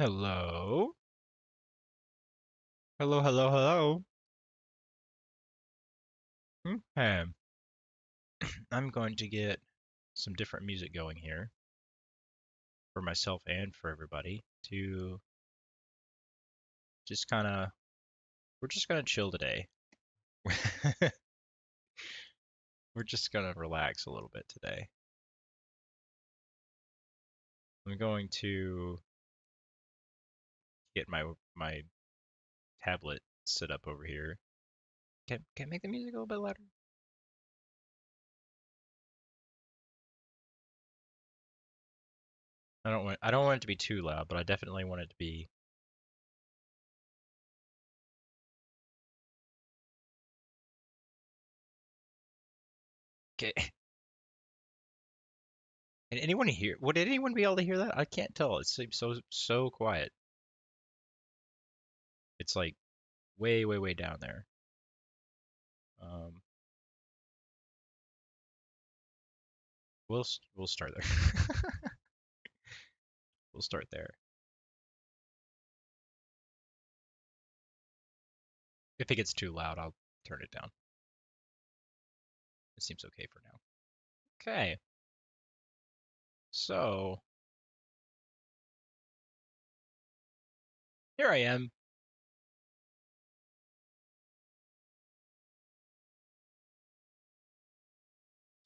Hello? Hello, hello, hello. Okay. I'm going to get some different music going here for myself and for everybody to just kind of, we're just going to chill today. We're just going to relax a little bit today. I'm going to get my tablet set up over here. Can I make the music a little bit louder? I don't want it to be too loud, but I definitely want it to be okay. Can anyone hear? Would anyone be able to hear that? I can't tell. It seems so quiet. It's like way, way, way down there. Um, we'll start there. We'll start there. If it gets too loud, I'll turn it down. It seems okay for now. Okay, so here I am.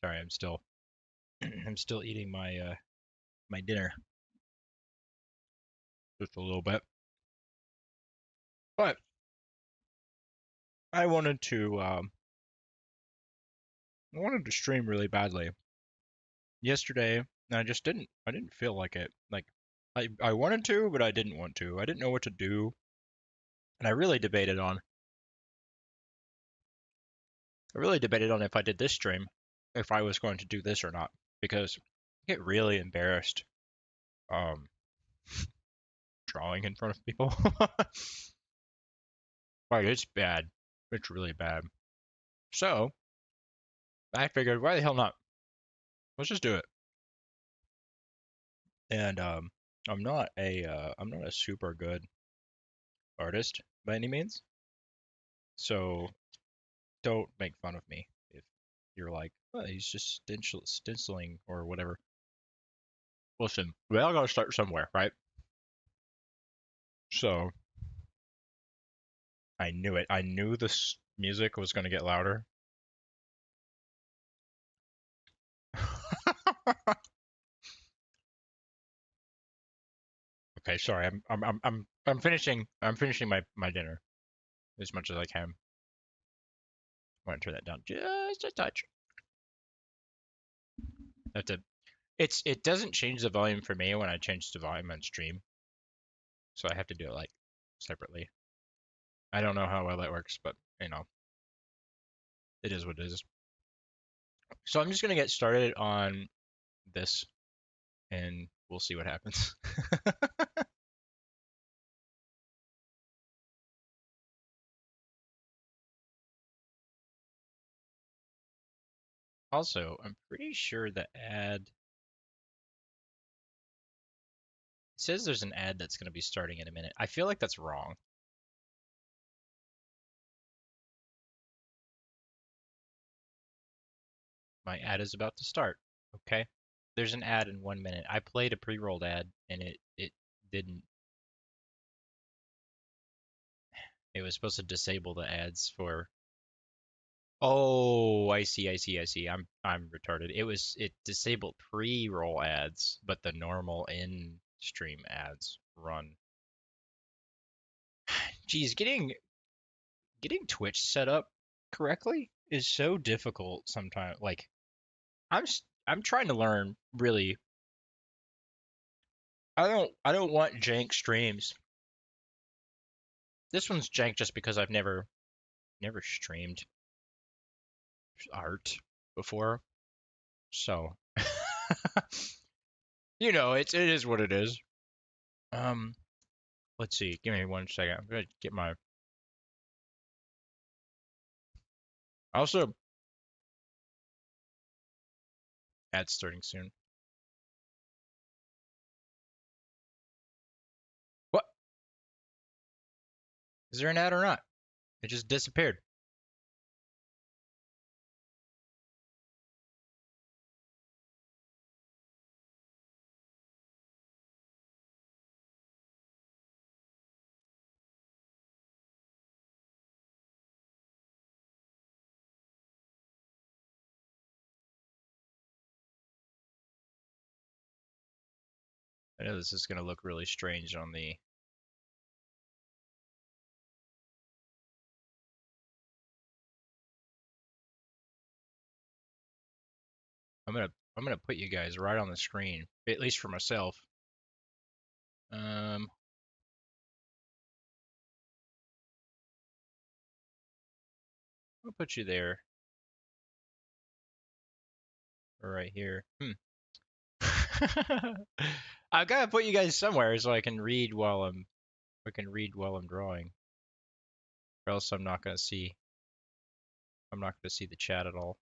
Sorry, I'm still I'm still eating my dinner just a little bit. But I wanted to stream really badly yesterday, and I didn't feel like it. Like I wanted to, but I didn't want to. I didn't know what to do, and I really debated on if I did this stream, if I was going to do this or not, because I get really embarrassed um, drawing in front of people. Like, it's bad. It's really bad. So I figured, why the hell not? Let's just do it. And I'm not a super good artist by any means, so don't make fun of me if you're like, oh, he's just stenciling or whatever. Listen, we all gotta start somewhere, right? So I knew it. I knew this music was gonna get louder. Okay, sorry. I'm finishing my dinner as much as I can. I want to turn that down just a touch. I have to. It doesn't change the volume for me when I change the volume on stream, so I have to do it like separately. I don't know how well that works, but it is what it is. So I'm just gonna get started on this, and we'll see what happens. Also, I'm pretty sure the ad says there's an ad that's gonna be starting in a minute. I feel like that's wrong. My ad is about to start. Okay. There's an ad in 1 minute. I played a pre-rolled ad and it didn't. It was supposed to disable the ads for. Oh, I see. I'm retarded. It disabled pre-roll ads, but the normal in-stream ads run. Geez, getting Twitch set up correctly is so difficult sometimes. Like I'm trying to learn really. I don't want jank streams. This one's jank just because I've never streamed art before. So, it is what it is. Um, let's see. Give me 1 second. I'm gonna get my. Also, ad starting soon. Is there an ad or not? It just disappeared. I know this is going to look really strange on the. I'm gonna put you guys right on the screen, at least for myself. Um, I'll put you there, or right here. I gotta put you guys somewhere so I can read while I'm drawing, or else I'm not gonna see. I'm not gonna see the chat at all.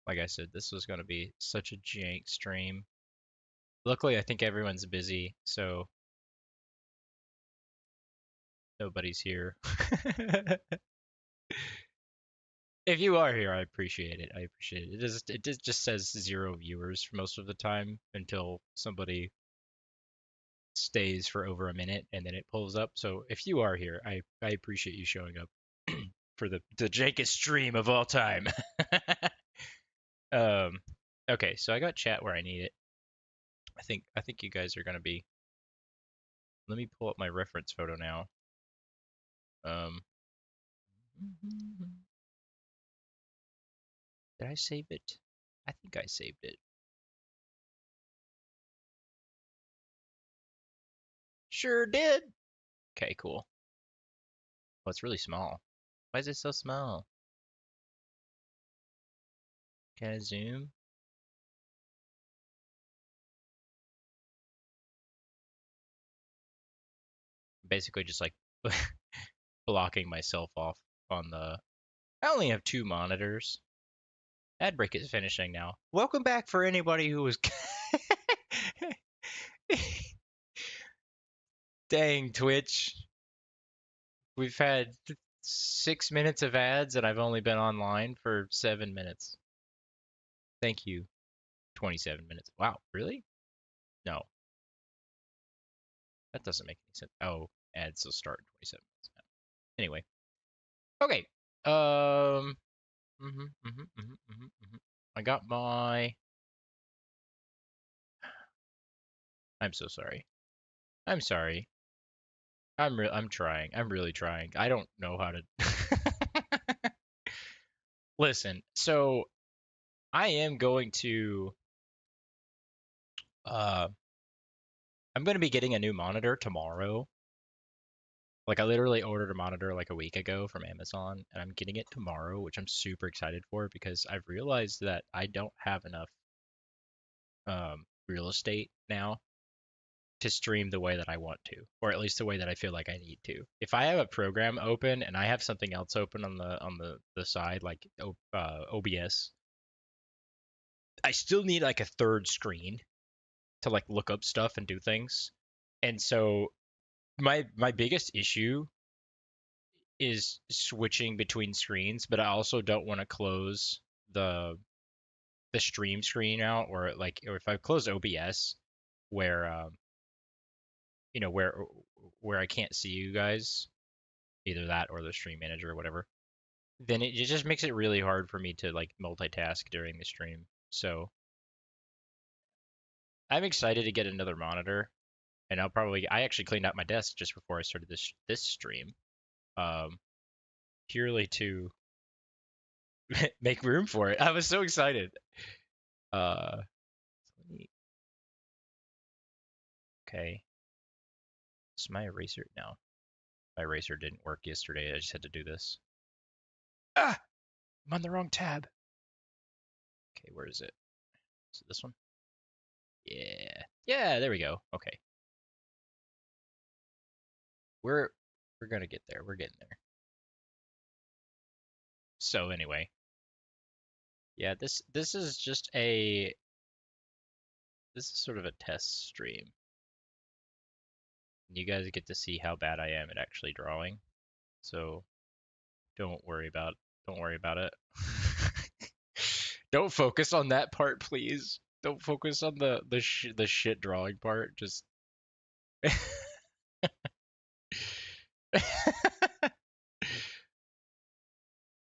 Like I said, this was gonna be such a jank stream. Luckily, I think everyone's busy, so nobody's here. If you are here, I appreciate it. I appreciate it. It just says 0 viewers for most of the time until somebody stays for over a minute and then it pulls up. So if you are here, I appreciate you showing up for the jankest stream of all time. um, okay, so I got chat where I need it. I think you guys are gonna be. Let me pull up my reference photo now. Um, did I save it? I think I saved it. Sure did. Okay, cool. Oh, it's really small. Why is it so small? Can I zoom? Basically just like blocking myself off on the. I only have 2 monitors. Ad break is finishing now. Welcome back for anybody who was. Dang, Twitch. We've had 6 minutes of ads and I've only been online for 7 minutes. Thank you. 27 minutes. Wow, really? No, that doesn't make any sense. Oh, ads will start in 27 minutes now. Anyway, okay. Um. I got my. I'm so sorry. I'm sorry. I'm trying. I'm really trying. I don't know how to. Listen. So I am going to. Uh, I'm going to be getting a new monitor tomorrow. Like I literally ordered a monitor like a week ago from Amazon, and I'm getting it tomorrow, which I'm super excited for because I've realized that I don't have enough real estate now to stream the way that I want to, or at least the way that I feel like I need to. If I have a program open and I have something else open on the side, like OBS, I still need like a third screen to like look up stuff and do things. And so my biggest issue is switching between screens, but I also don't want to close the the stream screen out, or if I close OBS, where you know where I can't see you guys, either that or the stream manager or whatever, then it just makes it really hard for me to like multitask during the stream. So I'm excited to get another monitor, and I actually cleaned out my desk just before I started this stream, um, purely to make room for it. I was so excited. Uh, okay, it's my eraser now. My eraser didn't work yesterday. I just had to do this. Ah, I'm on the wrong tab. Okay, where is it? Is it this one? Yeah, yeah. There we go. Okay, we're we're gonna get there. We're getting there. So anyway, yeah, this is sort of a test stream. You guys get to see how bad I am at actually drawing. So don't worry about don't worry about it. Don't focus on that part, please. Don't focus on the shit drawing part. Just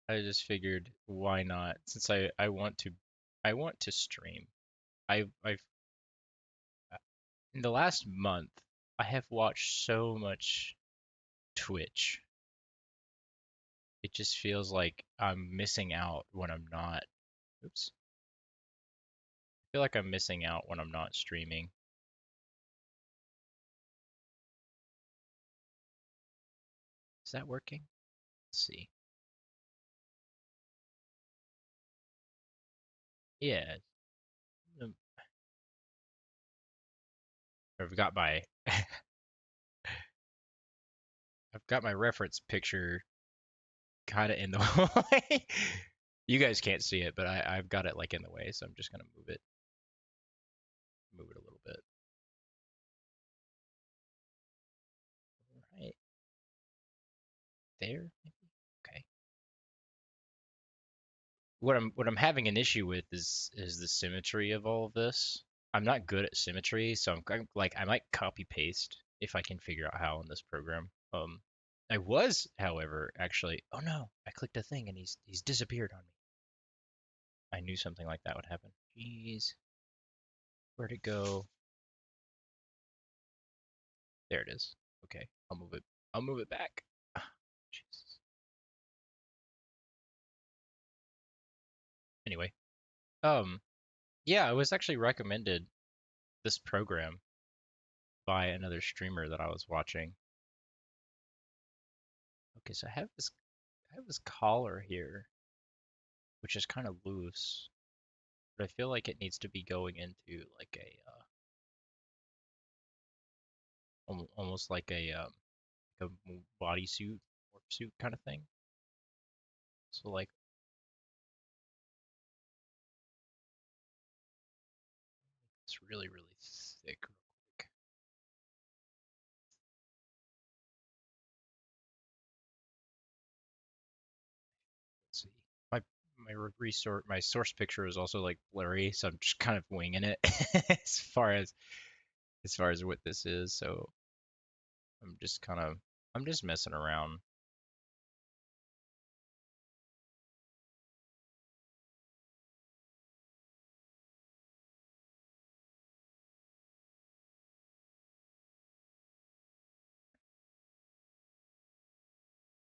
I just figured why not? Since I want to stream. I've in the last month I have watched so much Twitch. It just feels like I'm missing out when I'm not. Oops. I feel like I'm missing out when I'm not streaming. Is that working? Let's see. Yeah. um, I've got my I've got my reference picture kind of in the way. You guys can't see it, but I've got it like in the way, so I'm just gonna move it a little bit. Right there, maybe. Okay. What I'm having an issue with is the symmetry of all of this. I'm not good at symmetry, so like I might copy paste if I can figure out how in this program. I was, however, actually. Oh no, I clicked a thing and he's disappeared on me. I knew something like that would happen. Jeez, where'd it go? There it is. Okay, I'll move it. I'll move it back. Ah, Jesus. Anyway, um, yeah, I was actually recommended this program by another streamer that I was watching. Okay, so I have this collar here, which is kind of loose, but I feel like it needs to be going into like almost like a bodysuit or suit kind of thing. So like it's really really thick. Real quick. Let's see. My my source picture is also like blurry, so I'm just kind of winging it as far as what this is. So I'm just kind of I'm just messing around,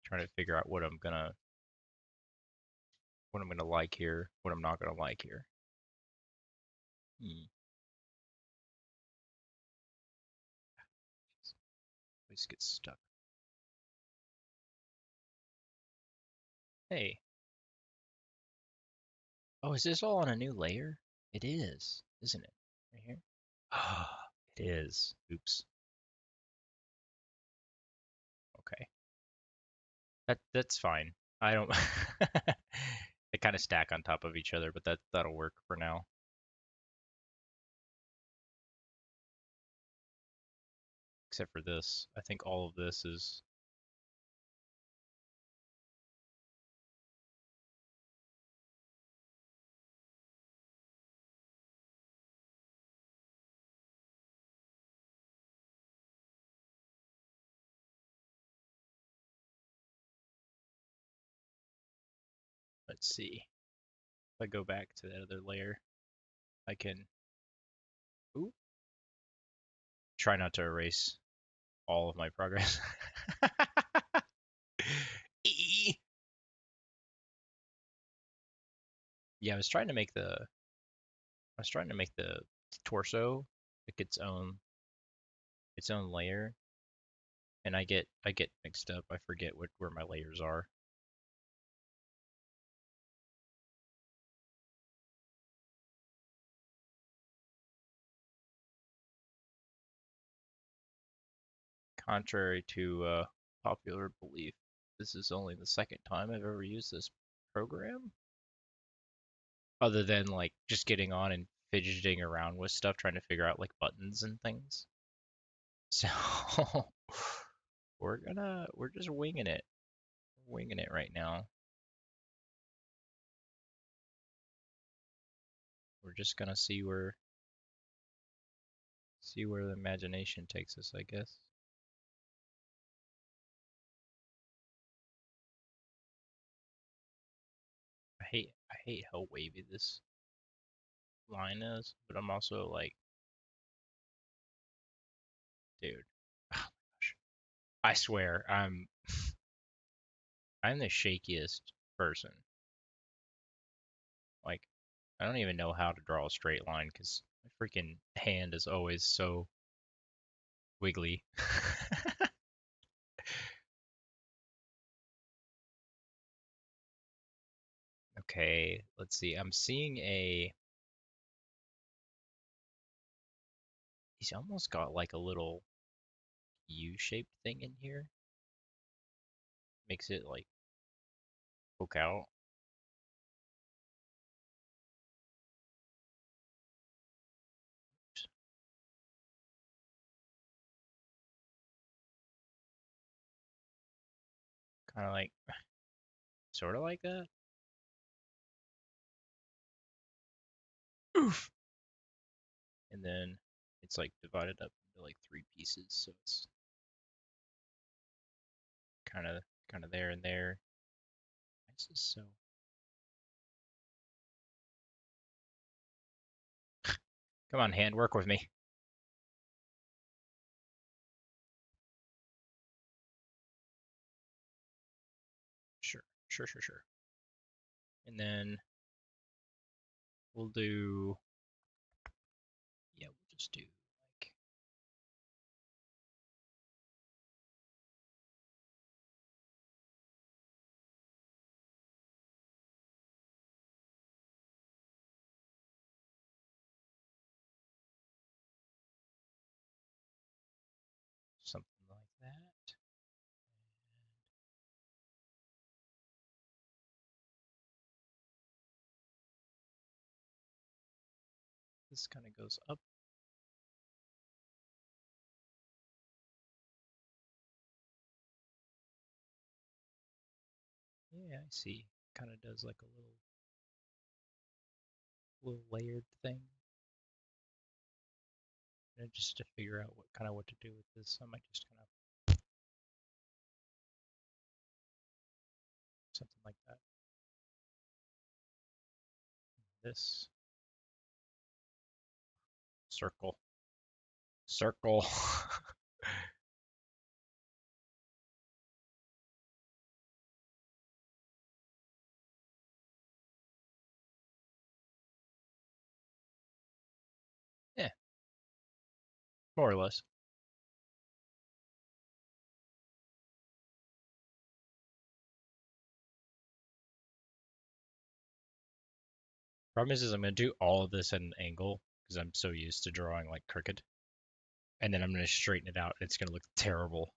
trying to figure out what I'm gonna like here, what I'm not gonna like here. Hmm. Always get stuck. Hey, oh, is this all on a new layer? It is, isn't it? Right here. Ah, it is. Oops. Okay. That's fine. I don't. They kind of stack on top of each other, but that'll work for now. Except for this. I think all of this is. Let's see. If I go back to that other layer, I can. Ooh. Try not to erase all of my progress. Yeah, I was trying to make the torso like its own layer, and I get mixed up. I forget where my layers are. Contrary to popular belief, this is only the second time I've ever used this program, other than like just getting on and fidgeting around with stuff, trying to figure out like buttons and things. So We're just winging it. Winging it right now. We're just gonna see where the imagination takes us, I guess. I hate how wavy this line is, but I'm also like, dude, oh my gosh. I swear, I'm the shakiest person. Like, I don't even know how to draw a straight line because my freaking hand is always so wiggly. Okay, let's see. I'm seeing a. He's almost got like a little U-shaped thing in here. Makes it like poke out. Kind of like, sort of like that. Oof. And then it's like divided up into like three pieces, so it's kind of there and there. This is so. Come on, hand, work with me. Sure, sure. And then we'll do. Yeah, we'll just do like something like that. This kind of goes up. Yeah, I see. Kind of does like a little layered thing. And just to figure out what to do with this, I might just kind of something like that. This circle, circle. Yeah, more or less. Problem is I'm gonna do all of this at an angle because I'm so used to drawing like crooked, and then I'm gonna straighten it out. It's gonna look terrible,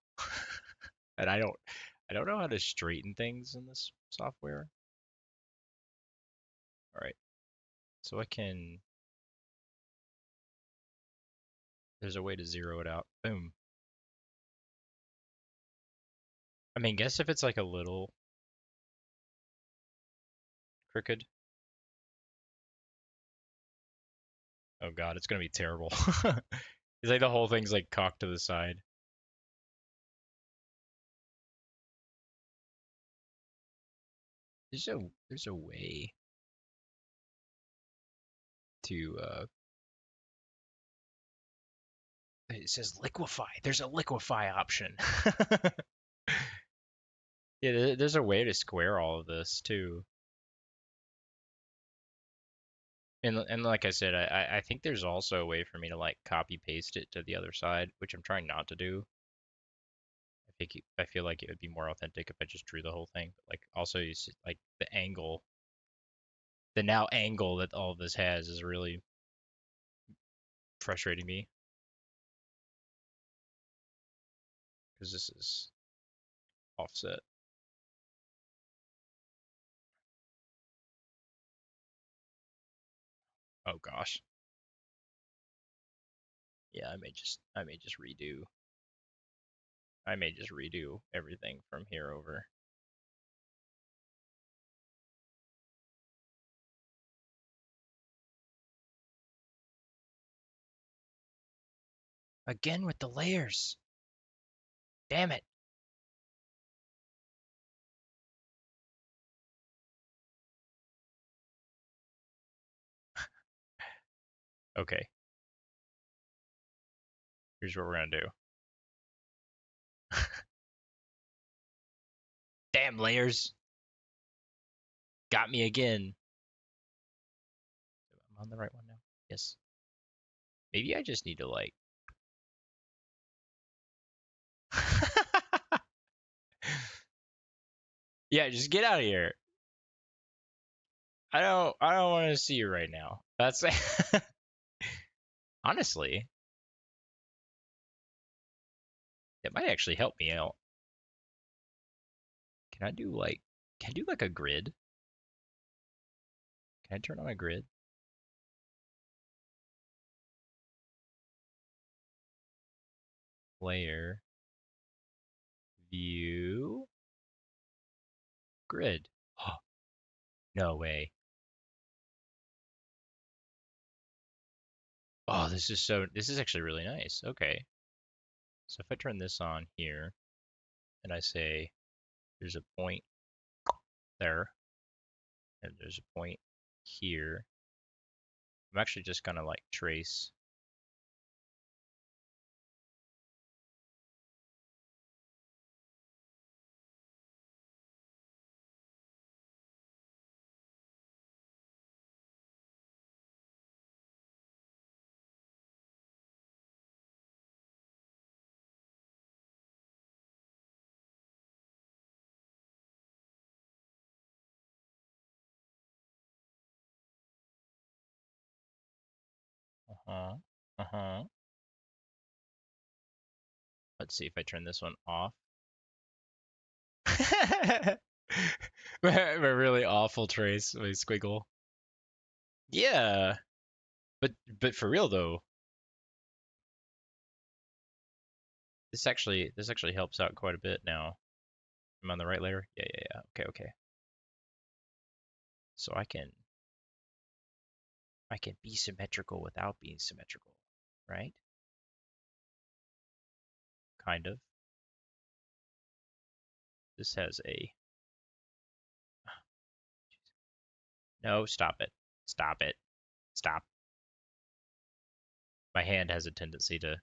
and I don't know how to straighten things in this software. All right, so I can. There's a way to zero it out. Boom. I mean, guess if it's like a little crooked. Oh God, it's gonna be terrible. It's like the whole thing's like cocked to the side. There's a way to it says liquefy. There's a liquefy option. Yeah, there's a way to square all of this too. And like I said, I think there's also a way for me to like copy paste it to the other side, which I'm trying not to do. I feel like it would be more authentic if I just drew the whole thing. But like also you see, like the angle, the now angle that all of this has is really frustrating me because this is offset. Oh gosh. Yeah, I may just redo. I may just redo everything from here over. Again with the layers. Damn it. Okay, here's what we're gonna do. Damn layers. Got me again. I'm on the right one now. Yes. Maybe I just need to like Yeah, just get out of here. I don't want to see you right now. That's honestly, it might actually help me out. Can I do like can I do like a grid? Can I turn on a grid? Layer, view, grid. Oh, no way. Oh, this is actually really nice. Okay. So if I turn this on here and I say there's a point there and there's a point here, I'm actually just gonna like trace. Uh-huh. Uh-huh. Let's see if I turn this one off. My really awful trace, my squiggle. Yeah, but for real though, this actually helps out quite a bit now. I'm on the right layer. Yeah, yeah, yeah. Okay, okay. So I can be symmetrical without being symmetrical, right? Kind of. This has a no. Stop it. Stop it. Stop. My hand has a tendency to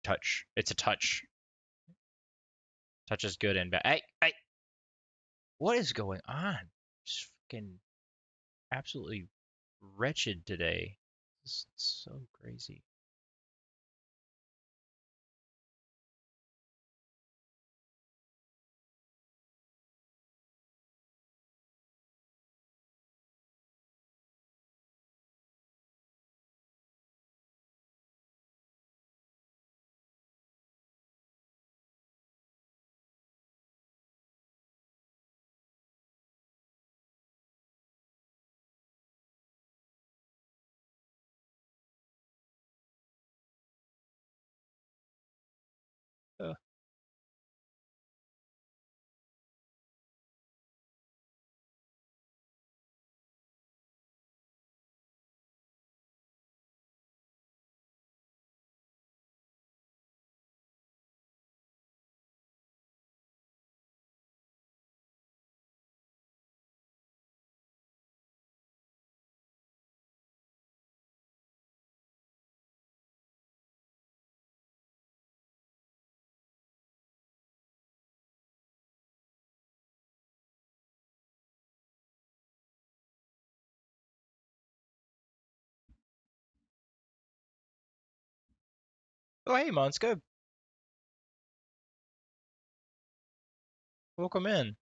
touch. It's a touch. Touch is good and bad. Hey, what is going on? Just fucking absolutely wretched today. It's so crazy. Uh, oh, hey, Monska. Welcome in.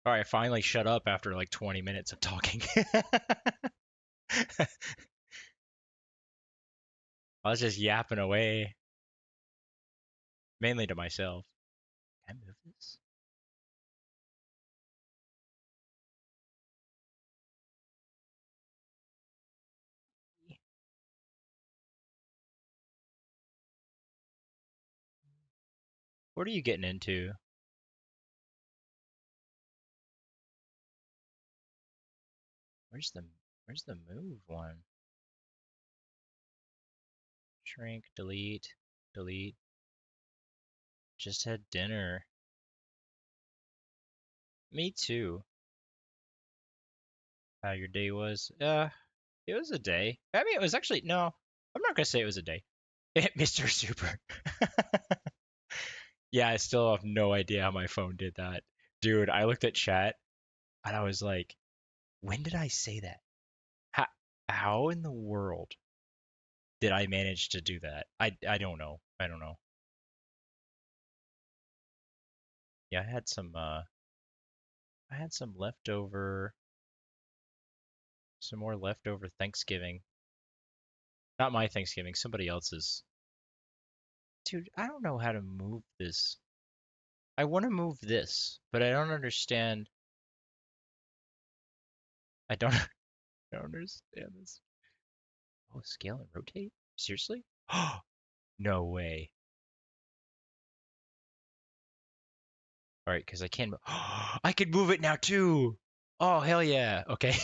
All right, finally shut up after like 20 minutes of talking. I was just yapping away, mainly to myself. Can I move this? What are you getting into? Where's the where's the move one? Shrink, delete, delete. Just had dinner. Me too. How your day was? It was a day. I mean, it was actually no. I'm not gonna say it was a day. Mr. Super. Yeah, I still have no idea how my phone did that. Dude, I looked at chat and I was like, when did I say that? How, how in the world did I manage to do that? I don't know. I don't know. Yeah, I had some more leftover Thanksgiving. Not my Thanksgiving, somebody else's. Dude, I don't know how to move this. I want to move this, but I don't understand. I don't I don't understand this. Oh, scale and rotate? Seriously? No way. All right, because I can. I can move it now too. Oh hell yeah. Okay.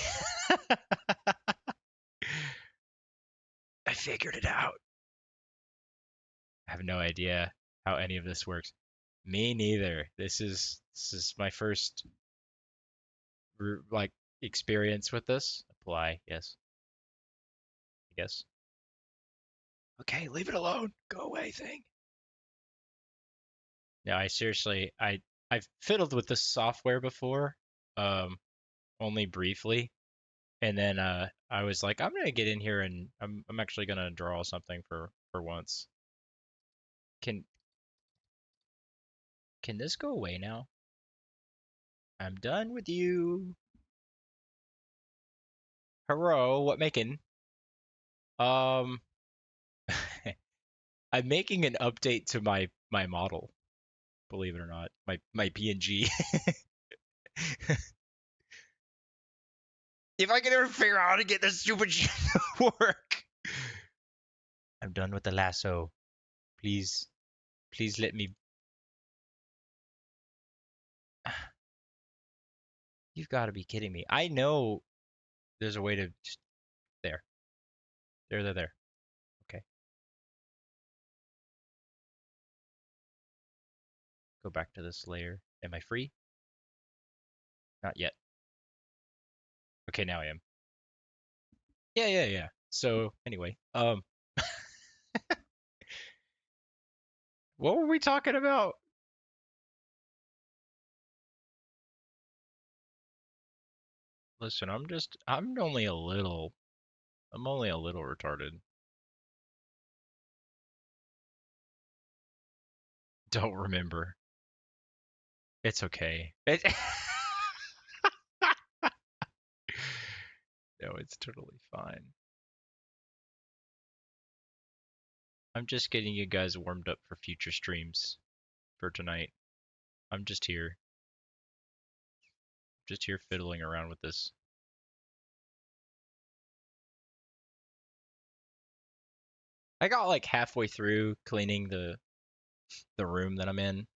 I figured it out. I have no idea how any of this works. Me neither. This is my first like experience with this. Apply. Yes. I guess. Okay, leave it alone. Go away thing. No, I seriously I've fiddled with this software before, um, only briefly, and then I was like, I'm gonna get in here and I'm actually gonna draw something for once. Can can this go away now? I'm done with you. Hello, what making? Um, I'm making an update to my model. Believe it or not, my PNG. If I can ever figure out how to get this stupid shit to work. I'm done with the lasso. Please, please let me. You've got to be kidding me. I know there's a way to just there, there. Okay, go back to this layer. Am I free? Not yet. Okay, now I am. Yeah. So anyway, what were we talking about? Listen, I'm only a little retarded. Don't remember. It's okay. No, it's totally fine. I'm just getting you guys warmed up for future streams for tonight. I'm just here fiddling around with this. I got like halfway through cleaning the room that I'm in,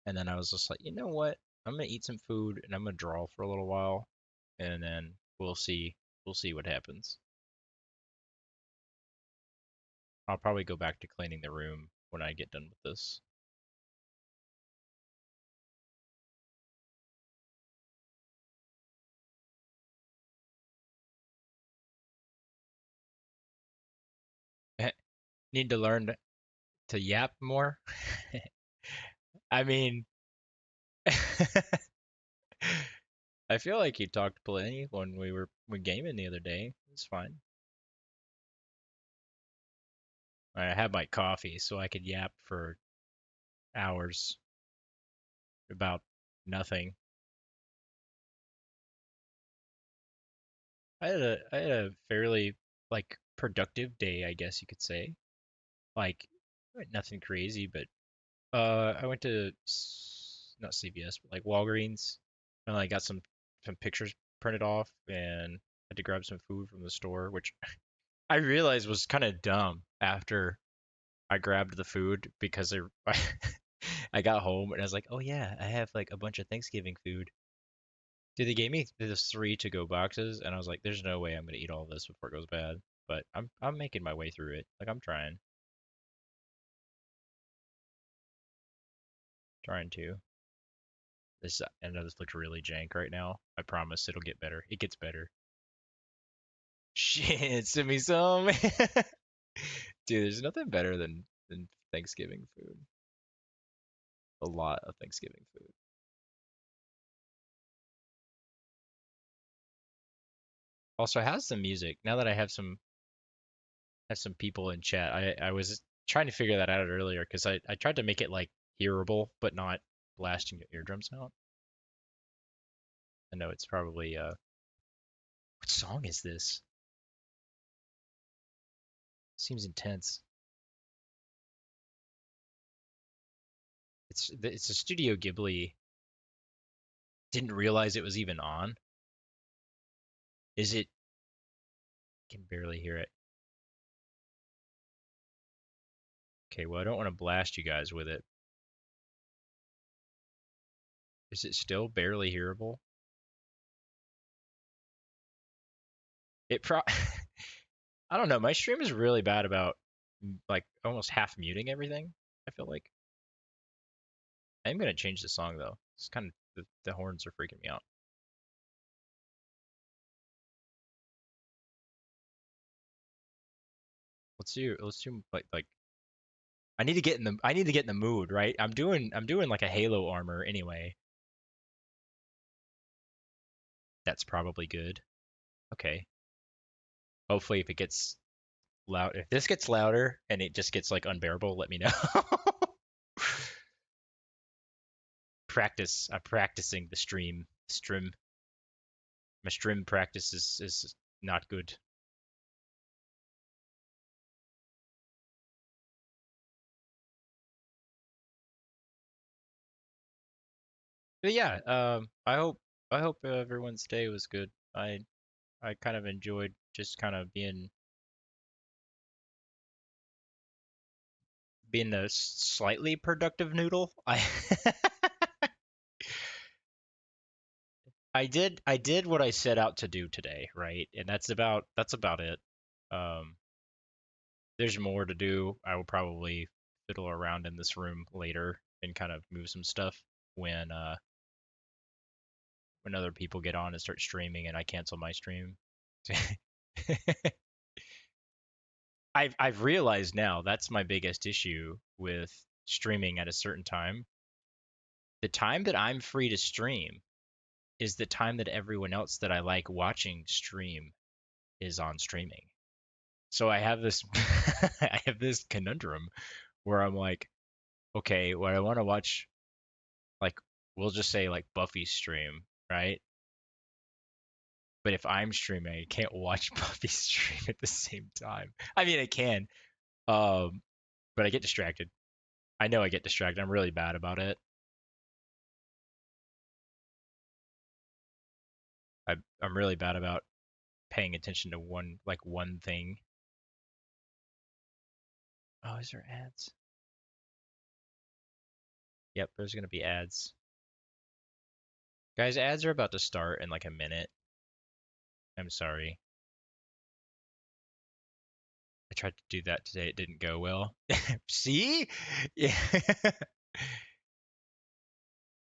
and then I was just like, you know what? I'm gonna eat some food and I'm gonna draw for a little while, and then we'll see what happens. I'll probably go back to cleaning the room when I get done with this. Need to learn to yap more. I mean, I feel like you talked plenty when we were gaming the other day. It's fine. I had my coffee, so I could yap for hours about nothing. I had a fairly like productive day, I guess you could say. Like nothing crazy, but I went to not CVS, but like Walgreens, and I got some pictures printed off, and had to grab some food from the store, which I realized was kind of dumb after I grabbed the food because I got home and I was like, oh yeah, I have like a bunch of Thanksgiving food. Dude, they gave me this three to go boxes, and I was like, there's no way I'm gonna eat all this before it goes bad. But I'm making my way through it. Like I'm trying to. This I know this looks really jank right now. I promise it'll get better. It gets better. Shit, send me some. Dude, there's nothing better than Thanksgiving food. A lot of Thanksgiving food. Also, how's the music? Now that I have some people in chat, I was trying to figure that out earlier because I tried to make it like hearable but not blasting your eardrums out. I know it's probably what song is this? Seems intense. It's a Studio Ghibli. Didn't realize it was even on. Is it? Can barely hear it. Okay, well I don't want to blast you guys with it. Is it still barely hearable? It pro I don't know. My stream is really bad about like almost half muting everything. I feel like I'm gonna change the song though. It's kind of the horns are freaking me out. Let's do like I need to get in the mood, right? I'm doing like a Halo armor anyway. That's probably good. Okay. Hopefully if it gets loud if this gets louder and it just gets like unbearable, let me know. Practice. I'm practicing the stream. My stream practice is not good. But yeah, I hope everyone's day was good. I kind of enjoyed just kind of being a slightly productive noodle. I did what I set out to do today, right? And that's about it. Um, there's more to do. I will probably fiddle around in this room later and kind of move some stuff when uh when other people get on and start streaming and I cancel my stream. I've realized now that's my biggest issue with streaming at a certain time. The time that I'm free to stream is the time that everyone else that I like watching stream is on streaming. So I have this I have this conundrum where I'm like, okay, what I want to watch, like we'll just say like Buffy stream, right? But if I'm streaming, I can't watch Buffy stream at the same time. I mean, I can, um, but I get distracted. I know I get distracted. I'm really bad about it. I'm really bad about paying attention to one thing. Oh, is there ads? Yep, there's gonna be ads. Guys, ads are about to start in like a minute. I'm sorry. I tried to do that today. It didn't go well. See? Yeah.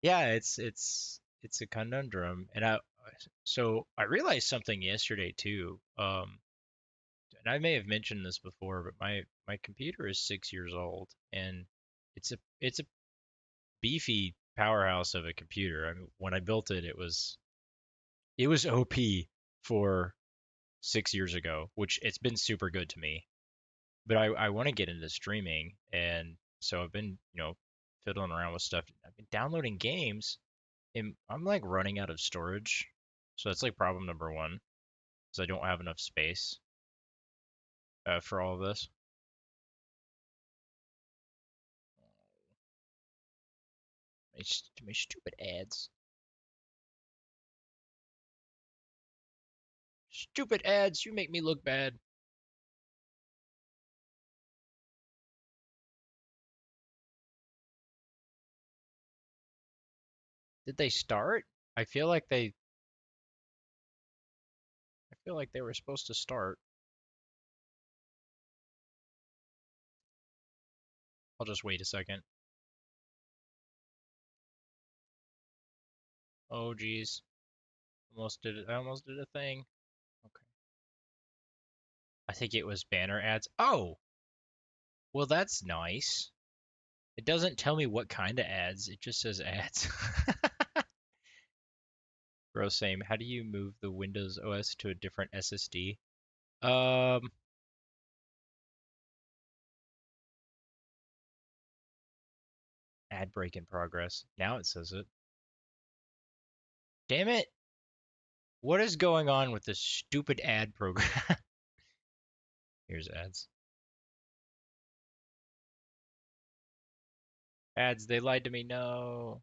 Yeah, it's a conundrum. I realized something yesterday too. And I may have mentioned this before, but my computer is 6 years old and it's a beefy powerhouse of a computer. I mean, when I built it, it was OP for 6 years ago, which it's been super good to me. But I want to get into streaming, and so I've been fiddling around with stuff. I've been downloading games, and I'm like running out of storage, so that's like problem number one, because I don't have enough space for all of this. My stupid ads, stupid ads, you make me look bad. Did they start? I feel like they were supposed to start. I'll just wait a second. Oh geez. Almost did it. I almost did a thing. Okay. I think it was banner ads. Oh, well that's nice. It doesn't tell me what kind of ads. It just says ads. Bro, same. How do you move the Windows OS to a different SSD? Um, Ad break in progress. Now it says it. Damn it! What is going on with this stupid ad program? Here's ads. Ads, they lied to me. No.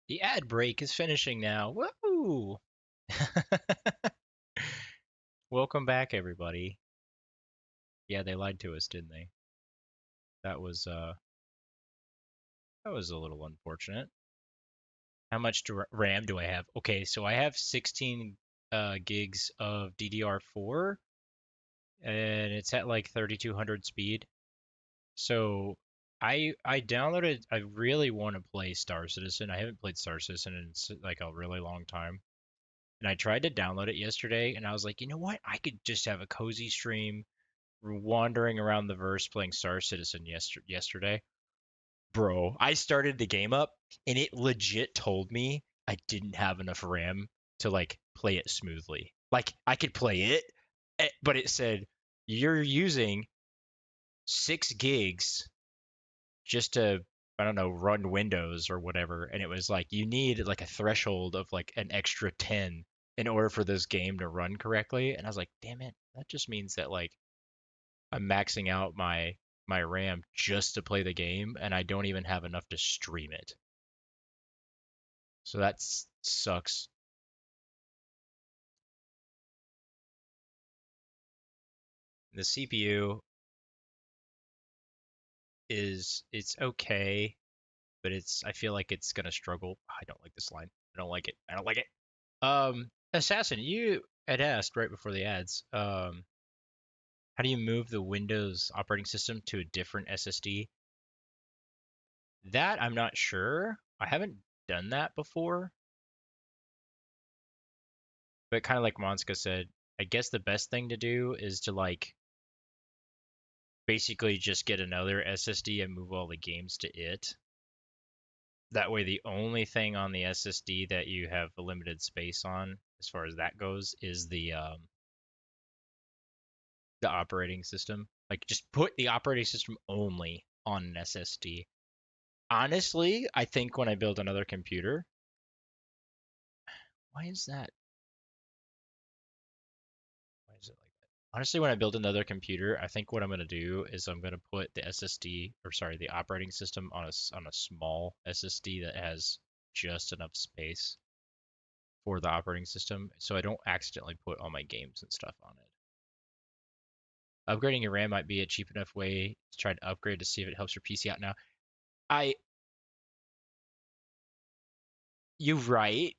The ad break is finishing now. Woohoo! Welcome back, everybody. Yeah, they lied to us, didn't they? That was uh, that was a little unfortunate. How much RAM do I have? Okay, so I have 16 gigs of DDR4, and it's at like 3200 speed. So I downloaded. I really want to play Star Citizen. I haven't played Star Citizen in like a really long time, and I tried to download it yesterday, and I was like, you know what? I could just have a cozy stream, wandering around the verse playing Star Citizen yesterday. Bro, I started the game up, and it legit told me I didn't have enough RAM to like play it smoothly. Like I could play it, but it said you're using 6 gigs just to, I don't know, run Windows or whatever. And it was like you need like a threshold of like an extra 10 in order for this game to run correctly. And I was like, damn it, that just means that like I'm maxing out my RAM just to play the game, and I don't even have enough to stream it. So that sucks. The CPU it's okay, but I feel like it's gonna struggle. I don't like this line. I don't like it. I don't like it. Assassin, you had asked right before the ads. How do you move the Windows operating system to a different SSD? That I'm not sure. I haven't done that before, but kind of like Monska said, I guess the best thing to do is to like basically just get another SSD and move all the games to it. That way, the only thing on the SSD that you have a limited space on, as far as that goes, is the operating system. Like, just put the operating system only on an SSD. Honestly, I think when I build another computer, why is that? Why is it like that? Honestly, when I build another computer, I think what I'm gonna do is I'm gonna put the SSD, or sorry, the operating system on a small SSD that has just enough space for the operating system, so I don't accidentally put all my games and stuff on it. Upgrading your RAM might be a cheap enough way to try to upgrade to see if it helps your PC out now. I, you're right.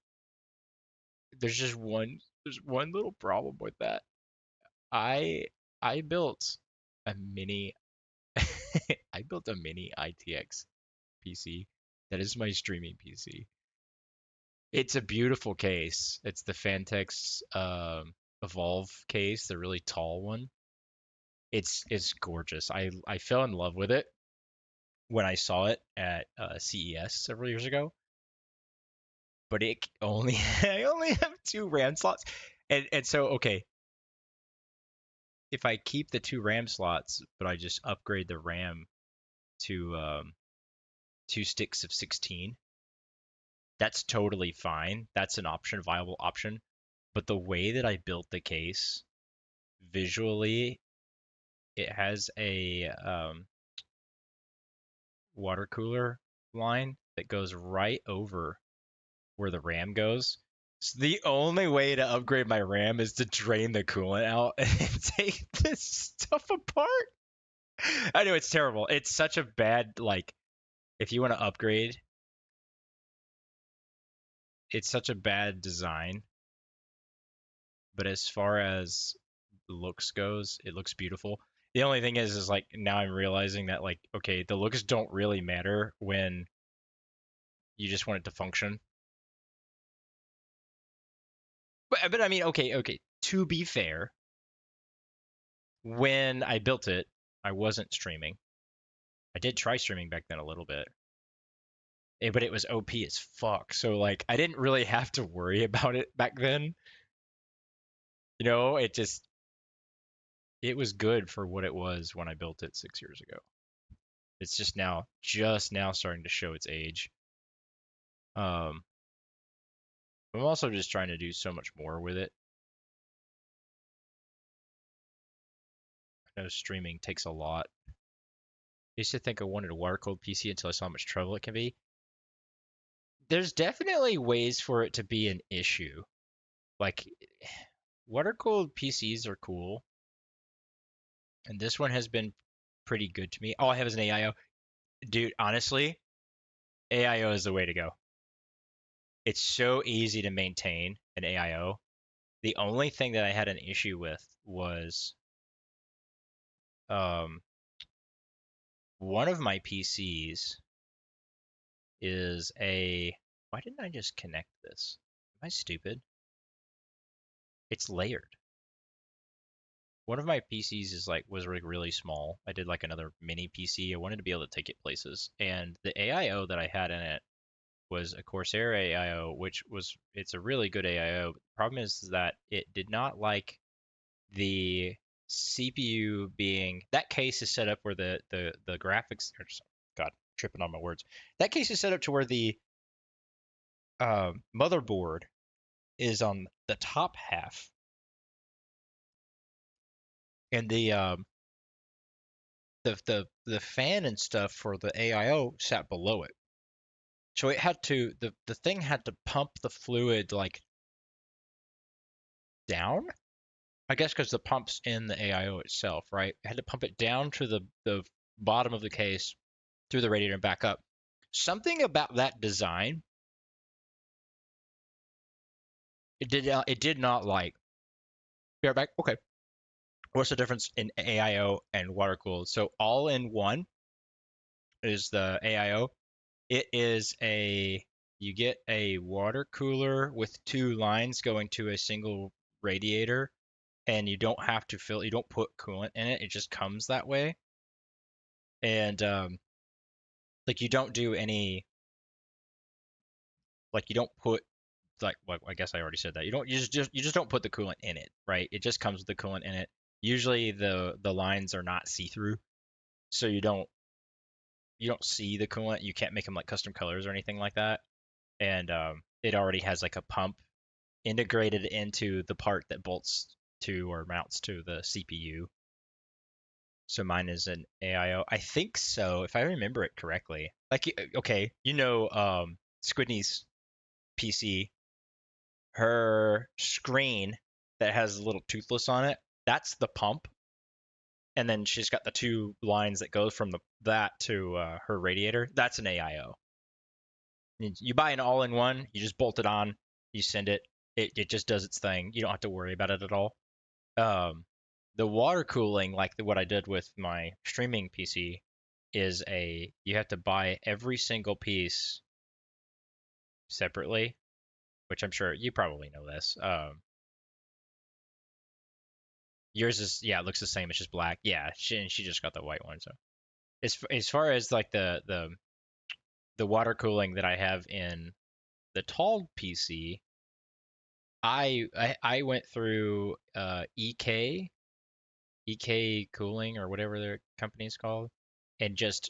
There's one little problem with that. I I built a mini. I built a mini ITX PC. That is my streaming PC. It's a beautiful case. It's the Fantex Evolve case, the really tall one. It's gorgeous. I fell in love with it when I saw it at CES several years ago. But it only I only have two RAM slots, and so okay, if I keep the two RAM slots, but I just upgrade the RAM to two sticks of 16, that's totally fine. That's an option, viable option. But the way that I built the case visually, it has a water cooler line that goes right over where the RAM goes. So the only way to upgrade my RAM is to drain the coolant out and take this stuff apart. I know it's terrible. It's such a bad like if you want to upgrade, it's such a bad design. But as far as looks goes, it looks beautiful. The only thing is like now I'm realizing that like okay, the looks don't really matter when you just want it to function. But I mean, okay. To be fair, when I built it, I wasn't streaming. I did try streaming back then a little bit, but it was OP as fuck. So like, I didn't really have to worry about it back then. It was good for what it was when I built it 6 years ago. It's just now starting to show its age. Um, I'm also just trying to do so much more with it. I know streaming takes a lot. I used to think I wanted a water cooled PC until I saw how much trouble it can be. There's definitely ways for it to be an issue. Like water cooled PCs are cool, and this one has been pretty good to me. All I have is an AIO. Dude, honestly, AIO is the way to go. It's so easy to maintain an AIO. The only thing that I had an issue with was um, one of my PCs is a. Why didn't I just connect this? Am I stupid? It's layered. One of my PCs was like really small. I did like another mini PC. I wanted to be able to take it places, and the AIO that I had in it was a Corsair AIO, it's a really good AIO. The problem is that it did not like the CPU being that case is set up where the graphics. God, tripping on my words. That case is set up to where the motherboard is on the top half, and the fan and stuff for the AIO sat below it. So it had to the thing had to pump the fluid like down. I guess because the pump's in the AIO itself, right? It had to pump it down to the bottom of the case through the radiator and back up. Something about that design, it did not like. Be right back. Okay. What's the difference in AIO and water cooled? So all in one is the AIO. It is a you get a water cooler with two lines going to a single radiator, and you don't put coolant in it. It just comes that way. And like you don't do any like you don't put like well, I guess I already said that. You just don't put the coolant in it, right? It just comes with the coolant in it. Usually the lines are not see-through, so you don't see the coolant. You can't make them like custom colors or anything like that. And it already has like a pump integrated into the part that bolts to or mounts to the CPU. So mine is an AIO. I think so, if I remember it correctly. Like, okay, Squidney's PC, her screen that has a little toothless on it, that's the pump. And then she's got the two lines that go from that to her radiator. That's an AIO. You buy an all-in-one, you just bolt it on, you send it. It just does its thing. You don't have to worry about it at all. Um, the water cooling, like what I did with my streaming PC, is a you have to buy every single piece separately, which I'm sure you probably know this. Yours is yeah, it looks the same. It's just black. Yeah, she just got the white one. So as far as like the water cooling that I have in the tall PC, I went through EK Cooling or whatever their company's called, and just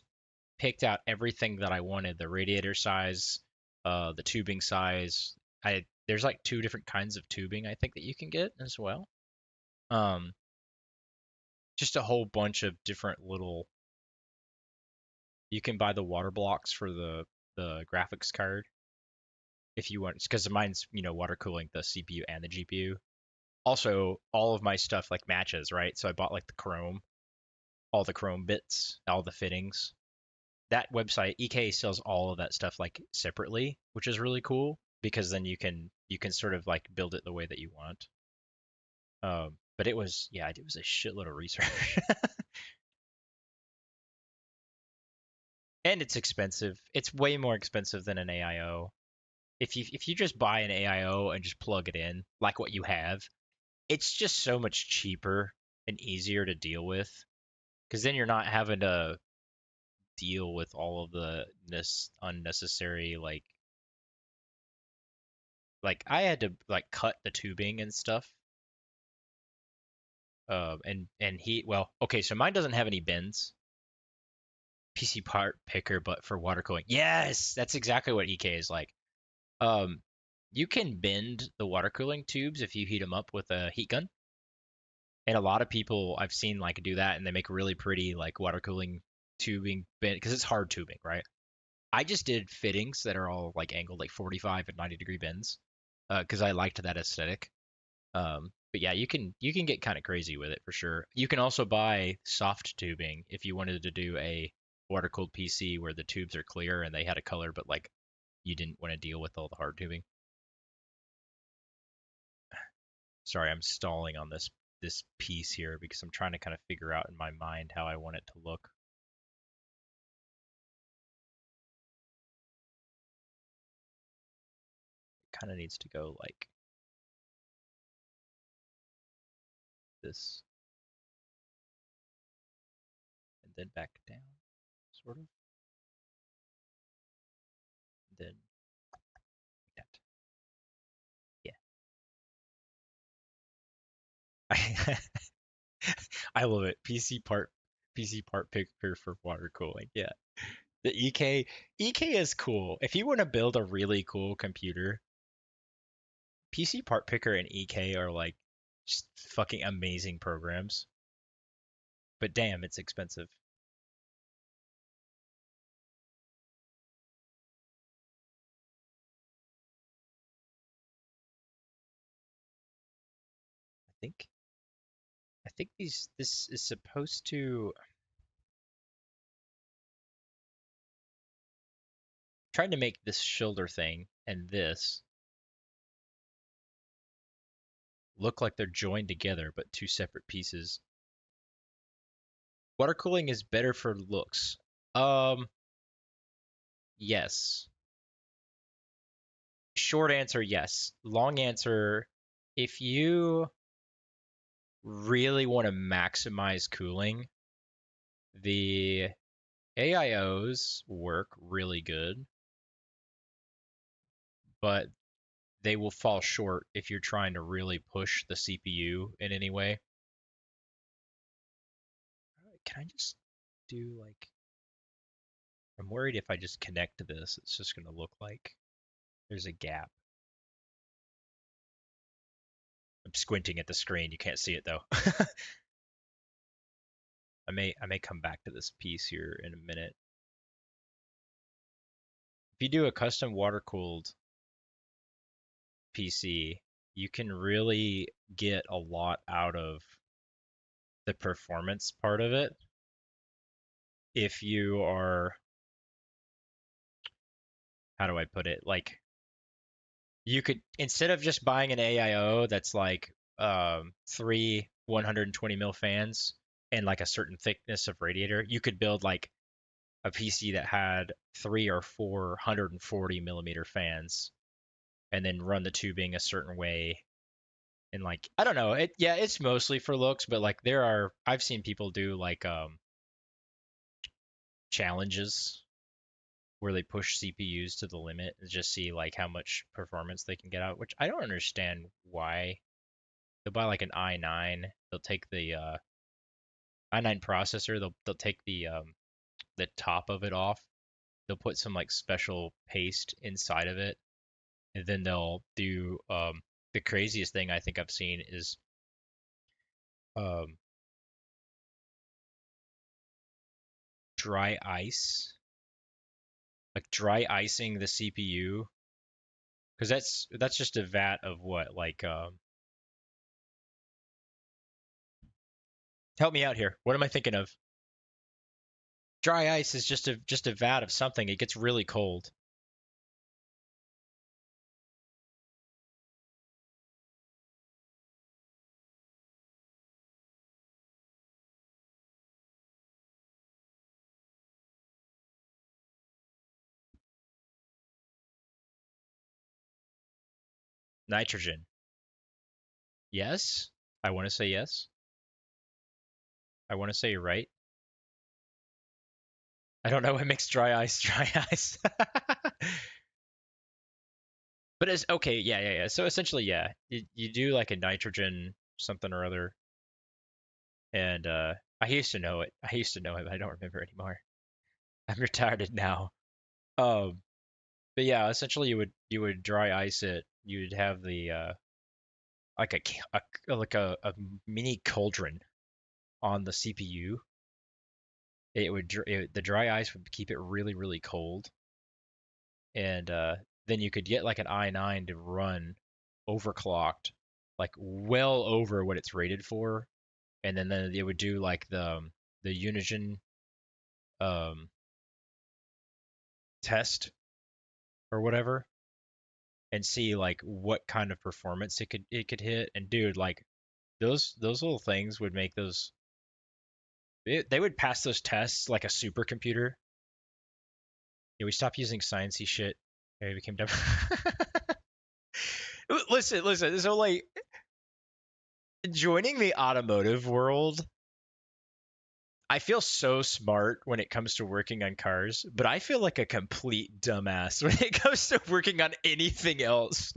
picked out everything that I wanted: the radiator size, the tubing size. I There's like two different kinds of tubing I think that you can get as well. Um, just a whole bunch of different little. You can buy the water blocks for the graphics card if you want, because mine's water cooling the CPU and the GPU. Also, all of my stuff like matches, right? So I bought like the chrome, all the chrome bits, all the fittings. That website EK sells all of that stuff like separately, which is really cool because then you can sort of like build it the way that you want. But it was yeah, it was a shitload of research, and it's expensive. It's way more expensive than an AIO. If you just buy an AIO and just plug it in like what you have, it's just so much cheaper and easier to deal with because then you're not having to deal with all of the this unnecessary like I had to like cut the tubing and stuff. And he well okay, so mine doesn't have any bends. PC part picker, but for water cooling. Yes, that's exactly what EK is like. Um, you can bend the water cooling tubes if you heat them up with a heat gun, and a lot of people I've seen like do that, and they make really pretty like water cooling tubing bend because it's hard tubing, right? I just did fittings that are all like angled like 45 and 90-degree bends because I liked that aesthetic. But yeah, you can get kind of crazy with it for sure. You can also buy soft tubing if you wanted to do a water cooled PC where the tubes are clear and they had a color, but like you didn't want to deal with all the hard tubing. Sorry, I'm stalling on this piece here because I'm trying to kind of figure out in my mind how I want it to look. It kind of needs to go like this and then back down, sort of, and then like that. Yeah. I love it. PC part picker for water cooling. Yeah. The EK is cool. If you want to build a really cool computer, PC part picker and EK are like just fucking amazing programs. But damn, it's expensive. I think I think this is supposed to trying to make this shoulder thing and this look like they're joined together but two separate pieces. Water cooling is better for looks. Um, yes. Short answer, yes. Long answer, if you really want to maximize cooling, the AIOs work really good, but they will fall short if you're trying to really push the CPU in any way. Can I just do like, I'm worried if I just connect to this, it's just going to look like there's a gap. I'm squinting at the screen. You can't see it though. I may come back to this piece here in a minute. If you do a custom water cooled PC, you can really get a lot out of the performance part of it if you are, how do I put it? Like you could, instead of just buying an AIO that's like three 120 mil fans and like a certain thickness of radiator, you could build like a PC that had 3 or 4 140 millimeter fans, and then run the tubing a certain way. And like, I don't know, yeah, it's mostly for looks, but like I've seen people do like challenges where they push CPUs to the limit and just see like how much performance they can get out, which I don't understand why. They'll buy like an i9, they'll take the i9 processor, they'll take the top of it off, they'll put some like special paste inside of it, and then they'll do the craziest thing I think I've seen is um, dry ice, like dry icing the CPU, because that's just a vat of what like help me out here. What am I thinking of? Dry ice is just a vat of something. It gets really cold. Nitrogen. Yes. I want to say yes. I want to say you're right. I don't know what makes dry ice dry ice. But it's okay. Yeah, yeah, yeah. So essentially, yeah, you do like a nitrogen something or other, and I used to know it. I used to know it, but I don't remember anymore. I'm retarded now. Um, but yeah, essentially you would dry ice it. You'd have the like like a mini cauldron on the CPU. The dry ice would keep it really really cold, and then you could get like an i9 to run overclocked, like well over what it's rated for, and then it would do like the Unison um, test or whatever, and see like what kind of performance it could hit. And dude, like those little things would make those they would pass those tests like a supercomputer. Yeah, we stopped using sciencey shit. Yeah, it became dumb. Listen, listen. So like joining the automotive world, I feel so smart when it comes to working on cars, but I feel like a complete dumbass when it comes to working on anything else.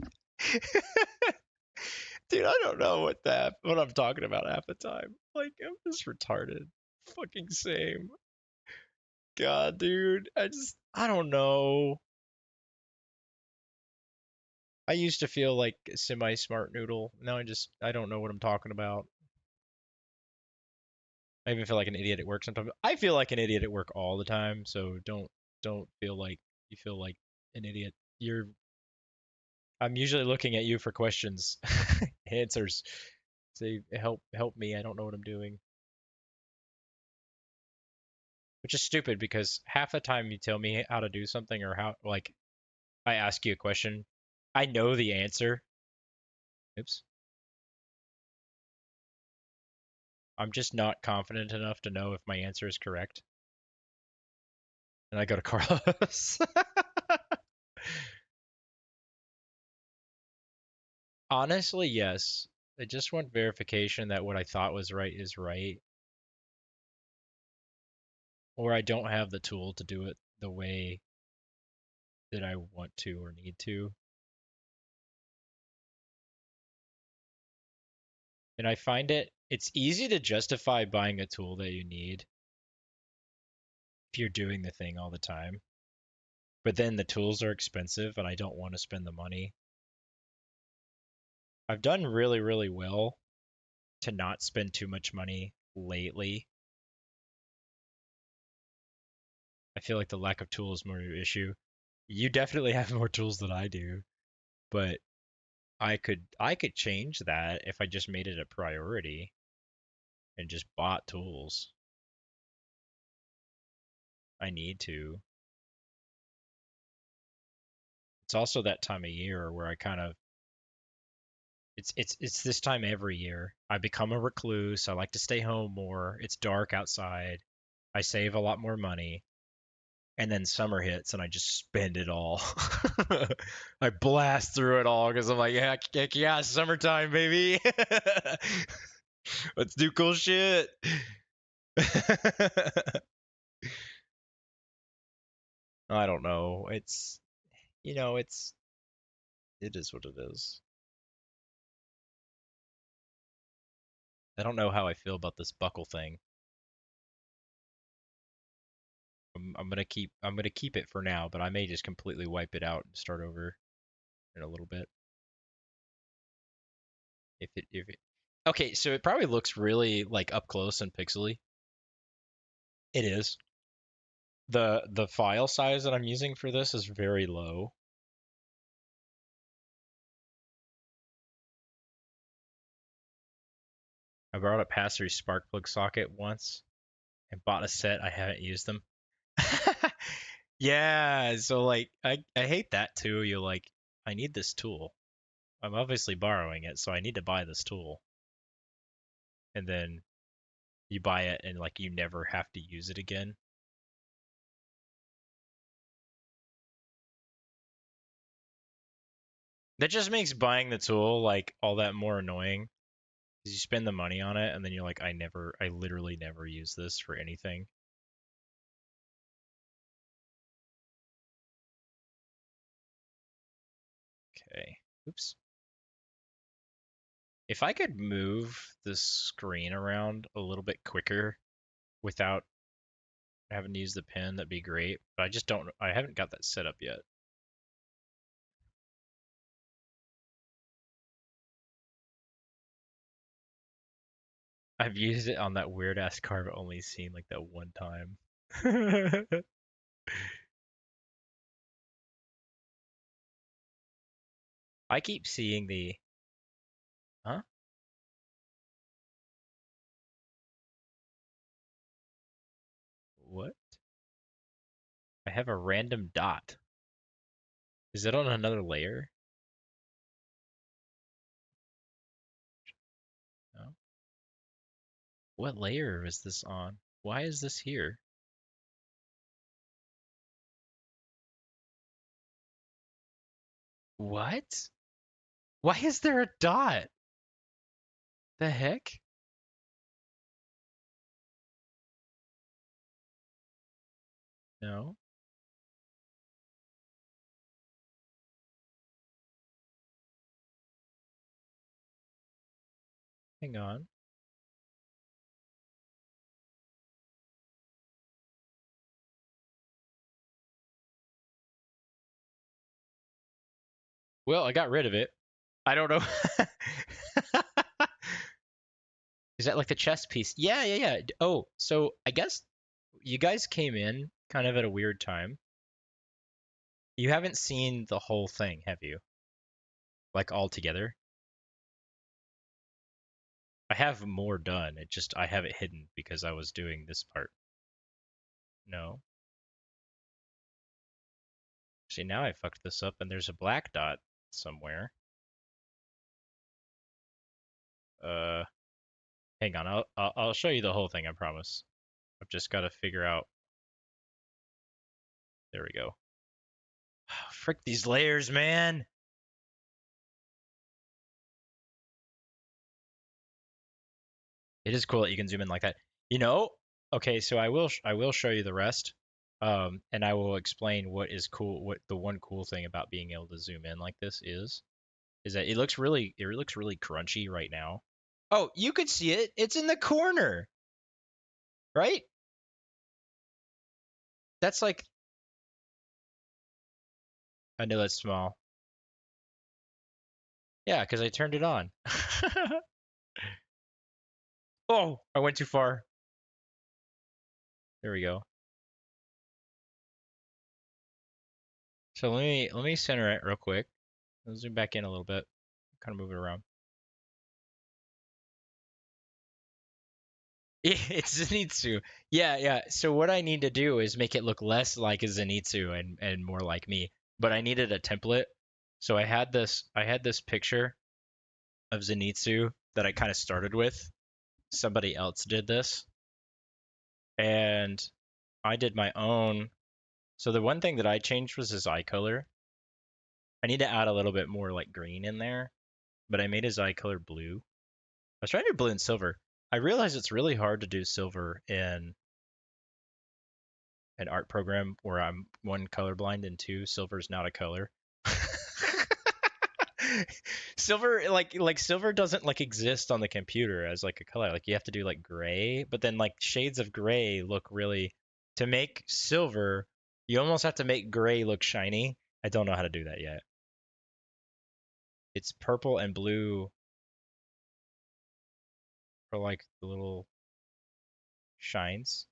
Dude, I don't know what I'm talking about half the time. Like I'm just retarded. Fucking same. God, dude. I don't know. I used to feel like a semi smart noodle. Now I don't know what I'm talking about. I even feel like an idiot at work sometimes. I feel like an idiot at work all the time, so don't feel like you feel like an idiot. You're I'm usually looking at you for questions, answers. Say help me. I don't know what I'm doing. Which is stupid because half the time you tell me how to do something or how like I ask you a question, I know the answer. Oops. I'm just not confident enough to know if my answer is correct. And I go to Carlos. Honestly, yes. I just want verification that what I thought was right is right, or I don't have the tool to do it the way that I want to or need to. And I find it's easy to justify buying a tool that you need if you're doing the thing all the time. But then the tools are expensive and I don't want to spend the money. I've done really, really well to not spend too much money lately. I feel like the lack of tools is more of an issue. You definitely have more tools than I do, but I could change that if I just made it a priority and just bought tools. I need to. It's also that time of year where I kind of it's this time every year. I become a recluse. I like to stay home more. It's dark outside. I save a lot more money. and then summer hits and I just spend it all. I blast through it all because I'm like, yeah, heck yeah, summertime, baby. Let's do cool shit. I don't know. It is what it is. I don't know how I feel about this buckle thing. I'm gonna keep it for now, but I may just completely wipe it out and start over in a little bit. If it Okay, so it probably looks really like up close and pixely. It is. The file size that I'm using for this is very low. I borrowed a pass-through spark plug socket once and bought a set. I haven't used them. Yeah, so like I hate that too. You're like, I need this tool. I'm obviously borrowing it, so I need to buy this tool. And then you buy it and like you never have to use it again. That just makes buying the tool like all that more annoying. Because you spend the money on it and then you're like, I literally never use this for anything. Okay. Oops. If I could move the screen around a little bit quicker without having to use the pen, that'd be great. But I haven't got that set up yet. I've used it on that weird ass car, but only seen like that one time. I keep seeing the, huh? What? I have a random dot. Is it on another layer? No. What layer is this on? Why is this here? What? Why is there a dot? The heck? No. Hang on. Well, I got rid of it. I don't know. Is that like the chess piece? Yeah, yeah, yeah. Oh, so I guess you guys came in kind of at a weird time. You haven't seen the whole thing, have you? Like all together? I have more done. I have it hidden because I was doing this part. No. See, now I fucked this up and there's a black dot somewhere. Uh, Hang on. I'll show you the whole thing, I promise. I've just got to figure out. There we go. Frick these layers, man. It is cool that you can zoom in like that. You know, okay, so I will show you the rest. And I will explain what is cool, what the one cool thing about being able to zoom in like this is that it looks really crunchy right now. Oh, you could see it. It's in the corner, right? That's like, I know that's small. Yeah, because I turned it on. Oh, I went too far. There we go. So let me center it real quick. I'll zoom back in a little bit. Kind of move it around. It's Zenitsu. Yeah, yeah. So what I need to do is make it look less like a Zenitsu and more like me. But I needed a template. So I had this picture of Zenitsu that I kind of started with. Somebody else did this. And I did my own So the one thing that I changed was his eye color. I need to add a little bit more like green in there, but I made his eye color blue. I was trying to do blue and silver. I realize it's really hard to do silver in an art program where I'm one colorblind and two silver's not a color. Silver like silver doesn't like exist on the computer as like a color. Like you have to do like gray, but then like shades of gray look really to make silver, you almost have to make gray look shiny. I don't know how to do that yet. It's purple and blue for like the little shines.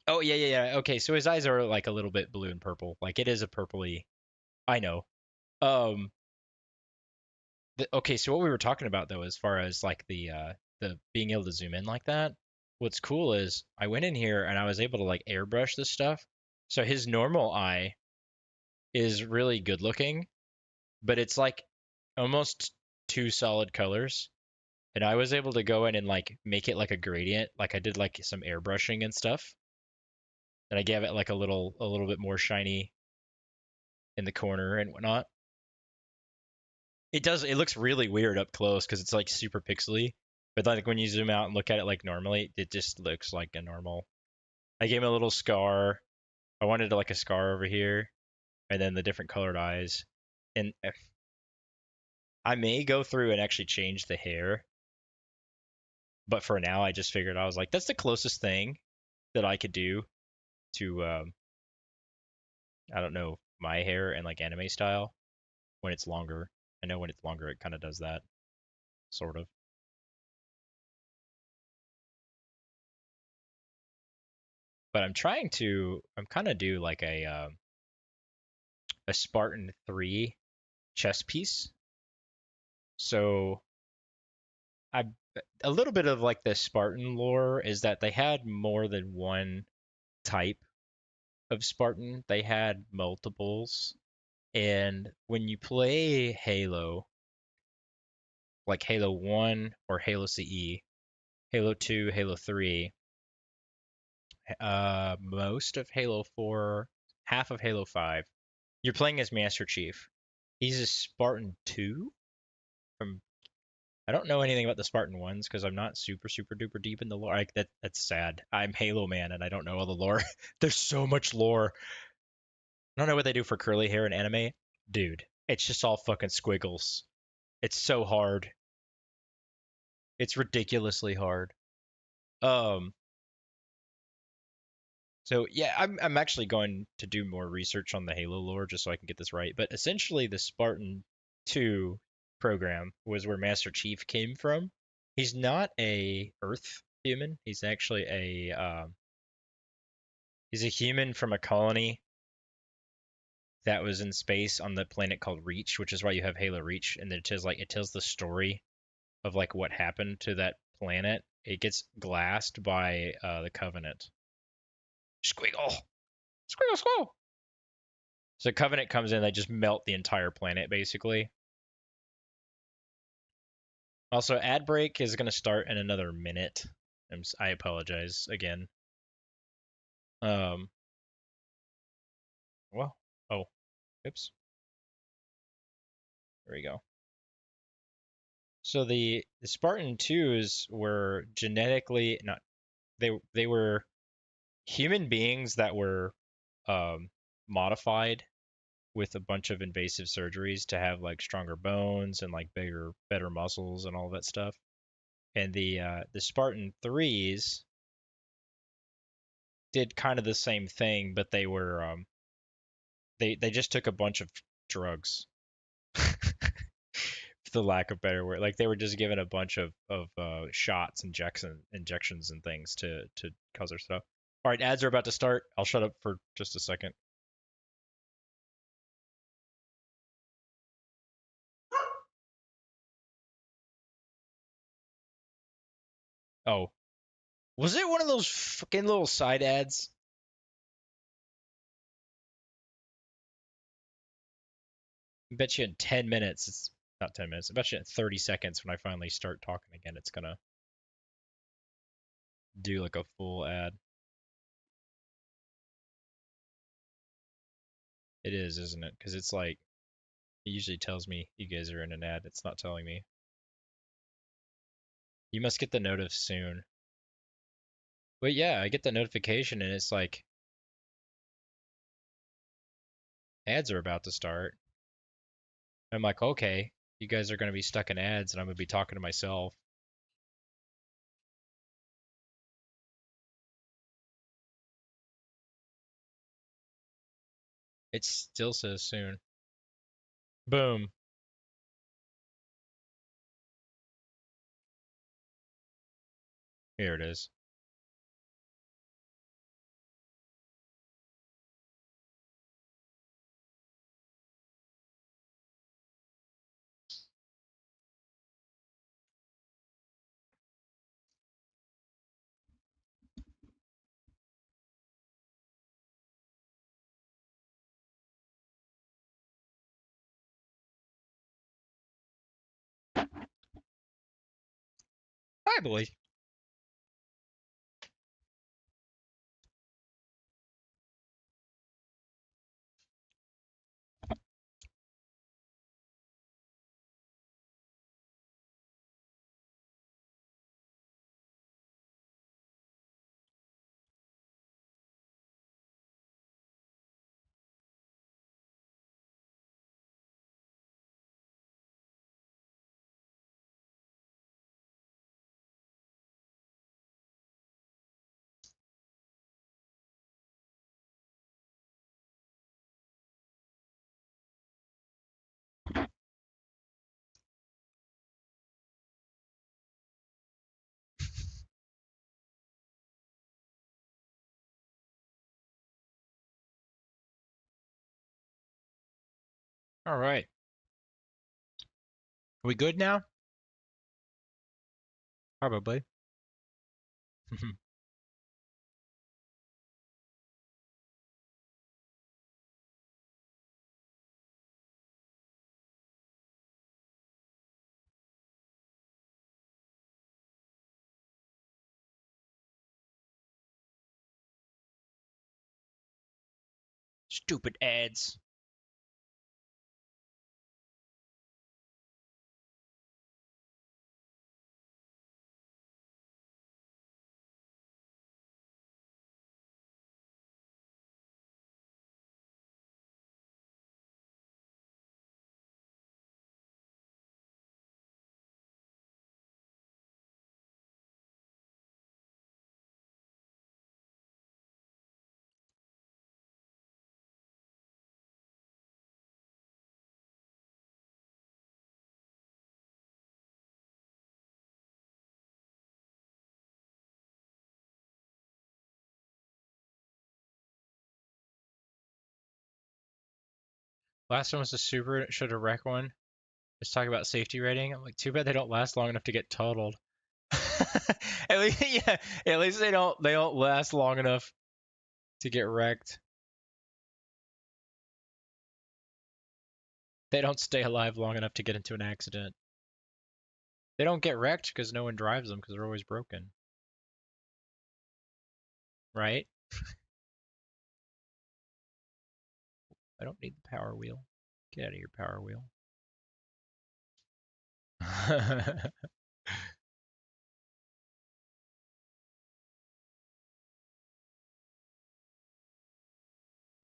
Oh yeah. Okay, so his eyes are like a little bit blue and purple. Like it is a purpley. I know. Um okay, so what we were talking about though, as far as like the being able to zoom in like that, what's cool is I went in here and I was able to like airbrush this stuff. So his normal eye is really good looking, but it's like almost two solid colors. And I was able to go in and like make it like a gradient, like I did like some airbrushing and stuff. And I gave it like a little bit more shiny in the corner and whatnot. It looks really weird up close because it's like super pixely. But like when you zoom out and look at it like normally, it just looks like a normal. I gave him a little scar. I wanted like a scar over here, and then the different colored eyes. And I may go through and actually change the hair, but for now, I just figured I was like, that's the closest thing that I could do to I don't know, my hair and like anime style when it's longer. I know when it's longer, it kind of does that sort of. But I'm kind of do like a Spartan 3 chess piece. So I a little bit of like the Spartan lore is that they had more than one type of Spartan. They had multiples. And when you play Halo, like Halo 1 or Halo CE, Halo 2, Halo 3, most of Halo 4, half of Halo 5, you're playing as Master Chief. He's a Spartan 2 from I don't know anything about the Spartan ones because I'm not super duper deep in the lore. Like that's sad. I'm Halo man and I don't know all the lore. There's so much lore. I don't know what they do for curly hair in anime. Dude, it's just all fucking squiggles. It's so hard. It's ridiculously hard. Um so yeah, I'm actually going to do more research on the Halo lore just so I can get this right. But essentially the Spartan 2 program was where Master Chief came from. He's not a Earth human. He's a human from a colony that was in space on the planet called Reach, which is why you have Halo Reach, and it tells the story of like what happened to that planet. It gets glassed by the Covenant. Squiggle, squiggle, squiggle. So Covenant comes in, they just melt the entire planet basically. Also, ad break is going to start in another minute. I apologize again. Um, well, oh, oops, there we go. So the Spartan 2s were genetically not they were human beings that were um, modified with a bunch of invasive surgeries to have like stronger bones and like better muscles and all that stuff. And the Spartan 3s did kind of the same thing, but they just took a bunch of drugs. For the lack of better word, like they were just given a bunch of shots, injections, and things to cause their stuff. All right, ads are about to start. I'll shut up for just a second. Oh, was it one of those fucking little side ads? I bet you in 10 minutes, it's not 10 minutes, I bet you in 30 seconds when I finally start talking again, it's gonna do like a full ad. It is, isn't it? Because it's like it usually tells me you guys are in an ad. It's not telling me. You must get the notice soon. But yeah, I get the notification and it's like ads are about to start. I'm like, okay, you guys are gonna be stuck in ads and I'm gonna be talking to myself. It still says soon. Boom. Here it is. Hi, boy. All right. We good now? Probably. Stupid ads. Last one was a super. Should have wreck one. Let's talk about safety rating. I'm like, too bad they don't last long enough to get totaled. At least, yeah. At least they don't last long enough to get wrecked. They don't stay alive long enough to get into an accident. They don't get wrecked because no one drives them because they're always broken. Right? I don't need the power wheel. Get out of here, power wheel.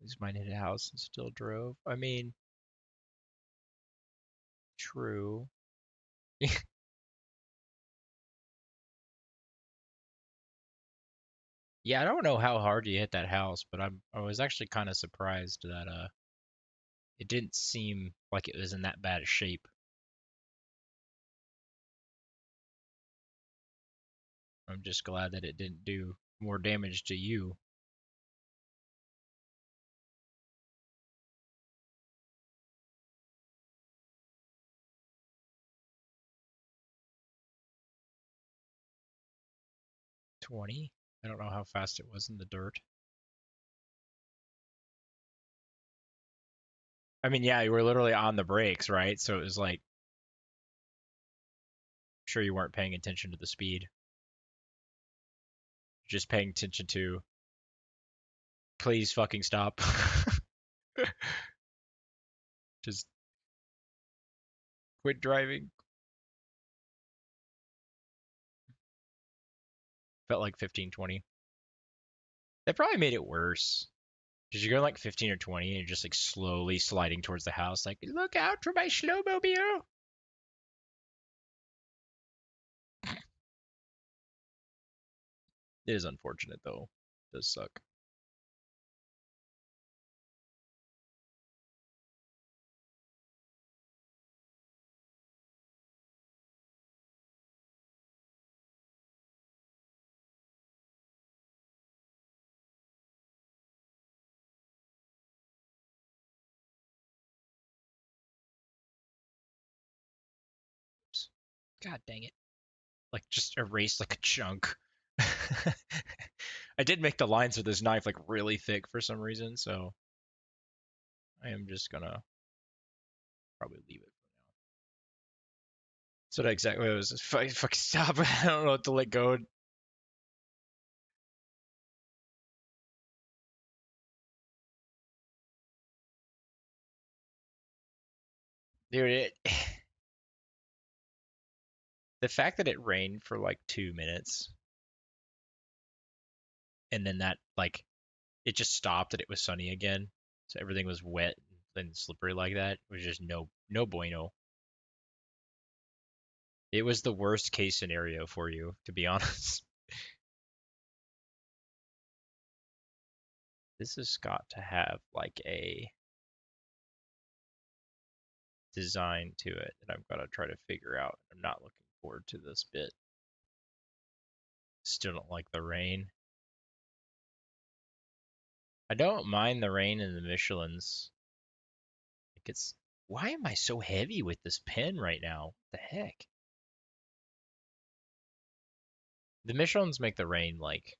These might hit a house and still drove. I mean, true. Yeah, I don't know how hard you hit that house, but I was actually kind of surprised that it didn't seem like it was in that bad a shape. I'm just glad that it didn't do more damage to you. 20? I don't know how fast it was in the dirt. I mean, yeah, you were literally on the brakes, right? So it was like, sure you weren't paying attention to the speed. Just paying attention to, please fucking stop. Just quit driving. Felt like 15, 20. That probably made it worse. Because you're going like 15 or 20 and you're just like slowly sliding towards the house, like, look out for my snowmobile. It is unfortunate though. It does suck. God dang it. Like just erase like a chunk. I did make the lines of this knife like really thick for some reason, so I am just gonna probably leave it. So that exactly what it was. Fucking stop. I don't know what to let go. Dude, the fact that it rained for like 2 minutes and then that like it just stopped and it was sunny again, so everything was wet and slippery like that was just no bueno. It was the worst case scenario for you, to be honest. This has got to have like a design to it that I've got to try to figure out. I'm not looking forward to this bit. Still don't like the rain. I don't mind the rain in the Michelins. Like it's why am I so heavy with this pen right now? What the heck? The Michelins make the rain like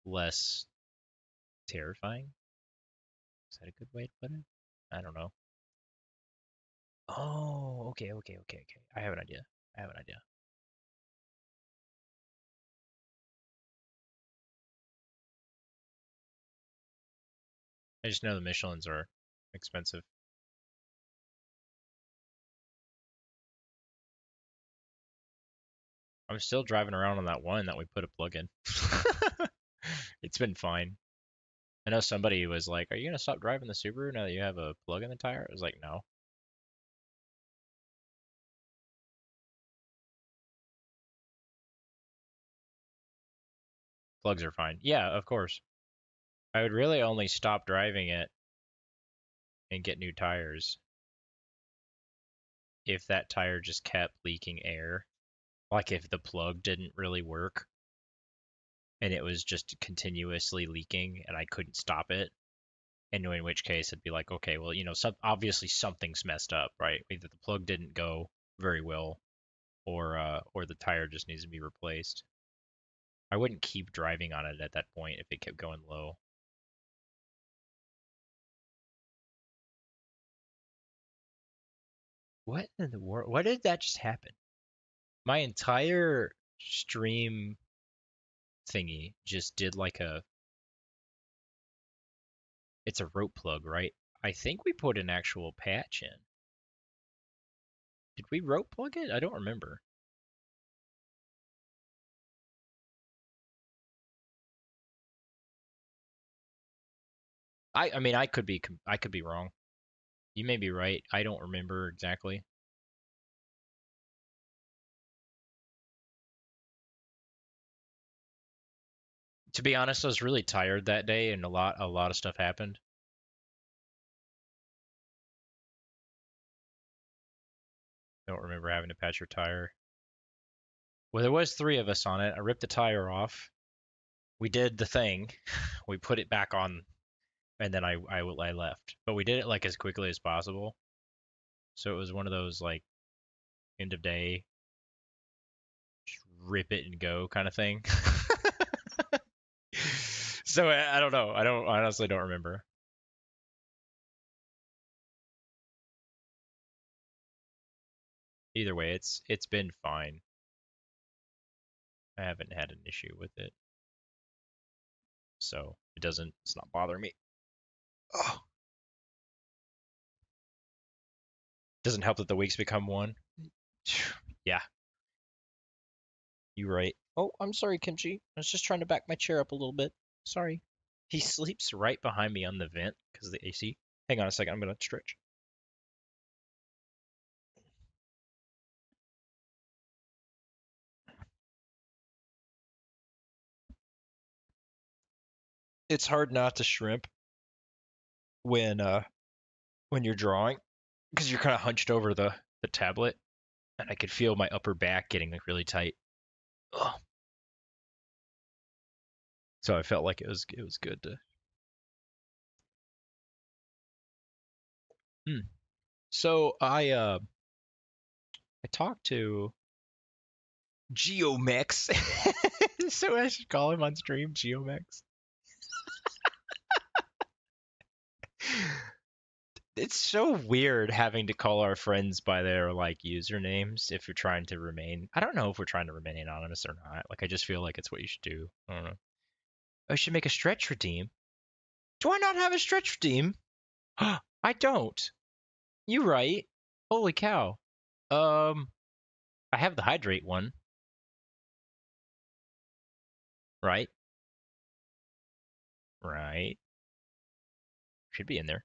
less terrifying. Is that a good way to put it? I don't know. Oh, okay. I have an idea. I have an idea. I just know the Michelins are expensive. I'm still driving around on that one that we put a plug in. It's been fine. I know somebody was like, "Are you gonna stop driving the Subaru now that you have a plug in the tire?" I was like, "No." Plugs are fine. Yeah, of course. I would really only stop driving it and get new tires if that tire just kept leaking air. Like if the plug didn't really work and it was just continuously leaking and I couldn't stop it. And in which case it'd be like, okay, well, obviously something's messed up, right? Either the plug didn't go very well or the tire just needs to be replaced. I wouldn't keep driving on it at that point if it kept going low. What in the world? What did that just happen? My entire stream thingy just did like it's a rope plug, right? I think we put an actual patch in. Did we rope plug it? I don't remember. I mean I could be wrong. You may be right. I don't remember exactly. To be honest, I was really tired that day and a lot of stuff happened. I don't remember having to patch your tire. Well, there was three of us on it. I ripped the tire off. We did the thing. We put it back on, and then I left. But we did it like as quickly as possible. So it was one of those like end of day, just rip it and go kind of thing. So I don't know. I don't honestly don't remember. Either way, it's been fine. I haven't had an issue with it, so it's not bothering me. Oh, Doesn't help that the weeks become one. Yeah, you're right. Oh, I'm sorry, Kimchi. I was just trying to back my chair up a little bit. Sorry. He sleeps right behind me on the vent because of the AC. Hang on a second. I'm gonna stretch. It's hard not to shrimp when when you're drawing because you're kind of hunched over the tablet, and I could feel my upper back getting like really tight. Ugh. So I felt like it was good to. Hmm. So I talked to Geomex. So I should call him on stream Geomex. It's so weird having to call our friends by their like usernames if you're trying to remain. I don't know if we're trying to remain anonymous or not. Like I just feel like it's what you should do. I don't know. I should make a stretch redeem. Do I not have a stretch redeem? I don't. You right. Holy cow. Um, I have the hydrate one, right? Right. Should be in there.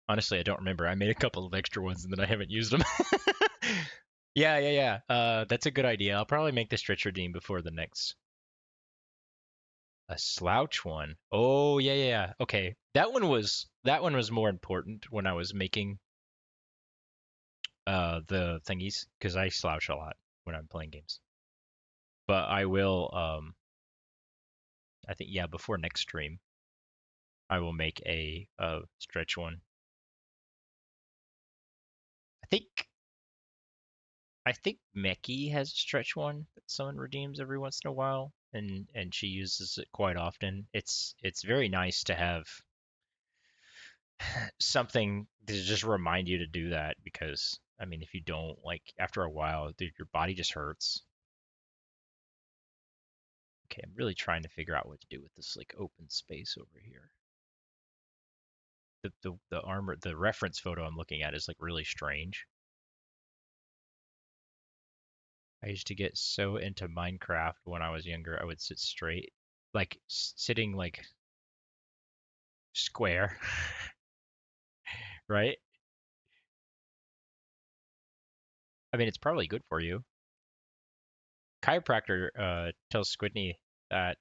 Honestly, I don't remember. I made a couple of extra ones and then I haven't used them. Yeah, yeah, yeah. That's a good idea. I'll probably make the stretch redeem before the next. A slouch one. Oh, yeah, yeah, yeah. Okay. That one was more important when I was making the thingies because I slouch a lot when I'm playing games. But I will I think yeah, before next stream, I will make a stretch one. I think I think Meki has a stretch one that someone redeems every once in a while, and she uses it quite often. It's very nice to have something to just remind you to do that because I mean, if you don't, like after a while, dude, your body just hurts. Okay, I'm really trying to figure out what to do with this like open space over here. The armor, the reference photo I'm looking at is like really strange. I used to get so into Minecraft when I was younger. I would sit straight, like sitting like square, right? I mean, it's probably good for you. Chiropractor tells Squidney that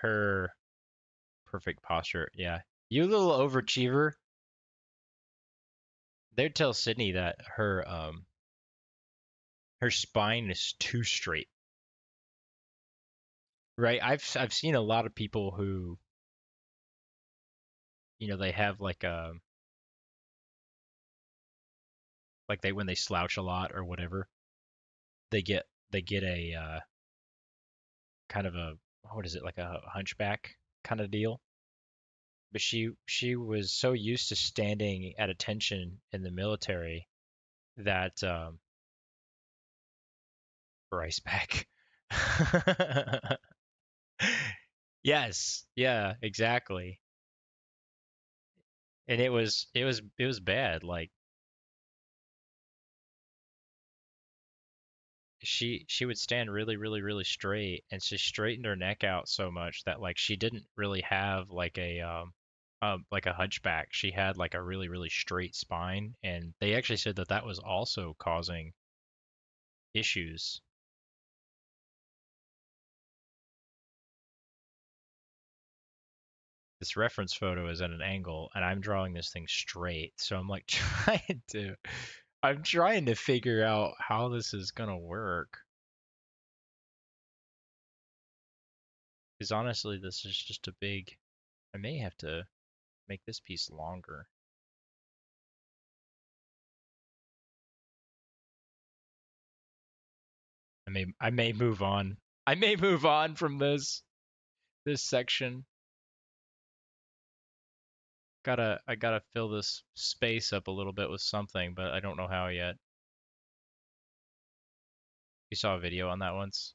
her perfect posture, yeah. You little overachiever. They'd tell Sydney that her spine is too straight. Right? I've seen a lot of people who, they have like they when they slouch a lot or whatever, they get a kind of a what is it, like a hunchback kind of deal. But she was so used to standing at attention in the military that rice back. Yes, yeah, exactly. And it was bad. Like she would stand really, really, really straight, and she straightened her neck out so much that like she didn't really have like a hunchback. She had like a really, really straight spine, and they actually said that that was also causing issues. This reference photo is at an angle, and I'm drawing this thing straight, so I'm like I'm trying to figure out how this is gonna work. Because honestly, this is just a big. I may have to make this piece longer. I may move on. I may move on from this section. I gotta fill this space up a little bit with something, but I don't know how yet. You saw a video on that once.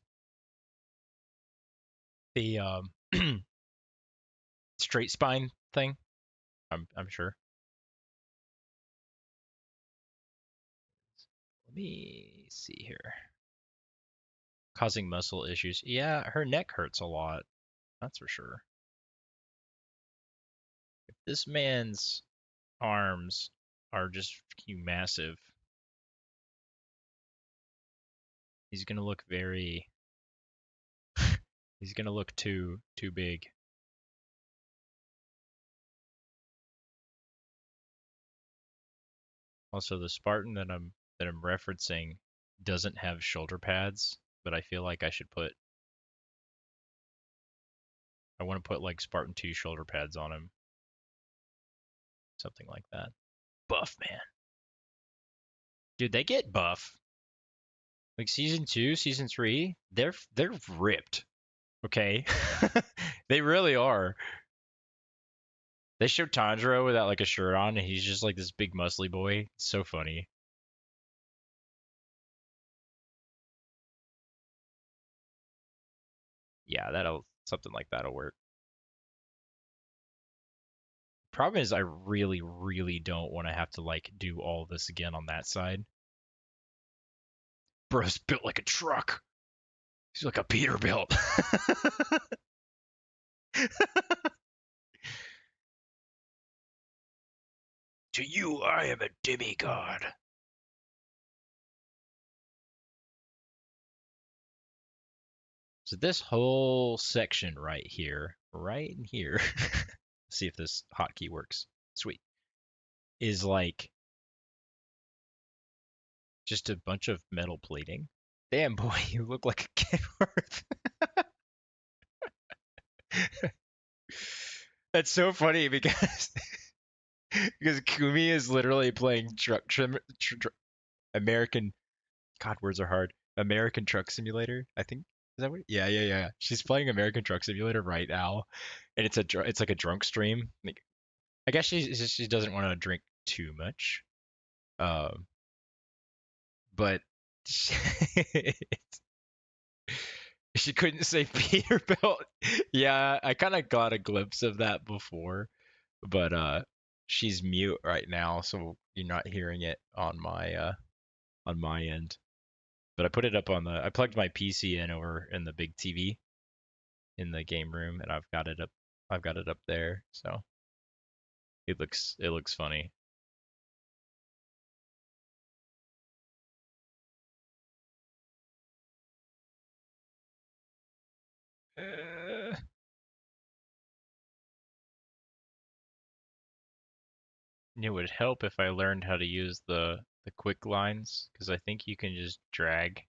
The straight spine thing. I'm sure. Let me see here. Causing muscle issues. Yeah, her neck hurts a lot. That's for sure. If this man's arms are just massive, he's gonna look very. He's gonna look too big. Also, the Spartan that I'm referencing doesn't have shoulder pads, but I feel like I want to put like Spartan 2 shoulder pads on him, something like that. Buff man. Dude, they get buff. Like season 2, season 3, they're ripped. Okay? They really are. They show Tanjiro without like a shirt on and he's just like this big muscly boy. It's so funny. Yeah, that'll something like that'll work. Problem is I really, really don't want to have to like do all this again on that side. Bro's built like a truck. He's like a Peterbilt. To you, I am a demigod. So this whole section right in here, see if this hotkey works. Sweet. Is like just a bunch of metal plating. Damn boy, you look like a Kenworth. That's so funny because because Kumi is literally playing American. God, words are hard. American Truck Simulator. I think is that what? Yeah, yeah, yeah. She's playing American Truck Simulator right now, and it's like a drunk stream. Like, I guess she doesn't want to drink too much, um, but she, she couldn't say Peterbilt. Yeah, I kind of got a glimpse of that before, but she's mute right now, so you're not hearing it on my end. But I put it up on the I plugged my PC in over in the big TV in the game room, and I've got it up there, so it looks funny. Uh, it would help if I learned how to use the quick lines because I think you can just drag.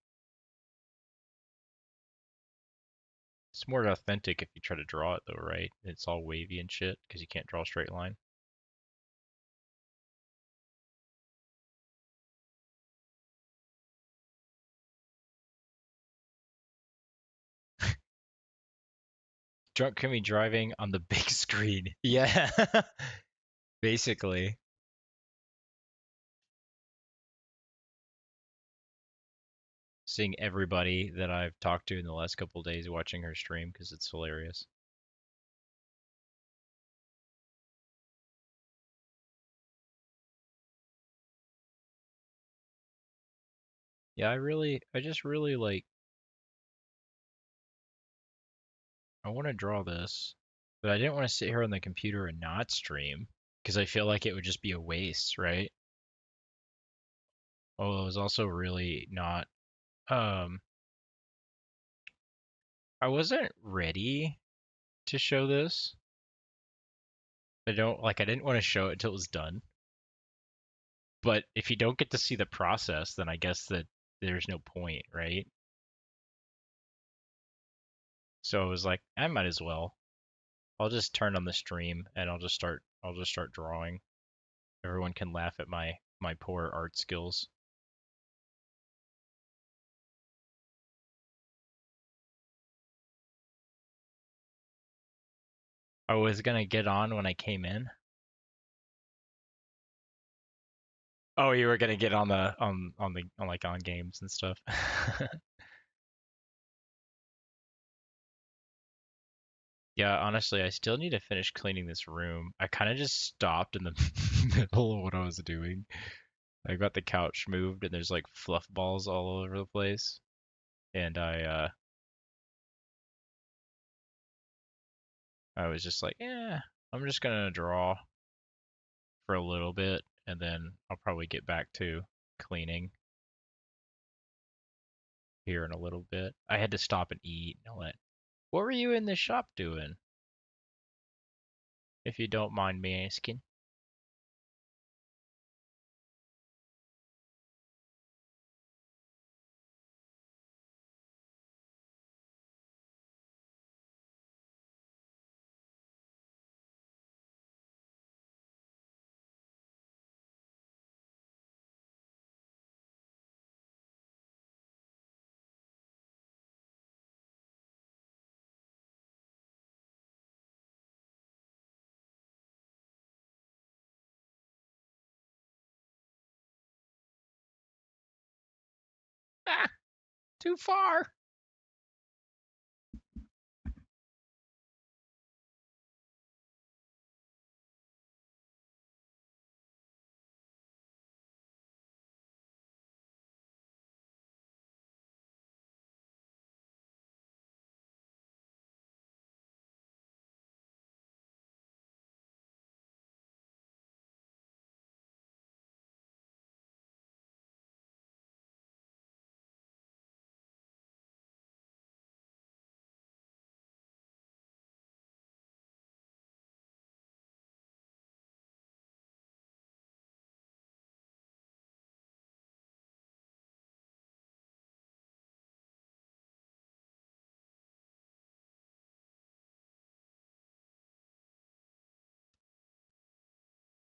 It's more authentic if you try to draw it though, right? It's all wavy and shit because you can't draw a straight line. Drunk Kimmy driving on the big screen. Yeah, basically. Seeing everybody that I've talked to in the last couple of days watching her stream because it's hilarious. Yeah, I just really like, I want to draw this, but I didn't want to sit here on the computer and not stream because I feel like it would just be a waste, right? Oh, it was also really not, um, I wasn't ready to show this. I didn't want to show it until it was done. But if you don't get to see the process, then I guess that there's no point, right? So I was like, I might as well. I'll just turn on the stream and I'll just start drawing. Everyone can laugh at my poor art skills. I was gonna get on when I came in. Oh, you were gonna get on the on like on games and stuff. Yeah, honestly, I still need to finish cleaning this room. I kind of just stopped in the middle of what I was doing. I got the couch moved and there's like fluff balls all over the place. And I was just like, yeah, I'm just gonna draw for a little bit and then I'll probably get back to cleaning here in a little bit. I had to stop and eat and all that. What were you in the shop doing, if you don't mind me asking? Ah, too far.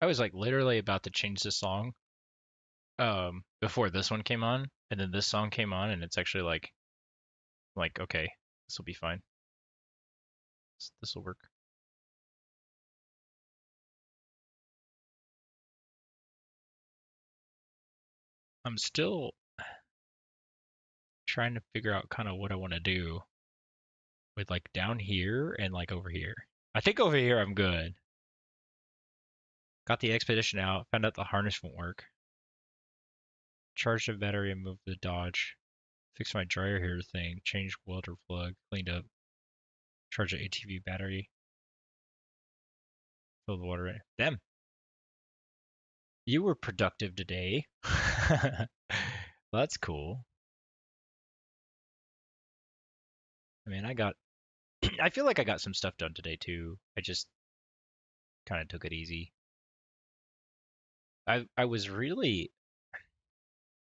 I was like literally about to change the song before this one came on, and then this song came on, and it's actually like okay, this will be fine. This will work. I'm still trying to figure out kind of what I want to do with like down here and like over here. I think over here I'm good. Got the expedition out, found out the harness won't work. Charged the battery and moved the Dodge. Fixed my dryer here thing, changed welder plug, cleaned up, charged the ATV battery, filled the water in. Them. You were productive today. That's cool. I mean, I feel like I got some stuff done today too. I just kind of took it easy. I was really,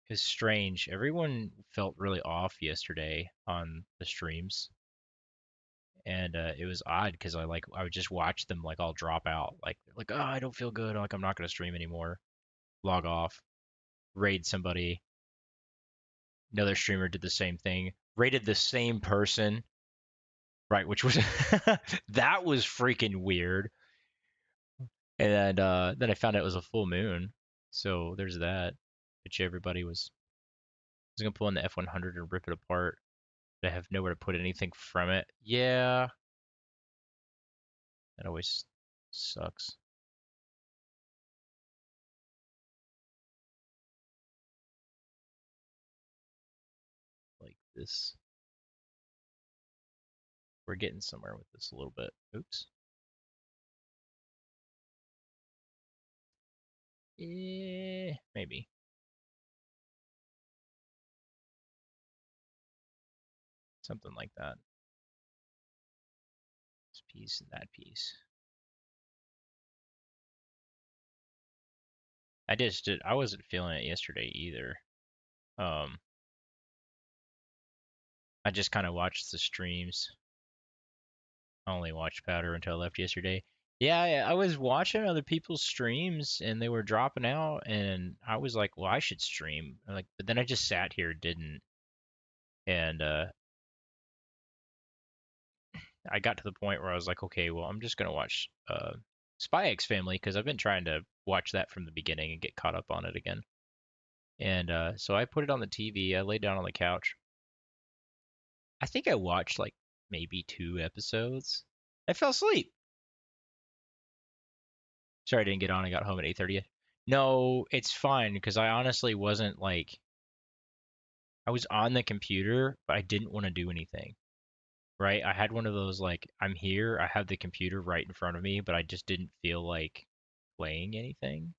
it's strange. Everyone felt really off yesterday on the streams, and it was odd because I would just watch them like all drop out, like oh I don't feel good, like I'm not gonna stream anymore, log off, raid somebody. Another streamer did the same thing, raided the same person, right? Which was that was freaking weird. And then I found out it was a full moon, so there's that. Which everybody was gonna pull in the F100 and rip it apart. But I have nowhere to put anything from it. Yeah, that always sucks. Like this, we're getting somewhere with this a little bit. Oops. Maybe something like that. This piece and that piece. I wasn't feeling it yesterday either. Um, I just kind of watched the streams. I only watched Powder until I left yesterday. Yeah, I was watching other people's streams and they were dropping out, and I was like, well, I should stream. Like, but then I just sat here, didn't, and I got to the point where I was like, okay, well, I'm just gonna watch Spy X Family because I've been trying to watch that from the beginning and get caught up on it again. And so I put it on the TV. I laid down on the couch. I think I watched like maybe 2 episodes. I fell asleep. Sorry I didn't get on. I got home at 8:30. No, it's fine because I honestly wasn't like I was on the computer, but I didn't want to do anything. Right? I had one of those like I'm here, I have the computer right in front of me, but I just didn't feel like playing anything.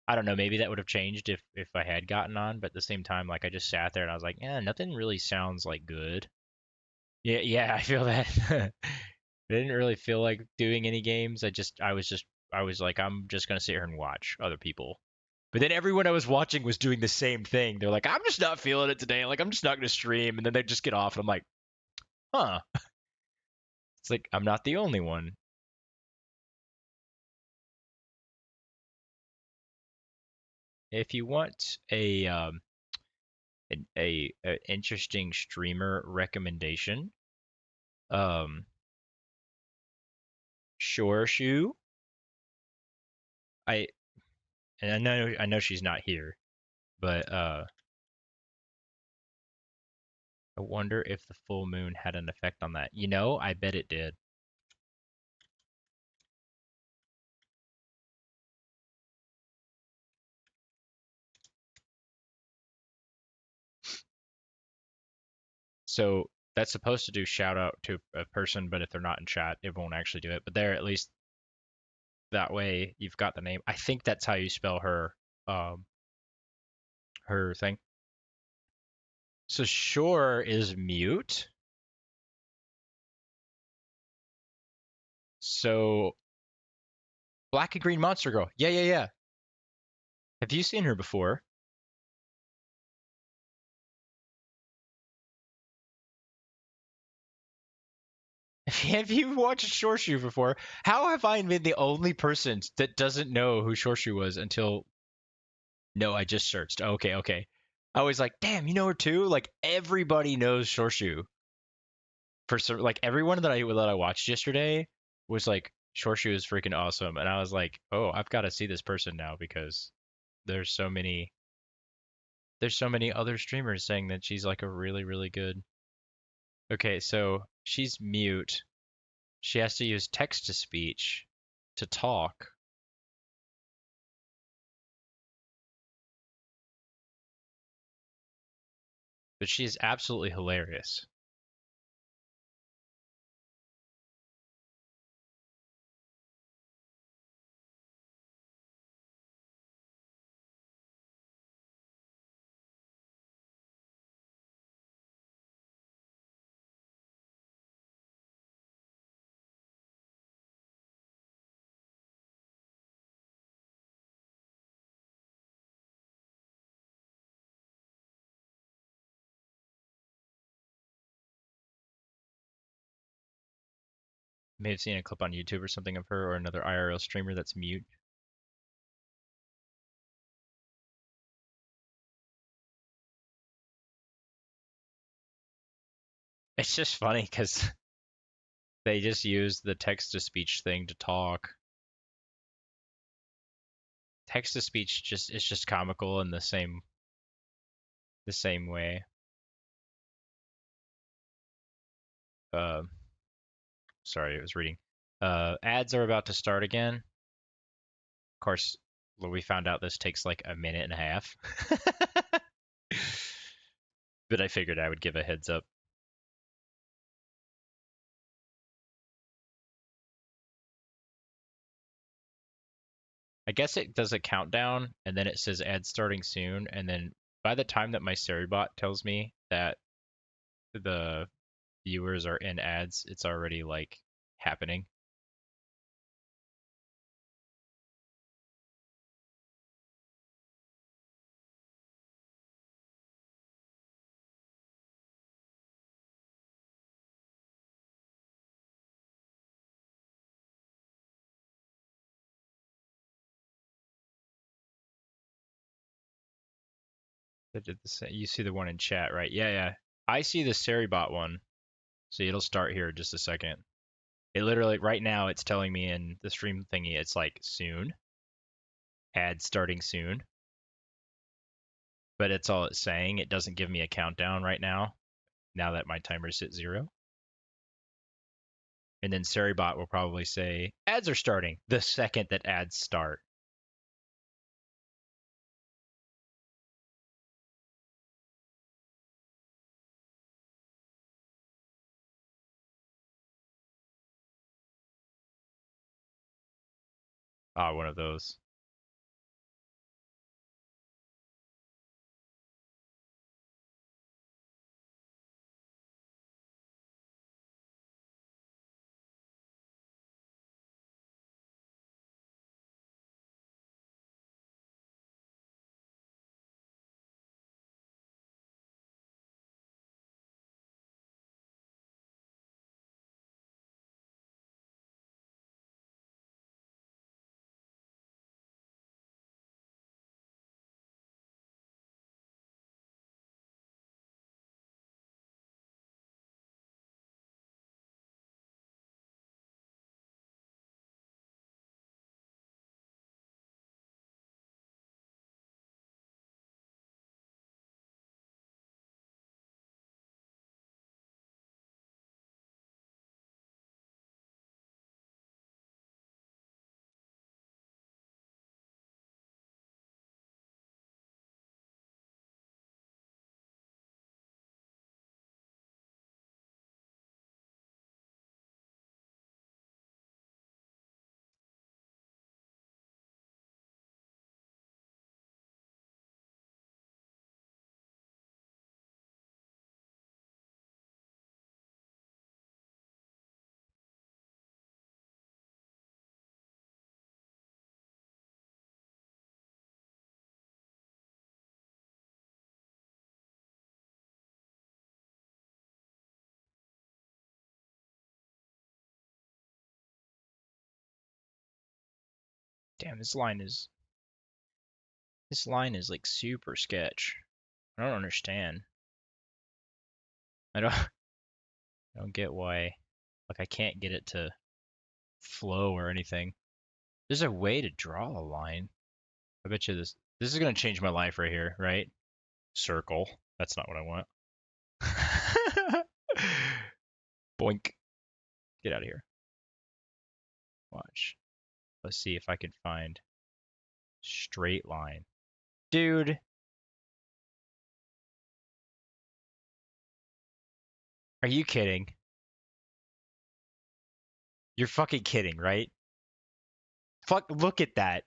I don't know, maybe that would have changed if I had gotten on, but at the same time like I just sat there and I was like, "Yeah, nothing really sounds like good." Yeah, yeah, I feel that. I didn't really feel like doing any games. I was like I'm just going to sit here and watch other people. But then everyone I was watching was doing the same thing. They're like, "I'm just not feeling it today. Like I'm just not going to stream." And then they just get off and I'm like, "Huh." It's like I'm not the only one. If you want a interesting streamer recommendation, um, Sure Shoe. I and I know she's not here, but I wonder if the full moon had an effect on that. You know, I bet it did. So that's supposed to do shout out to a person, but if they're not in chat, it won't actually do it. But there, at least that way, you've got the name. I think that's how you spell um, her thing. So Sure is mute. So Black and Green Monster Girl. Yeah, yeah, yeah. Have you seen her before? Have you watched Shorshu before? How have I been the only person that doesn't know who Shorshu was until no, I just searched. Okay, okay. I was like, damn, you know her too? Like everybody knows Shorshu. Like everyone that I watched yesterday was like Shorshu is freaking awesome, and I was like, oh, I've got to see this person now because there's so many there's so many other streamers saying that she's like a really really good. Okay, so she's mute. She has to use text to speech to talk, but she is absolutely hilarious. You may have seen a clip on YouTube or something of her or another IRL streamer that's mute. It's just funny because they just use the text to speech thing to talk. Text to speech just is just comical in the same way. Uh, Sorry, I was reading. Ads are about to start again. Of course, well, we found out this takes like a minute and a half, but I figured I would give a heads up. I guess it does a countdown and then it says ads starting soon, and then by the time that my Seribot tells me that the viewers are in ads, it's already like happening. They did the same. You see the one in chat, right? Yeah, yeah. I see the Seribot one, so it'll start here in just a second. It literally right now it's telling me in the stream thingy it's like soon, ads starting soon, but it's all it's saying. It doesn't give me a countdown right now. Now that my timer's at 0, and then Seribot will probably say ads are starting the second that ads start. Ah, one of those. Damn, this line is like super sketch. I don't understand. I don't I don't get why like I can't get it to flow or anything. There's a way to draw a line. I bet you this is gonna change my life right here, right? Circle. That's not what I want. Boink. Get out of here. Watch. Let's see if I can find straight line. Dude, are you kidding? You're fucking kidding, right? Fuck, look at that.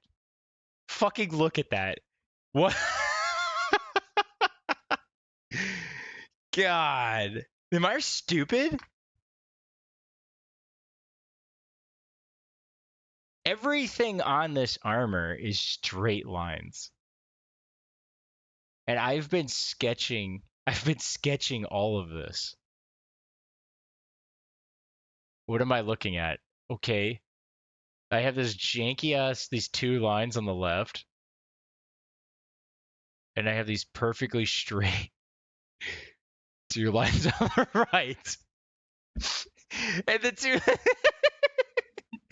Fucking look at that. What? God. Am I stupid? Everything on this armor is straight lines. And I've been sketching all of this. What am I looking at? Okay. I have this janky ass, these two lines on the left, and I have these perfectly straight two lines on the right. And the two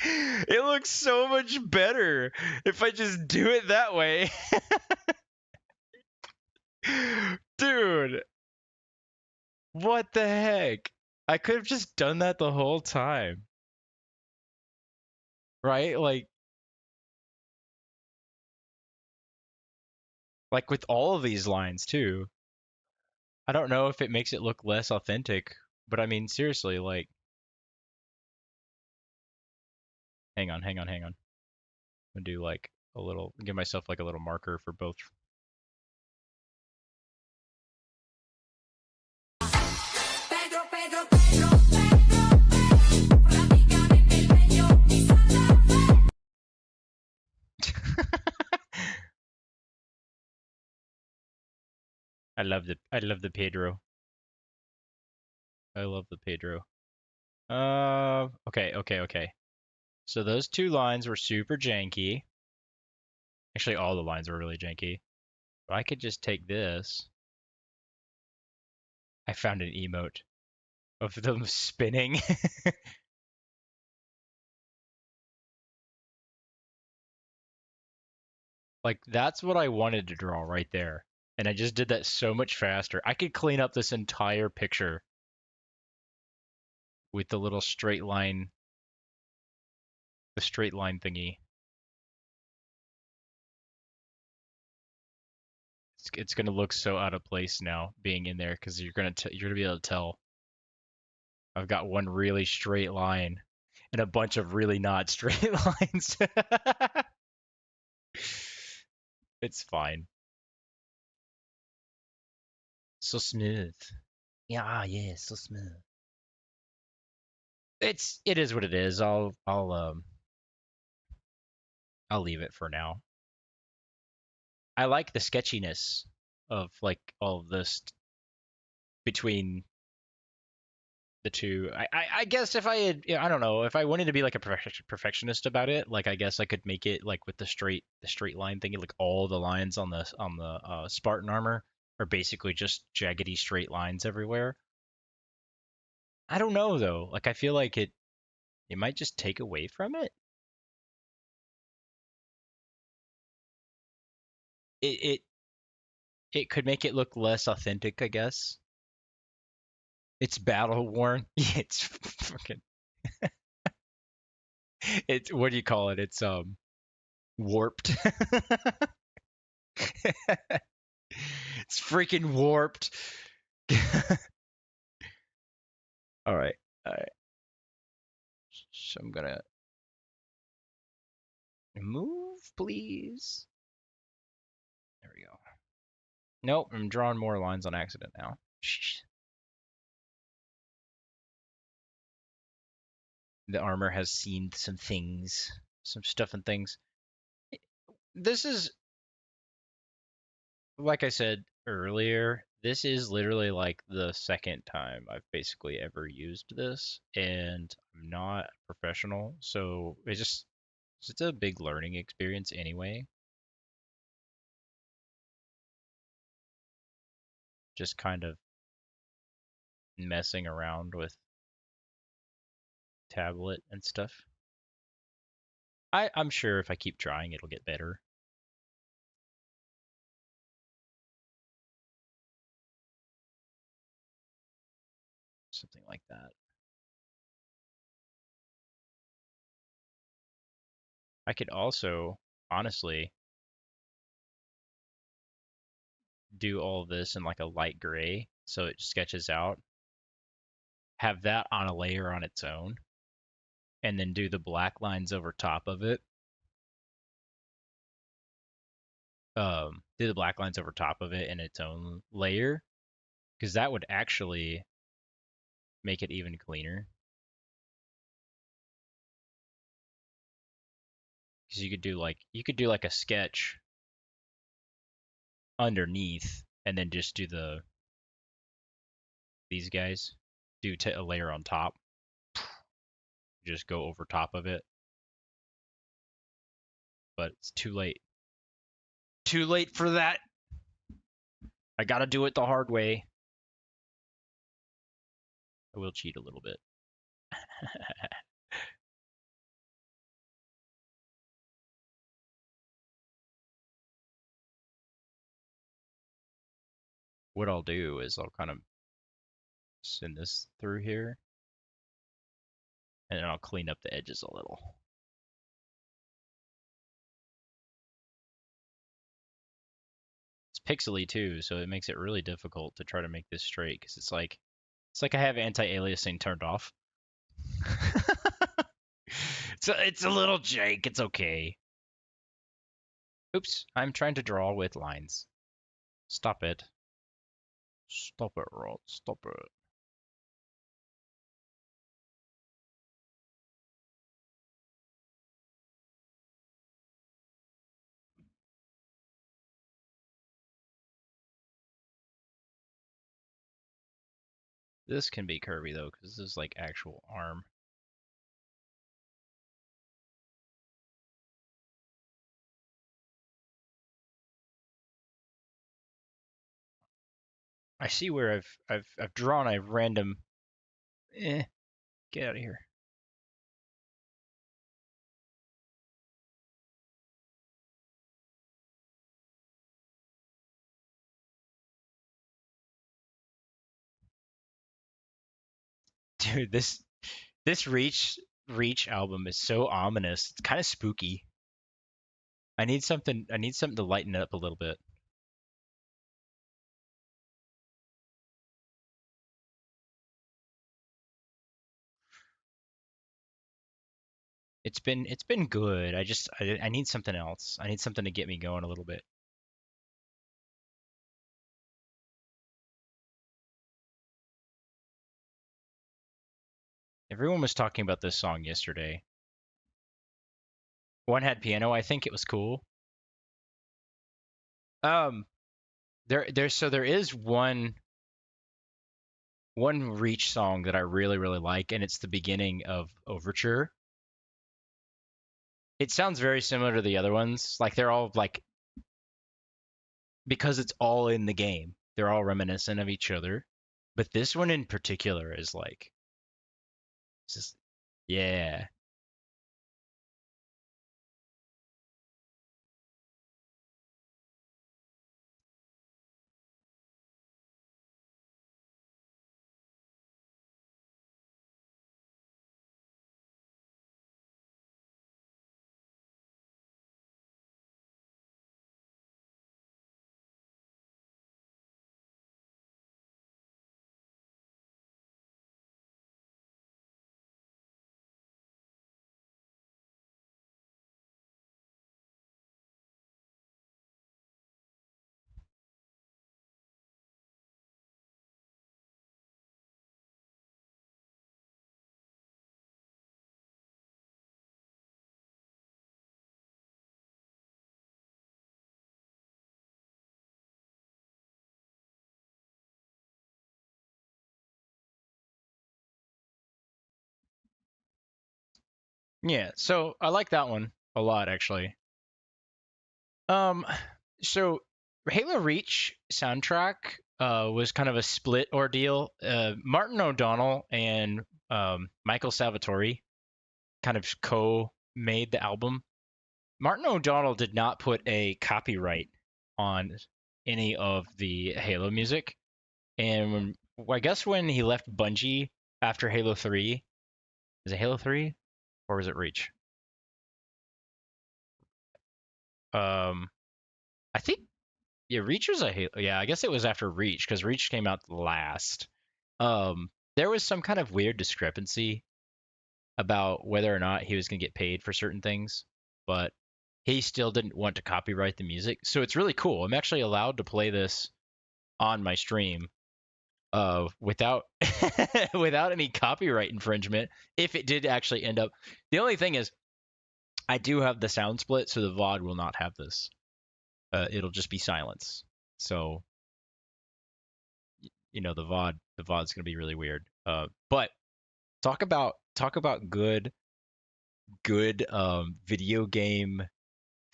it looks so much better if I just do it that way. Dude, what the heck? I could have just done that the whole time. Right? Like with all of these lines too. I don't know if it makes it look less authentic, but I mean seriously, like hang on. I'm gonna do like a little give myself like a little marker for both. Pedro, Pedro, Pedro, Pedro, Pedro, praticamente il meglio di Santa Fe. I love the Pedro. I love the Pedro. Okay. So those two lines were super janky. Actually, all the lines were really janky. But I could just take this. I found an emote of them spinning. Like that's what I wanted to draw right there. And I just did that so much faster. I could clean up this entire picture with the straight line thingy. It's gonna look so out of place now being in there because you're gonna be able to tell I've got one really straight line. and a bunch of really not straight lines. It's fine. So smooth. Yeah, so smooth. It is what it is. I'll leave it for now. I like the sketchiness of like all of this between the two. I guess if I had, I don't know, if I wanted to be like a perfectionist about it, like I guess I could make it like with the straight line thing, like all the lines on the Spartan armor are basically just jaggedy straight lines everywhere. I don't know though. Like I feel like it might just take away from it. It it it could make it look less authentic, I guess. It's battle worn. It's fucking. It's what do you call it? It's warped. It's freaking warped. All right. All right. So I'm gonna move, please. There we go. Nope, I'm drawing more lines on accident now. The armor has seen some things, some stuff and things. This is, like I said earlier, this is literally like the second time I've basically ever used this, and I'm not a professional, so it's a big learning experience anyway. Just kind of messing around with tablet and stuff. I'm sure if I keep trying, it'll get better. Something like that. I could also, honestly, do all of this in like a light gray so it sketches out, have that on a layer on its own, and then do the black lines over top of it. Do the black lines over top of it in its own layer, because that would actually make it even cleaner. Because you could do like a sketch underneath, and then just do these guys, do a layer on top, just go over top of it. But it's too late. Too late for that. I gotta do it the hard way. I will cheat a little bit. What I'll do is I'll kind of send this through here, and then I'll clean up the edges a little. It's pixely too, so it makes it really difficult to try to make this straight because it's like I have anti-aliasing turned off. So it's a little jank. It's okay. Oops, I'm trying to draw with lines. Stop it. Stop it, Rod. Stop it. This can be curvy though, because this is like actual arm. I see where I've drawn a random. Get out of here. Dude, this Reach album is so ominous. It's kind of spooky. I need something to lighten it up a little bit. it's been good. I need something else. I need something to get me going a little bit. Everyone was talking about this song yesterday. One had piano. I think it was cool. Um, there is one Reach song that I really really like, and it's the beginning of Overture. It sounds very similar to the other ones. Like they're all like because it's all in the game. They're all reminiscent of each other. But this one in particular is like it's just yeah. Yeah, so I like that one a lot actually. Um, so Halo Reach soundtrack was kind of a split ordeal. Martin O'Donnell and Michael Salvatore kind of co-made the album. Martin O'Donnell did not put a copyright on any of the Halo music, and I guess when he left Bungie after Halo 3, is it Halo 3 or was it Reach? Um, I think yeah, Reach was a Halo. Yeah, I guess it was after Reach because Reach came out last. There was some kind of weird discrepancy about whether or not he was going to get paid for certain things, but he still didn't want to copyright the music. So it's really cool. I'm actually allowed to play this on my stream without without any copyright infringement if it did actually end up. The only thing is I do have the sound split, so the VOD will not have this. It'll just be silence. So the VOD's gonna be really weird. But talk about good video game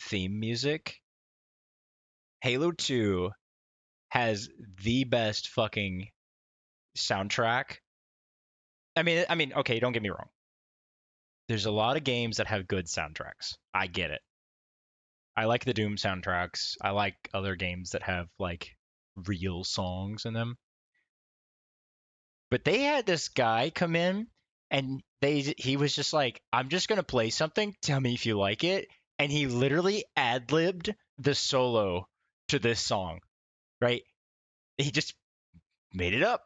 theme music. Halo 2 has the best fucking soundtrack. I mean, okay, don't get me wrong. There's a lot of games that have good soundtracks. I get it. I like the Doom soundtracks. I like other games that have like real songs in them. But they had this guy come in and he was just like, I'm just gonna play something, tell me if you like it. And he literally ad-libbed the solo to this song, right? He just made it up.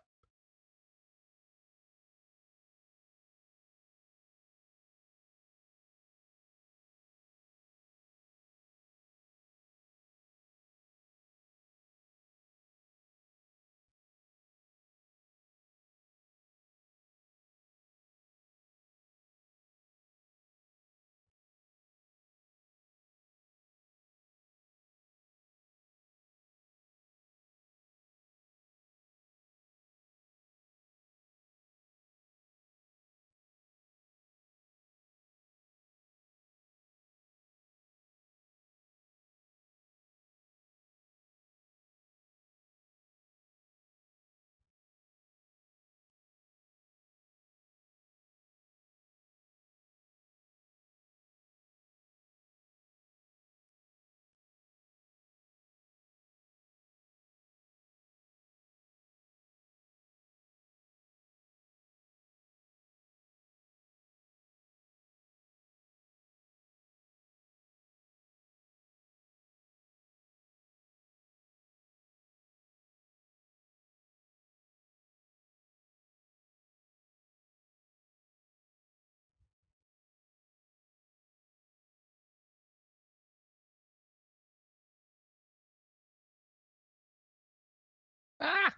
Ah!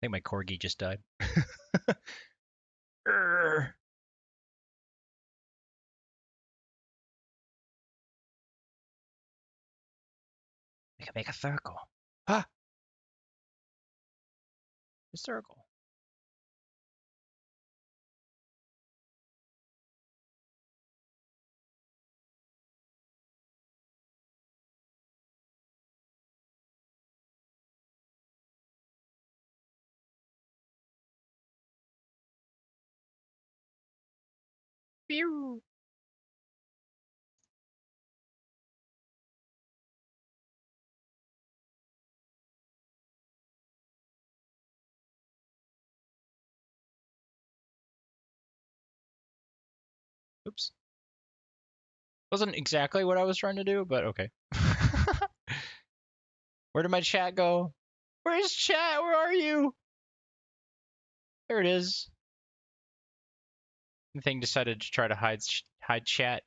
I think my corgi just died. Urgh. I can make a circle. Ah, a circle. Pew. Oops. Wasn't exactly what I was trying to do, but okay. Where did my chat go? Where's chat? Where are you? There it is. The thing decided to try to hide chat.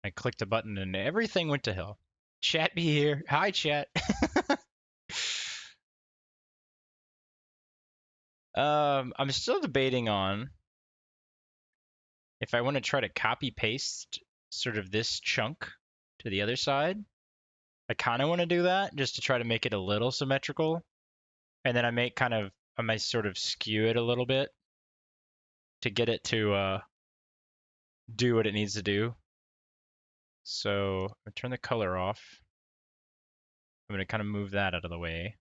I clicked a button and everything went to hell. Chat be here. Hi, chat. I'm still debating on if I want to try to copy paste sort of this chunk to the other side. I kind of want to do that just to try to make it a little symmetrical. And then I might sort of skew it a little bit to get it to do what it needs to do. So I turn the color off. I'm going to kind of move that out of the way.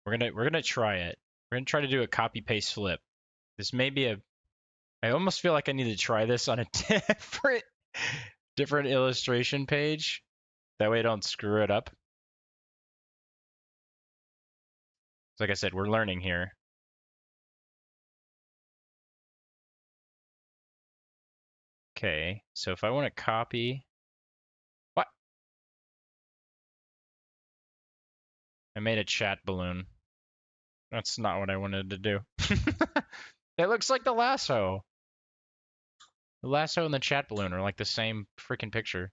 We're gonna try it. We're gonna try to do a copy paste flip. This may be a. I almost feel like I need to try this on a different illustration page. That way I don't screw it up. Like I said, we're learning here. Okay, so if I want to copy, what? I made a chat balloon. That's not what I wanted to do. It looks like the lasso. The lasso and the chat balloon are like the same freaking picture.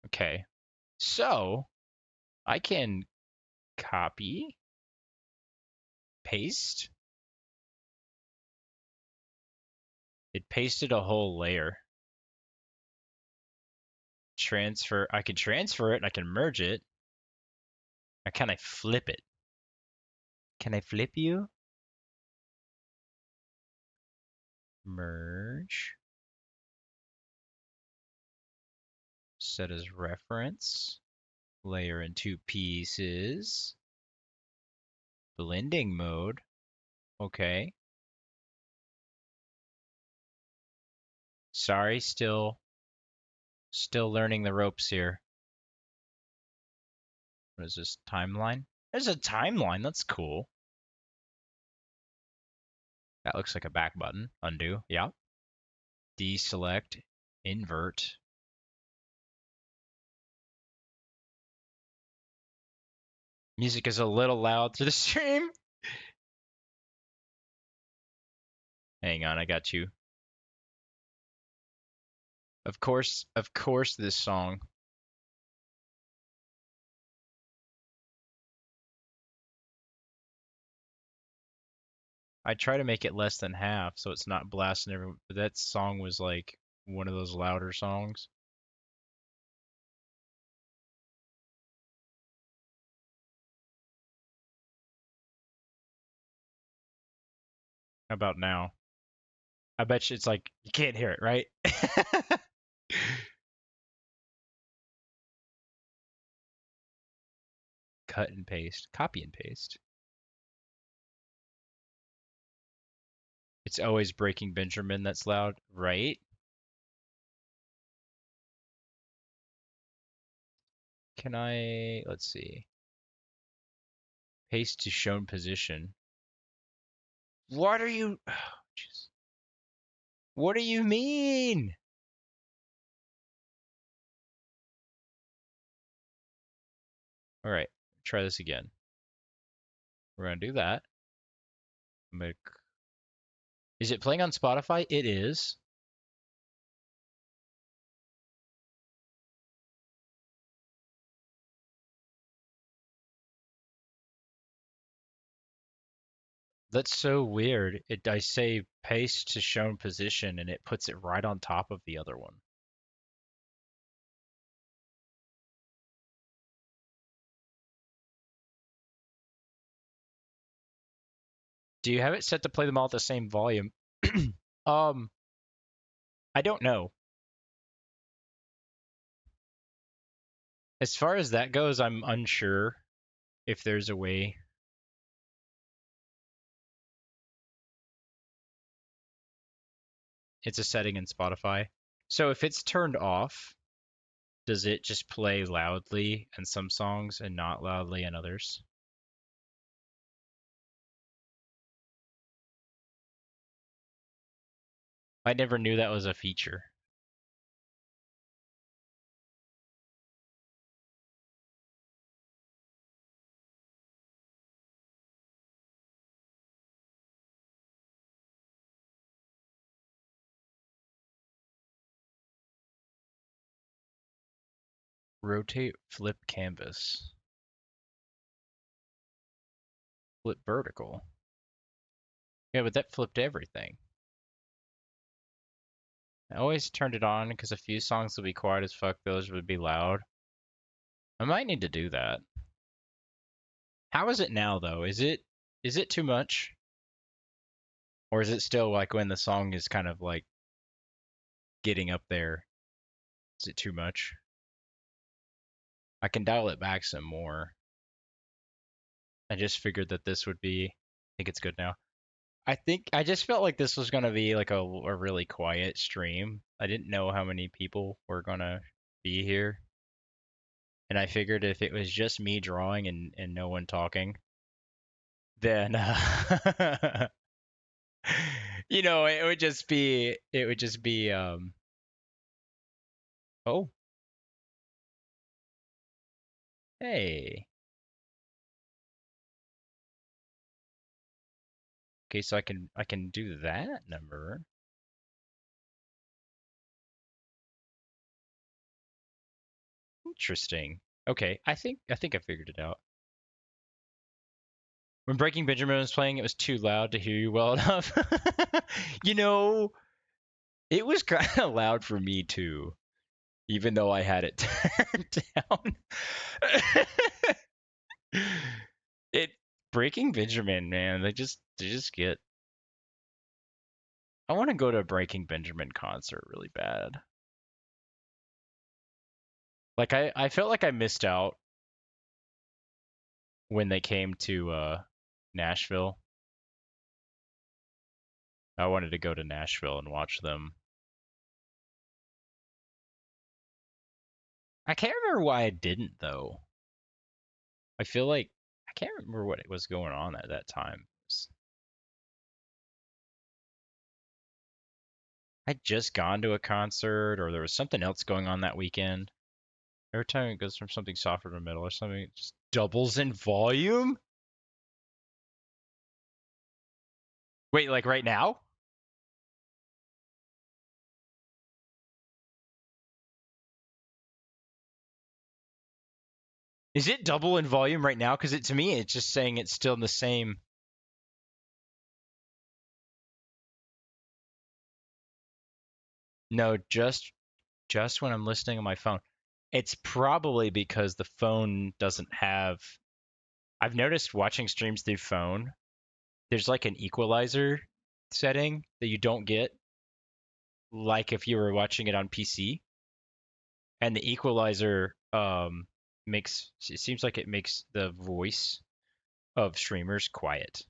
Okay, so I can copy, paste. It pasted a whole layer. Transfer. I can transfer it. I can merge it. Or can I flip it? Can I flip you? Merge. Set as reference. Layer in two pieces. Blending mode. Okay. Sorry, still learning the ropes here. What is this? Timeline? There's a timeline. That's cool. That looks like a back button. Undo. Yeah. Deselect. Invert. Music is a little loud through the stream. Hang on, I got you. Of course, this song. I try to make it less than half so it's not blasting everyone. But that song was like one of those louder songs. How about now? I bet you it's like you can't hear it, right? Cut and paste, copy and paste. It's always Breaking Benjamin that's loud, right? Can I, let's see, paste to shown position. What are you, oh, jeez. What do you mean? All right, try this again. We're gonna do that. Make... Is it playing on Spotify? It is. That's so weird. I say paste to shown position and it puts it right on top of the other one. Do you have it set to play them all at the same volume? um, I don't know. As far as that goes, I'm unsure if there's a way. It's a setting in Spotify. So if it's turned off, does it just play loudly in some songs and not loudly in others? I never knew that was a feature. Rotate, flip canvas, flip vertical. Yeah, but that flipped everything. I always turned it on because a few songs would be quiet as fuck, those would be loud. I might need to do that. How is it now though? Is it too much? Or is it still like when the song is kind of like getting up there? Is it too much? I can dial it back some more. I just figured that this would be. I think it's good now. I just felt like this was gonna be like a really quiet stream. I didn't know how many people were gonna be here, and I figured if it was just me drawing and no one talking, then it would just be. Oh, hey. Okay, so I can do that number. Interesting. Okay, I think I figured it out. When Breaking Benjamin was playing, it was too loud to hear you well enough. you know, it was kind of loud for me too, even though I had it turned down. it Breaking Benjamin, man, they just get. I want to go to a Breaking Benjamin concert really bad. Like I felt like I missed out when they came to Nashville. I wanted to go to Nashville and watch them. I can't remember why I didn't though. I feel like I can't remember what was going on at that time. I'd just gone to a concert or there was something else going on that weekend. Every time it goes from something softer to middle or something, it just doubles in volume. Wait, like right now? Is it double in volume right now? Because to me, it's just saying it's still in the same. No, just when I'm listening on my phone. It's probably because the phone doesn't have. I've noticed watching streams through phone, there's like an equalizer setting that you don't get, like if you were watching it on PC. And the equalizer makes it seems like it makes the voice of streamers quiet.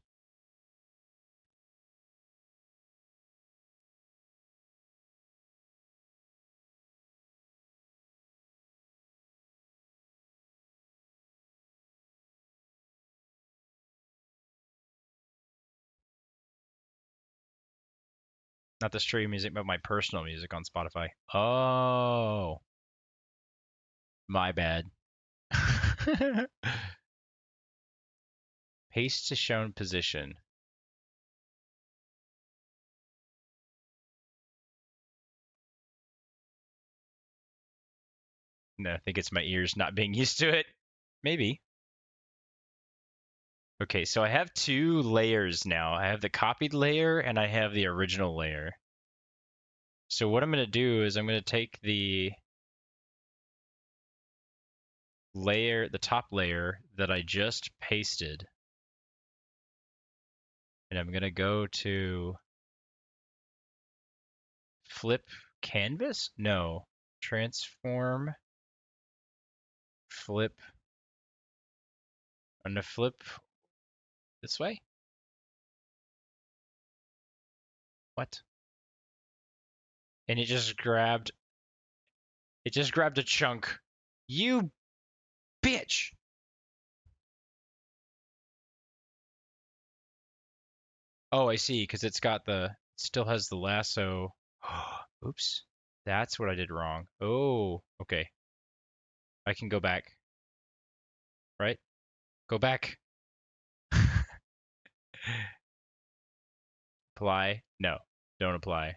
Not the stream music, but my personal music on Spotify. Oh, my bad. Paste to shown position. No, I think it's my ears not being used to it. Maybe. Okay, so I have two layers now. I have the copied layer and I have the original layer. So what I'm going to do is I'm going to take the layer, the top layer that I just pasted, and I'm going to go to flip canvas? No. Transform, flip. I'm going to flip this way. What? And it just grabbed a chunk. You bitch. Oh, I see, because it still has the lasso. Oops. That's what I did wrong. Oh, okay. I can go back, right? Go back. Apply. No, don't apply.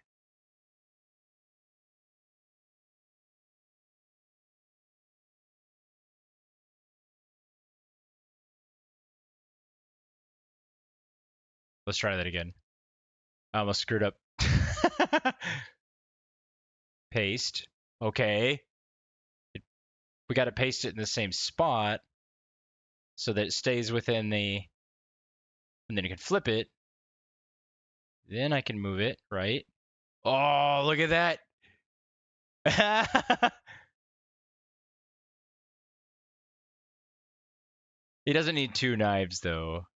Let's try that again. I almost screwed up. Paste. Okay. We got to paste it in the same spot so that it stays within the, and then you can flip it. Then I can move it, right? Oh, look at that. He doesn't need two knives though.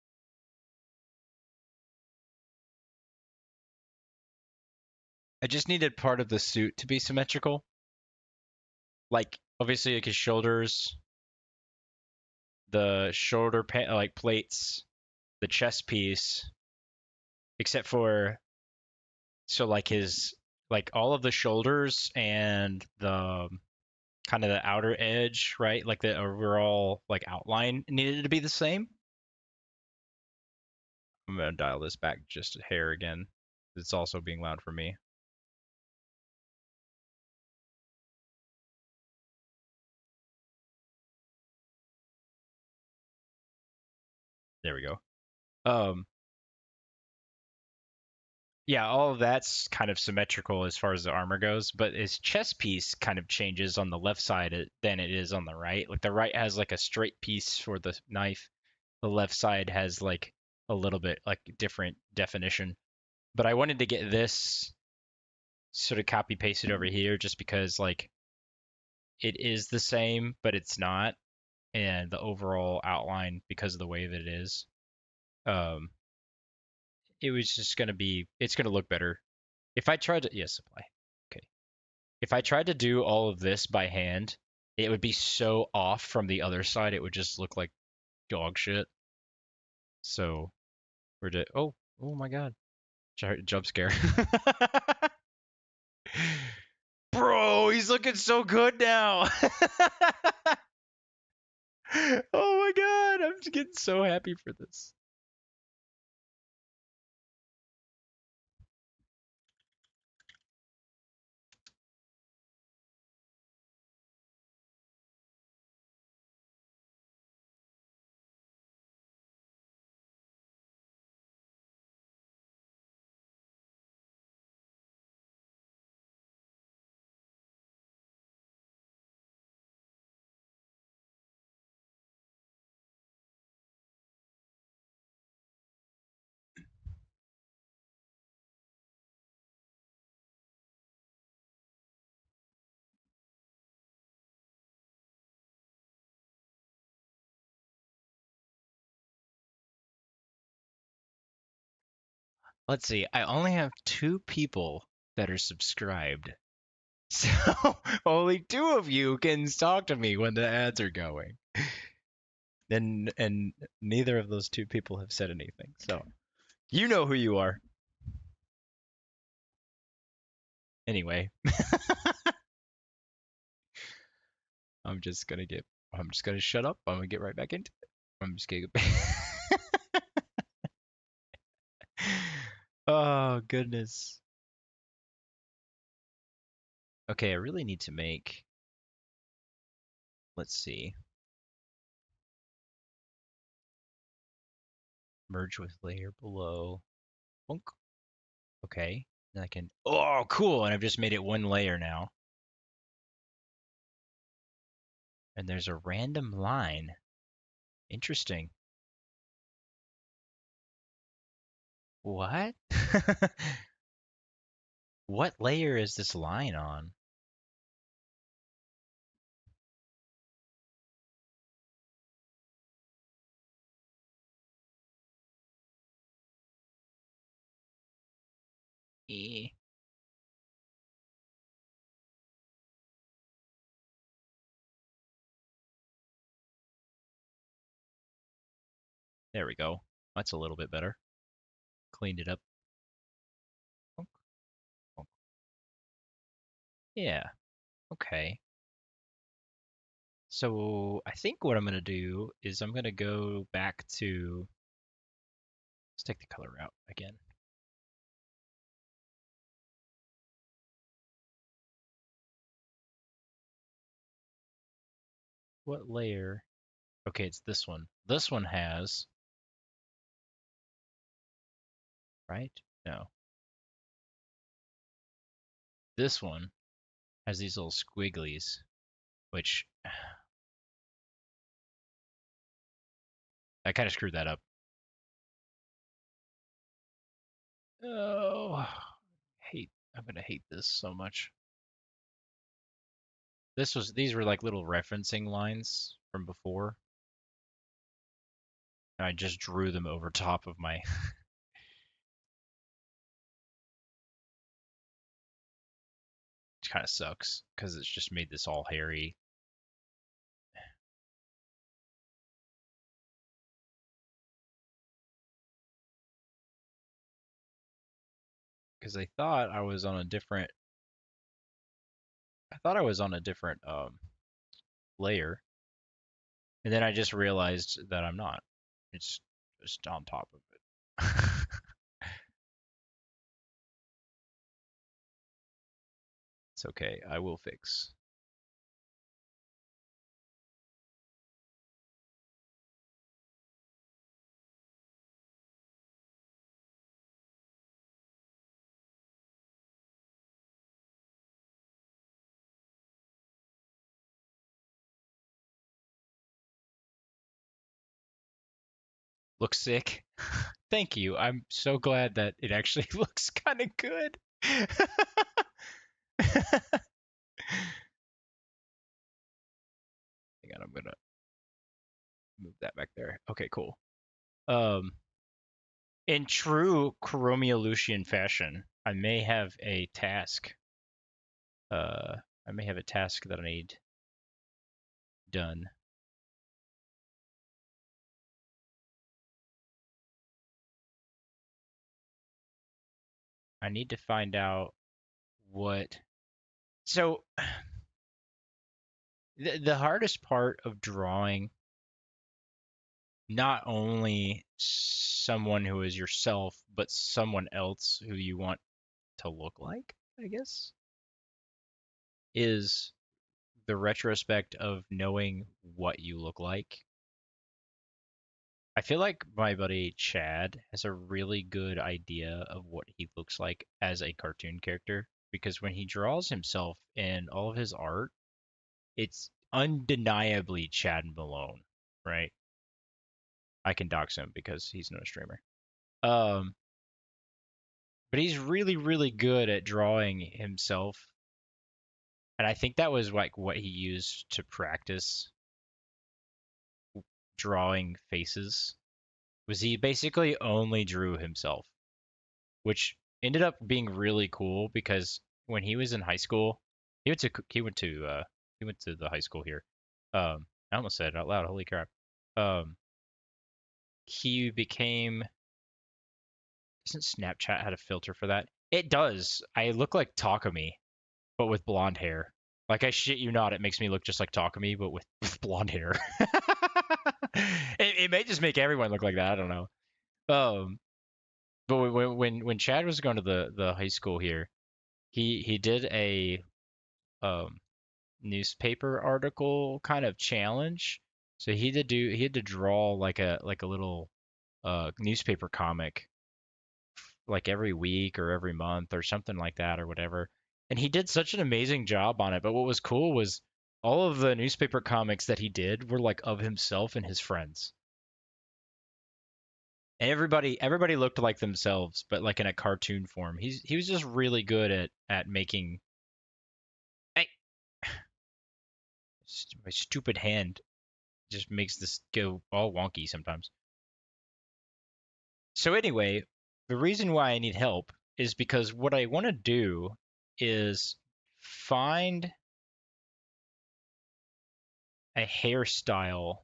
I just needed part of the suit to be symmetrical. Like obviously like his shoulders, the like plates, the chest piece, except for so like his like all of the shoulders and the kind of the outer edge, right? Like the overall like outline needed to be the same. I'm gonna dial this back just a hair again. It's also being loud for me. There we go. Um, yeah, all of that's kind of symmetrical as far as the armor goes, but his chest piece kind of changes on the left side than it is on the right. Like the right has like a straight piece for the knife. The left side has like a little bit like different definition. But I wanted to get this sort of copy pasted over here just because like it is the same, but it's not, and the overall outline because of the way that it is. Um, it was just gonna be. It's gonna look better if I tried to. Yes, apply. Okay. If I tried to do all of this by hand, it would be so off from the other side. It would just look like dog shit. So we're to. Oh, oh my god! Jump scare. Bro, he's looking so good now. Oh my god, I'm just getting so happy for this. Let's see. I only have 2 people that are subscribed. So only 2 of you can talk to me when the ads are going. And neither of those 2 people have said anything. So you know who you are. Anyway, I'm just gonna shut up. I'm gonna get right back into it. I'm just gonna Oh goodness. Okay, I really need to make, let's see, merge with layer below. Bonk. Okay. Then I can, oh, cool. And I've just made it 1 layer now. And there's a random line. Interesting. What? What layer is this line on? Eh. There we go. That's a little bit better. Cleaned it up. Bonk, bonk. Yeah. Okay. So I think what I'm going to do is I'm going to go back to, let's take the color out again. What layer? Okay, it's this one. This one has, right? No. This one has these little squigglies, which I kind of screwed that up. Oh, I'm gonna hate this so much. These were like little referencing lines from before. And I just drew them over top of my. It kind of sucks because it's just made this all hairy. Because I thought I was on a different layer, and then I just realized that I'm not. It's just on top of it. It's okay. I will fix. Looks sick. Thank you. I'm so glad that it actually looks kind of good. Hang on, I'm gonna move that back there. Okay, cool. Um, in true Coromia Lucian fashion, I may have a task. I may have a task that I need done. I need to find out what. So the hardest part of drawing not only someone who is yourself, but someone else who you want to look like, I guess, is the retrospect of knowing what you look like. I feel like my buddy Chad has a really good idea of what he looks like as a cartoon character because when he draws himself in all of his art, it's undeniably Chad Malone, right? I can dox him because he's not a streamer. Um, but he's really, really good at drawing himself, and I think that was like what he used to practice drawing faces. Was he basically only drew himself, which ended up being really cool because when he was in high school, he went to the high school here. I almost said it out loud. Holy crap! Um, he became doesn't Snapchat had a filter for that? It does. I look like Takumi, but with blonde hair. Like I shit you not, it makes me look just like Takumi, but with blonde hair. It may just make everyone look like that. I don't know. Um, but when Chad was going to the high school here, he did a um newspaper article kind of challenge. So he had to draw like a little newspaper comic like every week or every month or something like that or whatever. And he did such an amazing job on it. But what was cool was all of the newspaper comics that he did were like of himself and his friends. And everybody looked like themselves, but like in a cartoon form. He was just really good at making. Hey, my stupid hand just makes this go all wonky sometimes. So anyway, the reason why I need help is because what I want to do is find a hairstyle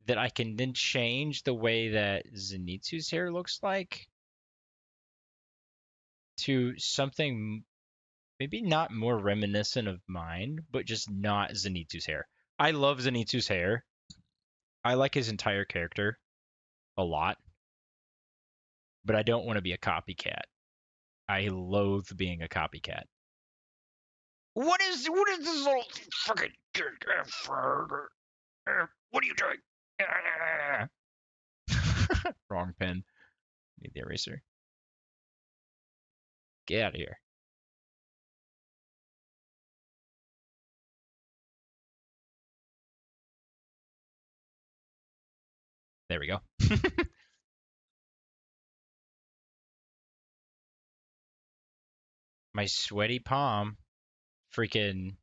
that I can then change the way that Zenitsu's hair looks like to something maybe not more reminiscent of mine, but just not Zenitsu's hair. I love Zenitsu's hair. I like his entire character a lot, but I don't want to be a copycat. I loathe being a copycat. What is this little fucking what are you doing? Wrong pen. Need the eraser. Get out of here. There we go. My sweaty palm. Freaking.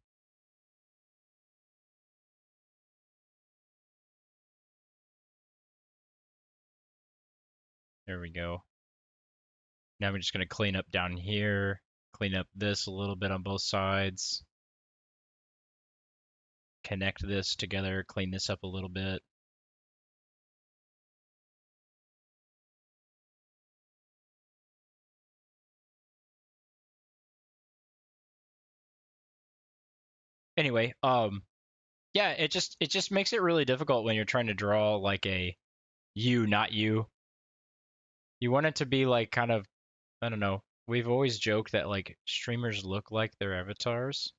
There we go. Now I'm just going to clean up down here. Clean up this a little bit on both sides. Connect this together. Clean this up a little bit. Anyway, yeah, it just makes it really difficult when you're trying to draw like a you, not you. You want it to be like kind of, I don't know. We've always joked that like streamers look like their avatars.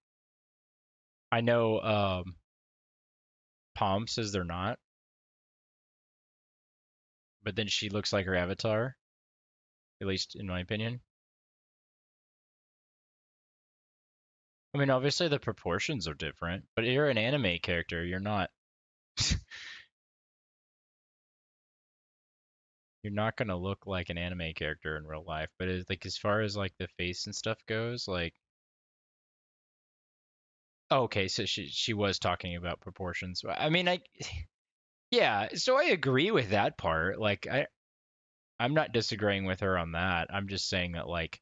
I know Palm says they're not, but then she looks like her avatar, at least in my opinion. I mean, obviously the proportions are different, but you're an anime character. You're not gonna look like an anime character in real life. But it's like as far as like the face and stuff goes, like oh, okay, so she was talking about proportions. I mean, I yeah, so I agree with that part. Like I'm not disagreeing with her on that. I'm just saying that like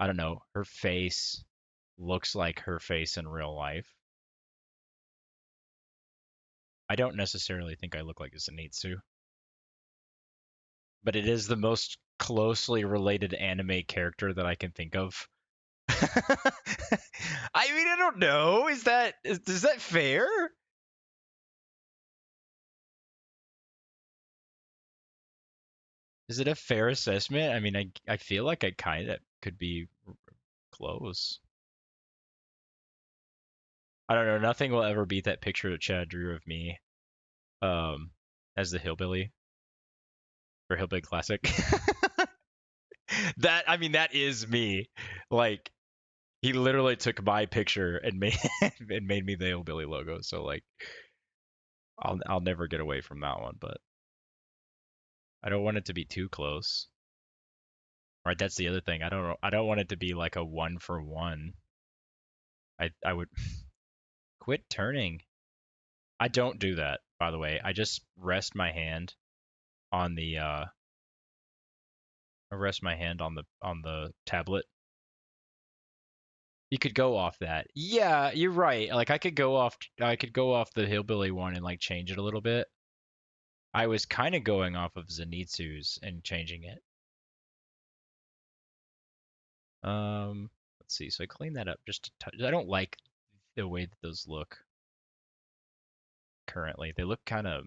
I don't know, her face looks like her face in real life. I don't necessarily think I look like a Zenitsu, but it is the most closely related anime character that I can think of. I mean, I don't know. Is that fair? Is it a fair assessment? I mean, I feel like I kind of could be close. I don't know. Nothing will ever beat that picture that Chad drew of me, um, as the hillbilly for Hillbilly Classic. That I mean, that is me. Like he literally took my picture and made and made me the hillbilly logo. So like, I'll never get away from that one. But I don't want it to be too close. Right, that's the other thing. I don't want it to be like a one for one. I would quit turning. I don't do that, by the way. I just rest my hand on the I rest my hand on the tablet. You could go off that. Yeah, you're right. Like I could go off the hillbilly one and like change it a little bit. I was kind of going off of Zenitsu's and changing it. Let's see. So I clean that up just a touch. I don't like the way that those look currently. They look kind of,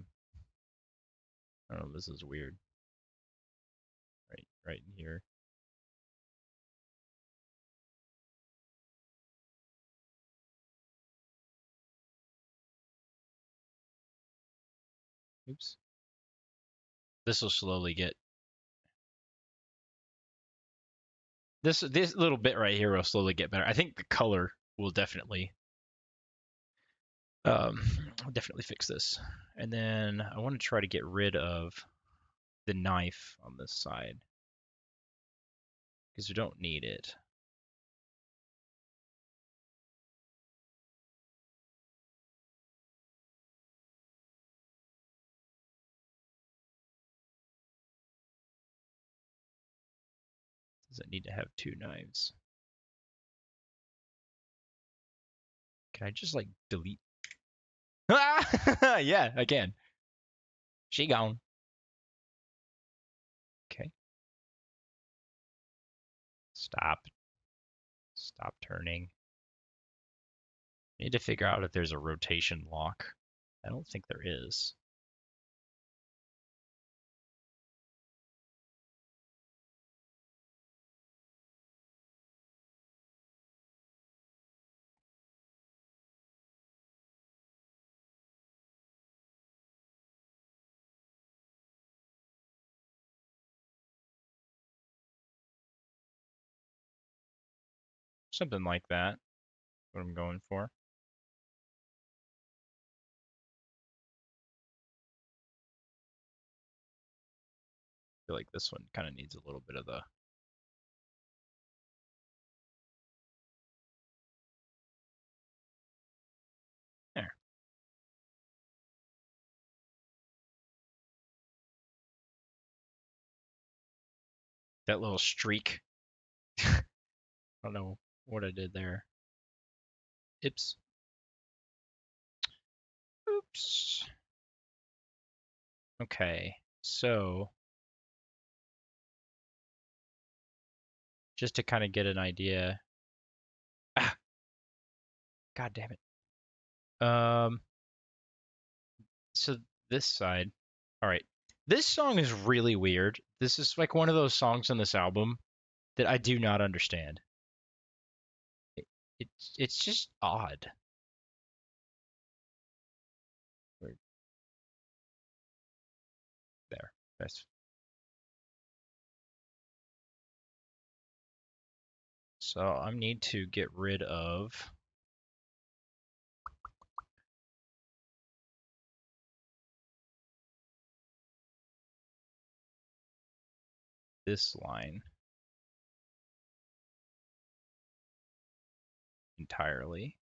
I don't know, this is weird. Right in here. Oops. This will slowly get this little bit right here will slowly get better. I think the color will um definitely fix this. And then I want to try to get rid of the knife on this side because we don't need it. Does it need to have two knives? Can I just like delete? Yeah, I can. She gone. Okay. Stop. Stop turning. I need to figure out if there's a rotation lock. I don't think there is. Something like that. What I'm going for. I feel like this one kind of needs a little bit of the there. That little streak. I don't know what I did there. Oops. Oops. Okay. So just to kind of get an idea. Ah, God damn it. So this side. All right. This song is really weird. This is like one of those songs on this album that I do not understand. It, it's just odd. Weird. There. That's so I need to get rid of this line entirely.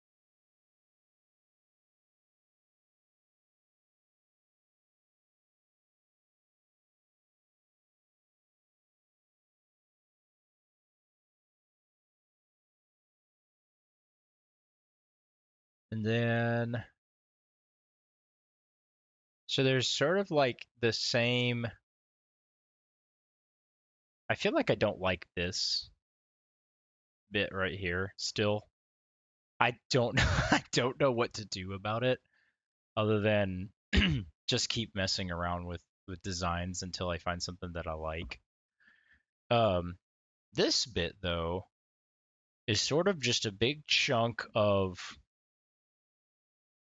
And then so there's sort of like the same. I feel like I don't like this. bit right here still. I don't I don't know what to do about it other than just keep messing around with designs until I find something that I like. Um, this bit though is sort of just a big chunk of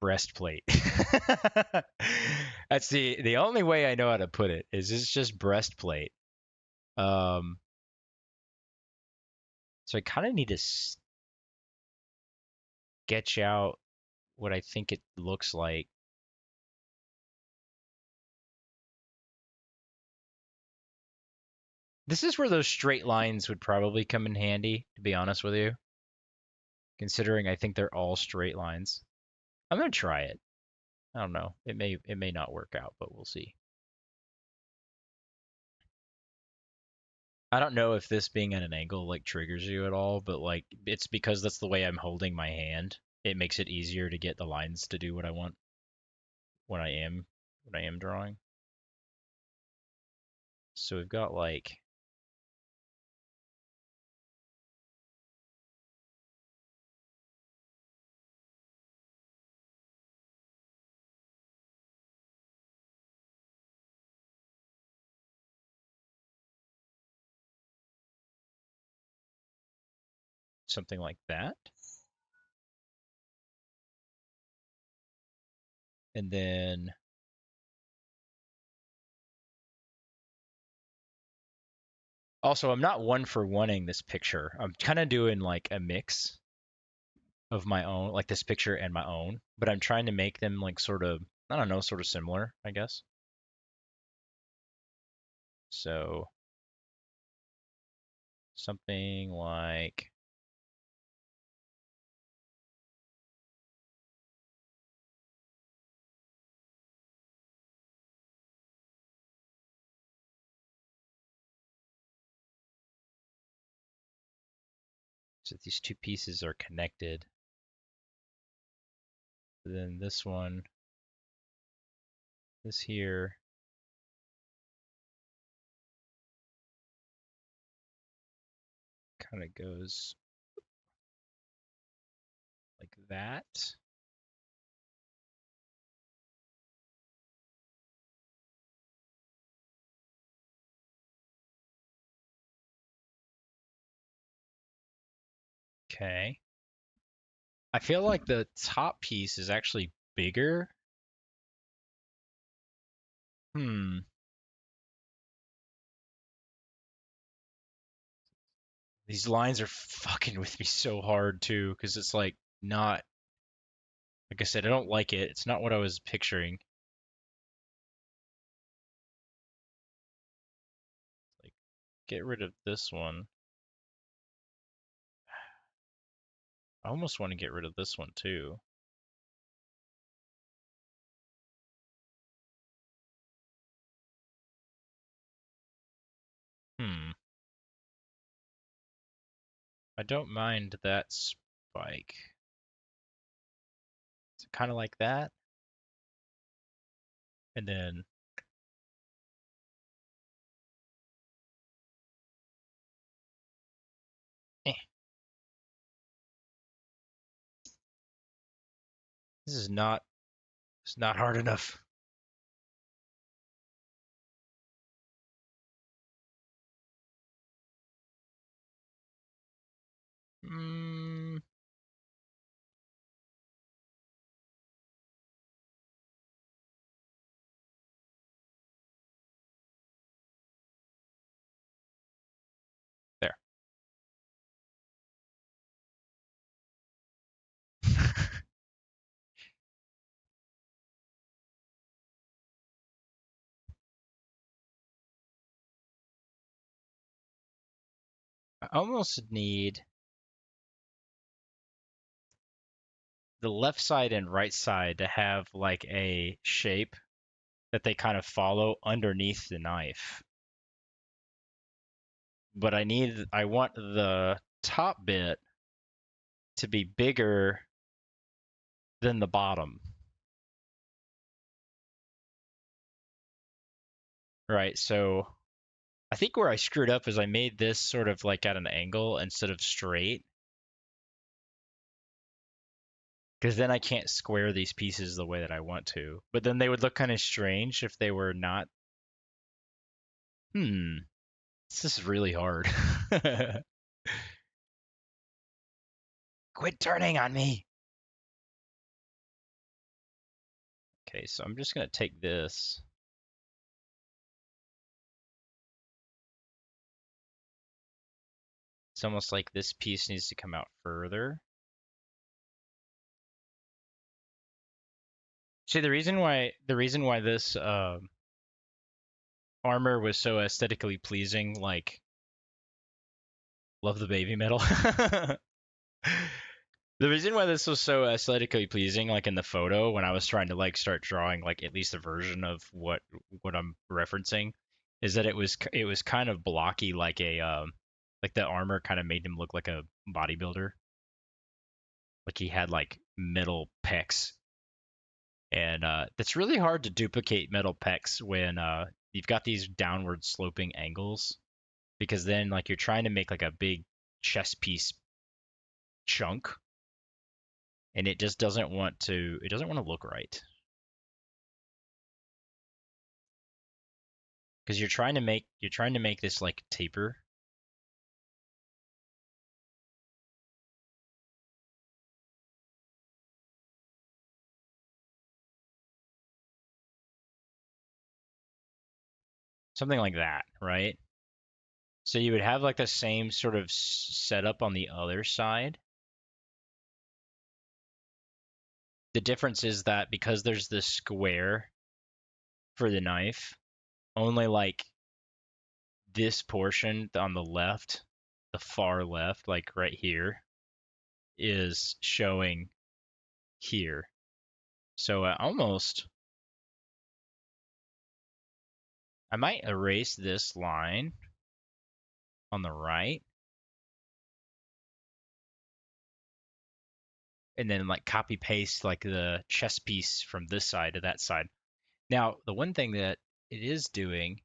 breastplate. That's the only way I know how to put it is it's just breastplate. Um, so I kind of need to sketch out what I think it looks like. This is where those straight lines would probably come in handy, to be honest with you, considering I think they're all straight lines. I'm gonna try it. I don't know. It may not work out, but we'll see. I don't know if this being at an angle like triggers you at all, but like it's because that's the way I'm holding my hand. It makes it easier to get the lines to do what I want when I am drawing. So we've got like something like that. And then also I'm not one for oneing this picture. I'm kind of doing like a mix of my own, like this picture and my own, but I'm trying to make them like sort of, I don't know, sort of similar, I guess. So something like so these two pieces are connected. Then this one, this here, kind of goes like that. Okay. I feel like the top piece is actually bigger. Hmm. These lines are fucking with me so hard too, because it's like not, like I said, I don't like it. It's not what I was picturing. Like, get rid of this one. I almost want to get rid of this one too. Hmm. I don't mind that spike. It's kind of like that. And then, eh, this is not, it's not hard enough. Mm, there. I almost need the left side and right side to have like a shape that they kind of follow underneath the knife. But I want the top bit to be bigger than the bottom. Right? So I think where I screwed up is I made this sort of like at an angle instead of straight, because then I can't square these pieces the way that I want to. But then they would look kind of strange if they were not. Hmm, this is really hard. Quit turning on me. Okay, so I'm just gonna take this. It's almost like this piece needs to come out further. See, the reason why this armor was so aesthetically pleasing, like love the baby metal. The reason why this was so aesthetically pleasing, like in the photo, when I was trying to like start drawing like at least a version of what I'm referencing, is that it was kind of blocky, like the armor kind of made him look like a bodybuilder, like he had like metal pecs, and it's really hard to duplicate metal pecs when you've got these downward sloping angles, because then like you're trying to make like a big chest piece chunk, and it just doesn't want to look right, because you're trying to make this like taper. Something like that, right? So you would have like the same sort of setup on the other side. The difference is that because there's this square for the knife, only like this portion on the left, the far left, like right here, is showing here. So I might erase this line on the right and then like copy paste like the chest piece from this side to that side. Now, the one thing that it is doing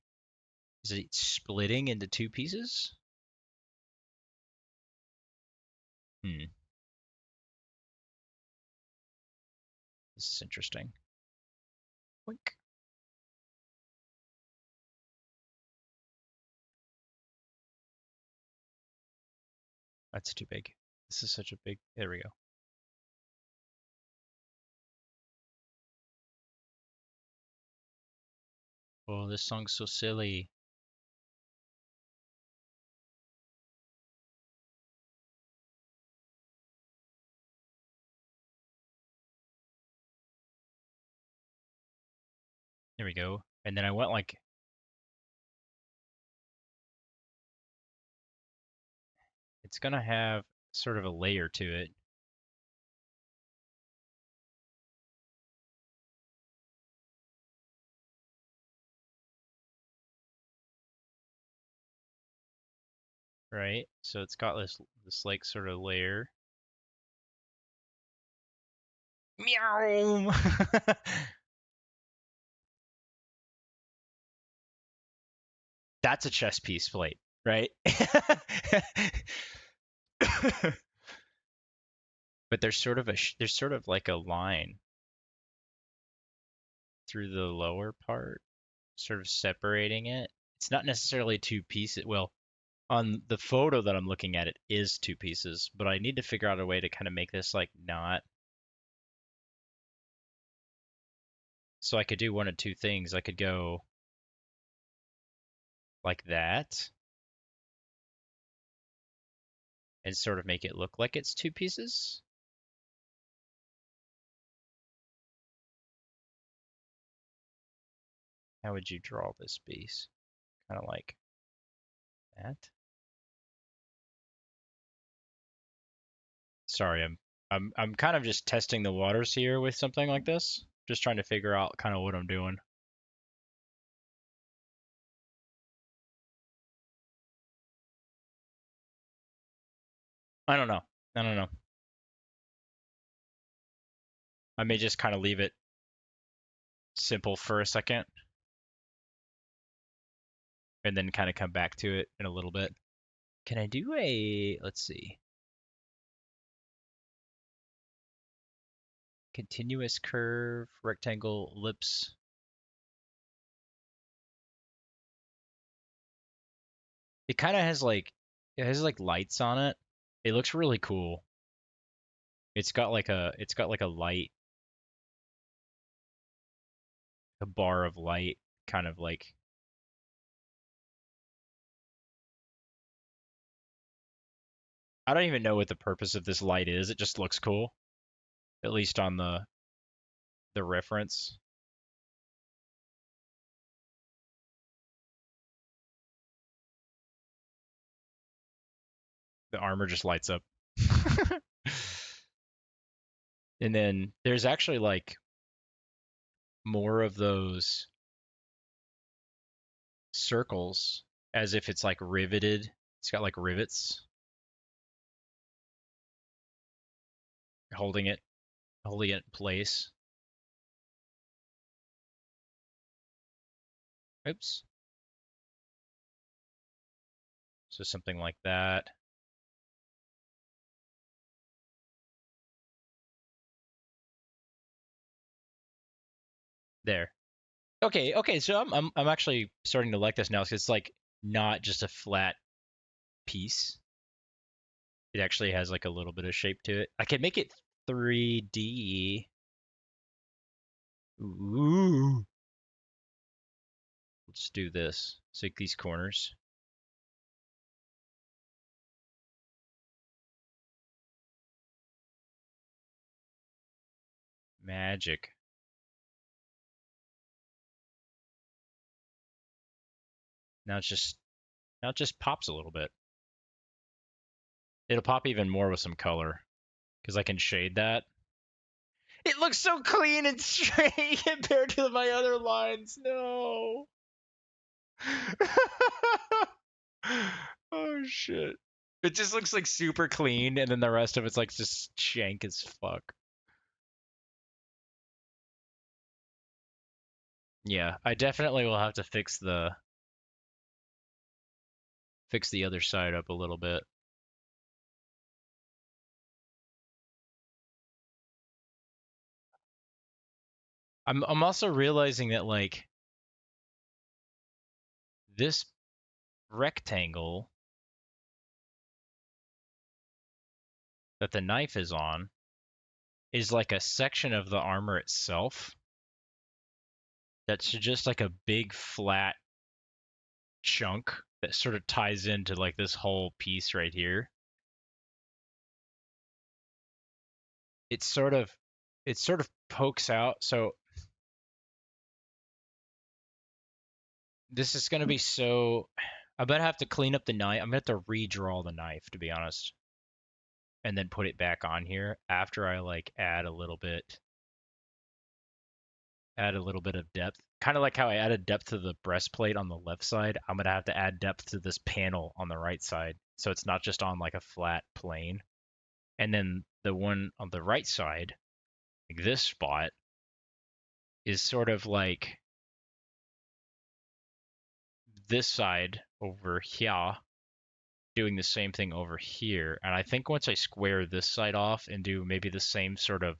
is it's splitting into two pieces. Hmm, this is interesting. Wink. That's too big. This is such a big. There we go. Oh, this song's so silly. There we go. And then I went like it's gonna have sort of a layer to it, right? So it's got this like sort of layer. Meow. That's a chess piece plate, right? But there's sort of like a line through the lower part, sort of separating it. It's not necessarily two pieces. Well, on the photo that I'm looking at, it is two pieces, but I need to figure out a way to kind of make this like not. So I could do one of two things. I could go like that and sort of make it look like it's two pieces. How would you draw this piece? Kind of like that. Sorry, I'm kind of just testing the waters here with something like this. Just trying to figure out kind of what I'm doing. I don't know. I don't know. I may just kind of leave it simple for a second and then kind of come back to it in a little bit. Can I do a, let's see, continuous curve, rectangle, ellipse? It kind of has like, it has like lights on it. It looks really cool. It's got like a light, a bar of light, kind of like, I don't even know what the purpose of this light is. It just looks cool, at least on the reference. The armor just lights up. And then there's actually like more of those circles as if it's like riveted. It's got like rivets holding it holding it in place. Oops. So something like that. There. Okay, okay, so I'm actually starting to like this now because it's like not just a flat piece. It actually has like a little bit of shape to it. I can make it 3D. Ooh. Let's do this. Let's take these corners. Magic. Now it's just now it just pops a little bit. It'll pop even more with some color because I can shade that. It looks so clean and straight compared to my other lines. No. Oh shit. It just looks like super clean, and then the rest of it's like just jank as fuck. Yeah, I definitely will have to fix the other side up a little bit. I'm also realizing that like this rectangle that the knife is on is like a section of the armor itself that's just like a big flat chunk that sort of ties into like this whole piece right here. It sort of it sort of pokes out. So this is going to be so I bet I have to clean up the knife. I'm going to have to redraw the knife to be honest and then put it back on here after I like add a little bit of depth. Kind of like how I added depth to the breastplate on the left side. I'm going to have to add depth to this panel on the right side. So it's not just on like a flat plane. And then the one on the right side, like this spot, is sort of like this side over here, doing the same thing over here. And I think once I square this side off and do maybe the same sort of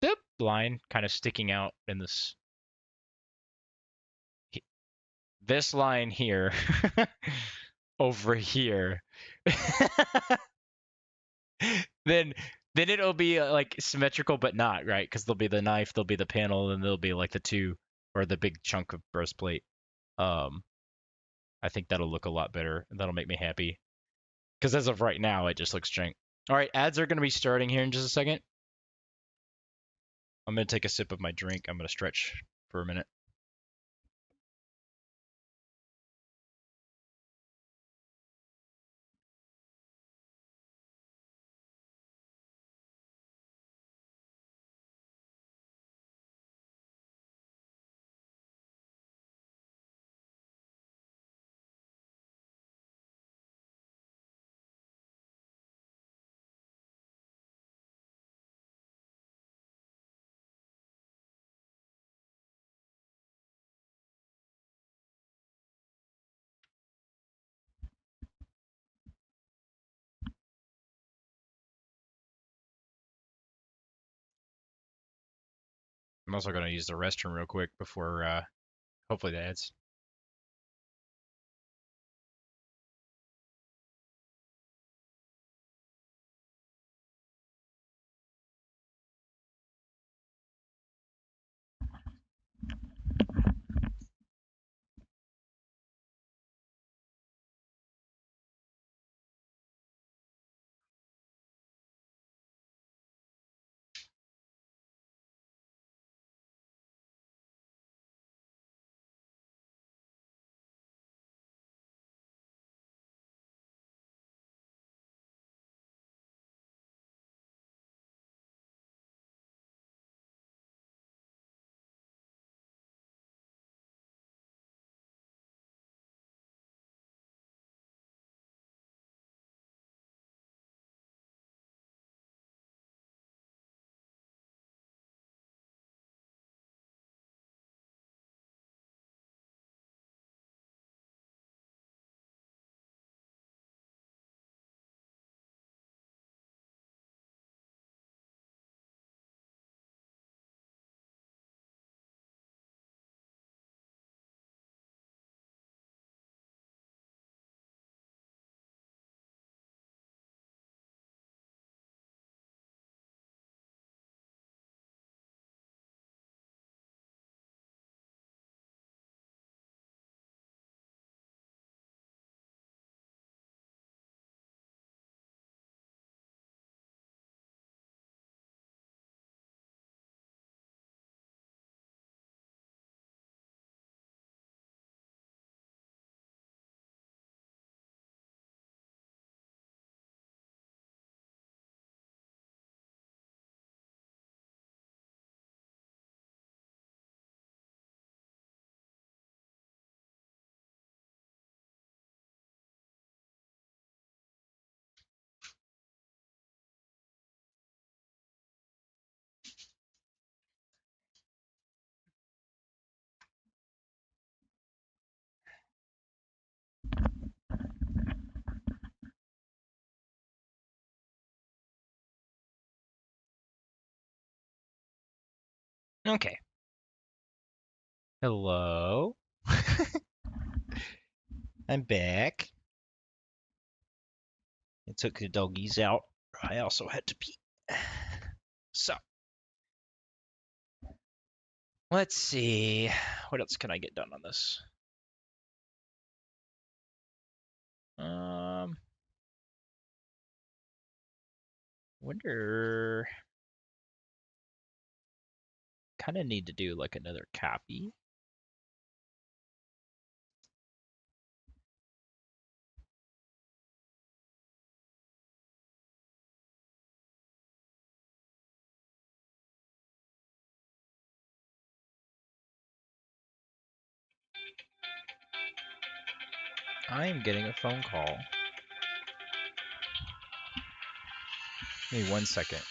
boop line kind of sticking out in this line here over here, then it'll be like symmetrical but not, right? Because there'll be the knife, there'll be the panel, and there'll be like the two or the big chunk of breastplate. Um, I think that'll look a lot better. And that'll make me happy. Because as of right now, it just looks jank. All right, ads are going to be starting here in just a second. I'm going to take a sip of my drink. I'm going to stretch for a minute. I'm also gonna use the restroom real quick before hopefully that ends. Okay. Hello. I'm back. I took the doggies out. I also had to pee. So, let's see. What else can I get done on this? Um, wonder. Kind of need to do like another copy. I am getting a phone call. Give me 1 second.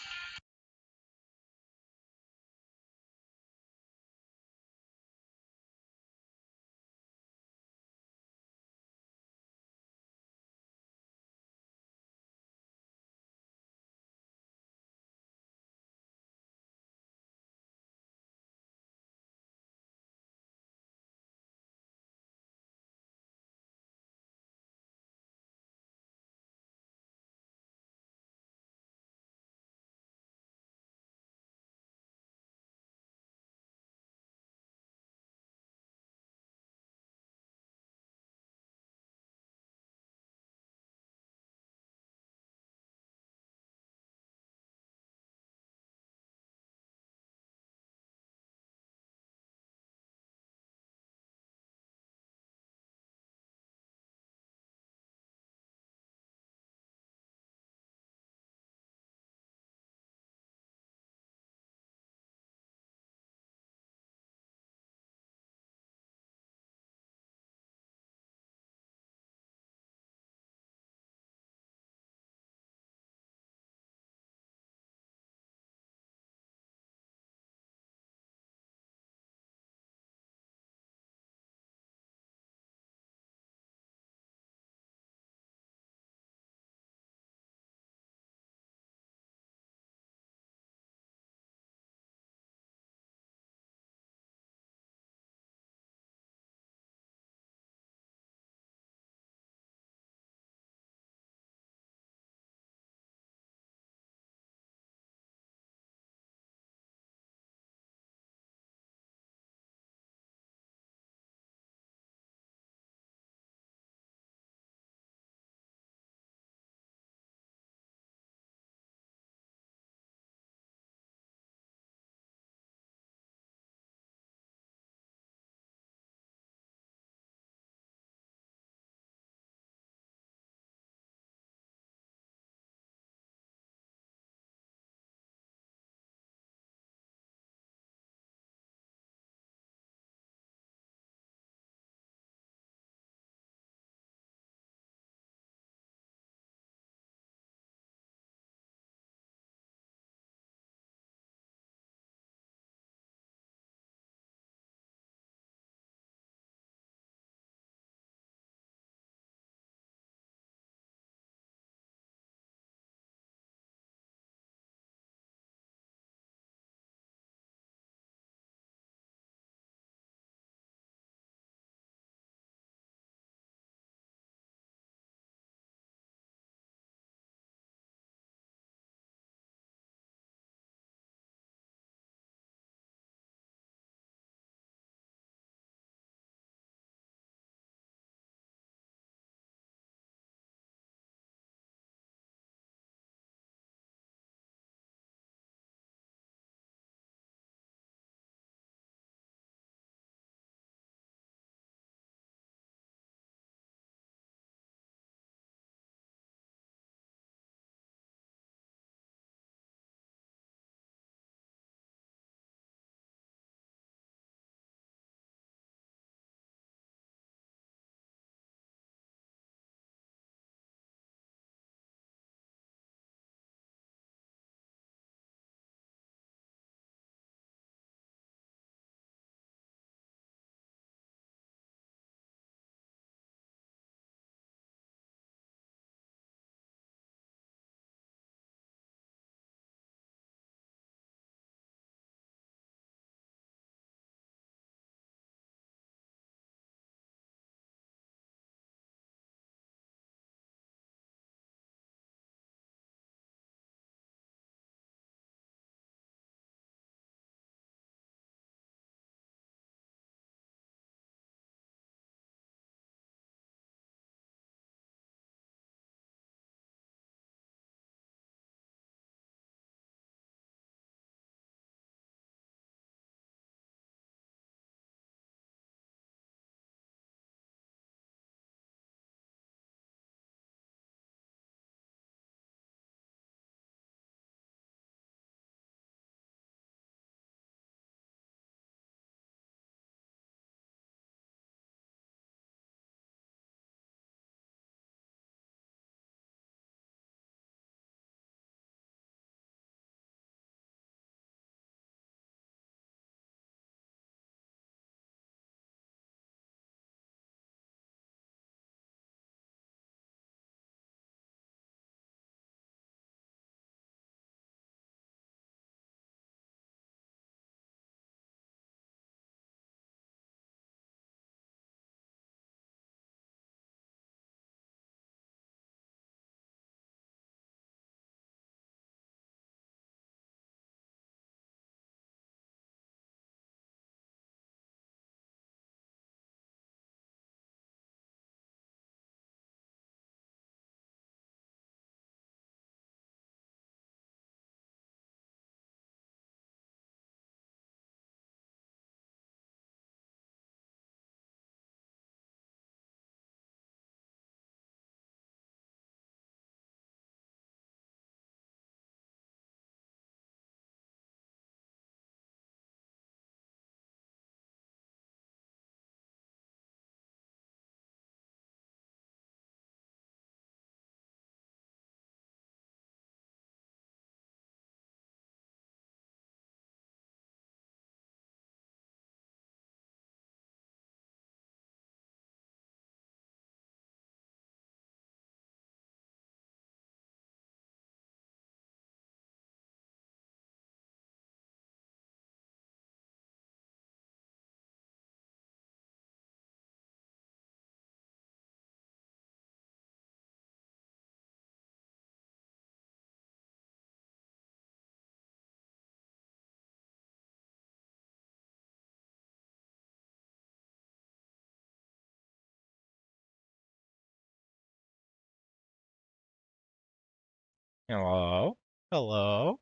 Hello? Hello?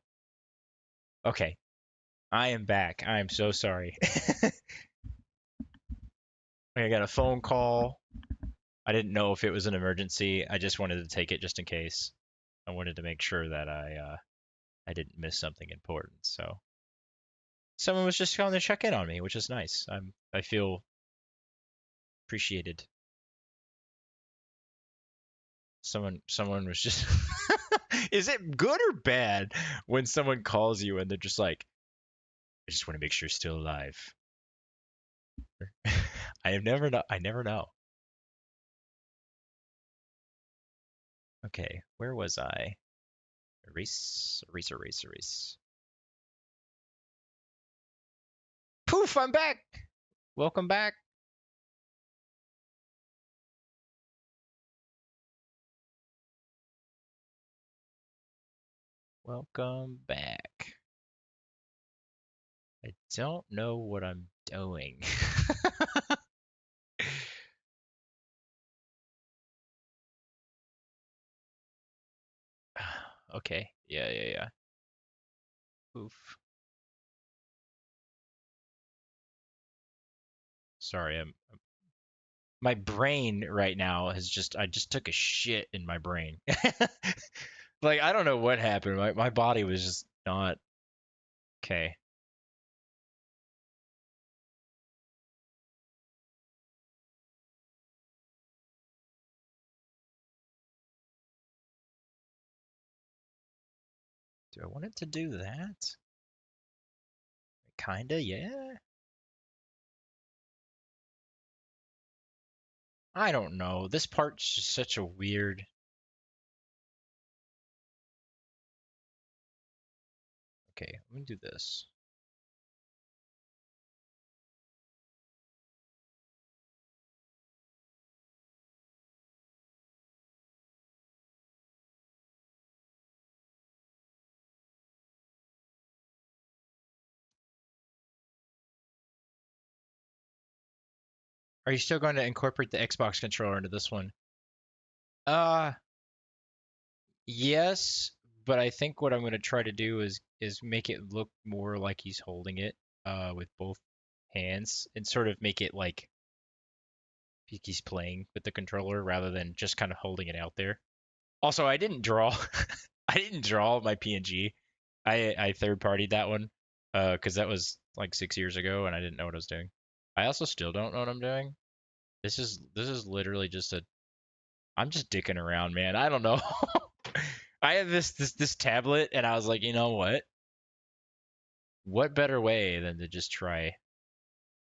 Okay, I am back. I am so sorry. I got a phone call. I didn't know if it was an emergency. I just wanted to take it just in case. I wanted to make sure that I didn't miss something important. So someone was just calling to check in on me, which is nice. I feel appreciated. Someone was just Is it good or bad when someone calls you and they're just like, I just want to make sure you're still alive? I never know. Okay, where was I? Erase, erase, erase, erase. Poof, I'm back. Welcome back. Welcome back. I don't know what I'm doing. Okay. Yeah, yeah, yeah. Oof. Sorry, my brain right now has just I just took a shit in my brain. Like I don't know what happened. My body was just not okay. Do I want it to do that? Kinda, yeah. I don't know. This part's just such a weird. Okay, let me do this. Are you still going to incorporate the Xbox controller into this one? Uh, yes, but I think what I'm going to try to do is make it look more like he's holding it with both hands and sort of make it like he's playing with the controller rather than just kind of holding it out there. Also, I didn't draw I didn't draw my PNG. I third partied that one because that was like 6 years ago and I didn't know what I was doing. I also still don't know what I'm doing. This is literally just a I'm just dicking around, man. I don't know. I have this tablet and I was like, you know what? What better way than to just try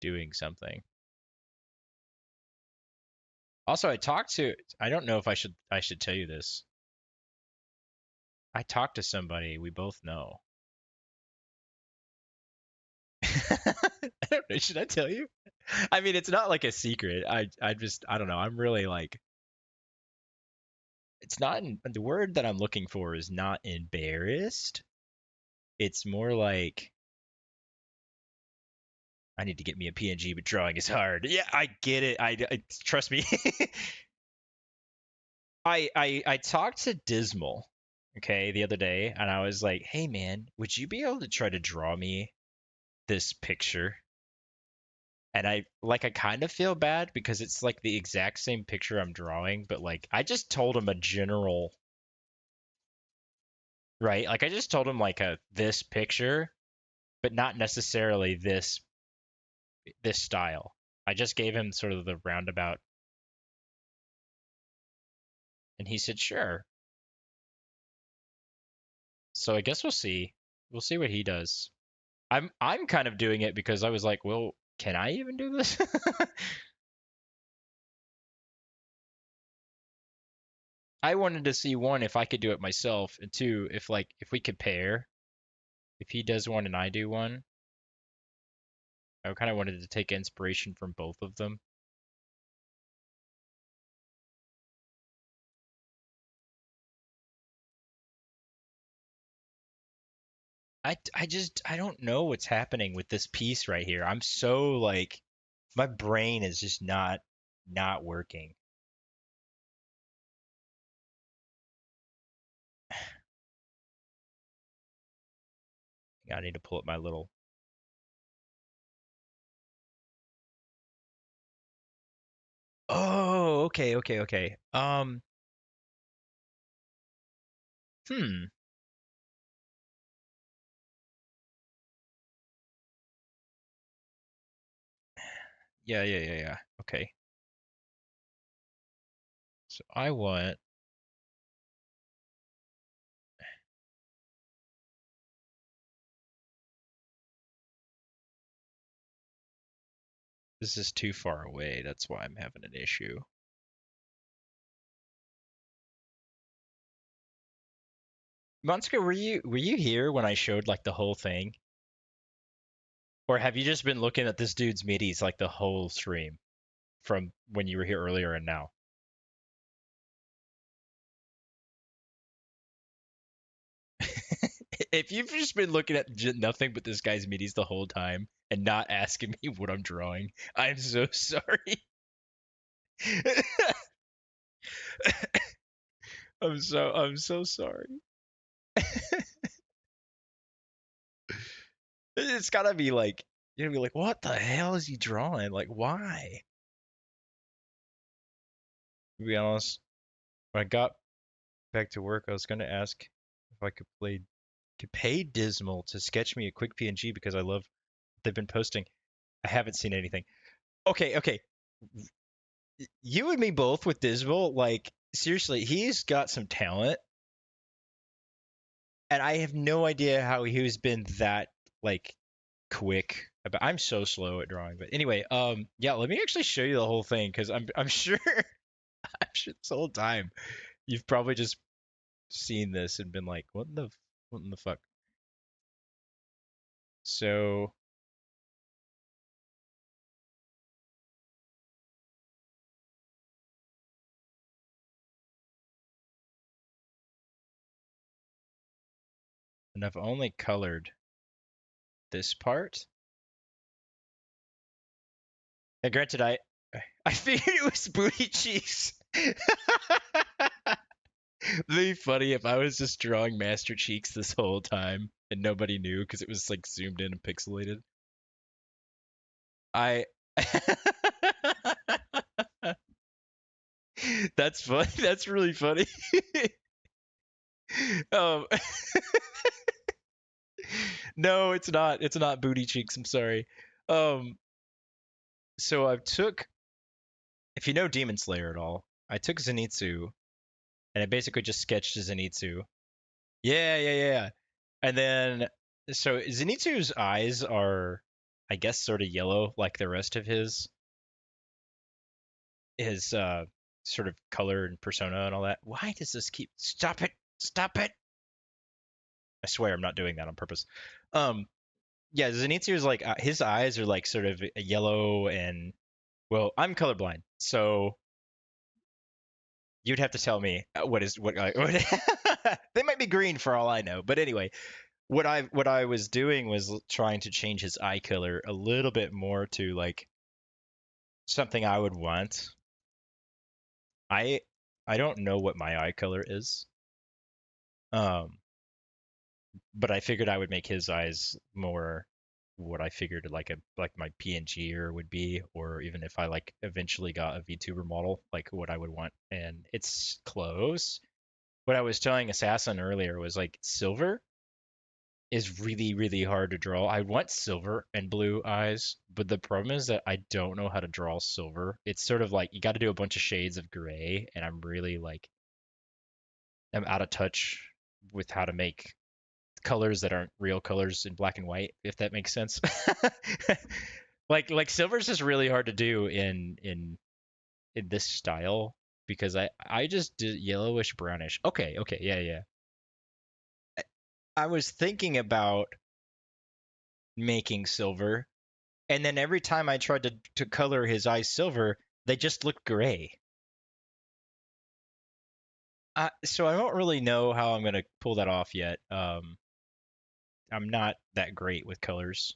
doing something? Also, I don't know if I should tell you this. I talked to somebody we both know. I don't know. Should I tell you? I mean, it's not like a secret. I don't know. I'm really like it's not the word that I'm looking for is not embarrassed. It's more like I need to get me a PNG, but drawing is hard. Yeah, I get it. I trust me. I talked to Dismal, okay, the other day, and I was like, "Hey, man, would you be able to try to draw me this picture?" And I kind of feel bad because it's like the exact same picture I'm drawing, but like I just told him a general, right? Like I just told him like a this picture, but not necessarily this style. I just gave him sort of the roundabout, and he said sure. So I guess we'll see. We'll see what he does. I'm kind of doing it because I was like, well, can I even do this? I wanted to see one if I could do it myself, and two if we could pair. If he does one and I do one, I kind of wanted to take inspiration from both of them. I don't know what's happening with this piece right here. I'm so like my brain is just not working. I need to pull up my little. Oh, okay, okay, okay. Hmm. Yeah, yeah, yeah, yeah. Okay. So I want. This is too far away. That's why I'm having an issue. Monska, were you here when I showed like the whole thing? Or have you just been looking at this dude's middies like the whole stream from when you were here earlier and now? If you've just been looking at nothing but this guy's middies the whole time and not asking me what I'm drawing, I'm so sorry. I'm so sorry. It's gotta be like you're gonna be like, what the hell is he drawing? Like, why? To be honest, when I got back to work, I was gonna ask if I could pay Dismal to sketch me a quick PNG because I love they've been posting. I haven't seen anything. Okay, okay. You and me both with Dismal, like seriously, he's got some talent, and I have no idea how he's been that like quick. About, I'm so slow at drawing, but anyway, yeah, let me actually show you the whole thing because I'm sure I'm sure this whole time you've probably just seen this and been like, what in the fuck? So, and I've only colored this part. And granted, I figured it was booty cheeks. It'd be funny if I was just drawing Master Cheeks this whole time and nobody knew because it was like zoomed in and pixelated. I That's funny. That's really funny. um no, it's not. It's not booty cheeks. I'm sorry. Um so I took if you know Demon Slayer at all, I took Zenitsu and I basically just sketched Zenitsu. Yeah, yeah, yeah, yeah. And then so Zenitsu's eyes are I guess sort of yellow like the rest of his sort of color and persona and all that. Why does this keep stop it? Stop it. I swear I'm not doing that on purpose. Um yeah, Zenitsu's like his eyes are like sort of yellow and well, I'm colorblind. So you'd have to tell me what they might be green for all I know. But anyway, what I was doing was trying to change his eye color a little bit more to like something I would want. I I don't know what my eye color is. Um, but I figured I would make his eyes more what I figured like my PNG or would be, or even if I like eventually got a VTuber model, like what I would want. And it's close. What I was telling Assassin earlier was like silver is really, really hard to draw. I want silver and blue eyes, but the problem is that I don't know how to draw silver. It's sort of like you got to do a bunch of shades of gray, and I'm really like I'm out of touch with how to make colors that aren't real colors in black and white, if that makes sense. Like silver's just really hard to do in this style because I just did yellowish brownish. Okay, okay, yeah, yeah. I was thinking about making silver, and then every time I tried to color his eyes silver, they just looked gray. So I don't really know how I'm gonna pull that off yet. I'm not that great with colors,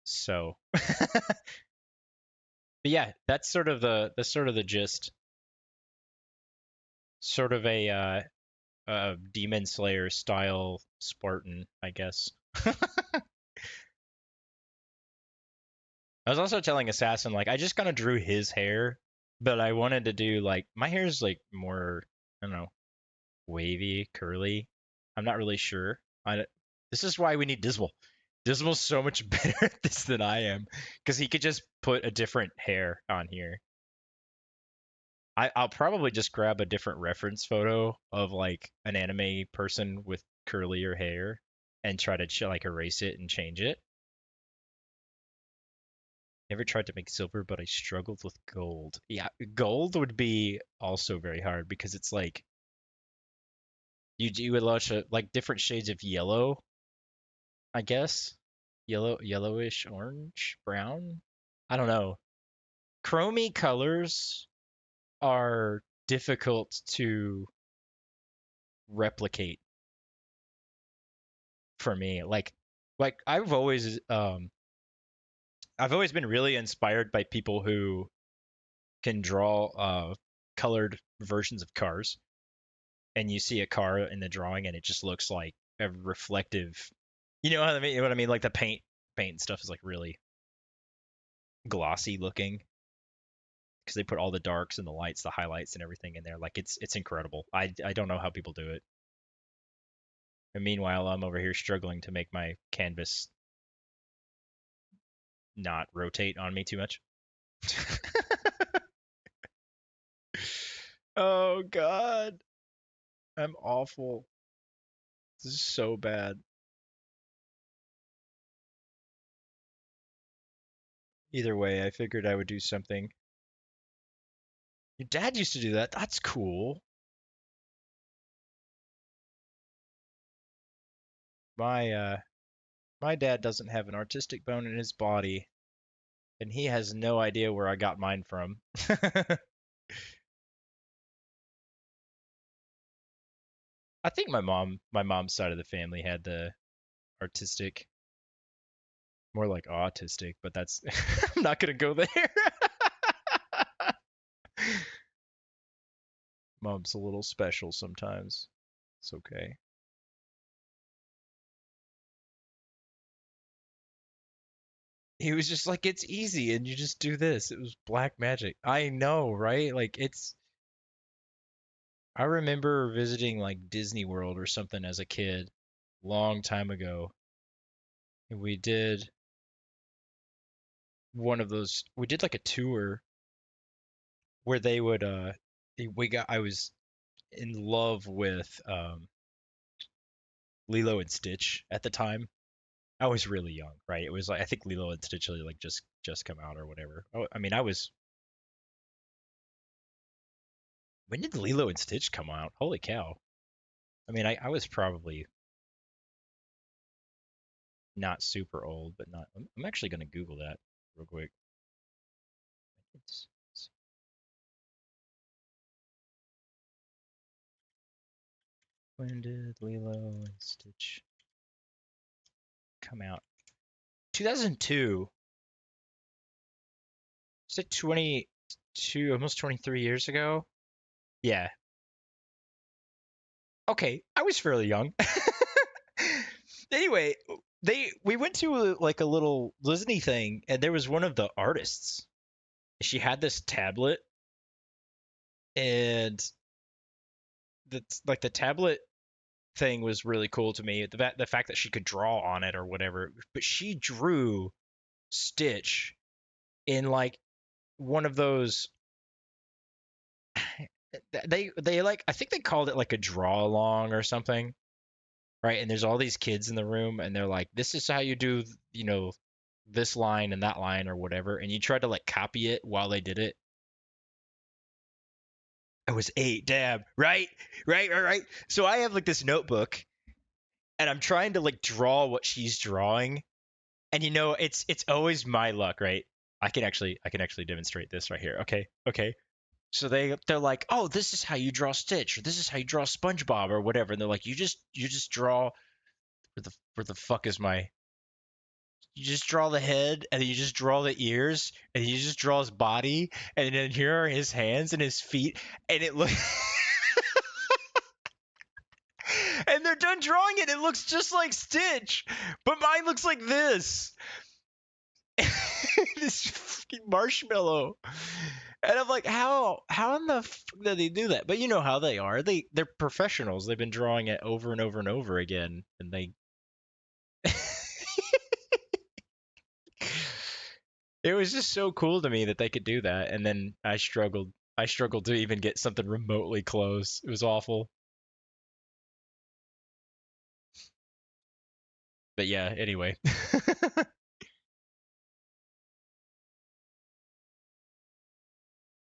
so. But yeah, that's sort of the gist. Sort of a Demon Slayer style Spartan, I guess. I was also telling Assassin like I just kind of drew his hair, but I wanted to do like my hair is like more I don't know wavy, curly. I'm not really sure. This is why we need Dismal. Dismal's so much better at this than I am because he could just put a different hair on here. I'll probably just grab a different reference photo of like an anime person with curlier hair and try to like erase it and change it. Never tried to make silver, but I struggled with gold. Yeah, gold would be also very hard because it's like you do a lot of like different shades of yellow, I guess. Yellowish, orange, brown. I don't know. Chromey colors are difficult to replicate for me. Like I've always been really inspired by people who can draw colored versions of cars, and you see a car in the drawing, and it just looks like a reflective. You know what I mean? You know what I mean? Like the paint and stuff is like really glossy looking because they put all the darks and the lights, the highlights, and everything in there. Like it's incredible. I don't know how people do it. And meanwhile, I'm over here struggling to make my canvas not rotate on me too much. Oh God, I'm awful. This is so bad. Either way, I figured I would do something. Your dad used to do that. That's cool. My my dad doesn't have an artistic bone in his body, and he has no idea where I got mine from. I think my mom's side of the family had the artistic, more like autistic, but that's I'm not gonna go there. Mom's a little special sometimes. It's okay. He was just like, it's easy, and you just do this. It was black magic. I know, right? Like it's. I remember visiting like Disney World or something as a kid, long time ago, and we did one of those. We did like a tour where they would. We got. I was in love with Lilo and Stitch at the time. I was really young, right? It was like I think Lilo and Stitch like just come out or whatever. Oh, I mean, I was. When did Lilo and Stitch come out? Holy cow! I mean, I was probably not super old, but not. I'm actually gonna Google that real quick. When did Lilo and Stitch come out? 2002. Is it 22, almost 23 years ago? Yeah. Okay, I was fairly young. Anyway, we went to like a little Disney thing, and there was one of the artists. She had this tablet, and the tablet thing was really cool to me. The fact that she could draw on it or whatever, but she drew Stitch in like one of those they like I think they called it like a draw along or something, right? And there's all these kids in the room and they're like, this is how you do, this line and that line or whatever, and you try to like copy it while they did it. I was 8, damn, right? Right. So I have like this notebook and I'm trying to like draw what she's drawing. And it's always my luck, right? I can actually demonstrate this right here. Okay. So they're like, oh, this is how you draw Stitch, or this is how you draw SpongeBob, or whatever. And they're like, you just draw where the fuck is my you just draw the head, and then you just draw the ears, and you just draw his body, and then here are his hands and his feet, and it looks and done drawing it. It looks just like Stitch, but mine looks like this. This fucking marshmallow. And I'm like, how in the did they do that? But you know how they are. They're professionals. They've been drawing it over and over and over again, and they. It was just so cool to me that they could do that, and then I struggled. I struggled to even get something remotely close. It was awful. But yeah, anyway.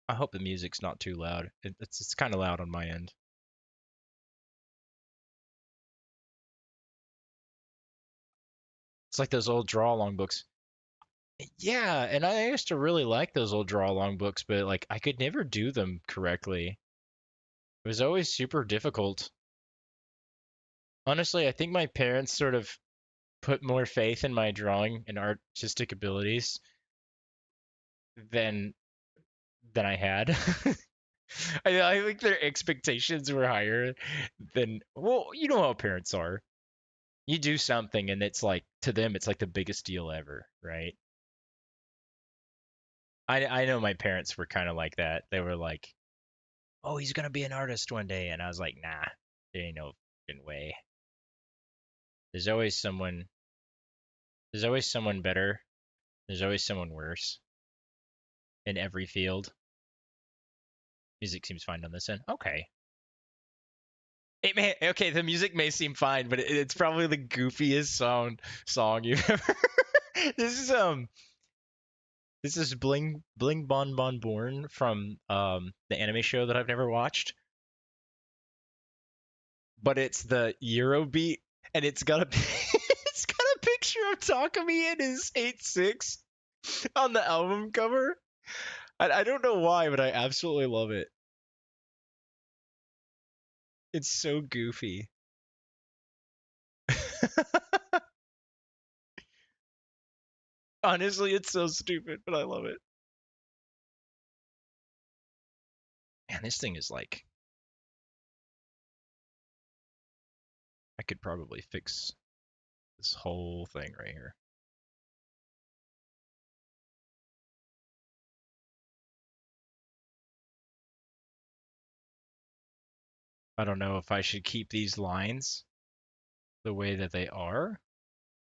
I hope the music's not too loud. It's kind of loud on my end. It's like those old draw along books. Yeah, and I used to really like those old draw along books, but like I could never do them correctly. It was always super difficult. Honestly, I think my parents sort of put more faith in my drawing and artistic abilities than I had. I think their expectations were higher than, well, you know how parents are. You do something and it's like, to them it's like the biggest deal ever, right? I know my parents were kind of like that. They were like, "Oh, he's gonna be an artist one day," and I was like, "Nah, there ain't no fucking way." There's always someone. There's always someone better. There's always someone worse in every field. Music seems fine on this end. Okay. It may okay. The music may seem fine, but it's probably the goofiest song you've ever. This is this is Bling Bon Bon Born from the anime show that I've never watched, but it's the Eurobeat, and it's got a it's got a picture of Takumi and his 8-6 on the album cover. I don't know why, but I absolutely love it. It's so goofy. Honestly, it's so stupid, but I love it. Man, this thing is like, I could probably fix this whole thing right here. I don't know if I should keep these lines the way that they are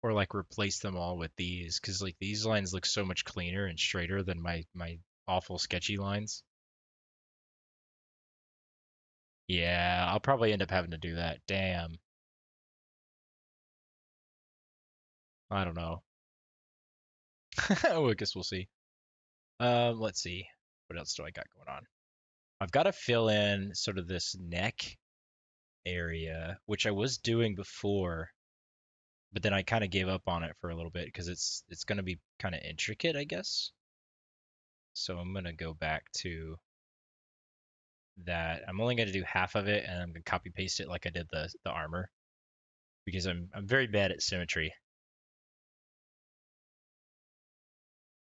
or like replace them all with these because like these lines look so much cleaner and straighter than my awful sketchy lines. Yeah, I'll probably end up having to do that. Damn. I don't know. Well, I guess we'll see. Let's see. What else do I got going on? I've got to fill in sort of this neck area, which I was doing before, but then I kind of gave up on it for a little bit because it's going to be kind of intricate, I guess. So I'm going to go back to that. I'm only going to do half of it, and I'm going to copy paste it like I did the armor because I'm very bad at symmetry.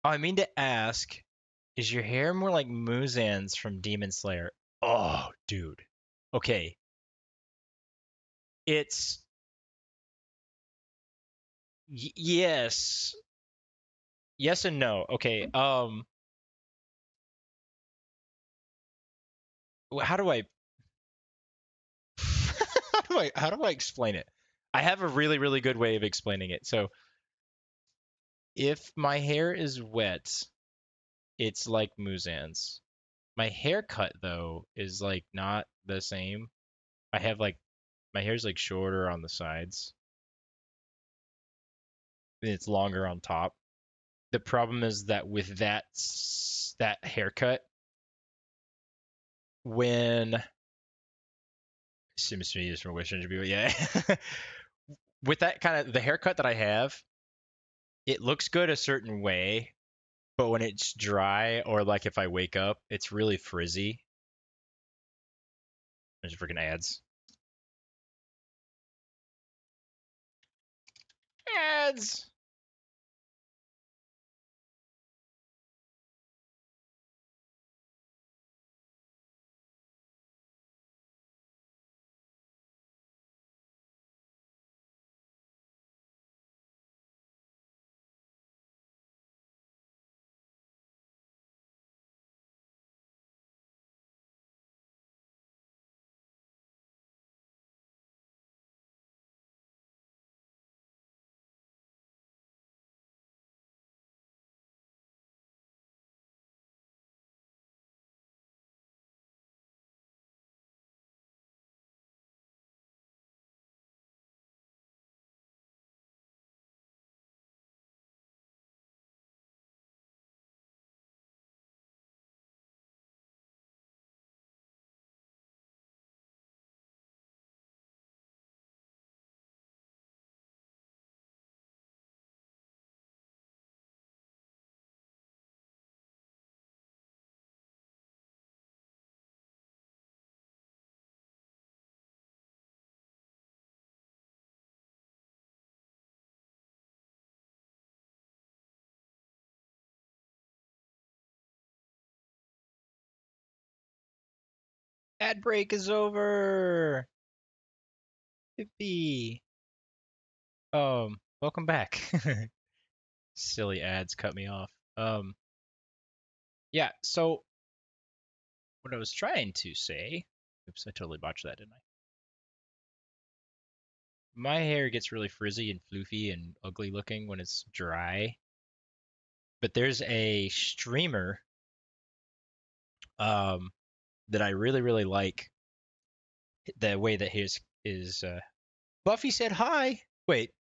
Oh, I mean to ask, is your hair more like Muzan's from Demon Slayer? Oh, dude. Okay, it's yes, yes and no. Okay, how do I how do I explain it? I have a really really good way of explaining it. So if my hair is wet, it's like Muzan's. My haircut though is like not the same. I have like my hair's like shorter on the sides and it's longer on top. The problem is that with that haircut, when seems to me is from Wish Ninja people, yeah. With that kind of the haircut that I have, it looks good a certain way, but when it's dry or like if I wake up, it's really frizzy. There's freaking ads. Ads. Ad break is over. Yippee. Welcome back. Silly ads cut me off. Yeah, so what I was trying to say, oops, I totally botched that, didn't I? My hair gets really frizzy and floofy and ugly looking when it's dry, but there's a streamer um that I really really like the way that his is Buffy said hi. Wait,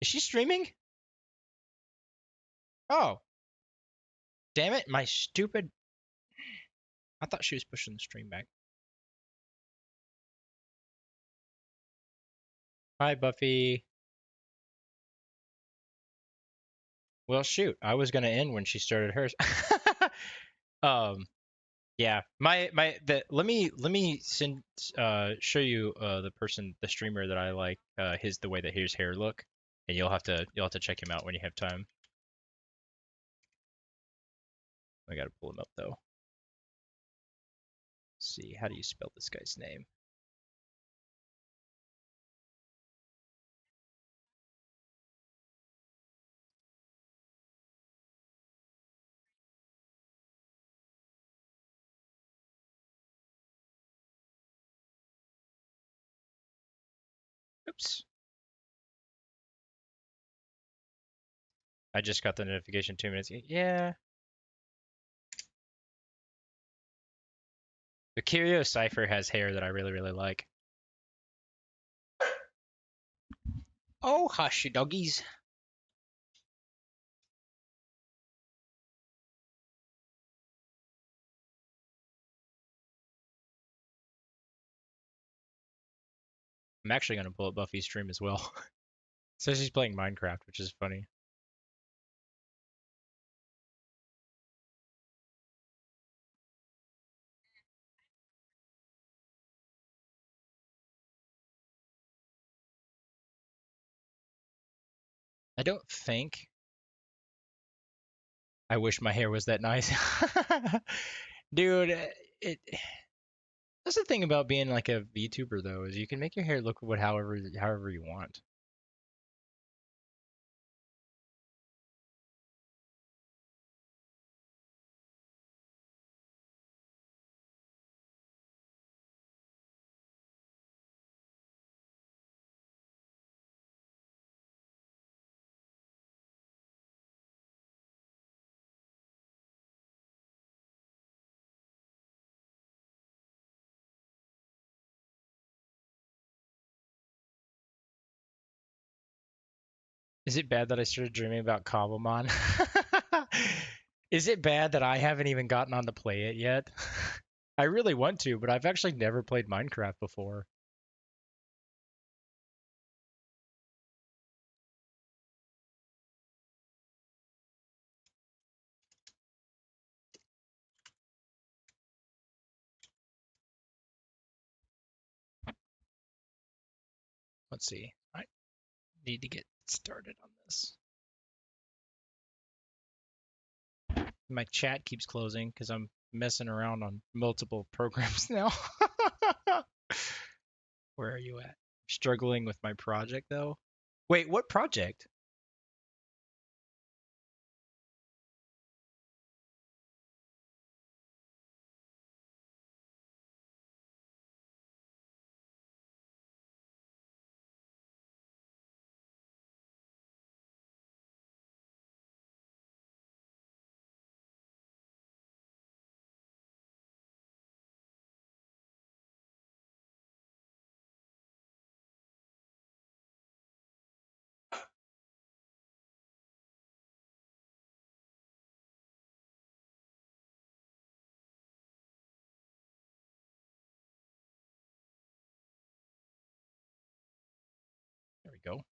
is she streaming? Oh, damn it, my stupid. I thought she was pushing the stream back. Hi, Buffy. Well, shoot, I was gonna end when she started hers. um, yeah, my the let me send show you the streamer that I like his the way that his hair look, and you'll have to check him out when you have time. I gotta pull him up though. Let's see, how do you spell this guy's name? Oops, I just got the notification 2 minutes ago. Yeah, the Curio Cipher has hair that I really really like. Oh, hush, you doggies. I'm actually gonna pull up Buffy's stream as well. So she's playing Minecraft, which is funny. I don't think I wish my hair was that nice. Dude, it that's the thing about being like a VTuber though, is you can make your hair look what however you want. Is it bad that I started dreaming about Cobblemon? Is it bad that I haven't even gotten on to play it yet? I really want to, but I've actually never played Minecraft before. Let's see. I need to get started on this. My chat keeps closing because I'm messing around on multiple programs now. Where are you at? Struggling with my project though. Wait, what project? There we go.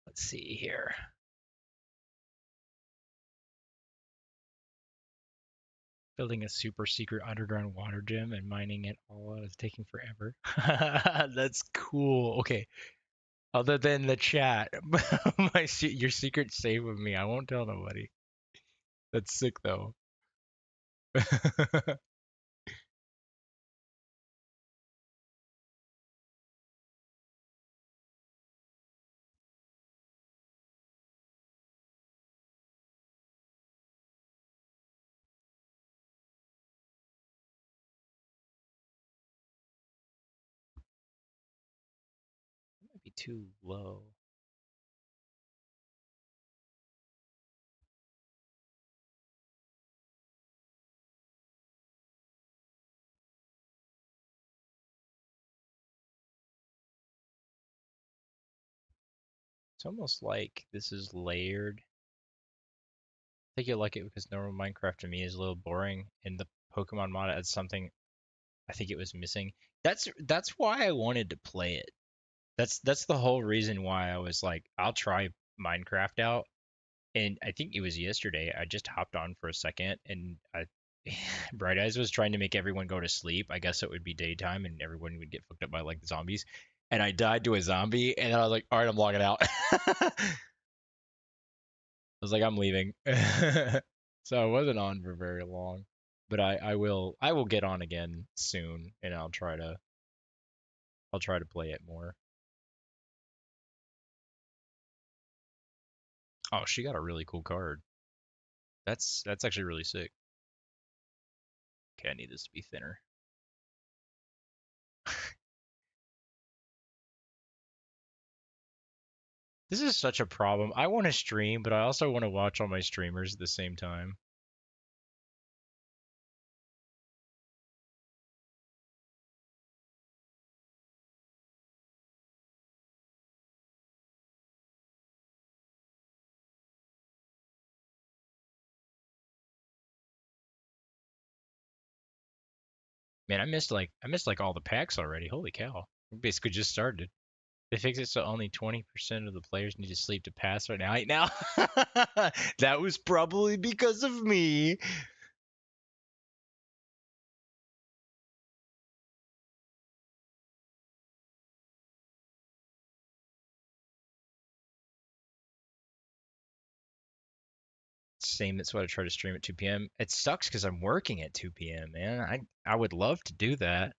Let's see here. Building a super secret underground water gem and mining it all out is taking forever. That's cool. Okay. Other than the chat, your secret's safe with me. I won't tell nobody. That's sick though. Might be too low. It's almost like this is layered. I think you'll like it because normal Minecraft to me is a little boring, and the Pokemon mod adds something I think it was missing. That's why I wanted to play it. That's the whole reason why I was like, I'll try Minecraft out. And I think it was yesterday. I just hopped on for a second, and Bright Eyes was trying to make everyone go to sleep. I guess it would be daytime, and everyone would get fucked up by like the zombies. And I died to a zombie, and then I was like, all right, I'm logging out. I was like, I'm leaving. So I wasn't on for very long, but I will get on again soon, and I'll try to play it more. Oh, she got a really cool card. That's actually really sick. Okay, I need this to be thinner. This is such a problem. I want to stream, but I also want to watch all my streamers at the same time. Man, I missed like all the packs already. Holy cow. We basically just started. They fixed it so only 20% of the players need to sleep to pass right now. That was probably because of me. Same, that's why I try to stream at 2 p.m. It sucks because I'm working at 2 p.m., man. I would love to do that.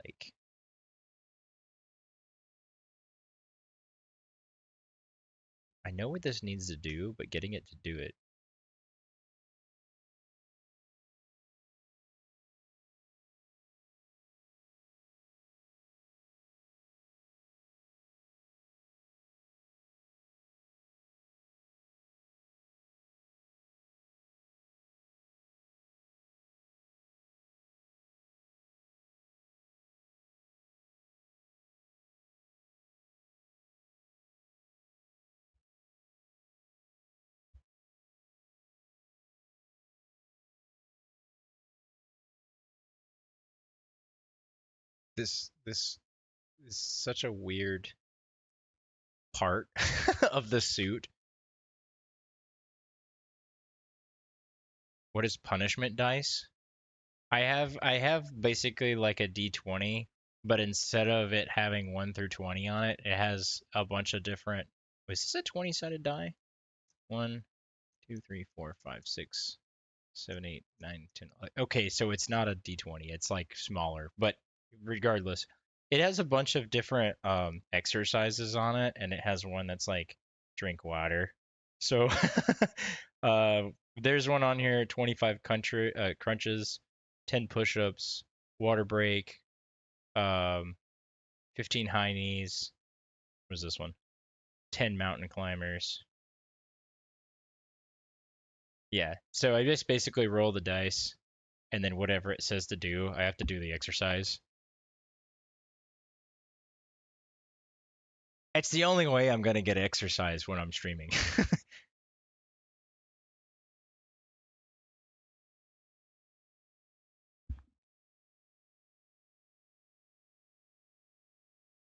Like, I know what this needs to do, but getting it to do it. This is such a weird part of the suit. What is punishment dice? I have basically like a D20, but instead of it having 1 through 20 on it, it has a bunch of different. Was this a 20-sided die? One, two, three, four, five, six, 7, 8, 9, 10. Okay, so it's not a D20. It's like smaller, but regardless, it has a bunch of different exercises on it, and it has one that's like drink water. So uh, there's one on here: 25 crunches, 10 push-ups, water break, um, 15 high knees. What is this one? 10 mountain climbers. Yeah. So I just basically roll the dice, and then whatever it says to do, I have to do the exercise. It's the only way I'm gonna get exercise when I'm streaming.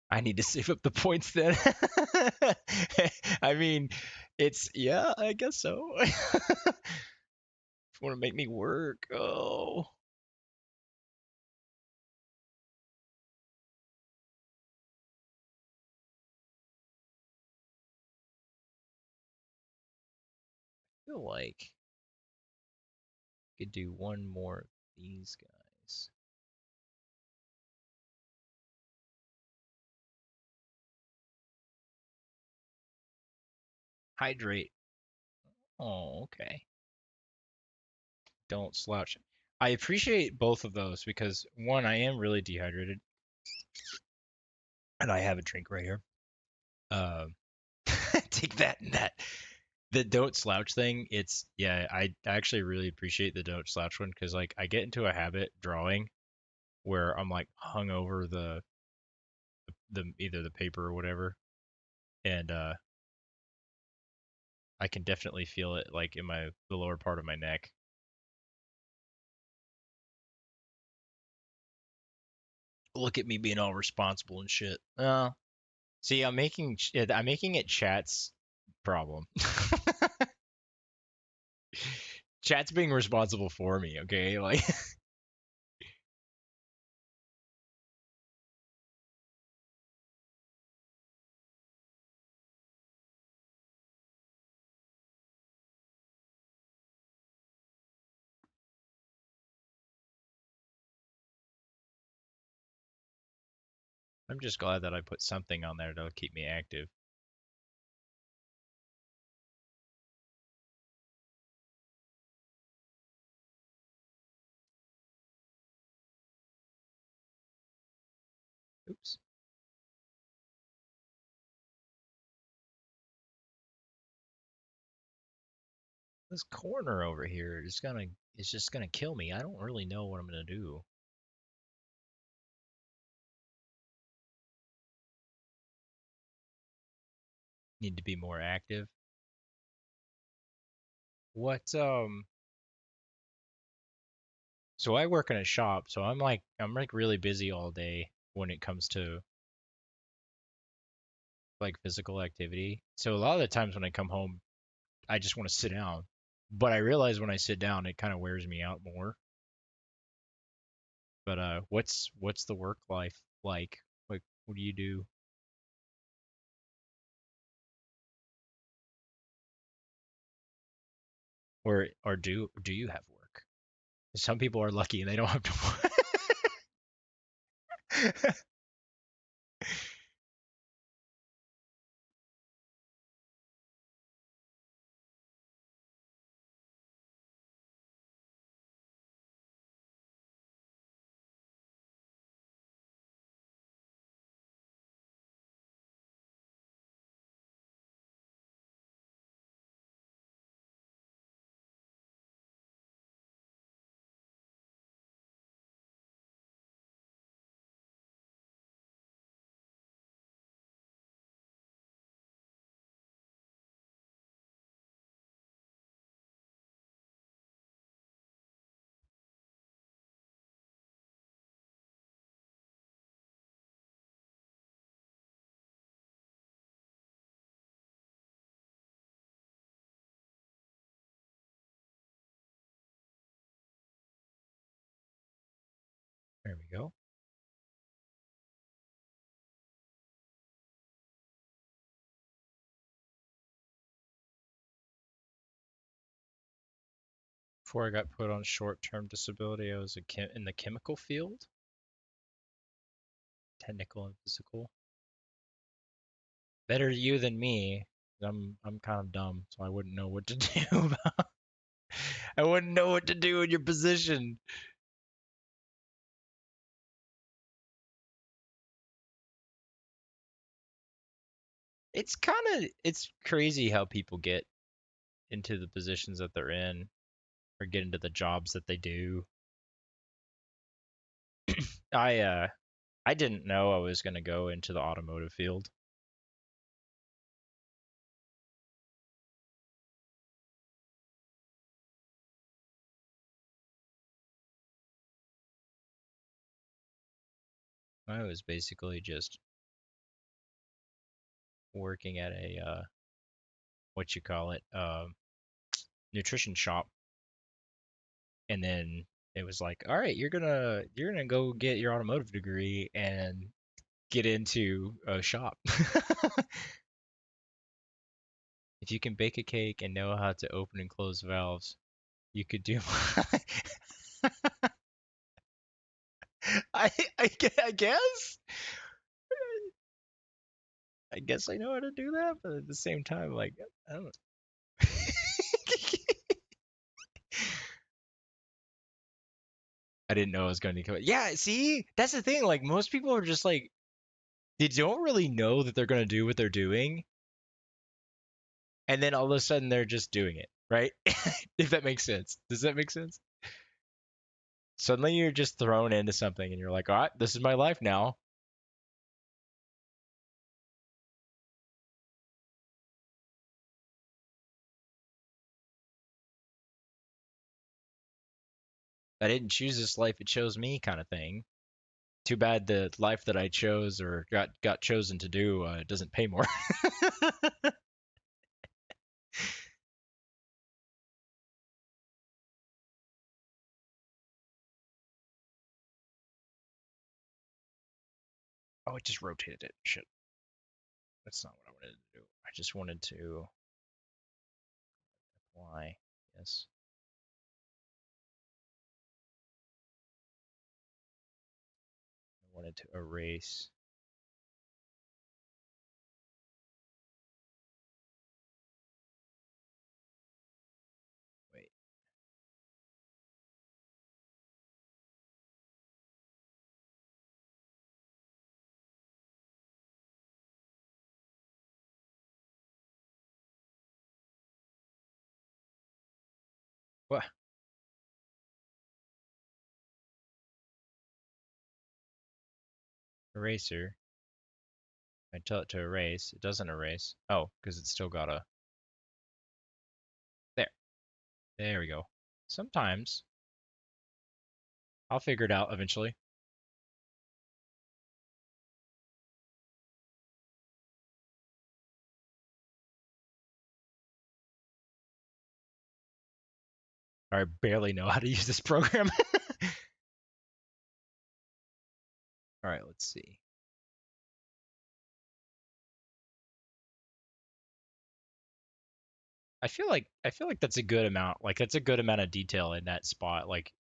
I need to save up the points then. I mean, it's yeah, I guess so. Want to make me work? Oh, feel like I could do one more of these guys. Hydrate. Oh, okay. Don't slouch. I appreciate both of those because one, I am really dehydrated, and I have a drink right here. Um, take that and that. The don't slouch thing, it's yeah, I actually really appreciate the don't slouch one because like I get into a habit drawing where I'm like hung over the either the paper or whatever, and I can definitely feel it like in the lower part of my neck. Look at me being all responsible and shit. See, I'm making it chat's problem. Chat's being responsible for me, okay? Like I'm just glad that I put something on there to keep me active. Oops. This corner over here is just gonna kill me. I don't really know what I'm gonna do. Need to be more active. What so I work in a shop, so I'm like really busy all day when it comes to like physical activity. So a lot of the times when I come home, I just want to sit down. But I realize when I sit down, it kind of wears me out more. But what's the work life like? Like what do you do? Or do you have work? Some people are lucky and they don't have to work. There we go. Before I got put on short-term disability, I was in the chemical field, technical and physical. Better you than me. I'm kind of dumb, so I wouldn't know what to do. I wouldn't know what to do in your position. It's crazy how people get into the positions that they're in or get into the jobs that they do. I didn't know I was going to go into the automotive field. I was basically just working at a what you call it, nutrition shop, and then it was like, all right, you're gonna go get your automotive degree and get into a shop. If you can bake a cake and know how to open and close valves, you could do. I, I guess. I guess I know how to do that, but at the same time, like, I don't. I didn't know I was going to come. Yeah, see, that's the thing. Like, most people are just like, they don't really know that they're going to do what they're doing, and then all of a sudden they're just doing it, right? If that makes sense. Does that make sense? Suddenly you're just thrown into something, and you're like, all right, this is my life now. I didn't choose this life; it chose me, kind of thing. Too bad the life that I chose or got chosen to do doesn't pay more. Oh, it just rotated it. Shit, that's not what I wanted to do. I just wanted to apply. Yes, I wanted to erase. Wait, what? Eraser. I tell it to erase. It doesn't erase. Oh, because it's still got a. There. There we go. Sometimes I'll figure it out eventually. I barely know how to use this program. All right, let's see. I feel like that's a good amount. Like that's a good amount of detail in that spot. Like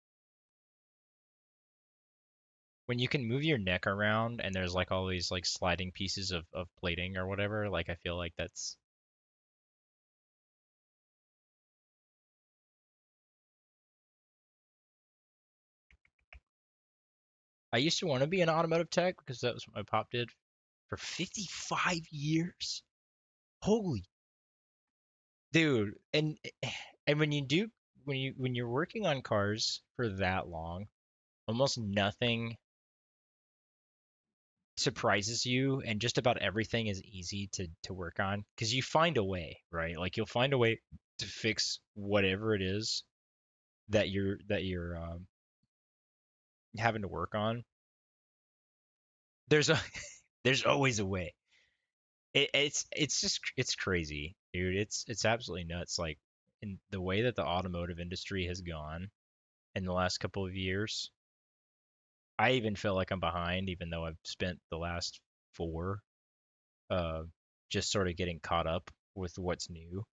when you can move your neck around and there's like all these like sliding pieces of plating or whatever, like I feel like that's I used to want to be an automotive tech because that was what my pop did for 55 years. Holy dude. And when you're working on cars for that long, almost nothing surprises you and just about everything is easy to work on because you find a way, right? Like you'll find a way to fix whatever it is that you're having to work on. There's a there's always a way. It's just it's crazy, dude. It's absolutely nuts. Like in the way that the automotive industry has gone in the last couple of years, I even feel like I'm behind, even though I've spent the last four uh, just sort of getting caught up with what's new.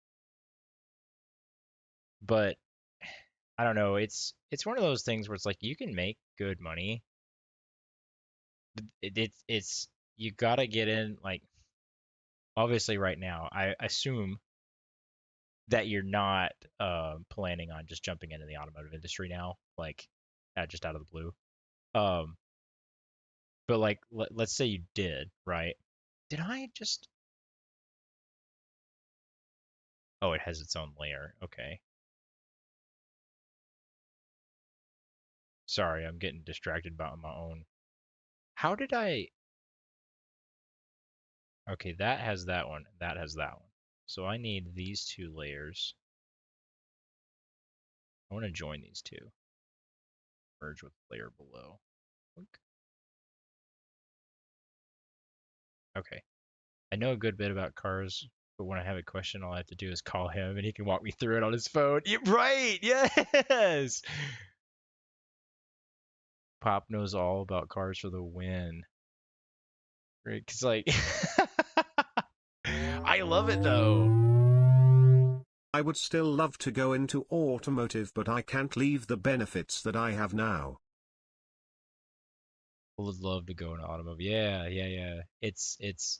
But I don't know. It's one of those things where it's like you can make good money. It's you gotta get in like obviously right now. I assume that you're not planning on just jumping into the automotive industry now, like just out of the blue. Um, but like let's say you did, right? Did I just? Oh, it has its own layer. Okay. Sorry, I'm getting distracted by my own. How did I? Okay, that has that one. That has that one. So I need these two layers. I want to join these two. Merge with layer below. Okay. I know a good bit about cars, but when I have a question, all I have to do is call him and he can walk me through it on his phone. Yeah, right. Yes. Pop knows all about cars for the win. Right? Cause like I love it though. I would still love to go into automotive, but I can't leave the benefits that I have now. Would love to go into automotive. Yeah, yeah, yeah. It's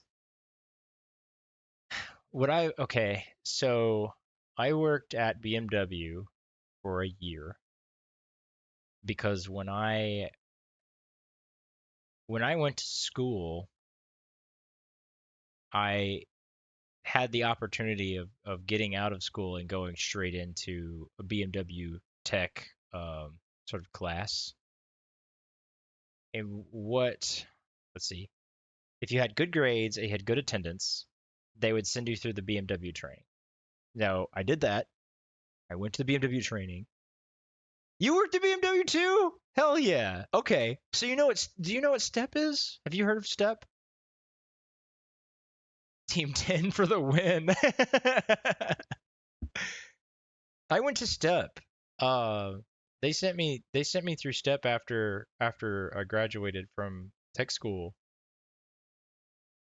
what I okay. So I worked at BMW for a year because when I went to school, I had the opportunity of getting out of school and going straight into a BMW tech sort of class. And let's see, if you had good grades and you had good attendance, they would send you through the BMW training. Now, I did that. I went to the BMW training. You worked at BMW too? Hell yeah. Okay. So do you know what Step is? Have you heard of Step? Team 10 for the win. I went to Step. Uh, they sent me through Step after I graduated from tech school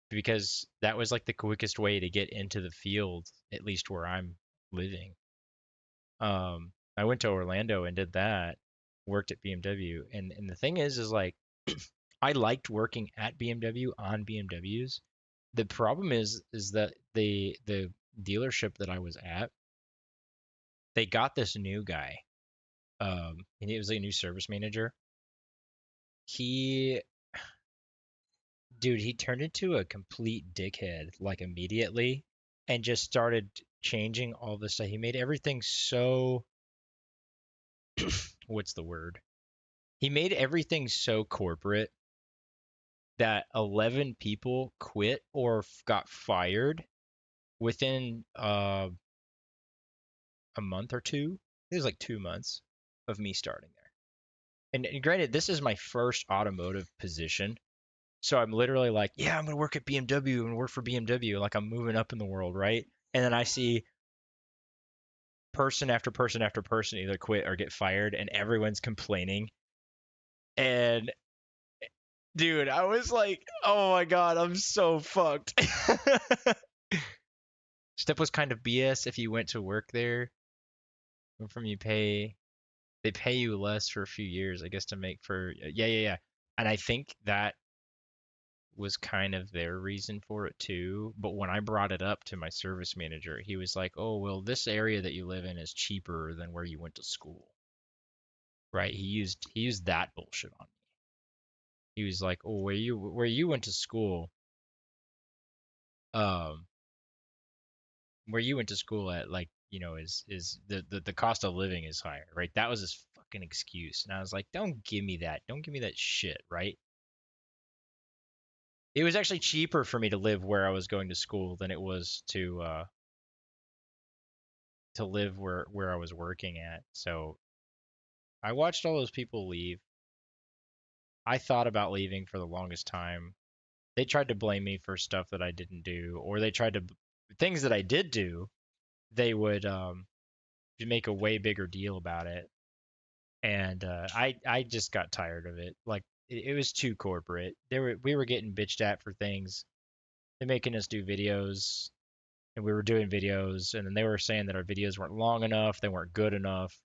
because that was like the quickest way to get into the field, at least where I'm living. I went to Orlando and did that, worked at BMW, and the thing is like I liked working at BMW on BMWs. The problem is that the dealership that I was at, they got this new guy. And he was a new service manager. He Dude, he turned into a complete dickhead like immediately and just started changing all this stuff. He made everything so what's the word? He made everything so corporate that 11 people quit or got fired within a month or two. It was like 2 months of me starting there. And granted, this is my first automotive position. So I'm literally like, yeah, I'm going to work at BMW and work for BMW. Like I'm moving up in the world, right? And then I see person after person after person either quit or get fired, and everyone's complaining. And dude, I was like, oh my God, I'm so fucked. Step was kind of BS if you went to work there. From they pay you less for a few years, I guess, to make for yeah, yeah, yeah. And I think that was kind of their reason for it too. But when I brought it up to my service manager, he was like, "Oh, well, this area that you live in is cheaper than where you went to school." Right? He used that bullshit on me. He was like, "Oh, where you went to school, um, where you went to school at, like, is the cost of living is higher, right?" That was his fucking excuse. And I was like, "Don't give me that. Don't give me that shit, right?" It was actually cheaper for me to live where I was going to school than it was to live where I was working at. So I watched all those people leave. I thought about leaving for the longest time. They tried to blame me for stuff that I didn't do, or they tried to things that I did do. They would make a way bigger deal about it, and I just got tired of it. Like it was too corporate. We were getting bitched at for things. They're making us do videos, and we were doing videos, and then they were saying that our videos weren't long enough, they weren't good enough.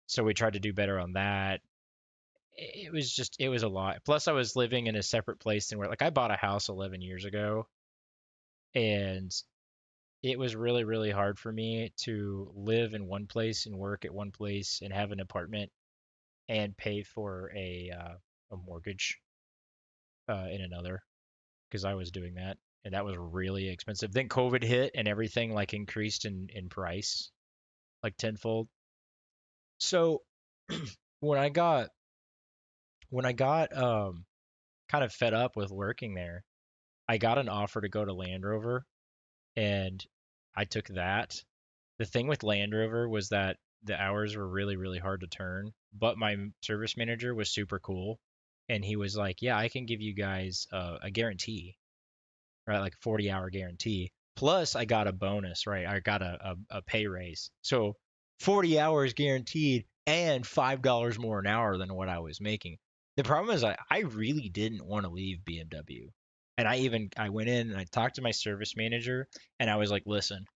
So we tried to do better on that. It was a lot. Plus, I was living in a separate place than where, like, I bought a house 11 years ago, and it was really, really hard for me to live in one place and work at one place and have an apartment and pay for a mortgage in another because I was doing that, and that was really expensive. Then COVID hit and everything like increased in price like tenfold. So when I got when I got kind of fed up with working there, I got an offer to go to Land Rover, and I took that. The thing with Land Rover was that the hours were really, really hard to turn, but my service manager was super cool, and he was like, "Yeah, I can give you guys a guarantee, right? Like a 40-hour guarantee. Plus, I got a bonus, right? I got a pay raise. So 40 hours guaranteed and $5 more an hour than what I was making. The problem is I really didn't want to leave BMW. And I went in and I talked to my service manager and I was like, listen,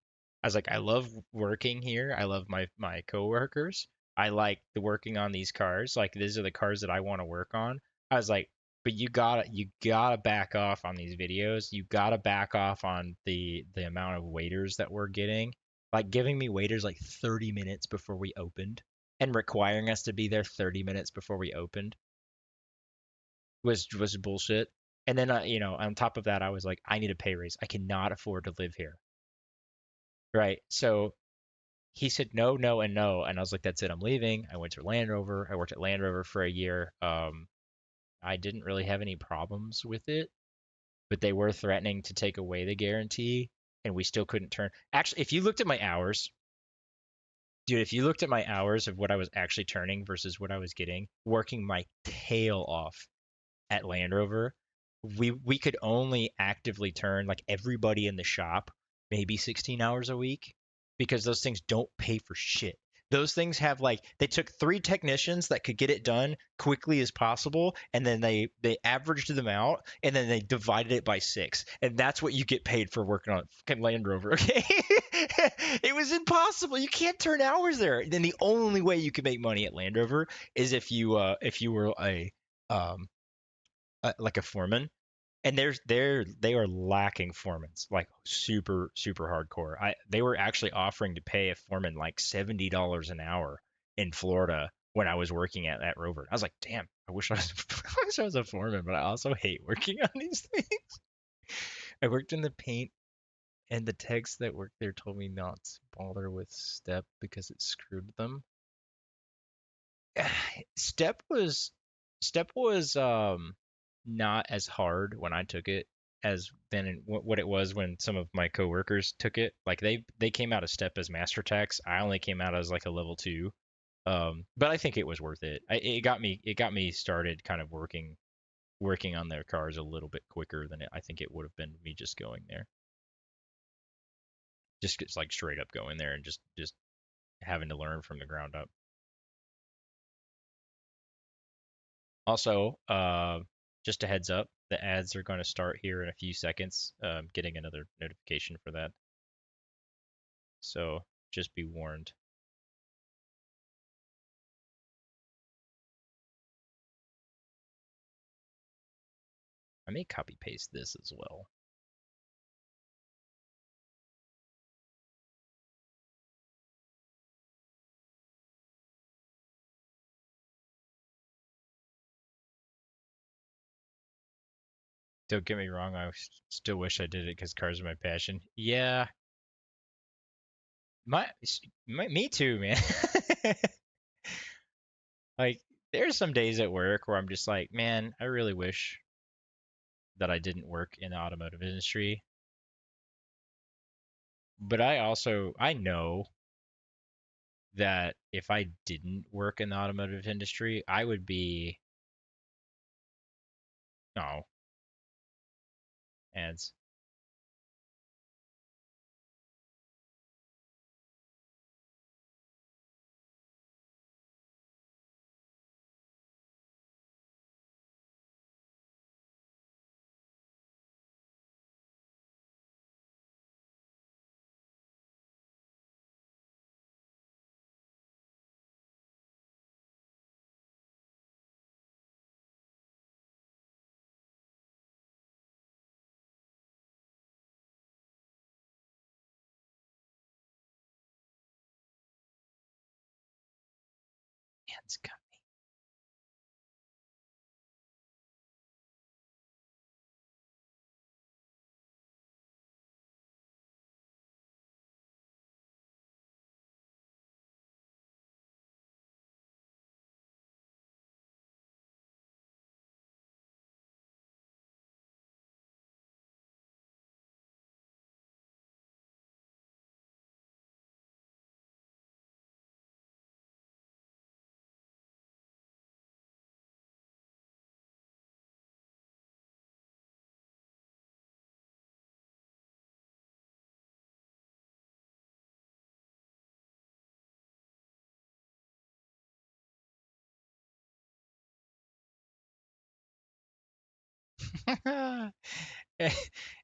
I was like, I love working here. I love my coworkers. I like the working on these cars. Like these are the cars that I want to work on. I was like, but you gotta back off on these videos. You gotta back off on the amount of waiters that we're getting. Like giving me waiters like 30 minutes before we opened and requiring us to be there 30 minutes before we opened was bullshit. And then on top of that, I was like, I need a pay raise. I cannot afford to live here. Right. So he said no, no, and no. And I was like, that's it. I'm leaving. I went to Land Rover. I worked at Land Rover for a year. I didn't really have any problems with it, but they were threatening to take away the guarantee, and we still couldn't turn. Actually, if you looked at my hours, dude, if you looked at my hours of what I was actually turning versus what I was getting, working my tail off at Land Rover, we could only actively turn like everybody in the shop maybe 16 hours a week because those things don't pay for shit. Those things have like they took three technicians that could get it done quickly as possible, and then they averaged them out, and then they divided it by six, and that's what you get paid for working on fucking Land Rover. Okay, it was impossible. You can't turn hours there. Then the only way you can make money at Land Rover is if you were um like a foreman, and they are lacking foremans like super super hardcore. They were actually offering to pay a foreman like $70 an hour in Florida when I was working at that Rover. I was like, damn, I wish I was I wish I was a foreman, but I also hate working on these things. I worked in the paint, and the techs that worked there told me not to bother with step because it screwed them. Step was Step was not as hard when I took it as than what it was when some of my coworkers took it. Like they came out of Step as master techs. I only came out as like a level 2. But I think it was worth it. It got me started kind of working on their cars a little bit quicker than I think it would have been me just going there. Just it's like straight up going there and just having to learn from the ground up. Also, just a heads up, the ads are going to start here in a few seconds. Getting another notification for that. So just be warned. I may copy paste this as well. Don't get me wrong, I still wish I did it because cars are my passion. Yeah, my, me too, man. Like, there's some days at work where I'm just like, man, I really wish that I didn't work in the automotive industry. But I know that if I didn't work in the automotive industry, I would be, no, ads. Ads got me.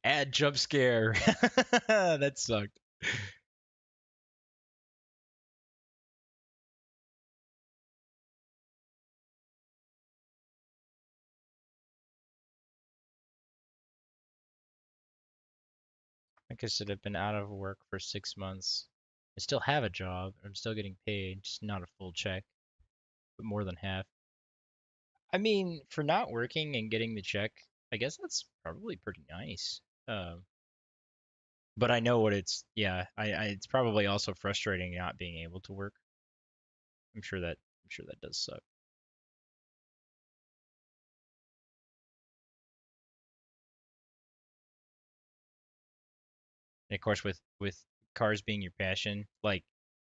Ad jump scare. That sucked. Like I said, I've been out of work for 6 months. I still have a job. I'm still getting paid, just not a full check, but more than half. I mean, for not working and getting the check, I guess that's probably pretty nice. Um, but I know what it's. Yeah, it's probably also frustrating not being able to work. I'm sure that does suck. And of course, with cars being your passion, like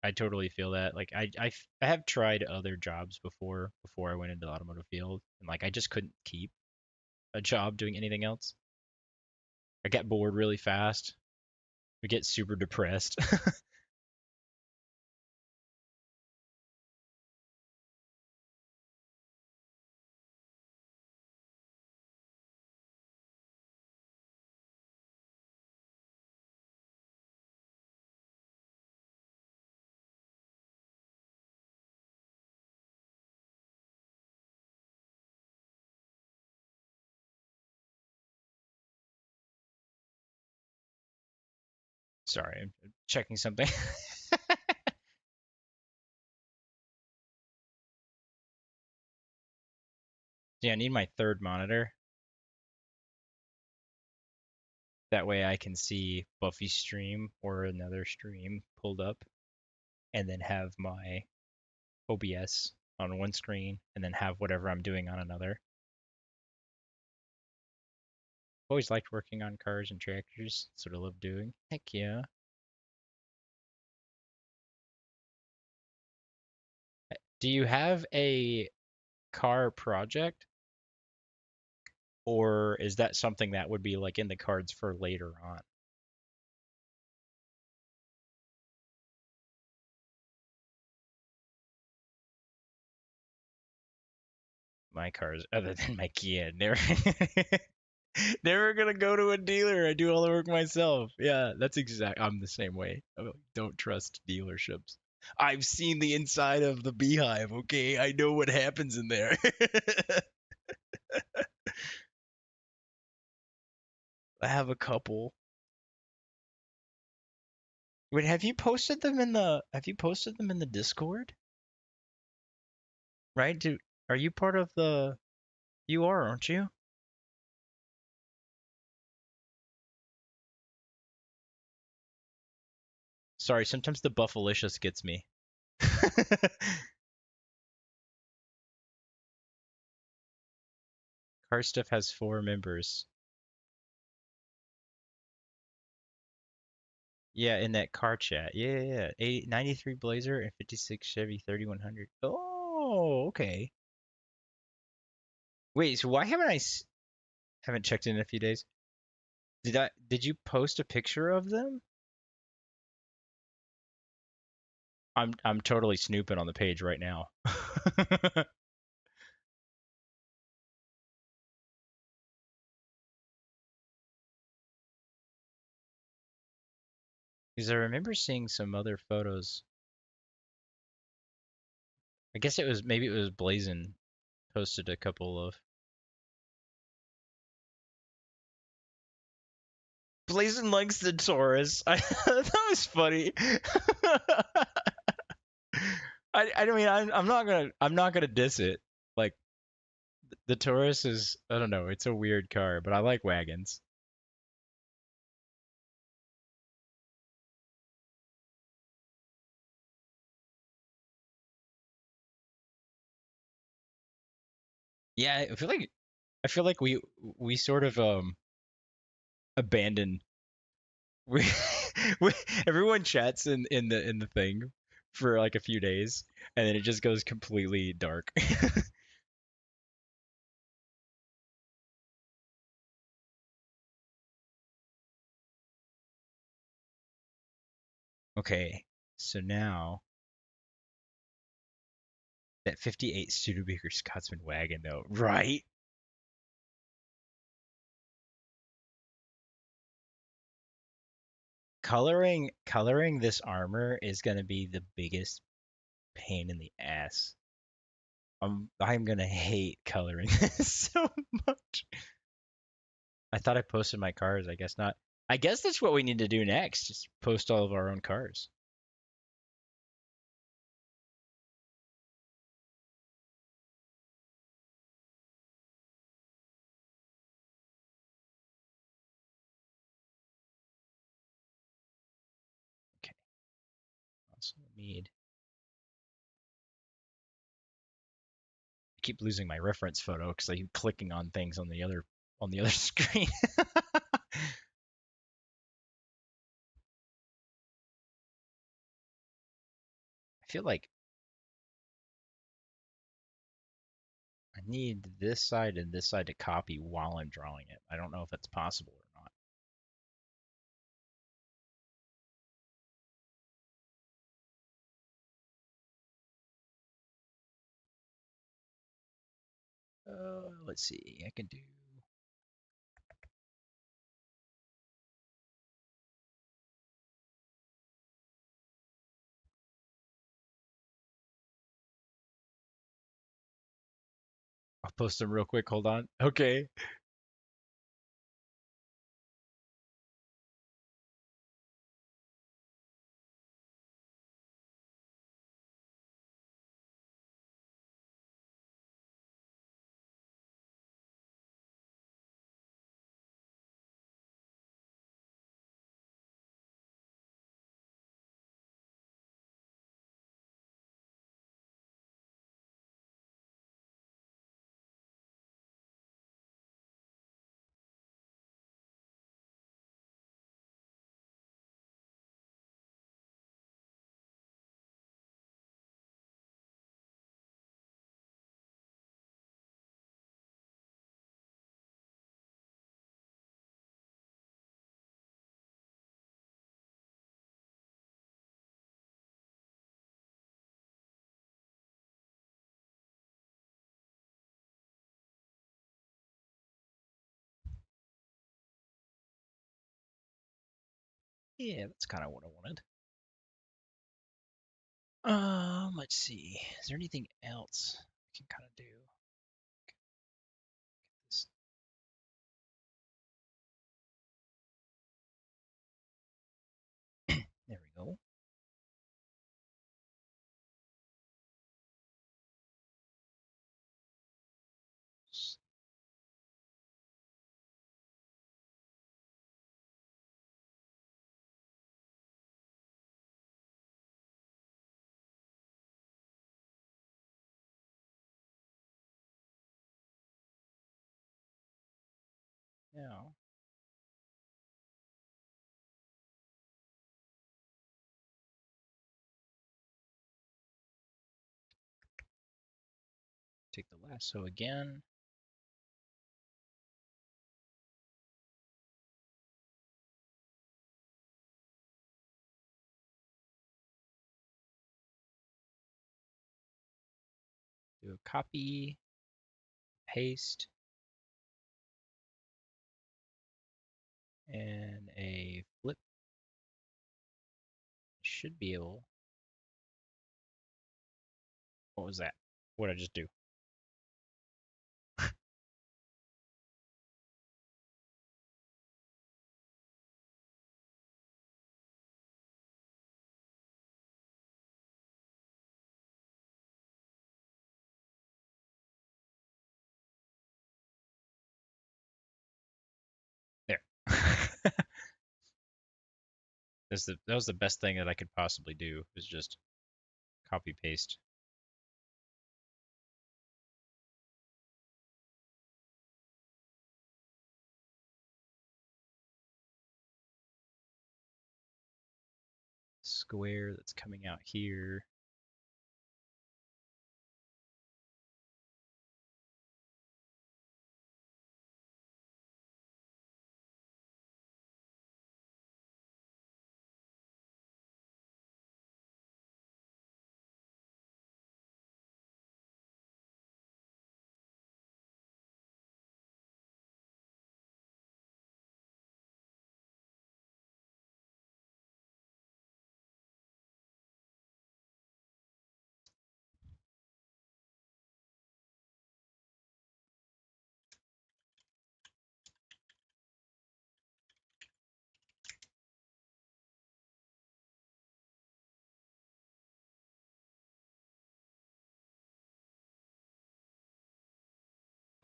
I totally feel that. Like I have tried other jobs before I went into the automotive field, and like I just couldn't keep a job doing anything else. I get bored really fast. I get super depressed. Sorry, I'm checking something. Yeah, I need my third monitor. That way I can see Buffy's stream or another stream pulled up and then have my OBS on one screen and then have whatever I'm doing on another. Always liked working on cars and tractors. That's what I love doing. Heck yeah. Do you have a car project, or is that something that would be like in the cards for later on? My cars, other than my Kia, never, never gonna go to a dealer. I do all the work myself. Yeah, that's exact. I'm the same way. Don't trust dealerships. I've seen the inside of the beehive. Okay, I know what happens in there. I have a couple. Wait, have you posted them in the? Have you posted them in the Discord? Right? Are you part of the? You are, aren't you? Sorry, sometimes the Buffalicious gets me. Car Stuff has 4 members. Yeah, in that car chat. Yeah, yeah, yeah. 93 Blazer and 56 Chevy 3100. Oh, okay. Wait, so why haven't checked in a few days? Did you post a picture of them? I'm totally snooping on the page right now. Because I remember seeing some other photos. I guess maybe it was Blazin posted a couple of Blazin likes the Taurus. That was funny. I mean I'm not gonna diss it. Like the Taurus is I don't know, it's a weird car, but I like wagons. Yeah, I feel like we sort of abandon we, we everyone chats in the thing for like a few days and then it just goes completely dark. Okay, so now that 58 Studebaker Scotsman wagon though, right? Coloring this armor is gonna be the biggest pain in the ass. I'm gonna hate coloring this so much. I thought I posted my cars. I guess not. I guess that's what we need to do next. Just post all of our own cars. Okay. Also need. I keep losing my reference photo because I keep clicking on things on the other screen. I feel like I need this side and this side to copy while I'm drawing it. I don't know if that's possible or not. Let's see. I can do. I'll post them real quick. Hold on. Okay. Yeah, that's kind of what I wanted. Let's see. Is there anything else I can kind of do? This- There we go. Yeah. Take the lasso again. Do a copy, paste, and a flip. Should be able. What was that? What did I just do? There. That was the best thing that I could possibly do was just copy paste. Square that's coming out here.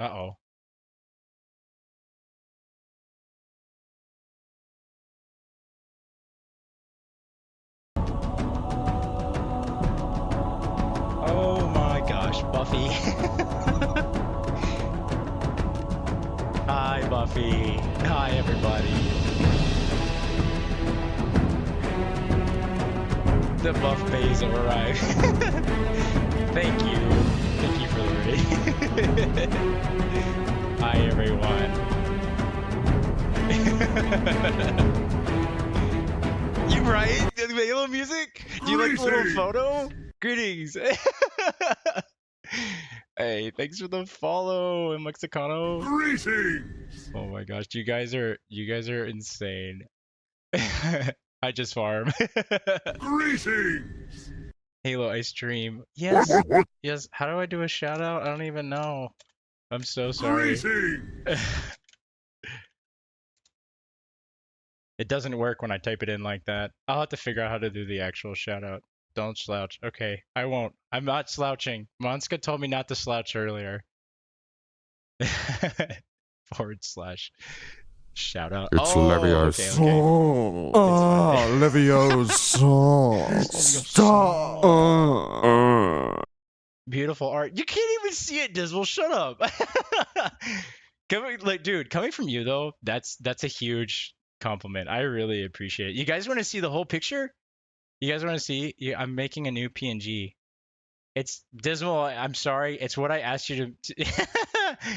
Uh-oh. Oh my gosh, Buffy. Hi, Buffy. Hi, everybody. The buff phase have arrived. Thank you. Thank you for the raid. Hi, everyone. You right? The Halo music? Do you like the little photo? Greetings. Hey, thanks for the follow, Mexicano. Greetings! Oh my gosh, you guys are insane. I just farm. Greetings! Halo, I stream. Yes, yes. How do I do a shout out? I don't even know. I'm so sorry. Greetings! It doesn't work when I type it in like that. I'll have to figure out how to do the actual shout out. Don't slouch. Okay, I won't. I'm not slouching. Monska told me not to slouch earlier. Forward slash shout out. It's Oh, okay, Leviosa. okay. It's fine. Leviosa. Stop. Beautiful art. You can't even see it, Dismal. Shut up. Coming from you though, that's a huge compliment. I really appreciate it. You guys want to see the whole picture? You guys want to see? Yeah, I'm making a new PNG. It's Dismal. I'm sorry. It's what I asked you to.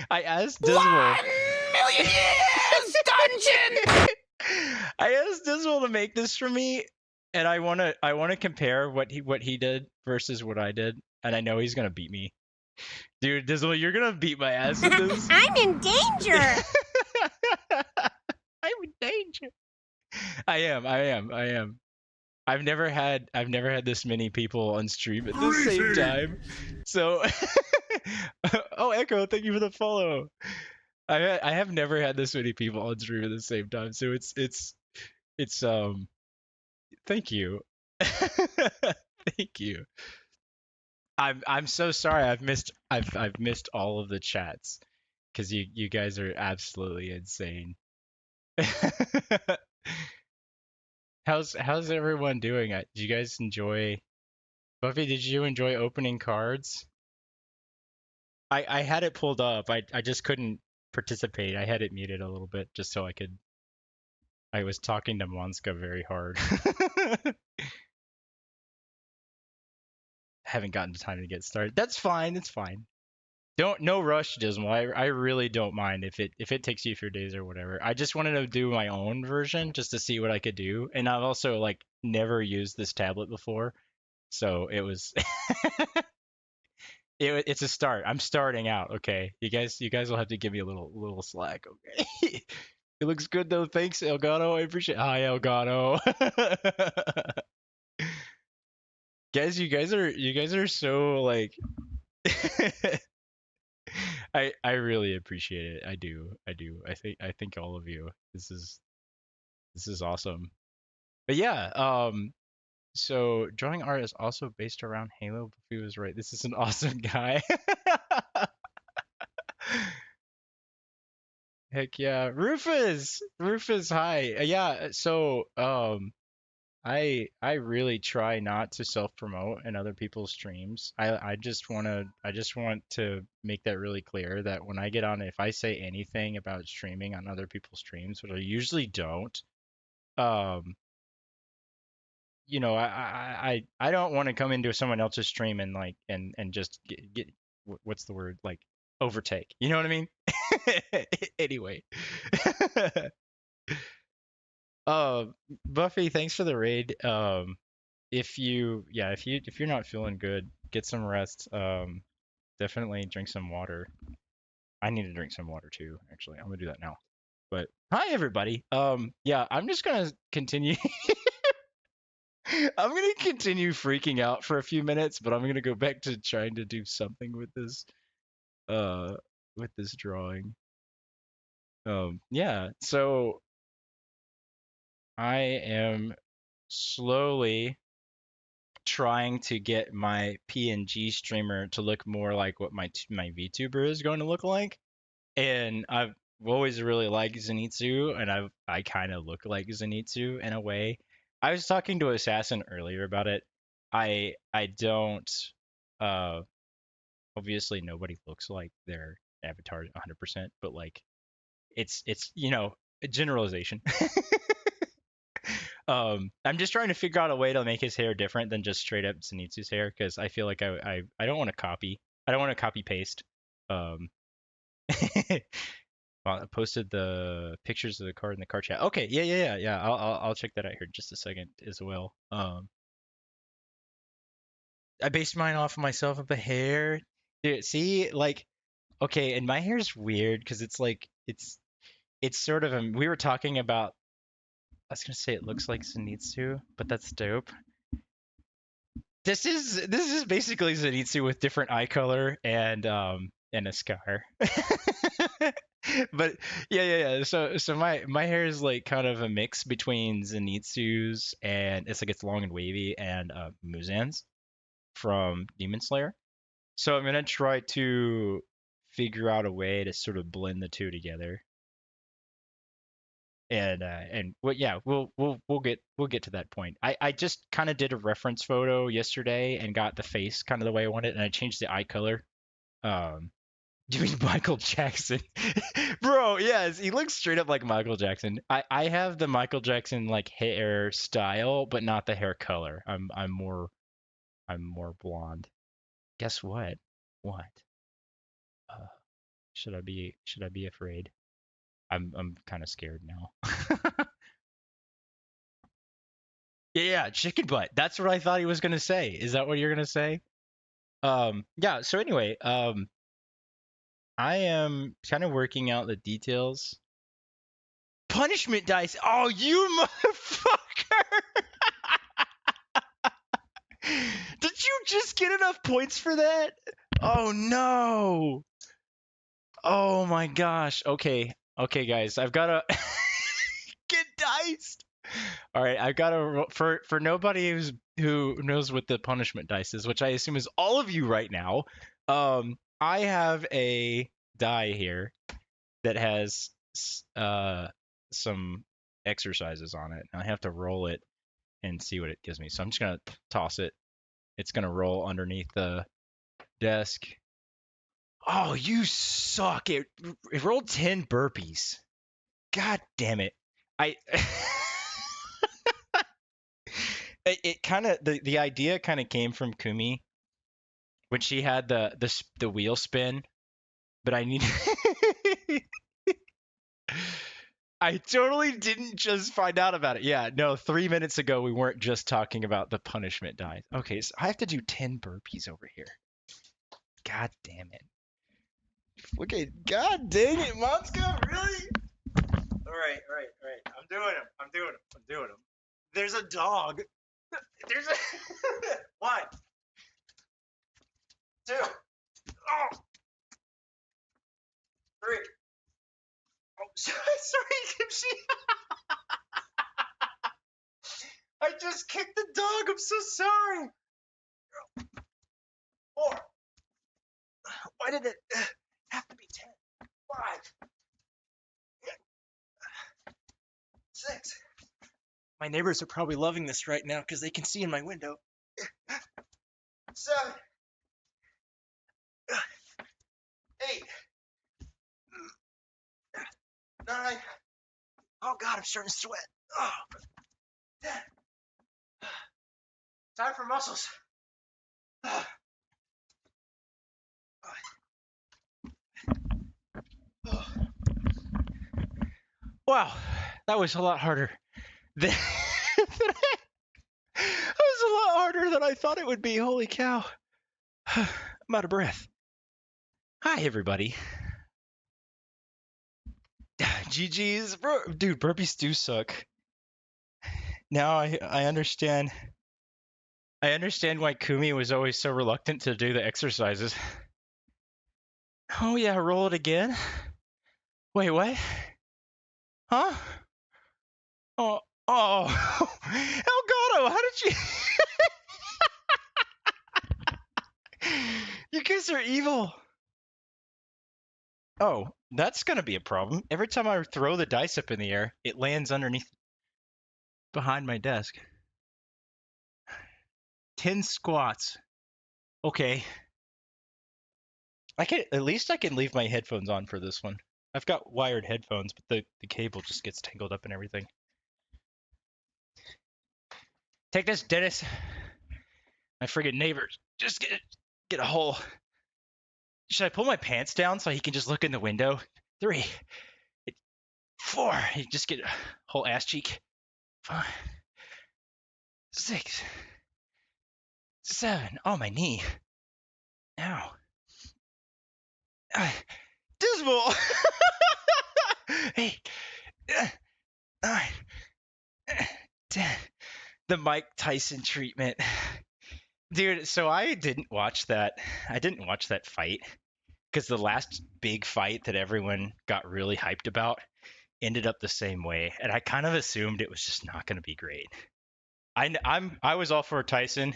I asked Dismal. 1,000,000 years dungeon. I asked Dismal to make this for me, and I wanna compare what he did versus what I did, and I know he's gonna beat me. Dude, Dismal, you're gonna beat my ass in this. I'm in danger. I'm in danger. I am. I've never had this many people on stream at the same time. So oh, Echo, thank you for the follow. I have never had this many people on stream at the same time. So it's thank you. Thank you. I'm so sorry. I've missed all of the chats because you guys are absolutely insane. How's everyone doing? Did you guys enjoy Buffy, did you enjoy opening cards? I had it pulled up. I just couldn't participate. I had it muted a little bit just so I could. I was talking to Monska very hard. Haven't gotten time to get started. That's fine. It's fine. No rush, Dismal. I really don't mind if it takes you a few days or whatever. I just wanted to do my own version just to see what I could do, and I've also like never used this tablet before, so it was it's a start. I'm starting out. Okay, you guys will have to give me a little slack. Okay. It looks good though. Thanks, Elgato. I appreciate. Hi, Elgato. Guys, you guys are so like. I really appreciate it. I do. I think all of you. This is awesome. But yeah, so drawing art is also based around Halo. Buffy was right. This is an awesome guy. Heck yeah. Rufus! Rufus, hi. Yeah, so I really try not to self-promote in other people's streams. I just want to make that really clear that when I get on, if I say anything about streaming on other people's streams, which I usually don't, um I don't want to come into someone else's stream and like and just get what's the word, like overtake. You know what I mean? Anyway. Uh, Buffy, thanks for the raid. If you're not feeling good, get some rest. Definitely drink some water. I need to drink some water too, actually. I'm gonna do that now. But hi everybody. Yeah, I'm just gonna continue. I'm gonna continue freaking out for a few minutes, but I'm gonna go back to trying to do something uh with this drawing. Yeah, so I am slowly trying to get my PNG streamer to look more like what my VTuber is going to look like. and I've always really liked Zenitsu, and I kind of look like Zenitsu in a way. I was talking to Assassin earlier about it. I don't. Uh, Obviously nobody looks like their avatar 100%, but like it's a generalization. I'm just trying to figure out a way to make his hair different than just straight up Zenitsu's hair because I feel like I don't want to copy. I don't want to copy paste. Um, well, I posted the pictures of the card in the card chat. Okay, yeah. I'll check that out here in just a second as well. I based mine off of myself of the hair. Dude, see, like, okay, and my hair's weird because it's like it's sort of we were talking about. I was gonna say it looks like Zenitsu, but that's dope. This is basically Zenitsu with different eye color and a scar. But yeah. So my hair is like kind of a mix between Zenitsu's and it's long and wavy and Muzan's from Demon Slayer. So I'm gonna try to figure out a way to sort of blend the two together. And well, yeah, we'll get to that point. I just kind of did a reference photo yesterday and got the face kind of the way I wanted, and I changed the eye color. Um, you mean Michael Jackson, bro? Yes, he looks straight up like Michael Jackson. I have the Michael Jackson like hair style, but not the hair color. I'm more blonde. Guess what? What? Uh, should I be afraid? I'm kind of scared now. Yeah, chicken butt. That's what I thought he was gonna say. Is that what you're gonna say? Yeah. So anyway, I am kind of working out the details. Punishment dice. Oh, you motherfucker! Did you just get enough points for that? Oh no! Oh my gosh. Okay, guys. I've got to get diced. All right, I've got to for nobody who knows what the punishment dice is, which I assume is all of you right now. I have a die here that has some exercises on it, and I have to roll it and see what it gives me. So I'm just gonna toss it. It's gonna roll underneath the desk. Oh, you suck! It rolled 10 burpees. God damn it! I it kind of the idea kind of came from Kumi when she had the wheel spin, but I need I totally didn't just find out about it. Yeah, no, 3 minutes ago we weren't just talking about the punishment diet. Okay, so I have to do 10 burpees over here. God damn it. Okay, god dang it, Monska, really? All right. I'm doing them. There's a dog. There's a one, two, oh, three. Oh, sorry, Kimchi. I just kicked the dog. I'm so sorry. Four. Why did it have to be 10? 5, 6. My neighbors are probably loving this right now because they can see in my window. 7, 8, 9. Oh God, I'm starting to sweat. Oh, 10. Time for muscles. Wow, that was a lot harder than that was a lot harder than I thought it would be. Holy cow. I'm out of breath. Hi, everybody. GG's. Bro, dude, burpees do suck. Now I understand. I understand why Kumi was always so reluctant to do the exercises. Oh, yeah, roll it again? Wait, what? Huh? Oh. Elgato, how did you... You guys are evil. Oh, that's gonna be a problem. Every time I throw the dice up in the air, it lands underneath behind my desk. 10 squats. Okay. At least I can leave my headphones on for this one. I've got wired headphones, but the cable just gets tangled up in everything. Take this, Dennis. My friggin' neighbors. Just get a hole. Should I pull my pants down so he can just look in the window? 3, 4. You just get a whole ass cheek. 5, 6, 7. Oh, my knee. Ow. Dismal. 8, 9, 10. The Mike Tyson treatment. Dude, so I didn't watch that fight because the last big fight that everyone got really hyped about ended up the same way, and I kind of assumed it was just not going to be great. I was all for Tyson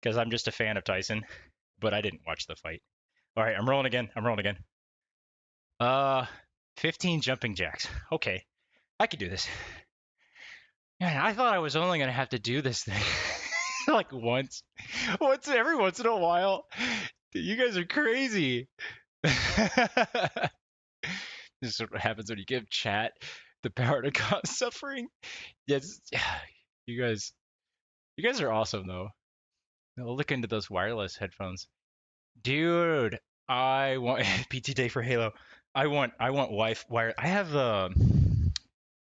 because I'm just a fan of Tyson, but I didn't watch the fight. All right, I'm rolling again. 15 jumping jacks. Okay, I could do this. Man, I thought I was only going to have to do this thing like once every once in a while. You guys are crazy. This is what happens when you give chat the power to cause suffering. Yes, you guys are awesome though. I'll look into those wireless headphones, dude. I want PT Day for Halo. I want wire. I have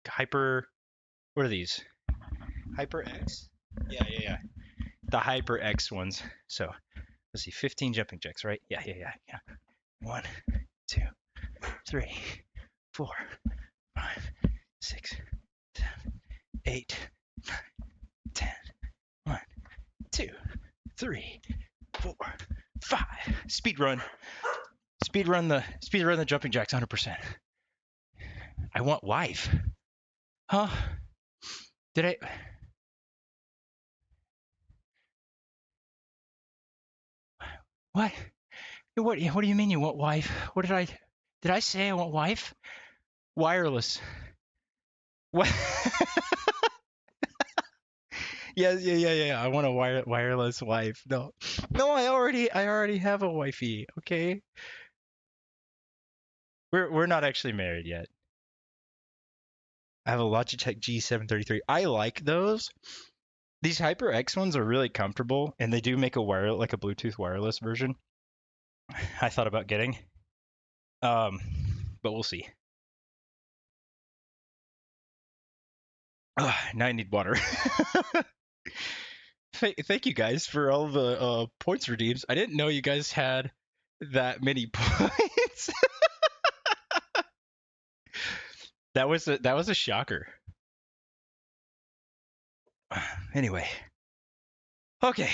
Hyper. What are these? Hyper X. Yeah. The Hyper X ones. So let's see, 15 jumping jacks, right? Yeah. 1, 2, 3, 4, 5, 6, 7, 8, 9, 10. 1, 2, 3, 4, 5. Speed run the jumping jacks 100%. I want wife. Huh? Did I? What? What do you mean you want wife? What did I say I want wife? Wireless. What? Yeah. I want a wireless wife. No, I already have a wifey. Okay. We're not actually married yet. I have a Logitech G733. I like those. These HyperX ones are really comfortable, and they do make a Bluetooth wireless version. I thought about getting, but we'll see. Now I need water. Thank you guys for all the points redeems. I didn't know you guys had that many points. That was a shocker. Anyway, okay.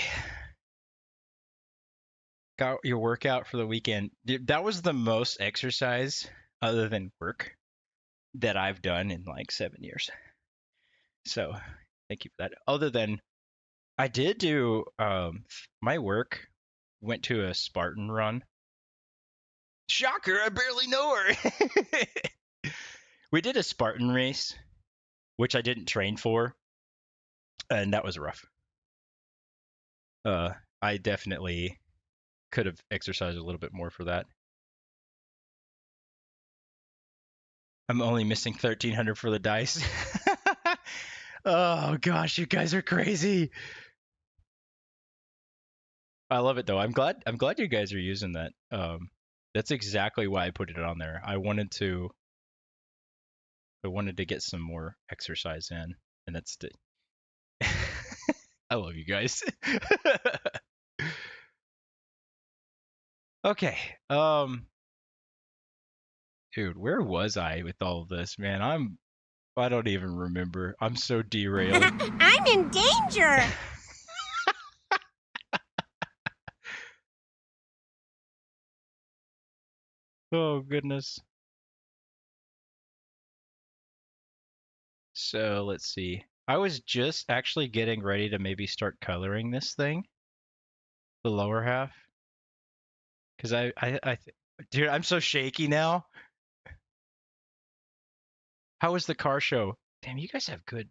Got your workout for the weekend. That was the most exercise other than work that I've done in like 7 years. So thank you for that. Other than I did do my work went to a Spartan run. Shocker, I barely know her. We did a Spartan race, which I didn't train for, and that was rough. I definitely could have exercised a little bit more for that. I'm only missing 1,300 for the dice. Oh gosh, you guys are crazy. I love it though. I'm glad you guys are using that. That's exactly why I put it on there. I wanted to get some more exercise in, and that's the I love you guys. Okay. Dude, where was I with all of this, man? I don't even remember. I'm so derailed. I'm in danger. Oh goodness. So let's see. I was just actually getting ready to maybe start coloring this thing, the lower half, because Dude, I'm so shaky now. How was the car show? Damn, you guys have good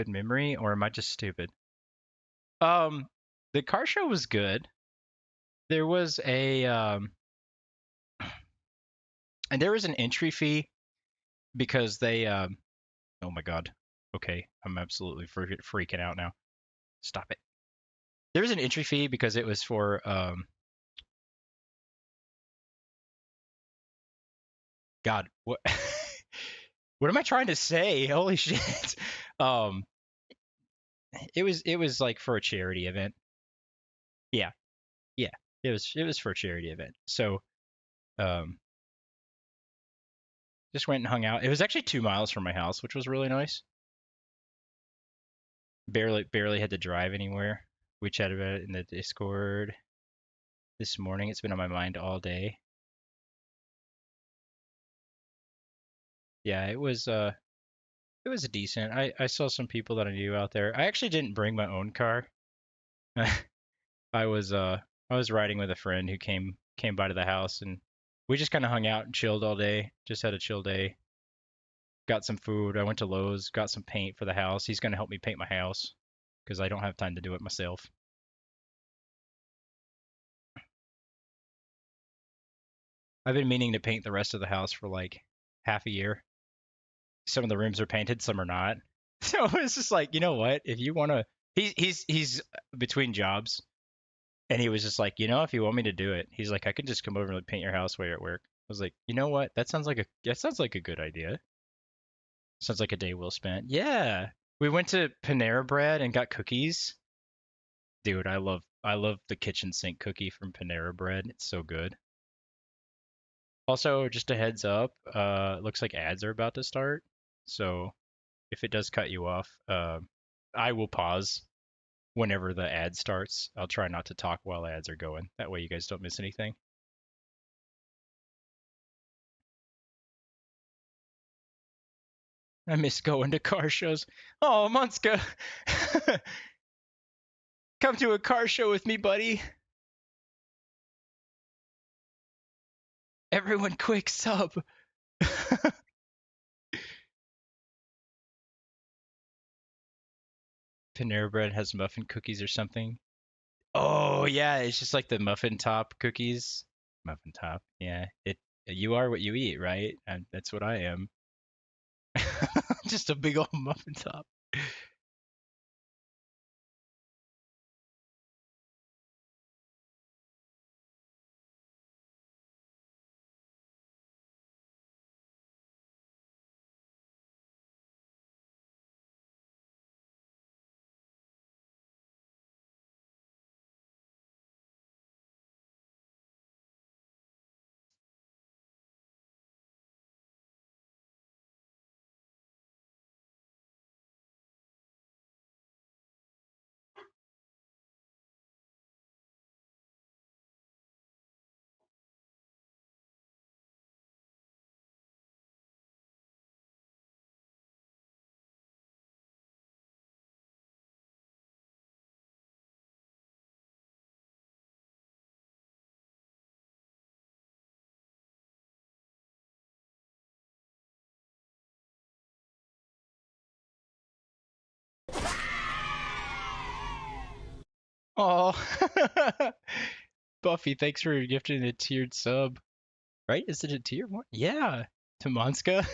memory, or am I just stupid? Um, the car show was good. There was a and there was an entry fee because they oh my god. Okay, I'm absolutely freaking out now. Stop it. There was an entry fee because it was for God, what what am I trying to say? Holy shit. Um it was like for a charity event. Yeah. Yeah. It was for a charity event. So um just went and hung out. It was actually 2 miles from my house, which was really nice. Barely had to drive anywhere. We chatted about it in the Discord this morning. It's been on my mind all day. Yeah, it was decent. I saw some people that I knew out there. I actually didn't bring my own car. I was uh I was riding with a friend who came by to the house, and we just kind of hung out and chilled all day. Just had a chill day. Got some food. I went to Lowe's, got some paint for the house. He's gonna help me paint my house because I don't have time to do it myself. I've been meaning to paint the rest of the house for like half a year. Some of the rooms are painted, some are not. So it's just like, you know what? If you want to, he's between jobs, and he was just like, if you want me to do it, he's like, I could just come over and paint your house while you're at work. I was like, you know what? That sounds like a good idea. Sounds like a day well spent. Yeah, we went to Panera Bread and got cookies. Dude, I love the kitchen sink cookie from Panera Bread. It's so good. Also, just a heads up, looks like ads are about to start. So if it does cut you off, I will pause whenever the ad starts. I'll try not to talk while ads are going. That way you guys don't miss anything. I miss going to car shows. Oh, Monska, come to a car show with me, buddy. Everyone, quick sub. Panera Bread has muffin cookies or something. Oh yeah, it's just like the muffin top cookies. Muffin top, yeah. You are what you eat, right? And that's what I am. Just a big old muffin top. Oh, Buffy, thanks for gifting a tiered sub. Right? Is it a tier one? Yeah, to Monska.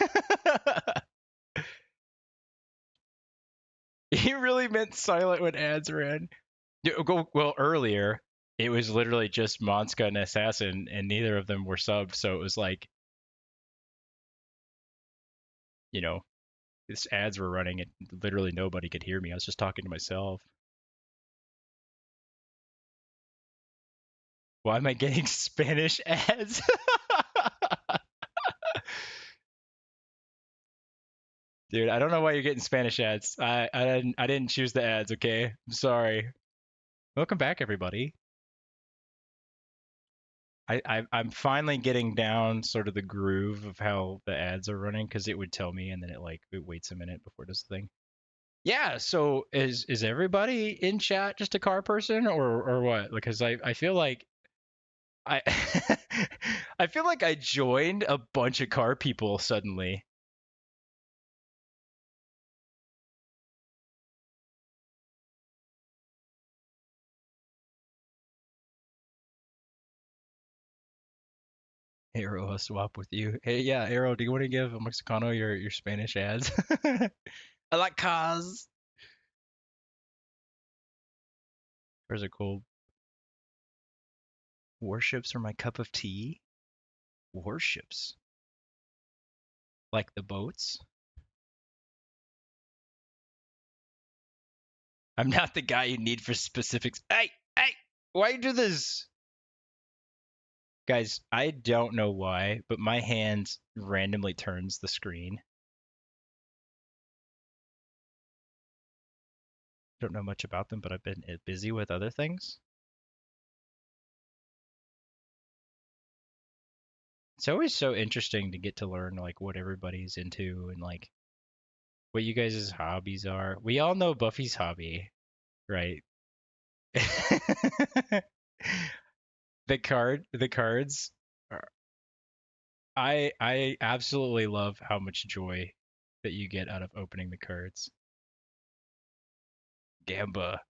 He really meant silent when ads ran. Well, earlier it was literally just Monska and Assassin, and neither of them were subs, so it was like, you know, these ads were running and literally nobody could hear me. I was just talking to myself. Why am I getting Spanish ads? Dude, I don't know why you're getting Spanish ads. I didn't choose the ads, okay? I'm sorry. Welcome back, everybody. I'm finally getting down sort of the groove of how the ads are running because it would tell me and then it waits a minute before it does the thing. Yeah, so is everybody in chat just a car person or what? Because I feel like I I feel like I joined a bunch of car people suddenly. Arrow, I'll swap with you. Hey, yeah, Arrow, do you want to give Mexicano your Spanish ads? I like cars. Where's it called? Warships are my cup of tea. Warships, like the boats. I'm not the guy you need for specifics. Hey, why you do this? Guys, I don't know why, but my hand randomly turns the screen. Don't know much about them, but I've been busy with other things. It's always so interesting to get to learn like what everybody's into and like what you guys' hobbies are. We all know Buffy's hobby, right? The cards are, I absolutely love how much joy that you get out of opening the cards. Gamba.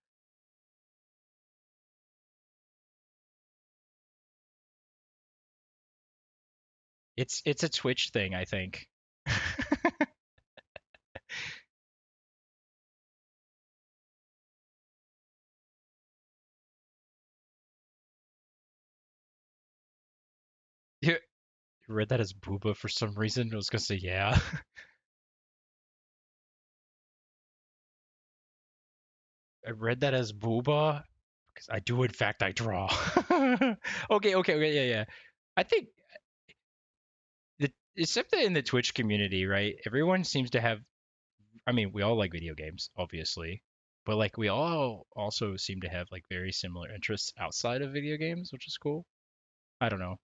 It's a Twitch thing, I think. You read that as booba for some reason. I was gonna say yeah. I read that as booba because I do in fact I draw. Okay, yeah, yeah. I think it's something in the Twitch community, right? Everyone seems to have. I mean, we all like video games, obviously, but like we all also seem to have like very similar interests outside of video games, which is cool. I don't know.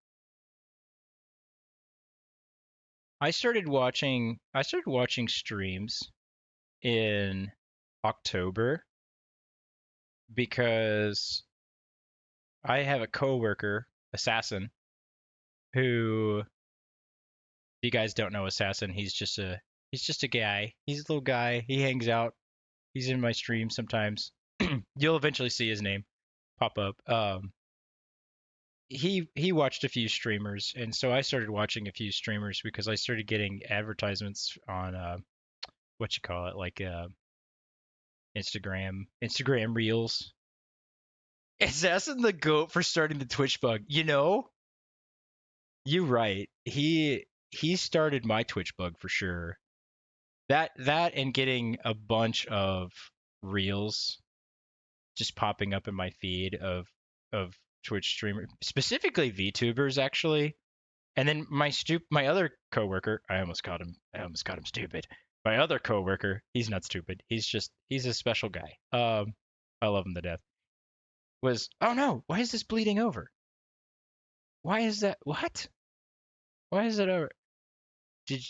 I started watching streams in October because I have a coworker, Assassin, who, if you guys don't know Assassin, he's just a guy. He's a little guy. He hangs out. He's in my stream sometimes. You'll eventually see his name pop up. He watched a few streamers, and so I started watching a few streamers because I started getting advertisements on what you call it, like Instagram Reels. Assassin the goat for starting the Twitch bug. You're right. He started my Twitch bug for sure. That and getting a bunch of reels just popping up in my feed of Twitch streamers, specifically VTubers actually. And then my other coworker, I almost called him stupid. My other coworker, he's not stupid. He's a special guy. I love him to death. Was, oh no, why is this bleeding over? Why is that? What? Why is it over? Did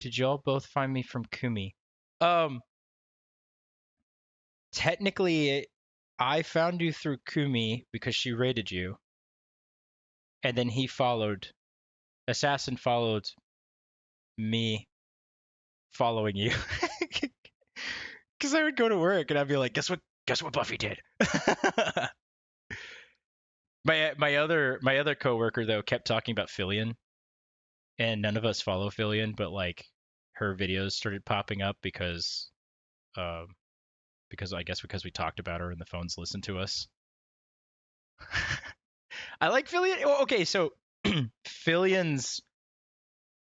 did y'all both find me from Kumi? Um, Technically, I found you through Kumi because she raided you, and then he followed. Assassin followed me, following you. Because I would go to work and I'd be like, guess what? Guess what Buffy did? My other coworker though kept talking about Fillion, and none of us follow Fillion, but like her videos started popping up um, because I guess because we talked about her and the phones listened to us. I like Fillion. Oh, okay, so Fillion's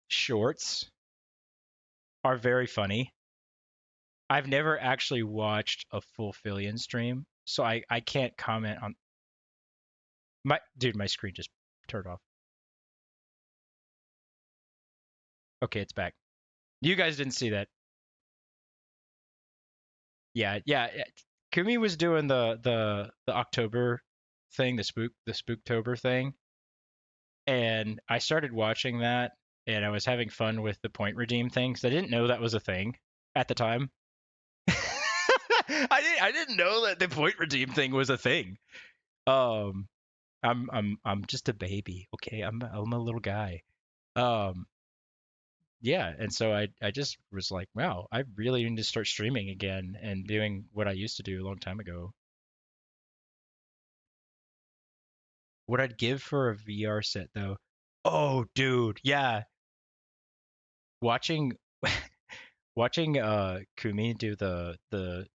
shorts are very funny. I've never actually watched a full Fillion stream, so I can't comment on my screen just turned off. Okay, it's back. You guys didn't see that. Yeah. Kumi was doing the October thing, the Spooktober thing, and I started watching that, and I was having fun with the point redeem thing because I didn't know that was a thing at the time. I didn't know that the point redeem thing was a thing. Um, I'm just a baby, okay? I'm a little guy. Um, yeah, and so I just was like, wow, I really need to start streaming again and doing what I used to do a long time ago. What I'd give for a VR set though. Oh, dude, yeah. Watching watching Kumi do the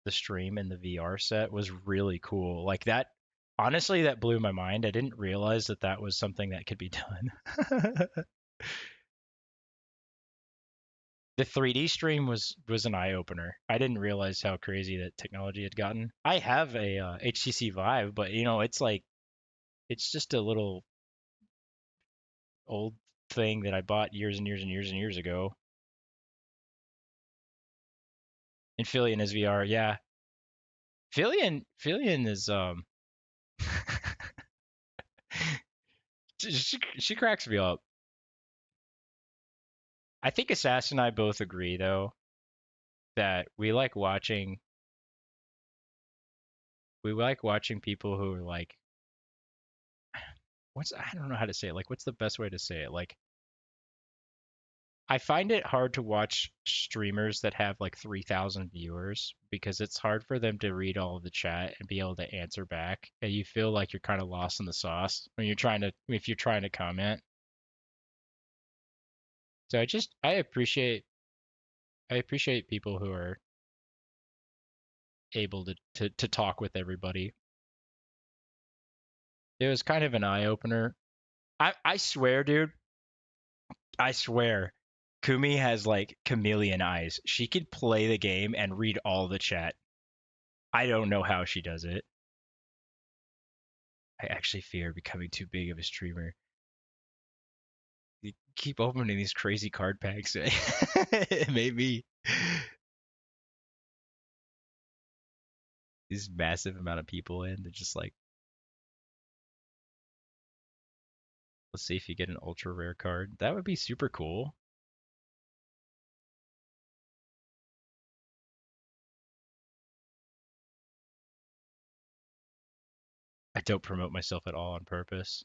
stream in the VR set was really cool. Like that honestly that blew my mind. I didn't realize that that was something that could be done. The 3D stream was an eye opener. I didn't realize how crazy that technology had gotten. I have a HTC Vive, but you know, it's like it's just a little old thing that I bought years and years and years and years ago. And Filion is VR, yeah. Filion is she cracks me up. I think Assassin and I both agree though that we like watching people who are like what's I don't know how to say it. Like what's the best way to say it? Like I find it hard to watch streamers that have like 3,000 viewers because it's hard for them to read all of the chat and be able to answer back. And you feel like you're kind of lost in the sauce when you're trying to if you're trying to comment. So I appreciate people who are able to talk with everybody. It was kind of an eye opener. I swear, dude, I swear, Kumi has like chameleon eyes. She could play the game and read all the chat. I don't know how she does it. I actually fear becoming too big of a streamer. You keep opening these crazy card packs. It made me this massive amount of people in. They're just like, let's see if you get an ultra rare card. That would be super cool. I don't promote myself at all on purpose.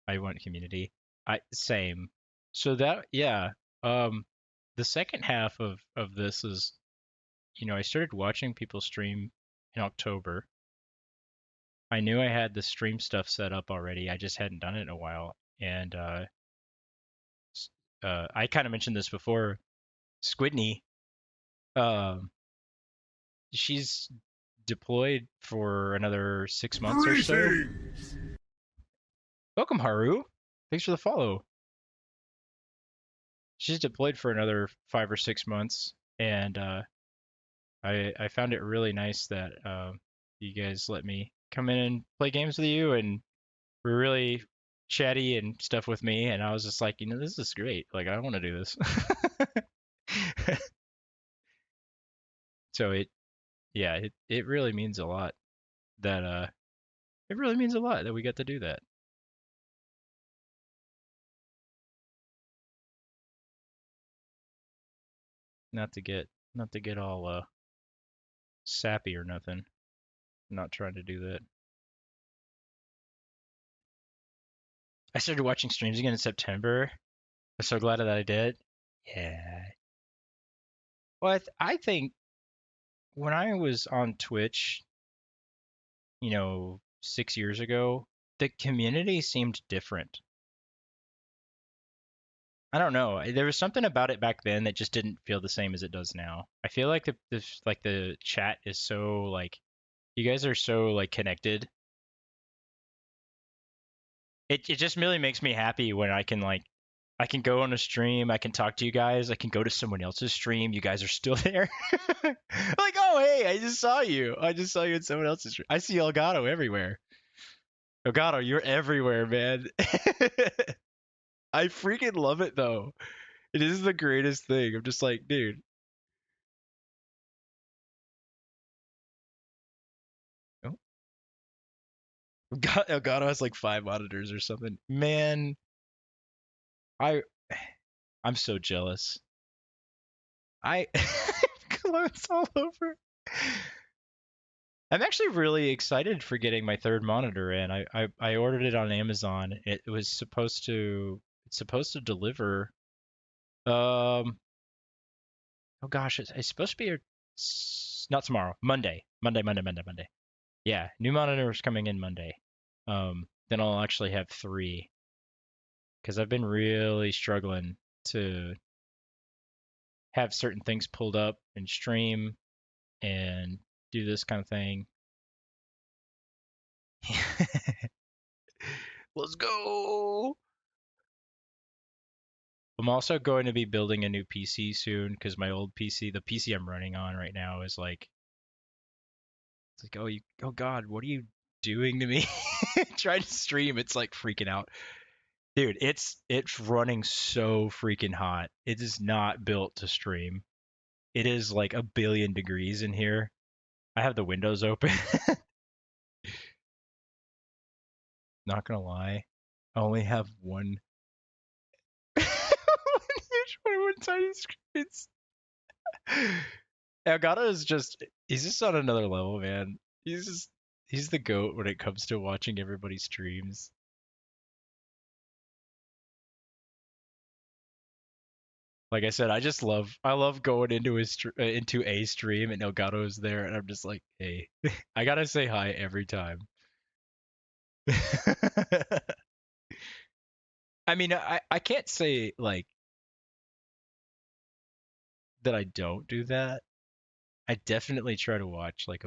I want community. I same. So that yeah. Um, the second half of this is, you know, I started watching people stream in October. I knew I had the stream stuff set up already. I just hadn't done it in a while. And I kind of mentioned this before. Squidney, um, she's deployed for another 6 months or so. Welcome, Haru. Thanks for the follow. She's deployed for another 5 or 6 months, and I found it really nice that you guys let me come in and play games with you, and were really chatty and stuff with me, and I was just like, you know, this is great. Like, I want to do this. So yeah, it really means a lot that it really means a lot that we got to do that. Not to get all sappy or nothing. I'm not trying to do that. I started watching streams again in September. I'm so glad that I did. Yeah. Well, I think when I was on Twitch, you know, 6 years ago, the community seemed different. I don't know. There was something about it back then that just didn't feel the same as it does now. I feel like the chat is so like you guys are so like connected. It just really makes me happy when I can go on a stream, I can talk to you guys, I can go to someone else's stream, you guys are still there. Like, oh hey, I just saw you. I just saw you in someone else's stream. I see Elgato everywhere. Elgato, you're everywhere, man. I freaking love it though. It is the greatest thing. I'm just like, dude. Oh, Elgato has like 5 monitors or something. Man, I I'm so jealous. I clothes all over. I'm actually really excited for getting my third monitor in. I ordered it on Amazon. It was supposed to deliver. Um, oh gosh, it's supposed to be not tomorrow, Monday. Yeah, new monitor is coming in Monday. Then I'll actually have three because I've been really struggling to have certain things pulled up and stream and do this kind of thing. Let's go. I'm also going to be building a new PC soon because my old PC, the PC I'm running on right now, is like, it's like, oh God, what are you doing to me? Trying to stream, it's like freaking out, dude. It's running so freaking hot. It is not built to stream. It is like a billion degrees in here. I have the windows open. Not gonna lie, I only have one. One huge one tiny screen. Elgato is he's just on another level, man. He's the goat when it comes to watching everybody's streams. Like I said, I love going into into a stream and Elgato is there and I'm just like, hey, I gotta say hi every time. I mean, I can't say like that I don't do that. I definitely try to watch like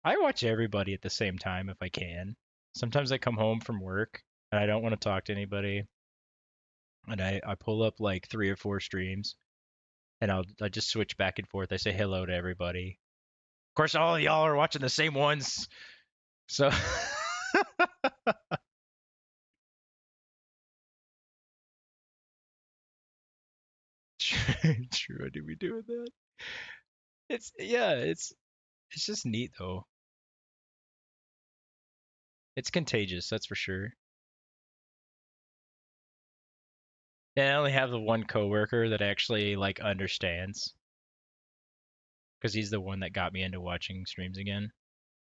I watch everybody at the same time if I can. Sometimes I come home from work and I don't want to talk to anybody and I pull up like three or four streams and I just switch back and forth. I say hello to everybody. Of course, all of y'all are watching the same ones, so true. I do be doing that. It's just neat though. It's contagious, that's for sure. And I only have the one coworker that actually like understands because he's the one that got me into watching streams again,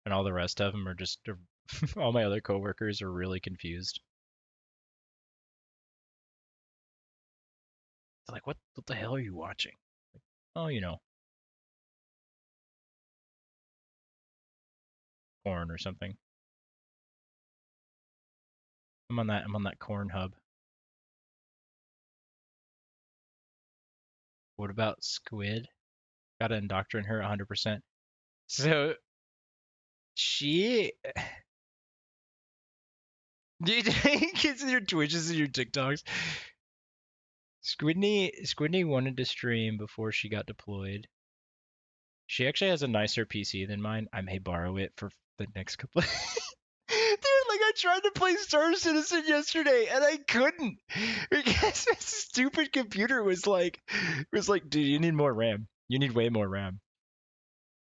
and all the rest of them are just all my other coworkers are really confused. They're like, what the hell are you watching? Oh, porn or something. I'm on that corn hub. What about Squid? Gotta indoctrinate her 100%. So she do you think it's your Twitches and your TikToks? Squidney wanted to stream before she got deployed. She actually has a nicer PC than mine. I may borrow it for the next couple. Dude, like I tried to play Star Citizen yesterday and I couldn't because this stupid computer was like, dude, you need more RAM. You need way more RAM.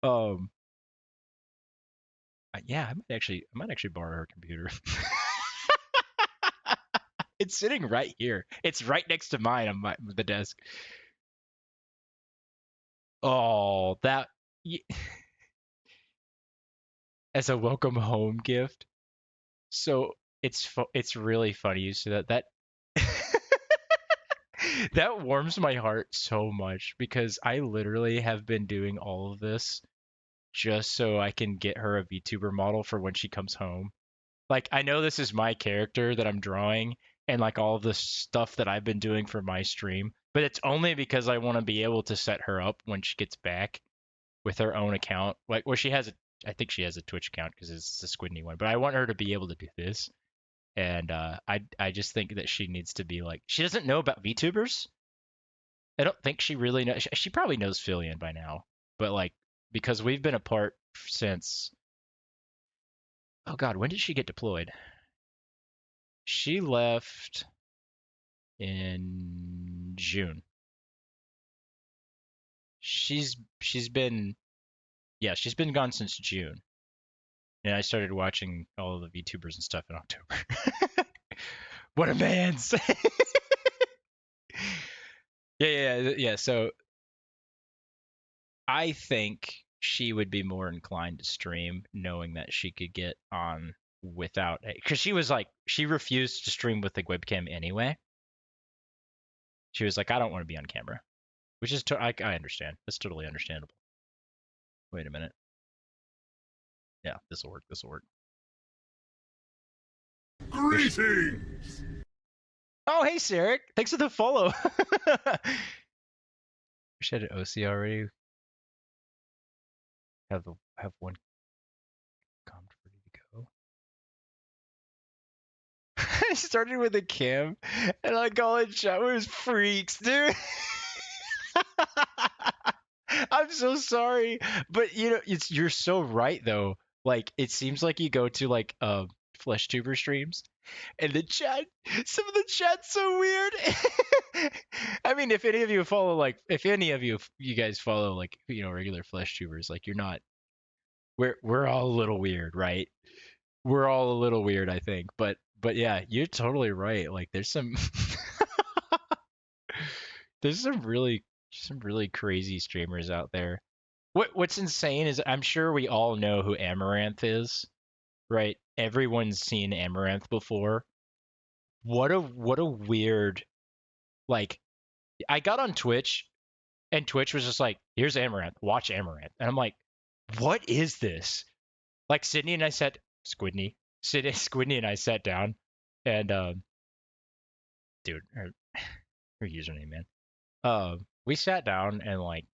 Um, yeah, I might actually borrow her computer. It's sitting right here. It's right next to mine on the desk. Oh, as a welcome home gift. So it's really funny you say that. That warms my heart so much because I literally have been doing all of this just so I can get her a VTuber model for when she comes home. Like I know this is my character that I'm drawing and like all of the stuff that I've been doing for my stream, but it's only because I want to be able to set her up when she gets back with her own account. Like well I think she has a Twitch account because it's a Squidney one, but I want her to be able to do this. And I just think that she needs to be like she doesn't know about VTubers. I don't think she really knows. She probably knows Fillion by now, but like because we've been apart since. Oh God, when did she get deployed? She left in June. She's been yeah she's been gone since June, and I started watching all of the VTubers and stuff in October. What a man's. Yeah. So I think she would be more inclined to stream knowing that she could get on without it. Because she was like, she refused to stream with the webcam anyway. She was like, I don't want to be on camera, which is, I understand. That's totally understandable. Wait a minute. Yeah, this will work. This will work. Greetings! Oh, hey, Sarek. Thanks for the follow. Wish I had an OC already. Have one comp ready to go. I started with a cam, and I call it showers freaks, dude. I'm so sorry, but you know, you're so right though. Like, it seems like you go to like flesh tuber streams, and the chat, some of the chat's so weird. I mean, if any of you follow, like, if any of you guys follow, like, you know, regular flesh tubers, like, you're not, we're all a little weird, right? We're all a little weird, I think. But yeah, you're totally right. Like, there's some there's some really crazy streamers out there. What's insane is I'm sure we all know who Amaranth is, right? Everyone's seen Amaranth before. What a weird, like, I got on Twitch and Twitch was just like, here's Amaranth, watch Amaranth. And I'm like, what is this? Like, Sydney and I sat Squidney and I sat down, and dude, her username, man. We sat down and like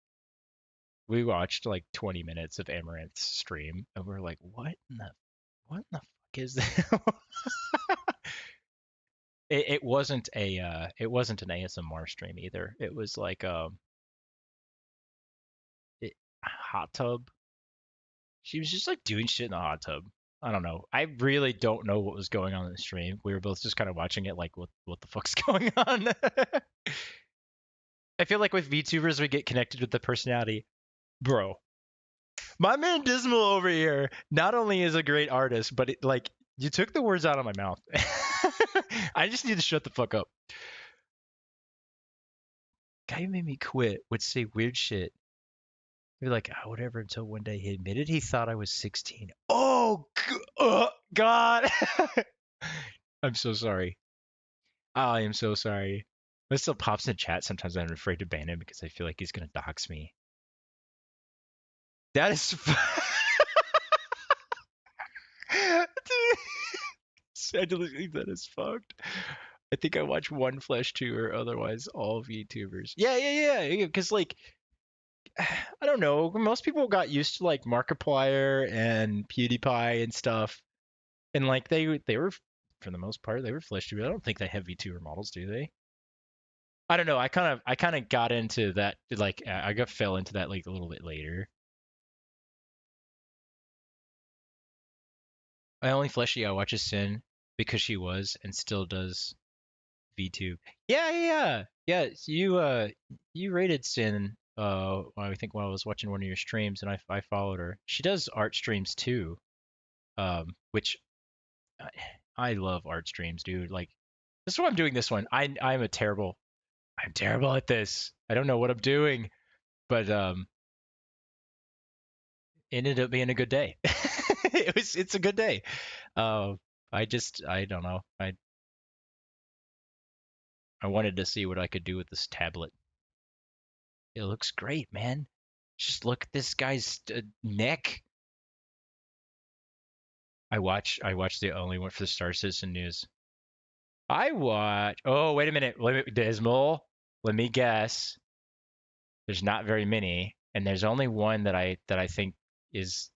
we watched like 20 minutes of Amaranth's stream, and we are like, what in the fuck is this? It wasn't it wasn't an ASMR stream either. It was like hot tub. She was just like doing shit in the hot tub. I don't know. I really don't know what was going on in the stream. We were both just kind of watching it, like, what the fuck's going on? I feel like with VTubers, we get connected with the personality. Bro, my man Dismal over here not only is a great artist, but like, you took the words out of my mouth. I just need to shut the fuck up. Guy who made me quit would say weird shit. He'd be like, oh, whatever, until one day he admitted he thought I was 16. Oh, God. I'm so sorry. I am so sorry. But still pops in chat. Sometimes I'm afraid to ban him because I feel like he's gonna dox me. That is, dude. I believe that is fucked. I think I watch one Flesh tuber, otherwise all VTubers. Yeah. Because like, I don't know. Most people got used to like Markiplier and PewDiePie and stuff, and like they were, for the most part, they were Flesh tubers. I don't think they have VTuber models, do they? I don't know. I kind of got into that, like, fell into that like a little bit later. I only Fleshy I watch is Sin because she was and still does VTube. Yeah. You rated Sin I think while I was watching one of your streams, and I followed her. She does art streams too. Which I, I love art streams, dude. Like, this is why I'm doing this one. I'm terrible at this. I don't know what I'm doing, but it ended up being a good day. It's a good day. Uh, I don't know. I wanted to see what I could do with this tablet. It looks great, man. Just look at this guy's neck. I watch the only one for the Star Citizen news. I watch. Oh, wait a minute. Dismal. Let me guess. There's not very many, and there's only one that I think is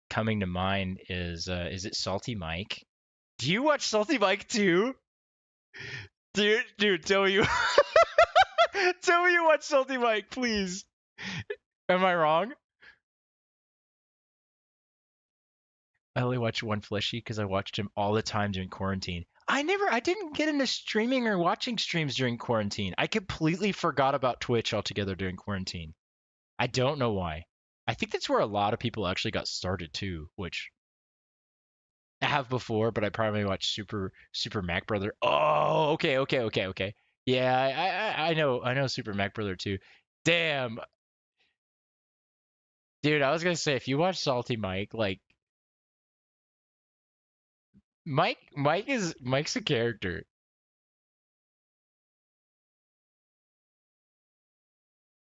coming to mind. Is it Salty Mike? Do you watch Salty Mike too? Dude, tell me you tell me you watch Salty Mike, please. Am I wrong? I only watch one Fleshy because I watched him all the time during quarantine. I didn't get into streaming or watching streams during quarantine. I completely forgot about Twitch altogether during quarantine. I don't know why. I think that's where a lot of people actually got started too, which I have before, but I probably watched Super Mac Brother. Oh, okay. Yeah, I know Super Mac Brother too. Damn, Dude, I was gonna say if you watch Salty Mike, like Mike's a character.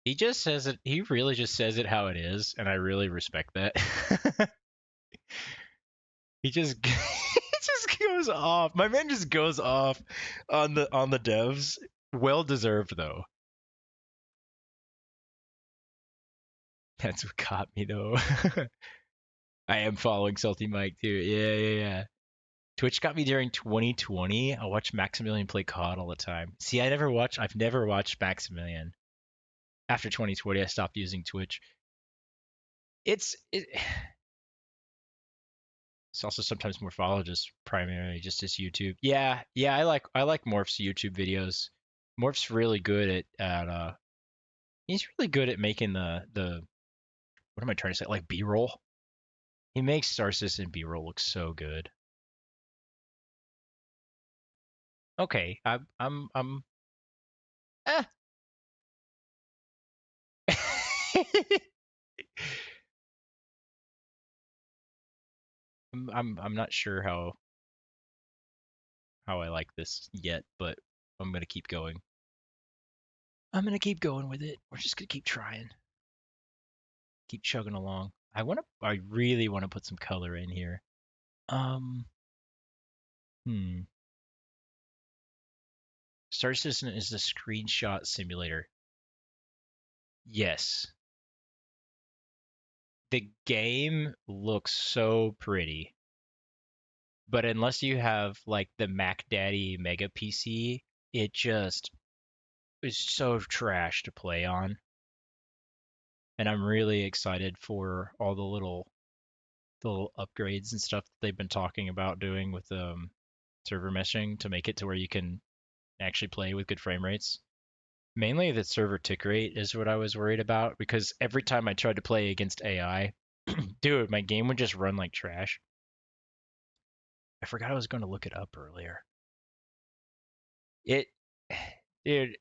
He just says it. He really just says it how it is, and I really respect that. he just he just goes off. My man just goes off on the devs. Well deserved though. That's what caught me though. I am following Salty Mike too. Yeah. Twitch got me during 2020. I watched Maximilian play COD all the time. See, I've never watched Maximilian. After 2020, I stopped using Twitch. It, it's also sometimes more follow just primarily just as YouTube. Yeah, I like Morph's YouTube videos. Morph's really good at he's really good at making the what am I trying to say? Like B-roll. He makes Star Citizen B-roll look so good. Okay, I'm eh. I'm not sure how I like this yet, but I'm gonna keep going. I'm gonna keep going with it. We're just gonna keep trying, keep chugging along. I really want to put some color in here. Um, hmm. Star Citizen is the screenshot simulator. Yes, the game looks so pretty, but unless you have like the Mac Daddy Mega PC, it just is so trash to play on. And I'm really excited for all the little upgrades and stuff that they've been talking about doing with server meshing to make it to where you can actually play with good frame rates. Mainly the server tick rate is what I was worried about because every time I tried to play against AI, dude, my game would just run like trash. I forgot I was going to look it up earlier. It, dude,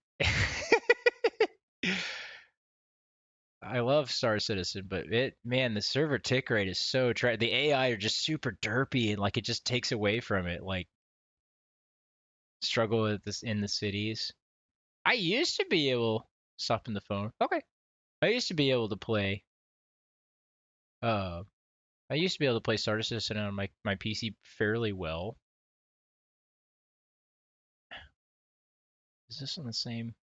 I love Star Citizen, but man, the server tick rate is so trash. The AI are just super derpy and like it just takes away from it. Like struggle with this in the cities. I used to be able stopping the phone. Okay. I used to be able to play uh I used to be able to play Star Citizen on my PC fairly well. Is this on the same?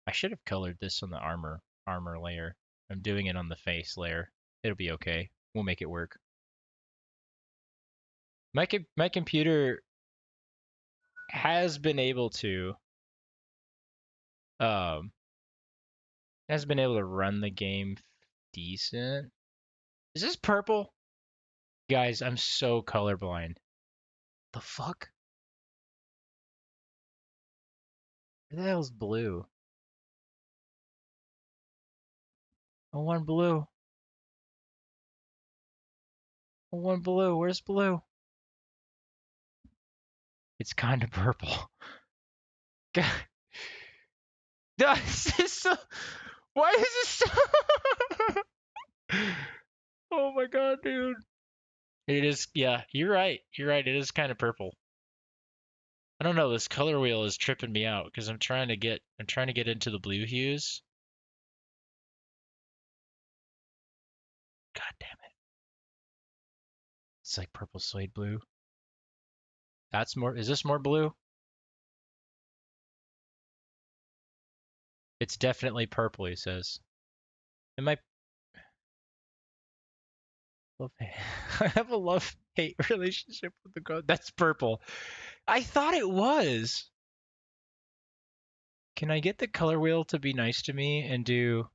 I should have colored this on the armor layer. I'm doing it on the face layer. It'll be okay. We'll make it work. My computer has been able to um has been able to run the game decent. Is this purple? Guys, I'm so colorblind. The fuck? Where the hell's blue? I want blue. I want blue. Where's blue? It's kind of purple. God, this is so. Why is this so? Oh my god, dude. It is. Yeah, you're right. You're right. It is kind of purple. I don't know. This color wheel is tripping me out because I'm trying to get into the blue hues. God damn it. It's like purple suede blue. That's more. Is this more blue? It's definitely purple. He says. Am I love I have a love hate relationship with the god. That's purple. I thought it was. Can I get the color wheel to be nice to me and do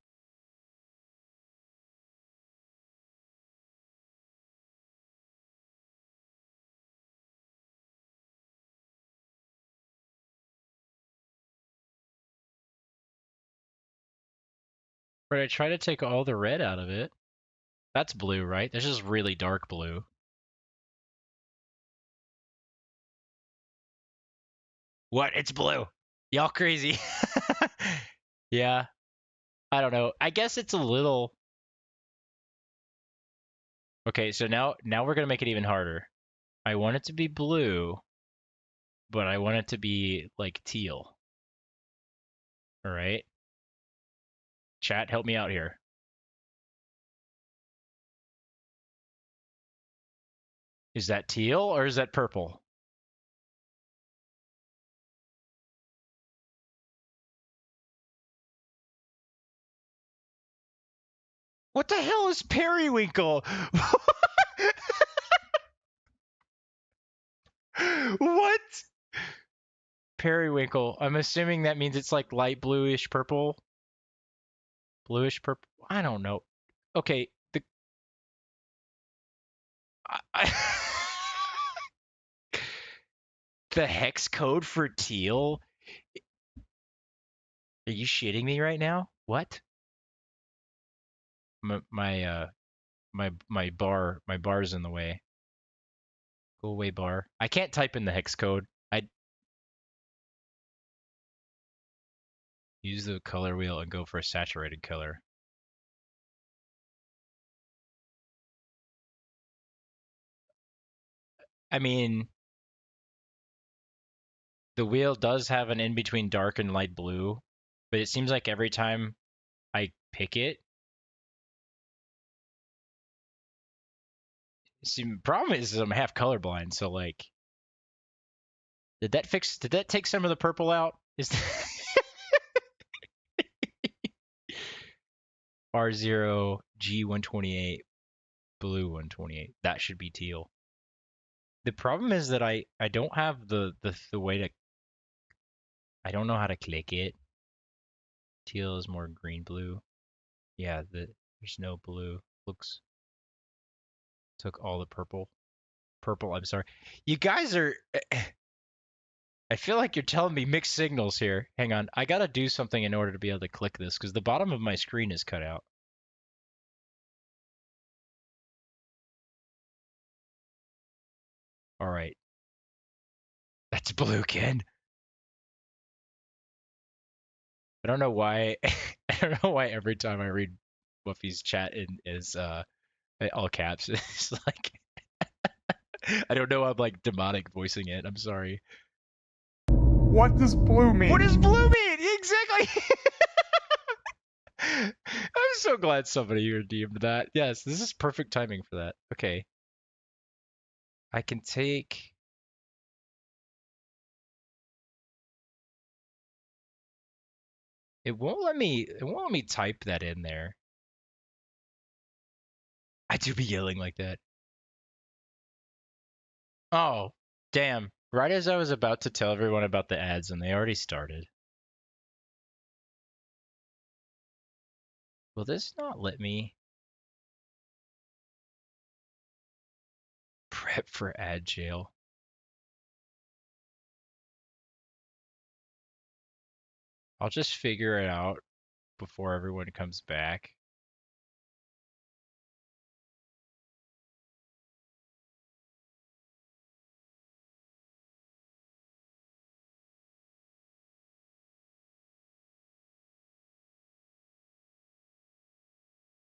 Right, I try to take all the red out of it. That's blue, right? This is really dark blue. What? It's blue. Y'all crazy. Yeah. I don't know. I guess it's a little. Okay, so now we're gonna make it even harder. I want it to be blue, but I want it to be like teal. All right, chat, help me out here. Is that teal or is that purple? What the hell is periwinkle? What? Periwinkle. I'm assuming that means it's like light bluish purple. Bluish purple. I don't know. Okay, I, the hex code for teal? Are you shitting me right now? What? My bar's in the way. Go away, bar. I can't type in the hex code. I use the color wheel and go for a saturated color. I mean, the wheel does have an in between dark and light blue, but it seems like every time I pick it, see, the problem is I'm half colorblind, so like, did that take some of the purple out? Is R0 G128 blue 128? That should be teal. The problem is that I don't have the way to. I don't know how to click it. Teal is more green blue. Yeah, there's no blue. Looks took all the purple. Purple, I'm sorry. You guys are I feel like you're telling me mixed signals here. Hang on. I got to do something in order to be able to click this cuz the bottom of my screen is cut out. All right. That's blue, Ken. I don't know why I don't know why every time I read Buffy's chat is all caps. It's like I don't know. I'm like demonic voicing it. I'm sorry. What does blue mean? What does blue mean? Exactly. I'm so glad somebody redeemed that. Yes, this is perfect timing for that. Okay. I can take. It won't let me. It won't let me type that in there. I do be yelling like that. Oh, damn. Right as I was about to tell everyone about the ads, and they already started. Will this not let me prep for ad jail? I'll just figure it out before everyone comes back.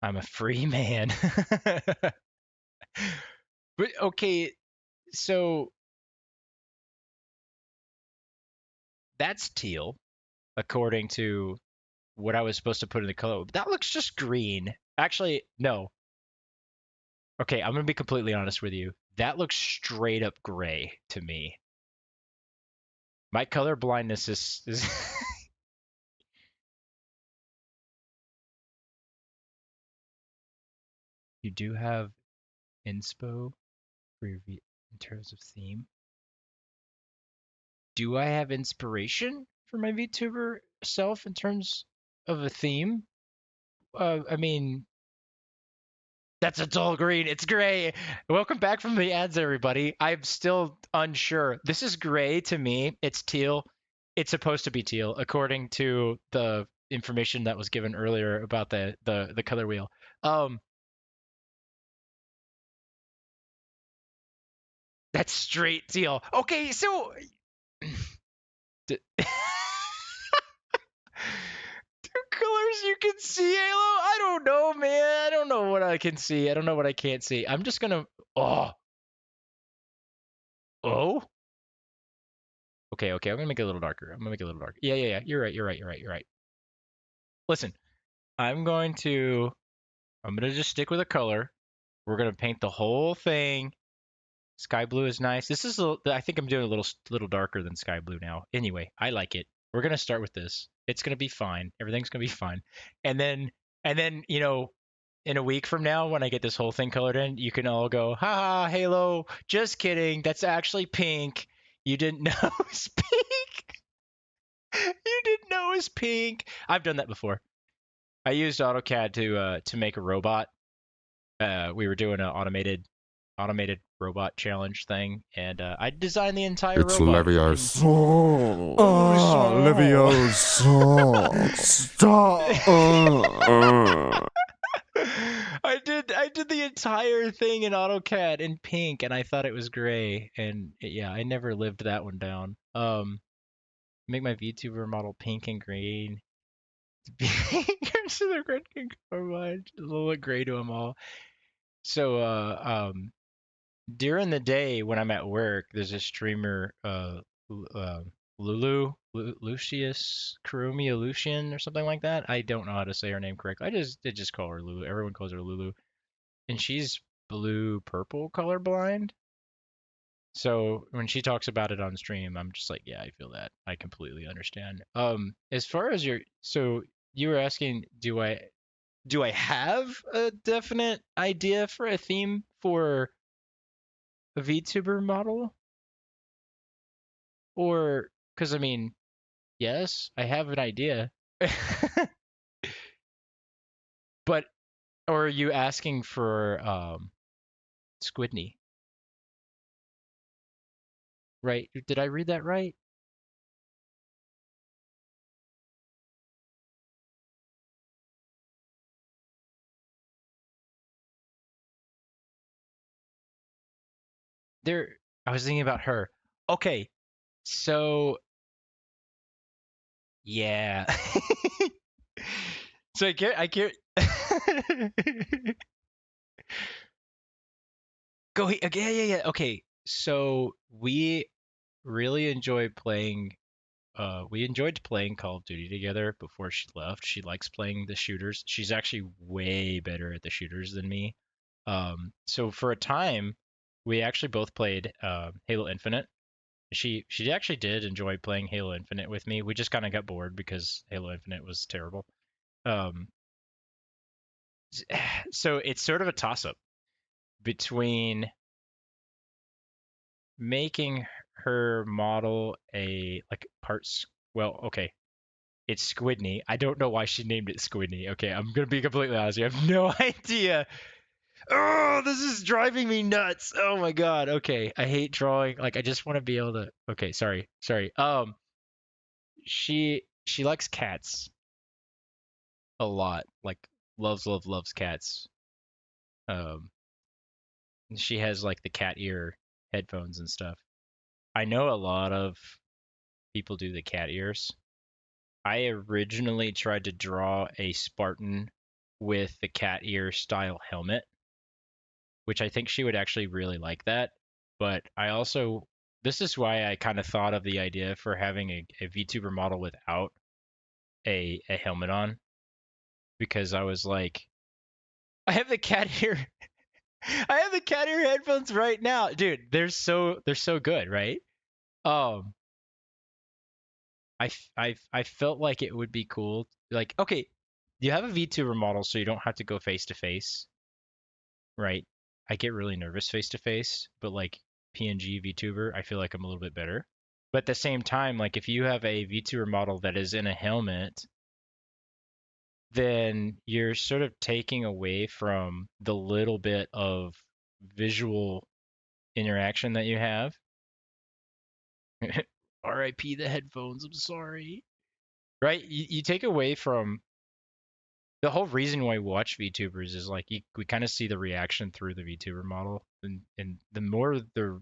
I'm a free man. But okay, so that's teal, according to what I was supposed to put in the color. That looks just green. Actually, no. Okay, I'm gonna be completely honest with you. That looks straight up gray to me. My color blindness is You do have inspo for your in terms of theme. Do I have inspiration for my VTuber self in terms of a theme? I mean, that's a dull green. It's gray. Welcome back from the ads, everybody. I'm still unsure. This is gray to me. It's teal. It's supposed to be teal, according to the information that was given earlier about the color wheel. That's straight teal. Okay, so do colors you can see, Halo? I don't know, man. I don't know what I can see. I don't know what I can't see. I'm just gonna. Oh. Oh. Okay. I'm gonna make it a little darker. I'm gonna make it a little darker. Yeah. You're right. You're right. Listen, I'm going to. I'm gonna just stick with a color. We're gonna paint the whole thing. Sky blue is nice. This is. I think I'm doing a little darker than sky blue now. Anyway, I like it. We're gonna start with this. It's gonna be fine. Everything's gonna be fine. And then, in a week from now, when I get this whole thing colored in, you can all go, "Ha ha, Halo! Just kidding. That's actually pink. You didn't know it's pink. You didn't know it's pink." I've done that before. I used AutoCAD to make a robot. We were doing an automated robot challenge thing, and I designed the entire It's robot. Leviosa. Oh, Leviosa. Stop. I did the entire thing in AutoCAD in pink, and I thought it was gray, and yeah, I never lived that one down. Make my VTuber model pink and green. So the red can combine, just a little gray to them all. So during the day when I'm at work, there's a streamer, Lucius Kurumia Lucian or something like that. I don't know how to say her name correctly. I just call her Lulu. Everyone calls her Lulu, and she's blue purple colorblind. So when she talks about it on stream, I'm just like, yeah, I feel that. I completely understand. As far as so you were asking, do I have a definite idea for a theme for a VTuber model? Or, because I mean, yes, I have an idea. But, or are you asking for Squidney? Right? Did I read that right? There, I was thinking about her. Okay, so yeah. So I get. Yeah. Okay, so really enjoy playing. We enjoyed playing Call of Duty together before she left. She likes playing the shooters. She's actually way better at the shooters than me. So for a time, we actually both played Halo Infinite. She actually did enjoy playing Halo Infinite with me. We just kind of got bored because Halo Infinite was terrible. Um, so it's sort of a toss up between making her model a like parts. Well, okay, it's Squidney. I don't know why she named it Squidney. Okay, I'm gonna be completely honest. You have no idea. Oh, this is driving me nuts. Oh my god. Okay, I hate drawing. Like, I just want to be able to. Okay, sorry. She likes cats a lot. Like, loves cats. Um, she has like the cat ear headphones and stuff. I know a lot of people do the cat ears. I originally tried to draw a Spartan with the cat ear style helmet, which I think she would actually really like that. But I also, this is why I kind of thought of the idea for having a VTuber model without a helmet on, because I was like, I have the cat ear, I have the cat ear headphones right now, dude. They're so good, right? Um, I felt like it would be cool. Like, okay, you have a VTuber model, so you don't have to go face to face, right? I get really nervous face to face, but like PNG VTuber, I feel like I'm a little bit better. But at the same time, like if you have a VTuber model that is in a helmet, then you're sort of taking away from the little bit of visual interaction that you have. RIP the headphones, I'm sorry. Right? You take away from the whole reason why we watch VTubers is like we kind of see the reaction through the VTuber model, and the more the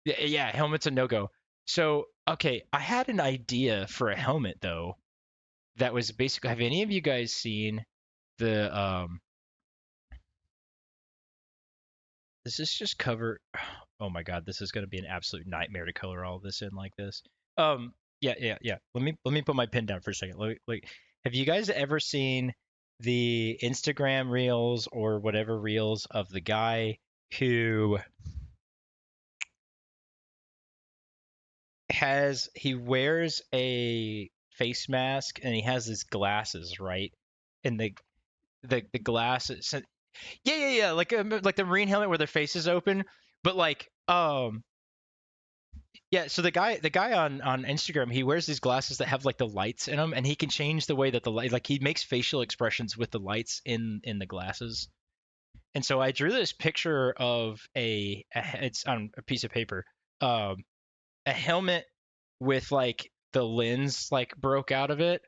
yeah, helmet's a no go. So okay, I had an idea for a helmet though that was basically. Have any of you guys seen the Does this just cover? Oh my god, this is going to be an absolute nightmare to color all this in like this. Yeah, yeah, yeah. Let me put my pen down for a second. Have you guys ever seen the Instagram reels or whatever reels of the guy who he wears a face mask and he has his glasses, right? And the glasses, yeah, yeah, yeah, like the marine helmet where their face is open, but yeah, so the guy on Instagram, he wears these glasses that have like the lights in them, and he can change the way that the light, like he makes facial expressions with the lights in the glasses. And so I drew this picture of it's on a piece of paper, um, a helmet with like the lens like broke out of it.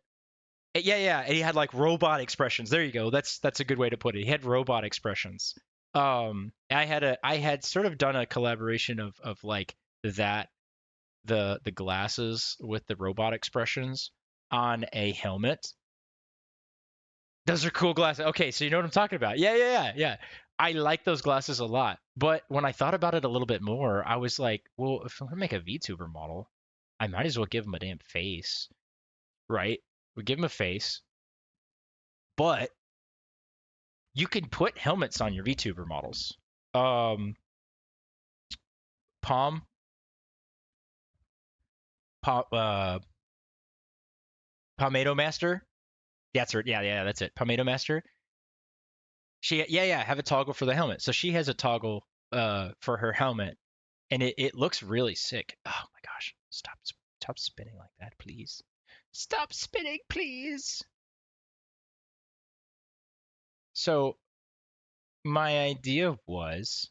Yeah, yeah, and he had like robot expressions. There you go. That's a good way to put it. He had robot expressions. I had sort of done a collaboration of like that the glasses with the robot expressions on a helmet. Those are cool glasses. Okay, so you know what I'm talking about. Yeah, yeah, yeah, yeah. I like those glasses a lot. But when I thought about it a little bit more, I was like, well, if I'm gonna make a VTuber model, I might as well give him a damn face, right? We give him a face, but you can put helmets on your VTuber models. Um, Palm, Palm, Palmetto Master. That's her. Yeah, yeah, that's it. Palmetto Master. Yeah, yeah, have a toggle for the helmet. So she has a toggle for her helmet, and it looks really sick. Oh my gosh, stop spinning like that, please. Stop spinning, please. So my idea was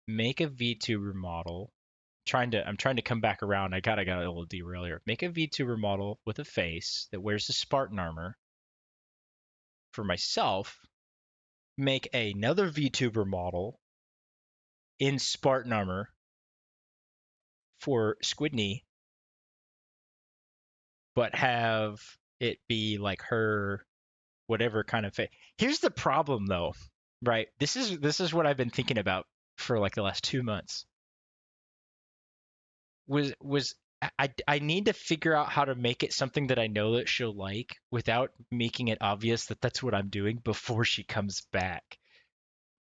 make a VTuber model. I'm trying to come back around. I got a little derail here. Make a VTuber model with a face that wears the Spartan armor for myself. Make another VTuber model in Spartan armor for Squidney, but have it be like her whatever kind of face. Here's the problem though, right? This is what I've been thinking about for like the last 2 months. Was I need to figure out how to make it something that I know that she'll like without making it obvious that that's what I'm doing before she comes back.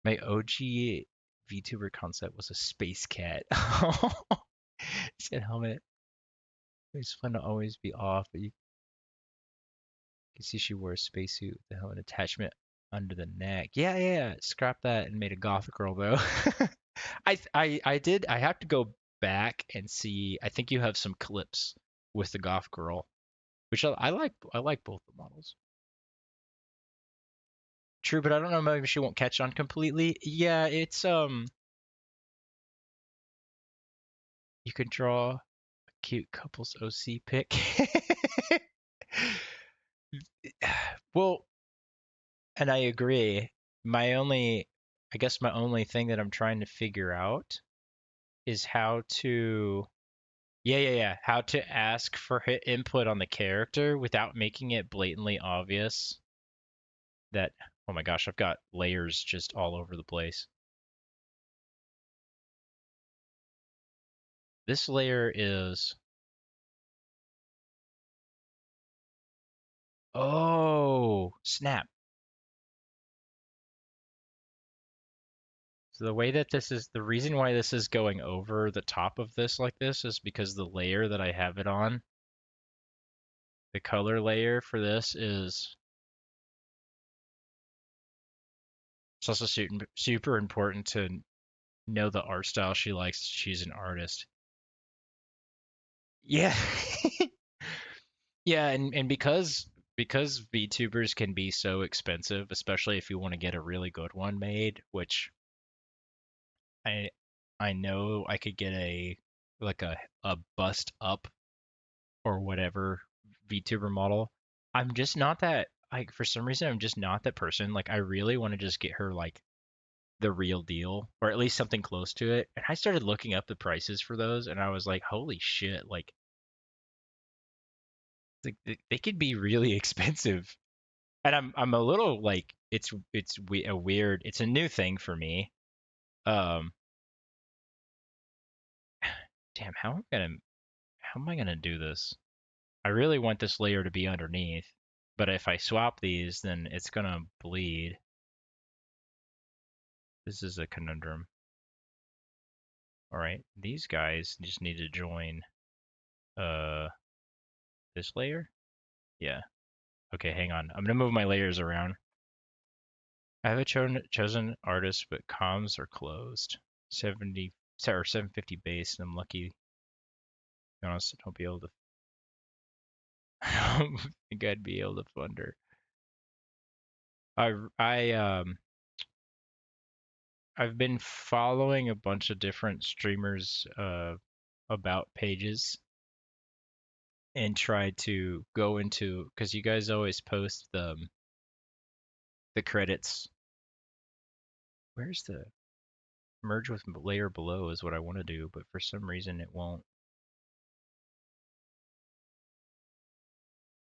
My OG VTuber concept was a space cat. Said helmet. It's fun to always be off, but you can see she wore a spacesuit with the helmet attachment under the neck. Yeah, yeah, yeah. Scrap that and made a goth girl though. I did. I have to go back and see. I think you have some clips with the goth girl, which I like. I like both the models. True, but I don't know. Maybe she won't catch on completely. Yeah, it's You can draw a cute couples OC pic. Well, and I agree. I guess my only thing that I'm trying to figure out is how to, yeah, yeah, yeah, how to ask for input on the character without making it blatantly obvious that, oh my gosh, I've got layers just all over the place. This layer is, oh, snap. So the way that the reason why this is going over the top of this like this is because the layer that I have it on, the color layer for this is, it's also super important to know the art style she likes. She's an artist. Yeah. Yeah, and because VTubers can be so expensive, especially if you want to get a really good one made, which I I know I could get like a bust up or whatever VTuber model. I'm just not that, like, for some reason I'm just not that person. Like I really want to just get her like the real deal or at least something close to it. And I started looking up the prices for those and I was like, holy shit, like Like they could be really expensive, and I'm a little like a weird. It's a new thing for me. Um, damn, how am I gonna do this? I really want this layer to be underneath, but if I swap these, then it's gonna bleed. This is a conundrum. All right, these guys just need to join uh this layer. Yeah. Okay, hang on. I'm gonna move my layers around. I have a chosen artist, but comms are closed. 70 or 750 base, and I'm lucky. To be honest, I don't be able to. I don't think I'd be able to fund her. I've been following a bunch of different streamers about pages and tried to go into because you guys always post the credits. Where's the merge with layer below is what I want to do, but for some reason it won't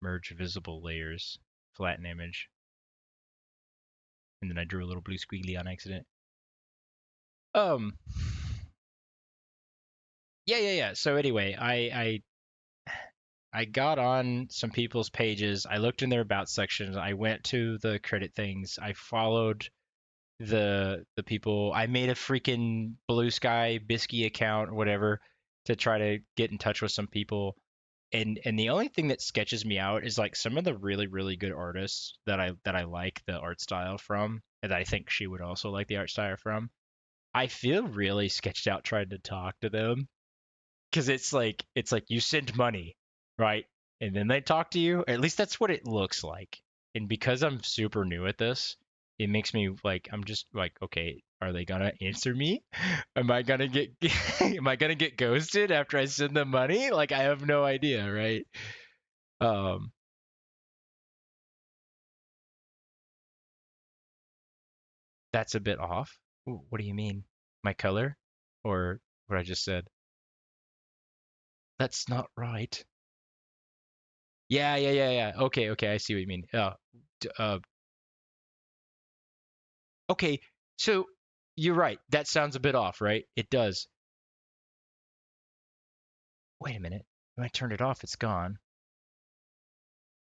merge visible layers, flatten image, and then I drew a little blue squiggly on accident. Um, yeah. So anyway, I got on some people's pages. I looked in their about sections. I went to the credit things. I followed the people. I made a freaking Blue Sky Bisky account or whatever to try to get in touch with some people. And the only thing that sketches me out is like some of the really good artists that I like the art style from, and that I think she would also like the art style from. I feel really sketched out trying to talk to them because it's like you send money, right? And then they talk to you. At least that's what it looks like. And because I'm super new at this, it makes me like I'm just like, okay, are they gonna answer me? Am I gonna get am I gonna get ghosted after I send them money? Like I have no idea, right? Um, that's a bit off. What do you mean? My color? Or what I just said? That's not right. Yeah. Okay, I see what you mean. Okay, so you're right. That sounds a bit off, right? It does. Wait a minute. When I turned it off, it's gone.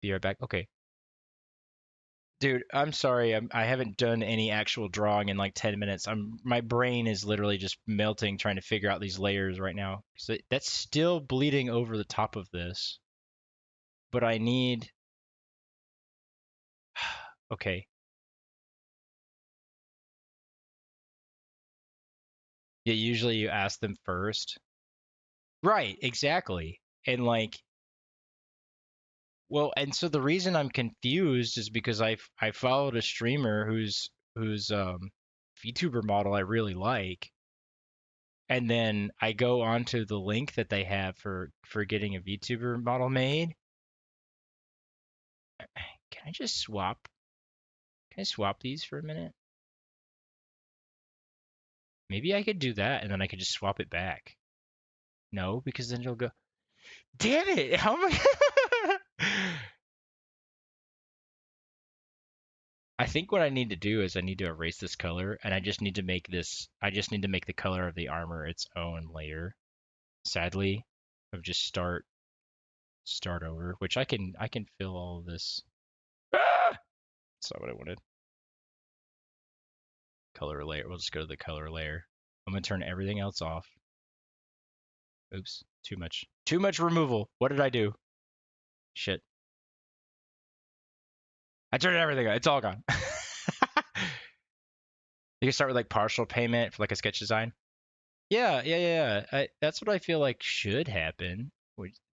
Be right back. Okay. Dude, I'm sorry. I haven't done any actual drawing in like 10 minutes. My brain is literally just melting trying to figure out these layers right now. So that's still bleeding over the top of this. But I need okay. Yeah, usually you ask them first. Right, exactly. And like well, and so the reason I'm confused is because I followed a streamer whose VTuber model I really like, and then I go onto the link that they have for getting a VTuber model made. Can I just swap? Can I swap these for a minute? Maybe I could do that, and then I could just swap it back. No, because then it'll go. Damn it! How am I? I think what I need to do is I need to erase this color, and I just need to make the color of the armor its own layer. Sadly, of just start over, which I can fill all of this. Ah! That's not what I wanted. Color layer. We'll just go to the color layer. I'm gonna turn everything else off. Oops, too much. Too much removal. What did I do? Shit. I turned everything on. It's all gone. You can start with like partial payment for like a sketch design. Yeah. That's what I feel like should happen.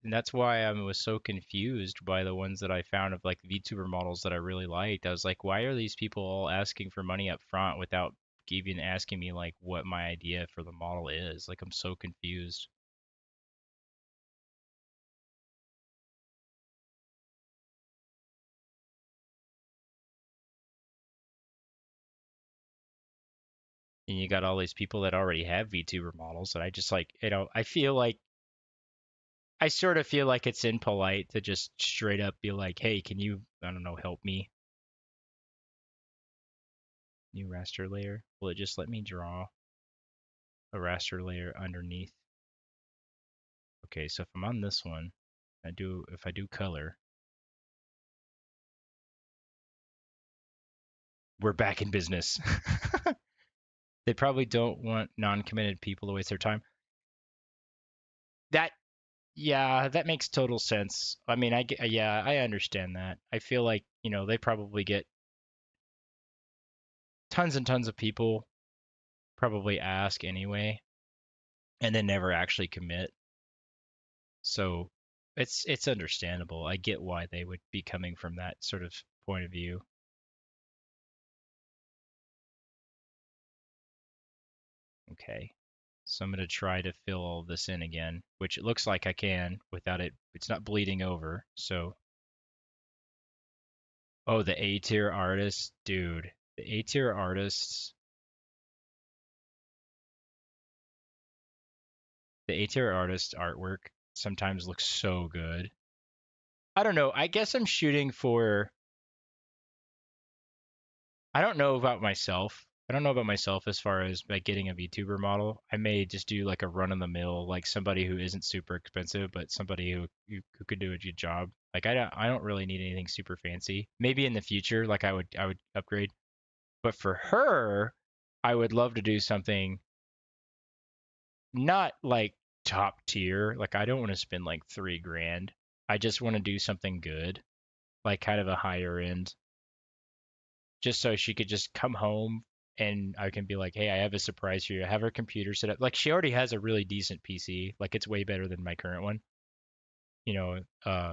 And that's why I was so confused by the ones that I found of like VTuber models that I really liked. I was like, why are these people all asking for money up front without even asking me like what my idea for the model is? Like I'm so confused. And you got all these people that already have VTuber models that I just like, I feel like I sort of feel like it's impolite to just straight up be like, "Hey, can you, I don't know, help me?" New raster layer. Will it just let me draw a raster layer underneath? Okay, so if I'm on this one, if I do color, we're back in business. They probably don't want non-committed people to waste their time. That, yeah, that makes total sense. I mean, yeah, I understand that. I feel like, they probably get tons and tons of people probably ask anyway, and then never actually commit. So it's understandable. I get why they would be coming from that sort of point of view. Okay. So I'm going to try to fill all this in again, which it looks like I can without it's not bleeding over. So, oh, the A tier artists, dude, the A tier artists, the A tier artist artwork sometimes looks so good. I don't know. I guess I'm shooting for, I don't know about myself. I don't know about myself as far as like getting a VTuber model. I may just do like a run of the mill, like somebody who isn't super expensive, but somebody who could do a good job. Like I don't really need anything super fancy. Maybe in the future, like I would upgrade. But for her, I would love to do something not like top tier. Like I don't want to spend like 3 grand. I just want to do something good, like kind of a higher end, just so she could just come home and I can be like, hey, I have a surprise for you. I have her computer set up. Like she already has a really decent PC. Like it's way better than my current one.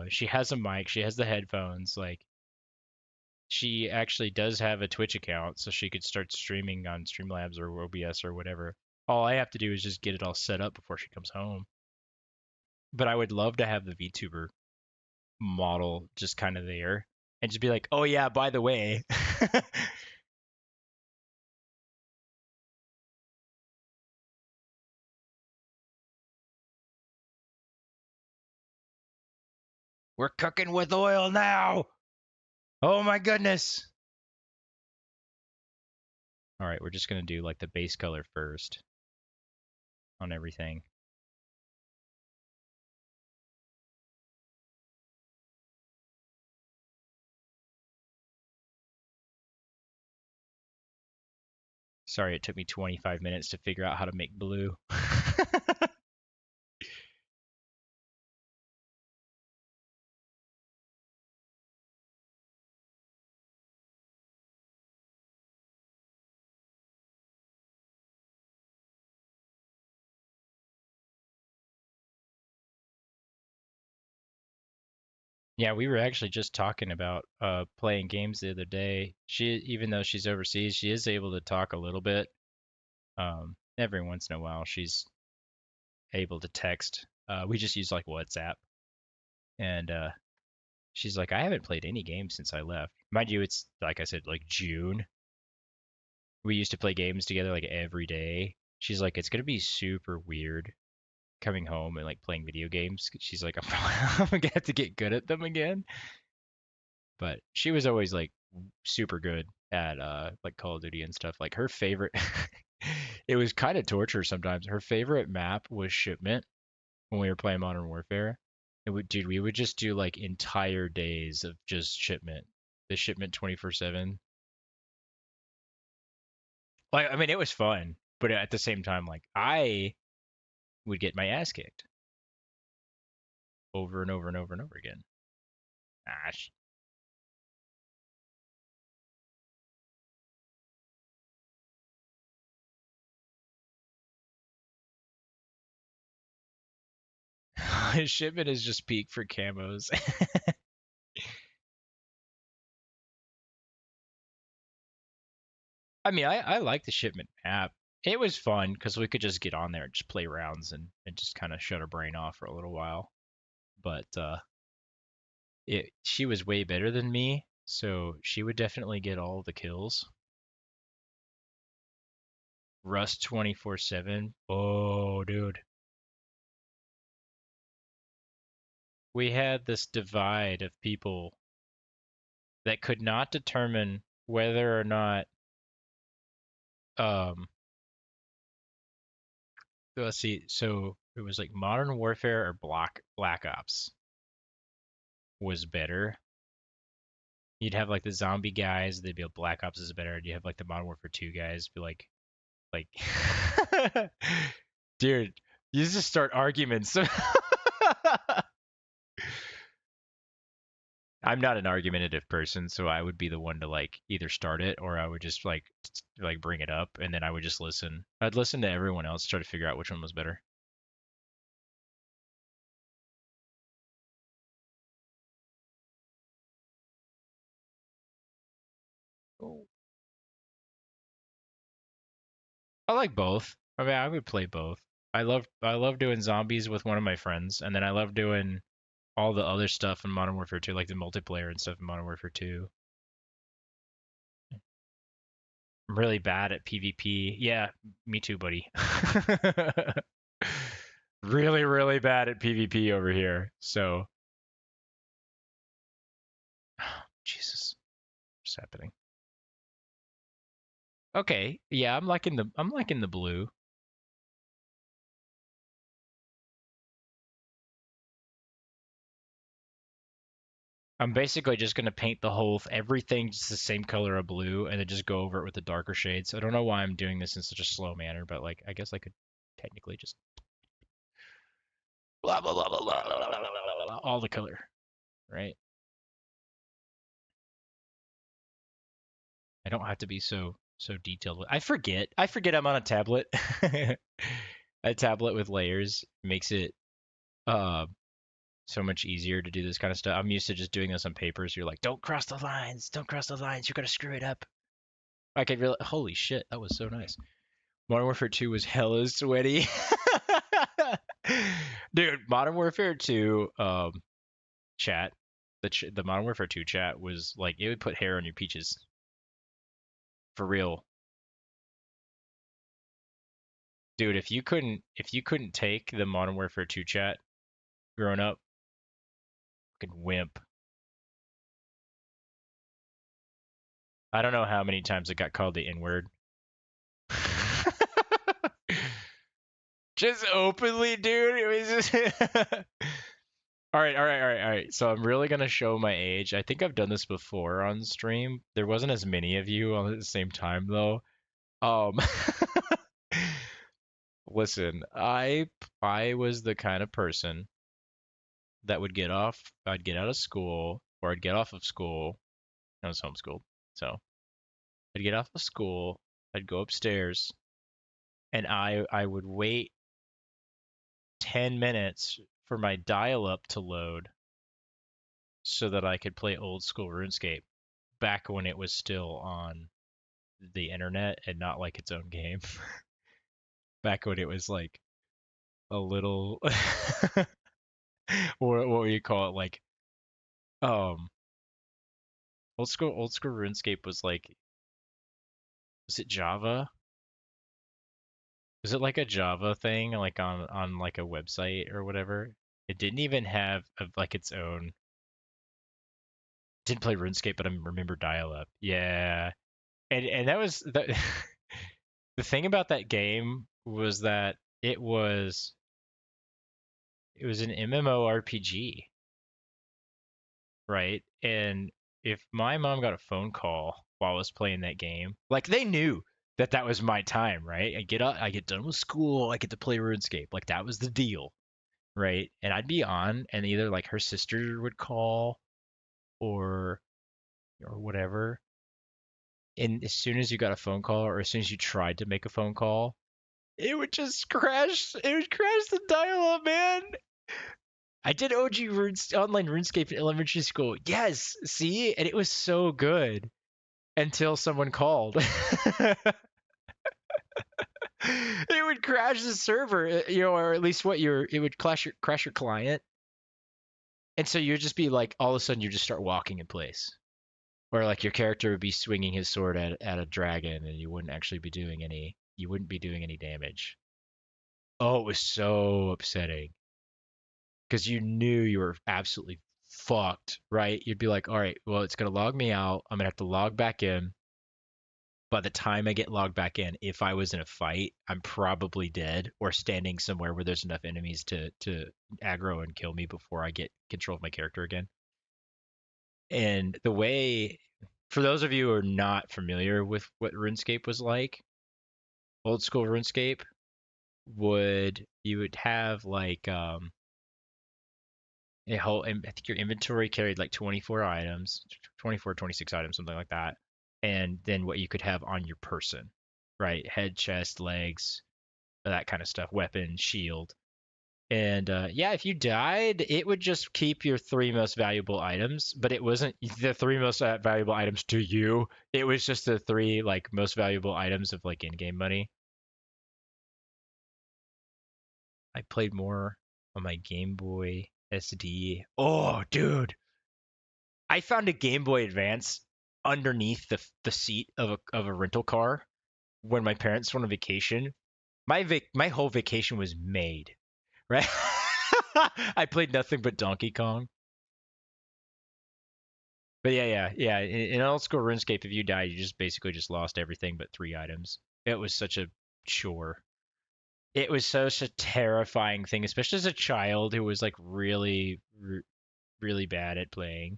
She has a mic, she has the headphones. Like she actually does have a Twitch account, so she could start streaming on Streamlabs or OBS or whatever. All I have to do is just get it all set up before she comes home. But I would love to have the VTuber model just kind of there and just be like, oh yeah, by the way, we're cooking with oil now. Oh my goodness. All right, we're just going to do like the base color first on everything. Sorry, it took me 25 minutes to figure out how to make blue. Yeah, we were actually just talking about playing games the other day. Even though she's overseas, she is able to talk a little bit. Every once in a while, she's able to text. We just use like WhatsApp, and she's like, I haven't played any games since I left. Mind you, it's like I said, like June. We used to play games together like every day. She's like, it's gonna be super weird coming home and like playing video games. She's like, I'm gonna have to get good at them again. But she was always like super good at like Call of Duty and stuff. Like her favorite it was kind of torture sometimes. Her favorite map was Shipment when we were playing Modern Warfare. Dude, we would just do like entire days of just Shipment. The Shipment 24/7. Like I mean it was fun, but at the same time like I would get my ass kicked over and over and over and over again. Ah, Shipment is just peak for camos. I mean, I like the Shipment app. It was fun because we could just get on there and just play rounds and just kind of shut our brain off for a little while. But she was way better than me, so she would definitely get all the kills. Rust 24/7. Oh, dude. we had this divide of people that could not determine whether or not um let's see, so it was like Modern Warfare or Black Ops was better. You'd have like the zombie guys, they'd be like Black Ops is better. You have like the Modern Warfare 2 guys be like dude, you just start arguments. I'm not an argumentative person, so I would be the one to like either start it or I would just like bring it up and then I would just listen. I'd listen to everyone else, try to figure out which one was better. Oh. I like both. I mean, I would play both. I love doing zombies with one of my friends, and then I love doing all the other stuff in Modern Warfare 2, like the multiplayer and stuff in Modern Warfare 2. I'm really bad at PvP. Yeah, me too, buddy. Really, really bad at PvP over here. So, Jesus, what's happening? Okay, yeah, I'm liking the blue. I'm basically just gonna paint the whole everything just the same color of blue, and then just go over it with the darker shades. I don't know why I'm doing this in such a slow manner, but like I guess I could technically just blah blah blah blah blah blah blah blah blah, blah, all the color, right? I don't have to be so detailed. I forget I'm on a tablet. A tablet with layers makes it uh so much easier to do this kind of stuff. I'm used to just doing this on paper. So you're like, don't cross the lines, don't cross the lines. You're gonna screw it up. I could really, holy shit, that was so nice. Modern Warfare 2 was hella sweaty. Dude, Modern Warfare 2 chat, the Modern Warfare 2 chat was like it would put hair on your peaches. For real. Dude, if you couldn't take the Modern Warfare 2 chat growing up, fucking wimp. I don't know how many times it got called the N-word. Just openly, dude. It was just All right, all right, all right, all right. So I'm really gonna show my age. I think I've done this before on stream. There wasn't as many of you on at the same time though. Um, listen, I was the kind of person that would get off. I'd get out of school, or I'd get off of school. I was homeschooled, so I'd get off of school. I'd go upstairs, and I would wait 10 minutes for my dial-up to load so that I could play old school RuneScape back when it was still on the internet and not like its own game. Back when it was like a little or what would you call it, like um old school RuneScape was like, was it Java? Was it like a Java thing like on like a website or whatever? It didn't even have like its own, didn't play RuneScape, but I remember dial up. Yeah. And that was the the thing about that game was that it was an MMORPG, right? And if my mom got a phone call while I was playing that game, like they knew that that was my time, right? I get up, I get done with school, I get to play RuneScape, like that was the deal, right? And I'd be on, and either like her sister would call or whatever. And as soon as you got a phone call, or as soon as you tried to make a phone call, it would just crash. It would crash the dial-up, man. I did OG online RuneScape in elementary school. Yes, see, and it was so good until someone called. It would crash the server, or at least it would crash your client, and so you'd just be like, all of a sudden, you just start walking in place, or like your character would be swinging his sword at a dragon, and you wouldn't be doing any damage. Oh, it was so upsetting. because you knew you were absolutely fucked, right? You'd be like, all right, well, it's gonna log me out. I'm gonna have to log back in. By the time I get logged back in, if I was in a fight, I'm probably dead or standing somewhere where there's enough enemies to aggro and kill me before I get control of my character again. And the way, for those of you who are not familiar with what RuneScape was like, old school RuneScape you would have like a whole, I think your inventory carried like 24 items, 24, 26 items, something like that. And then what you could have on your person, right? Head, chest, legs, that kind of stuff, weapon, shield. And yeah, if you died, it would just keep your three most valuable items, but it wasn't the three most valuable items to you. It was just the three like most valuable items of like in-game money. I played more on my Game Boy SD. Oh, dude, I found a Game Boy Advance underneath the seat of a rental car when my parents went on vacation. My whole vacation was made, right? I played nothing but Donkey Kong. But yeah. In old school RuneScape, if you died, you just basically just lost everything but three items. It was such a chore. It was such a terrifying thing, especially as a child who was like really bad at playing.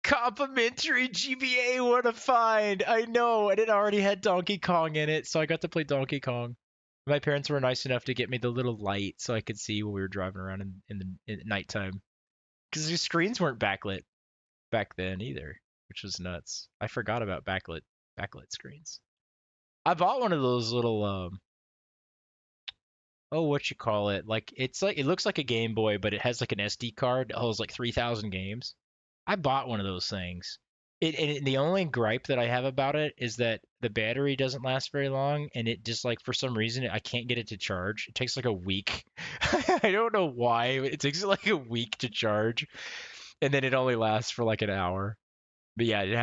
Complimentary GBA, what a find! I know, and it already had Donkey Kong in it, so I got to play Donkey Kong. My parents were nice enough to get me the little light so I could see when we were driving around in nighttime. Because the screens weren't backlit back then either, which was nuts. I forgot about backlit screens. I bought one of those little oh, what you call it? Like it's like it looks like a Game Boy, but it has like an SD card that holds like 3,000 games. I bought one of those things. And the only gripe that I have about it is that the battery doesn't last very long, and it just like for some reason I can't get it to charge. It takes like a week. I don't know why. But it takes like a week to charge, and then it only lasts for like an hour. But yeah, it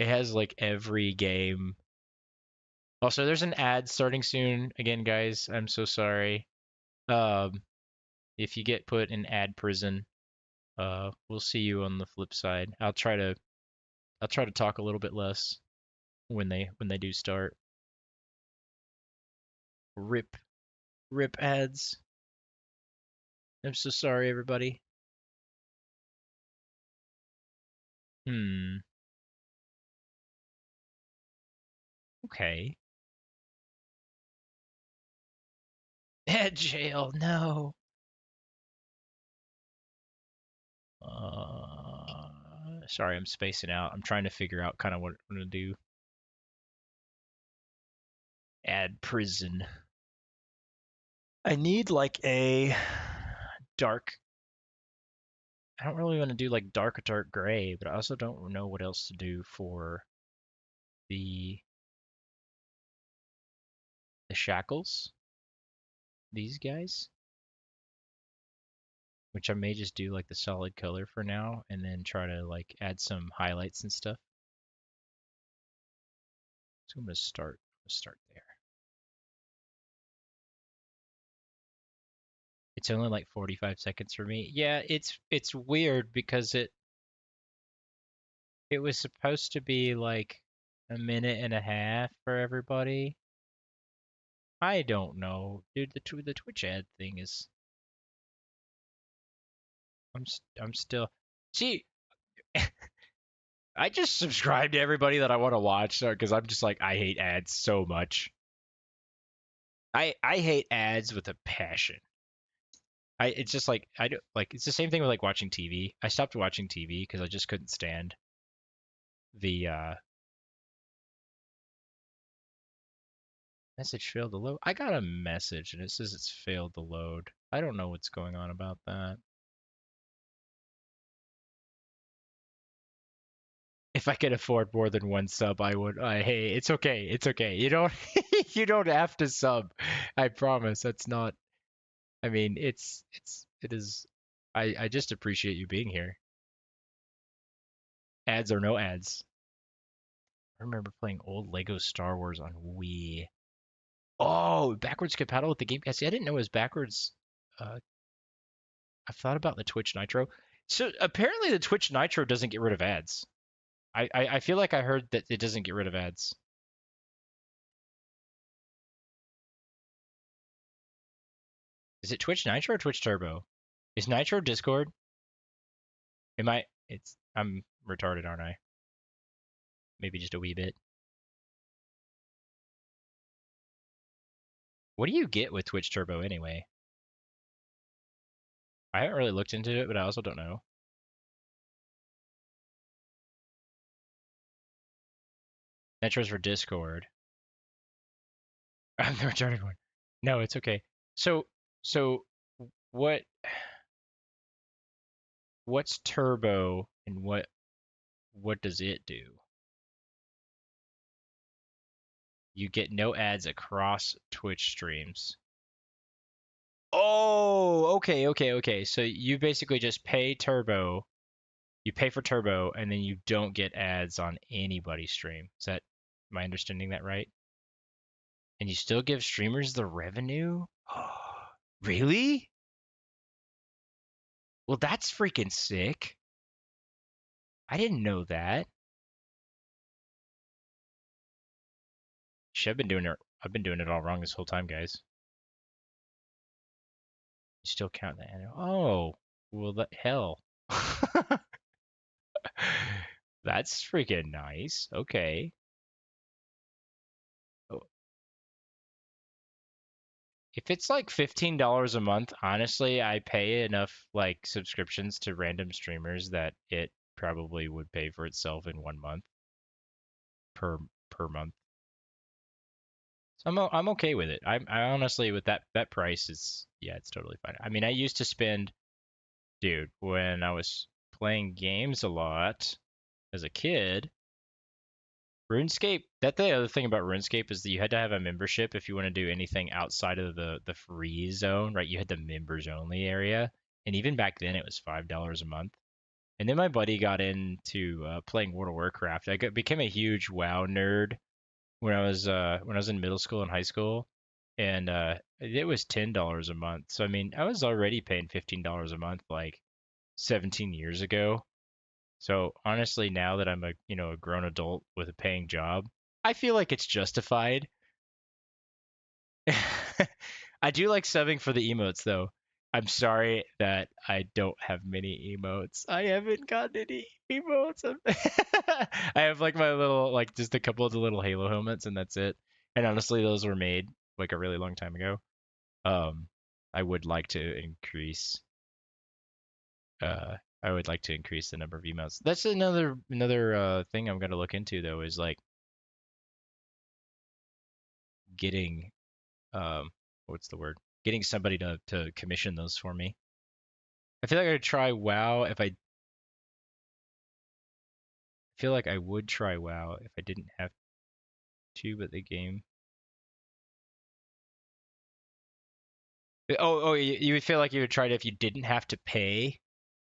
has like every game. Also, there's an ad starting soon. Again, guys, I'm so sorry. Um, if you get put in ad prison, we'll see you on the flip side. I'll try to talk a little bit less when they do start. Rip rip ads. I'm so sorry, everybody. Hmm. Okay. Jail. No. Sorry, I'm spacing out. I'm trying to figure out kind of what I'm gonna do. Ad prison. I need like a dark. I don't really want to do like dark gray, but I also don't know what else to do for the the shackles. These guys, which I may just do like the solid color for now, and then try to like add some highlights and stuff. So I'm gonna start there. It's only like 45 seconds for me. Yeah, it's weird because it was supposed to be like a minute and a half for everybody. I don't know, dude. The Twitch ad thing is. I'm still. See, I just subscribe to everybody that I want to watch because I'm just like I hate ads so much. I hate ads with a passion. It's just like I do like it's the same thing with like watching TV. I stopped watching TV because I just couldn't stand the message failed to load. I got a message and it says it's failed to load. I don't know what's going on about that. If I could afford more than one sub, I would. Hey, it's okay. It's okay. You don't you don't have to sub. I promise. That's not. I mean, it is. I just appreciate you being here. Ads or no ads. I remember playing old Lego Star Wars on Wii. Oh, backwards compatible with the game. See, I didn't know it was backwards I've thought about the Twitch Nitro. So apparently the Twitch Nitro doesn't get rid of ads. I feel like I heard that it doesn't get rid of ads. Is it Twitch Nitro or Twitch Turbo? Is Nitro Discord? Am I? I'm retarded, aren't I? Maybe just a wee bit. What do you get with Twitch Turbo anyway? I haven't really looked into it, but I also don't know. Nitro's for Discord. I'm the retarded one. No, it's okay. So what what's Turbo and what does it do? You get no ads across Twitch streams. Oh, okay. So you basically just pay Turbo. You pay for Turbo, and then you don't get ads on anybody's stream. Is that, am I understanding that right? And you still give streamers the revenue? Really? Well, that's freaking sick. I didn't know that. Shit, I've been doing it all wrong this whole time, guys. You still count the annual. Oh, well, that hell. That's freaking nice. Okay. Oh, if it's like $15 a month, honestly, I pay enough like subscriptions to random streamers that it probably would pay for itself in 1 month per month. So I'm okay with it. I honestly with that price is, yeah, it's totally fine. I mean, I used to spend, dude, when I was playing games a lot as a kid, RuneScape, that the other thing about RuneScape is that you had to have a membership if you want to do anything outside of the free zone, right? You had the members only area, and even back then it was $5 a month. And then my buddy got into playing World of Warcraft. Became a huge WoW nerd when I was in middle school and high school, and it was $10 a month. So I mean, I was already paying $15 a month like 17 years ago. So honestly, now that I'm a grown adult with a paying job, I feel like it's justified. I do like subbing for the emotes though. I'm sorry that I don't have many emotes. I haven't gotten any emotes. I have like my little, like just a couple of the little Halo helmets and that's it. And honestly, those were made like a really long time ago. Um, I would like to increase I would like to increase the number of emotes. That's another thing I'm gonna look into though, is like getting um what's the word? Getting somebody to commission those for me. I feel like I'd try WoW if I feel like I would try WoW if I didn't have to, but the game. Oh, you would feel like you would try it if you didn't have to pay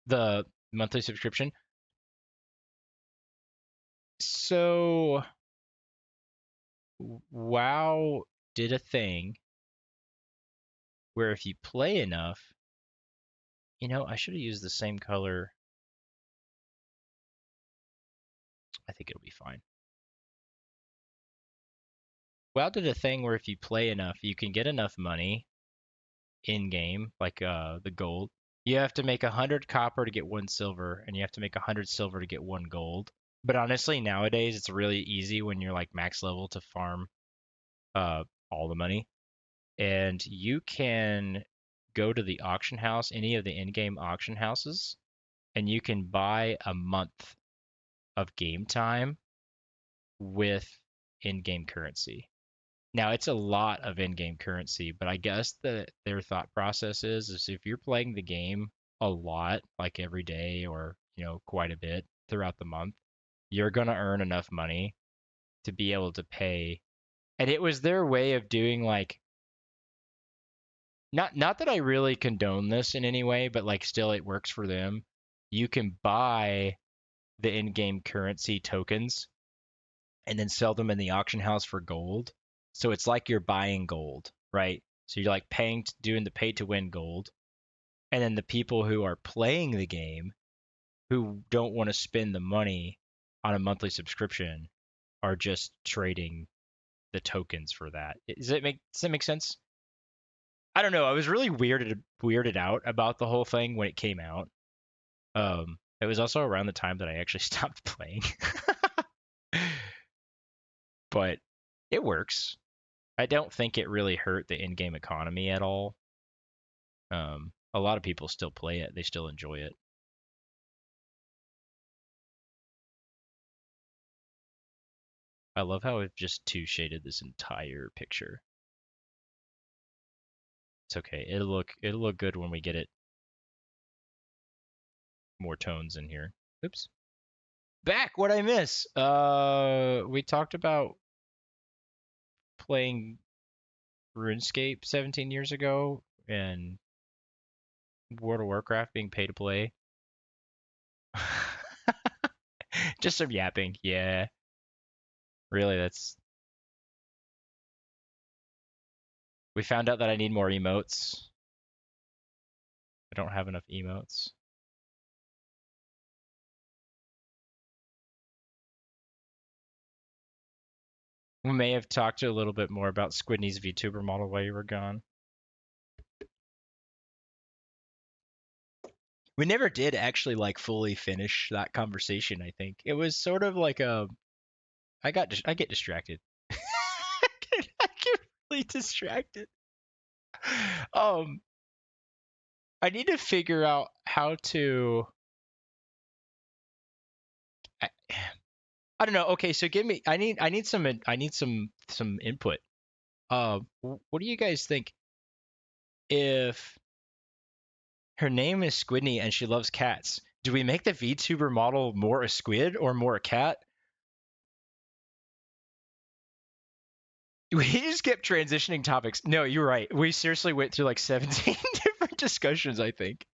the monthly subscription. So WoW did a thing where if you play enough, I should have used the same color. I think it'll be fine. WoW did a thing where if you play enough, you can get enough money in game, like the gold. You have to make 100 copper to get 1 silver, and you have to make 100 silver to get 1 gold. But honestly, nowadays it's really easy when you're like max level to farm all the money, and you can go to the auction house, any of the in-game auction houses, and you can buy a month of game time with in-game currency. Now it's a lot of in-game currency, but I guess that their thought process is if you're playing the game a lot, like every day or, quite a bit throughout the month, you're gonna earn enough money to be able to pay. And it was their way of doing like not that I really condone this in any way, but like still it works for them. You can buy the in-game currency tokens and then sell them in the auction house for gold. So it's like you're buying gold, right? So you're like doing the pay to win gold, And then the people who are playing the game who don't want to spend the money on a monthly subscription are just trading the tokens for that. Does that make sense? I don't know. I was really weirded out about the whole thing when it came out. It was also around the time that I actually stopped playing. But it works. I don't think it really hurt the in-game economy at all. A lot of people still play it. They still enjoy it. I love how it just two shaded this entire picture. It's okay. It'll look good when we get it more tones in here. Oops. Back. What I miss? We talked about playing RuneScape 17 years ago and World of Warcraft being pay to play. Just some yapping. Yeah. Really, that's. We found out that I need more emotes. I don't have enough emotes. We may have talked a little bit more about Squidney's VTuber model while you were gone. We never did actually like fully finish that conversation, I think. It was sort of like a I get distracted. I get really distracted. Um I need to figure out how to I, I don't know. Okay, so give me I need some input. What do you guys think if her name is Squidney and she loves cats? Do we make the VTuber model more a squid or more a cat? We just kept transitioning topics. No, you're right. We seriously went through like 17 different discussions, I think.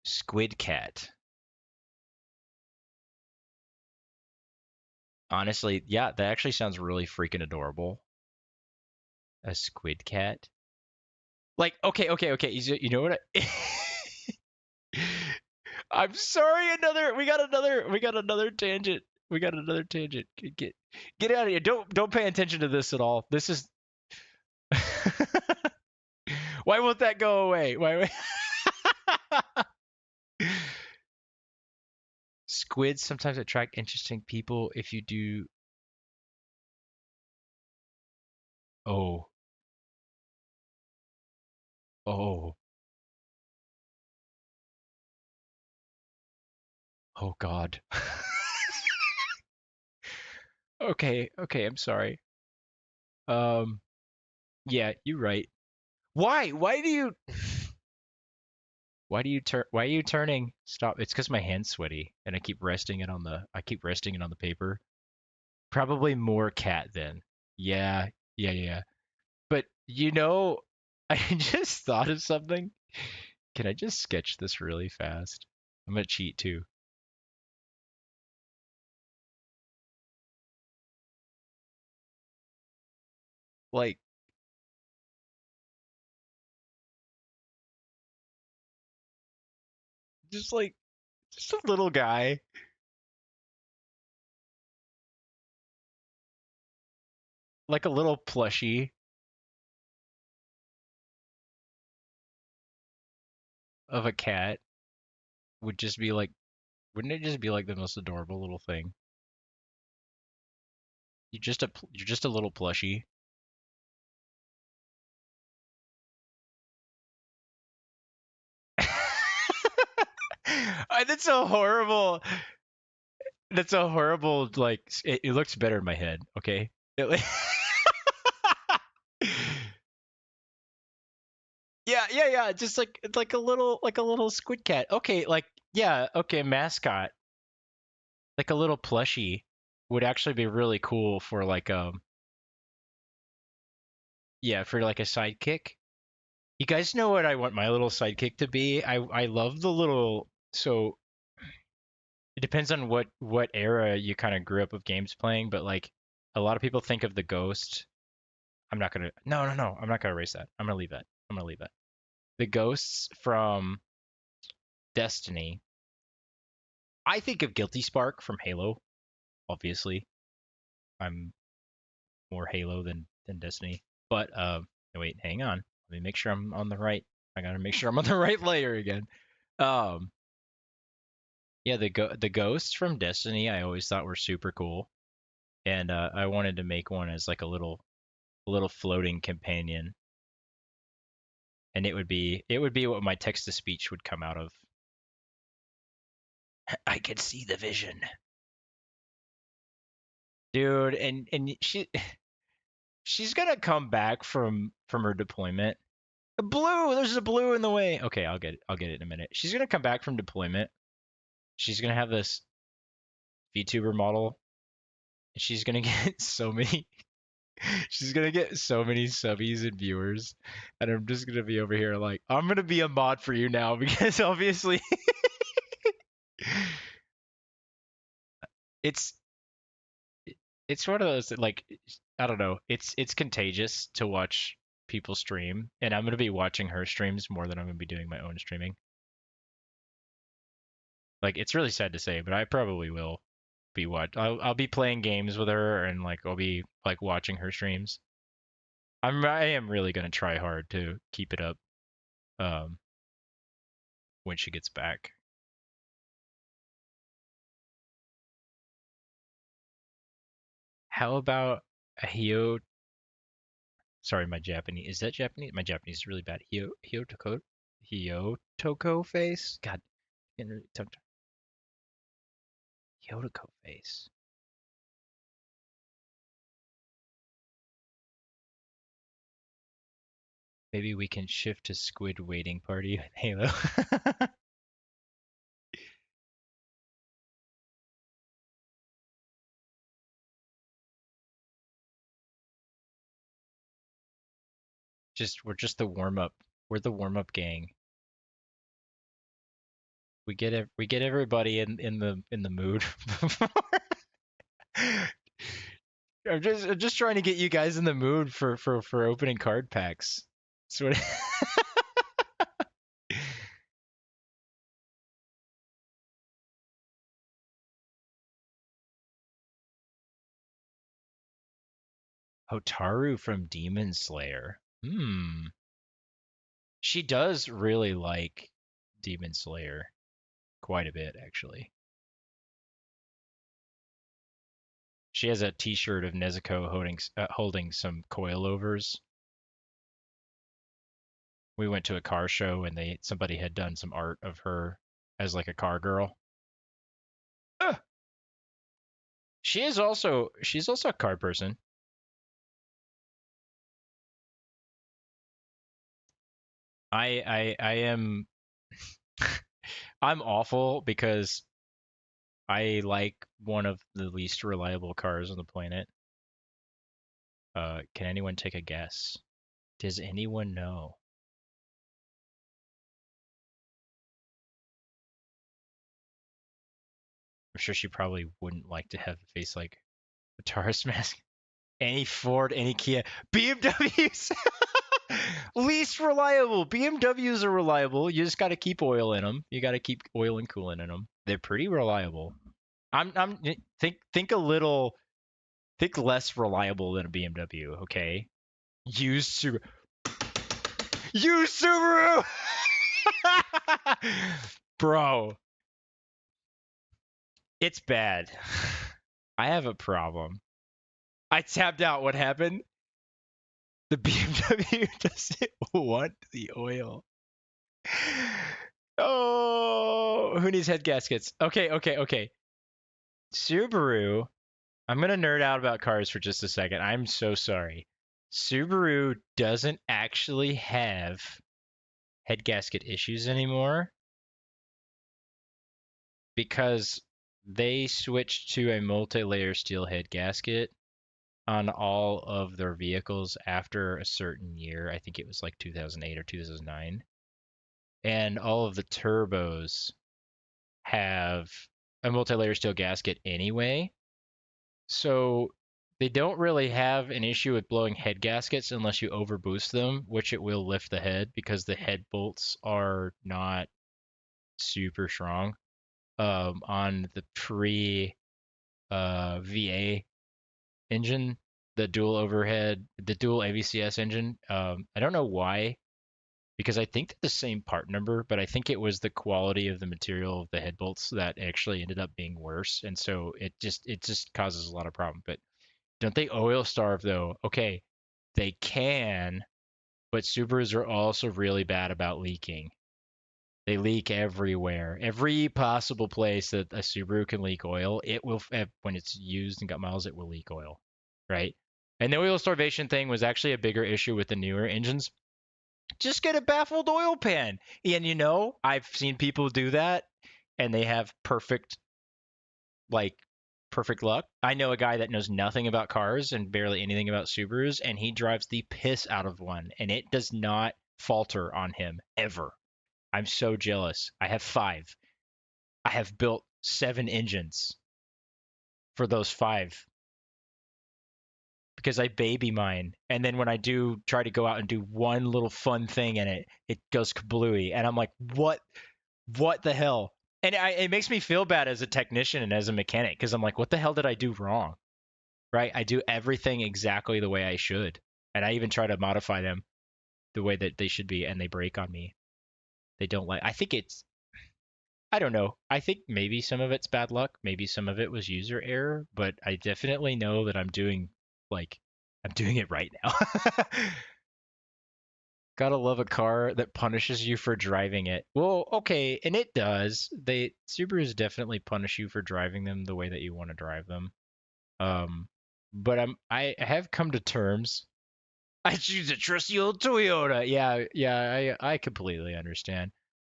Squid cat. Honestly, yeah, that actually sounds really freaking adorable. A squid cat. Like, okay. You know what? I'm sorry. We got another tangent. We got another tangent. Get out of here. Don't pay attention to this at all. This is. Why won't that go away? Why? Squids sometimes attract interesting people if you do. Oh, oh, oh God. Okay, I'm sorry. Um, yeah, you're right. Why? Why are you turning? Stop. It's because my hand's sweaty and I keep resting it on the paper. Probably more cat then. Yeah. But I just thought of something. Can I just sketch this really fast? I'm gonna cheat too. Like, just like, just a little guy, like a little plushie of a cat would just be like, wouldn't it just be like the most adorable little thing? You're just a little plushie. That's a horrible. That's a horrible. Like it looks better in my head. Okay. Yeah. Just like a little squid cat. Okay, like yeah. Okay, mascot. Like a little plushie would actually be really cool for like yeah, for like a sidekick. You guys know what I want my little sidekick to be? I love the little so it depends on what era you kind of grew up with games playing, but like a lot of people think of the ghost. I'm not gonna. No, no, no. I'm not gonna erase that. I'm gonna leave that. I'm gonna leave that. The ghosts from Destiny. I think of Guilty Spark from Halo. Obviously, I'm more Halo than Destiny. But wait, hang on. Let me make sure I'm on the right. I gotta make sure I'm on the right layer again. Um, yeah, the ghosts from Destiny I always thought were super cool, and I wanted to make one as like a little floating companion, and it would be what my text to speech would come out of. I could see the vision, dude, and she's gonna come back from her deployment. A blue, there's a blue in the way. Okay, I'll get it in a minute. She's gonna come back from deployment. She's gonna have this VTuber model, and she's gonna get so many. She's gonna get so many subbies and viewers, and I'm just gonna be over here like, I'm gonna be a mod for you now because obviously it's it's one of those that, like, I don't know. It's contagious to watch people stream, and I'm gonna be watching her streams more than I'm gonna be doing my own streaming. Like, it's really sad to say, but I probably will be I'll be playing games with her, and like I'll be like watching her streams. I am really gonna try hard to keep it up um when she gets back. How about a Hio? Sorry, my Japanese. Is that Japanese? My Japanese is really bad. Hyotoko face? God, can't really Hyotoko face. Maybe we can shift to Squid Waiting Party with Halo. We're just the warm up. We're the warm up gang. We get everybody in the mood. I'm just trying to get you guys in the mood for opening card packs. That's what. Hotaru from Demon Slayer. She does really like Demon Slayer quite a bit, actually. She has a T-shirt of Nezuko holding some coilovers. We went to a car show and somebody had done some art of her as like a car girl. Ugh. She's also a car person. I am I'm awful because I like one of the least reliable cars on the planet. Can anyone take a guess? Does anyone know? I'm sure she probably wouldn't like to have a face like a Taurus mask. Any Ford, any Kia, BMWs. Least reliable. BMWs are reliable. You just got to keep oil in them. You got to keep oil and coolant in them. They're pretty reliable. I'm think less reliable than a BMW. Okay. Use Subaru. Use Subaru. Bro, it's bad. I have a problem. I tapped out. What happened? The BMW doesn't want the oil. Oh, who needs head gaskets? Okay. Subaru. I'm gonna nerd out about cars for just a second. I'm so sorry. Subaru doesn't actually have head gasket issues anymore because they switched to a multi-layer steel head gasket on all of their vehicles after a certain year. I think it was like 2008 or 2009. And all of the turbos have a multi-layer steel gasket anyway. So They don't really have an issue with blowing head gaskets unless you overboost them, which it will lift the head because the head bolts are not super strong. On the pre VA engine, the dual overhead, the dual AVCS engine. I don't know why, because I think they're the same part number, but I think it was the quality of the material of the head bolts that actually ended up being worse, and so it just causes a lot of problem. But don't they oil starve though? Okay, they can, but Subarus are also really bad about leaking. They leak everywhere. Every possible place that a Subaru can leak oil, it will, when it's used and got miles, it will leak oil, right? And the oil starvation thing was actually a bigger issue with the newer engines. Just get a baffled oil pan. And I've seen people do that and they have like perfect luck. I know a guy that knows nothing about cars and barely anything about Subarus, and he drives the piss out of one, and it does not falter on him ever. I'm so jealous. I have 5. I have built 7 engines for those 5 because I baby mine. And then when I do try to go out and do one little fun thing in it, it goes kablooey. And I'm like, what the hell? And it makes me feel bad as a technician and as a mechanic because I'm like, what the hell did I do wrong? Right? I do everything exactly the way I should. And I even try to modify them the way that they should be, and they break on me. They don't like, I don't know. I think maybe some of it's bad luck. Maybe some of it was user error, but I definitely know that I'm doing it right now. Gotta love a car that punishes you for driving it. Well, okay, and it does. Subarus definitely punish you for driving them the way that you want to drive them. Um, but I have come to terms. I choose a trusty old Toyota. Yeah, I completely understand.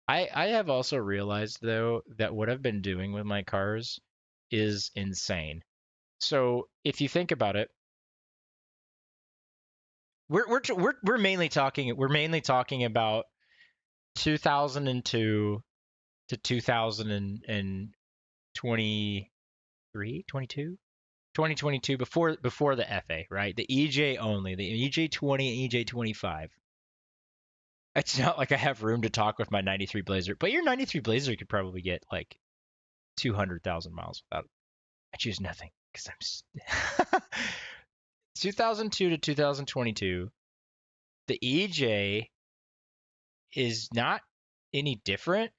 I have also realized though that what I've been doing with my cars is insane. So if you think about it, we're mainly talking about 2002 to 2023, 22, 2022 before the FA, right? The EJ only, the EJ20 and EJ25. It's not like I have room to talk with my 93 Blazer, but your 93 Blazer could probably get like 200,000 miles without. I choose nothing because I'm 2002 to 2022. The EJ is not any different,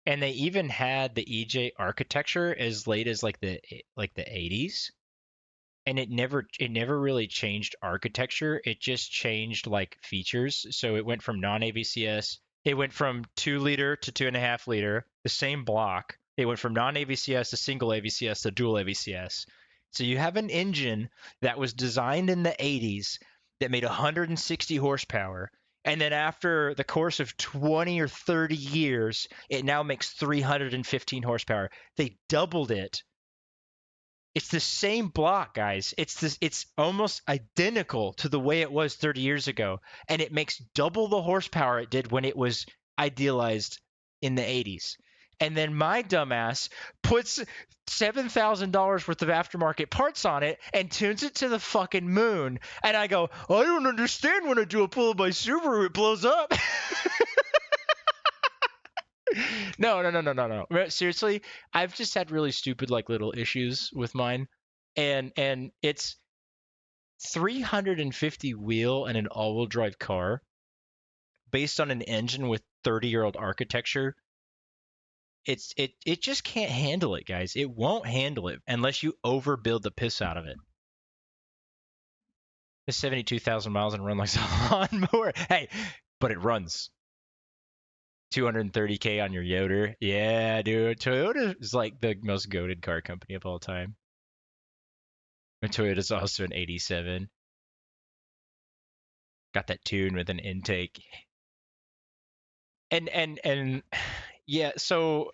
and they even had the EJ architecture as late as like the 80s, and it never really changed architecture. It just changed like features. So it went from non-AVCS. It went from 2 liter to 2.5 liter, the same block. It went from non-AVCS to single AVCS to dual AVCS. So you have an engine that was designed in the 80s that made 160 horsepower. And then after the course of 20 or 30 years, it now makes 315 horsepower. They doubled it. It's the same block, guys. It's almost identical to the way it was 30 years ago, and it makes double the horsepower it did when it was idealized in the 80s. And then my dumbass puts $7,000 worth of aftermarket parts on it and tunes it to the fucking moon. And I go, I don't understand, when I do a pull by Subaru, it blows up. No. Seriously, I've just had really stupid like little issues with mine, and it's 350 wheel and an all-wheel drive car based on an engine with 30-year-old architecture. It just can't handle it, guys. It won't handle it unless you overbuild the piss out of it. It's 72,000 miles and run like a lawnmower. Hey, but it runs. 230K on your Yoder. Yeah, dude. Toyota is like the most goated car company of all time. And Toyota's also an 87. Got that tune with an intake. And yeah, so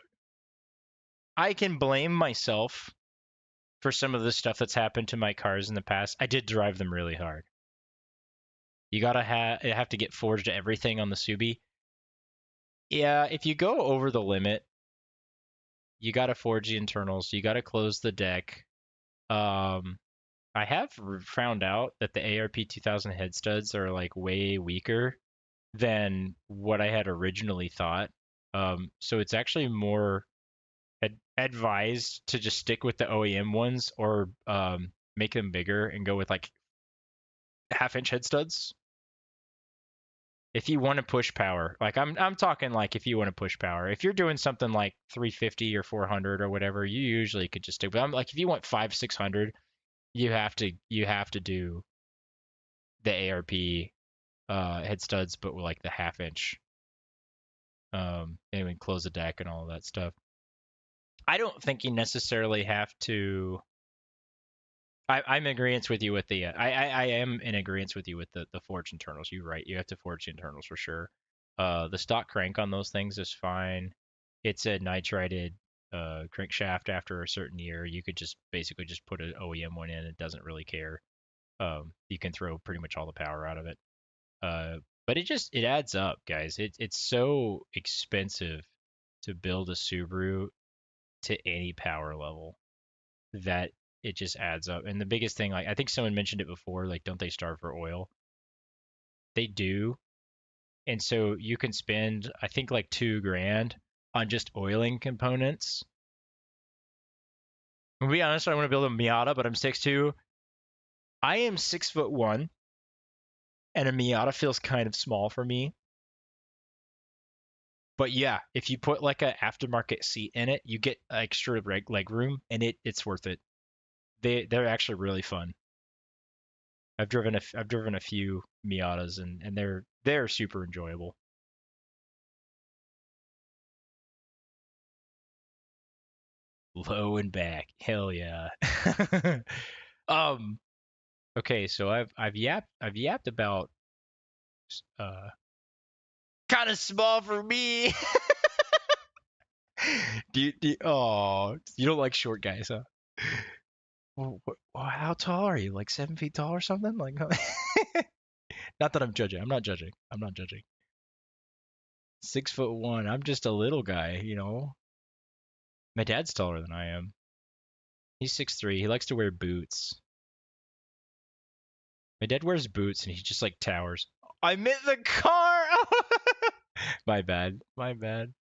I can blame myself for some of the stuff that's happened to my cars in the past. I did drive them really hard. You gotta have to get forged to everything on the Subi. Yeah, if you go over the limit, you gotta forge the internals. You gotta close the deck. Um, I have found out that the ARP 2000 head studs are like way weaker than what I had originally thought. So it's actually more advised to just stick with the OEM ones or make them bigger and go with like half-inch head studs. If you want to push power, like I'm talking like if you want to push power, if you're doing something like 350 or 400 or whatever, you usually could just stick. But I'm like if you want 500-600, you have to do the ARP head studs, but with like the half-inch. And we close the deck and all of that stuff. I don't think you necessarily have to. I'm in agreement with you with the. I am in agreement with you with the forge internals. You're right. You have to forge the internals for sure. The stock crank on those things is fine. It's a nitrided crankshaft after a certain year. You could just basically just put an OEM one in. It doesn't really care. You can throw pretty much all the power out of it. But it adds up, guys. It's so expensive to build a Subaru to any power level that it just adds up. And the biggest thing, like I think someone mentioned it before, like don't they starve for oil? They do. And so you can spend, I think like 2 grand on just oiling components. To be honest, I want to build a Miata, but I'm 6'2". I am 6'1", and a Miata feels kind of small for me. But yeah, if you put like an aftermarket seat in it, you get extra leg room, and it's worth it. They're actually really fun. I've driven a few Miatas, and they're super enjoyable. Low and back, hell yeah. um, okay, so I've yapped about uh kind of small for me. Oh, you don't like short guys, huh? How tall are you? Like 7 feet tall or something? Like, not that I'm judging. I'm not judging. I'm not judging. 6'1". I'm just a little guy. My dad's taller than I am. He's 6'3". He likes to wear boots. My dad wears boots and he just like towers. I'm in the car. My bad. My bad.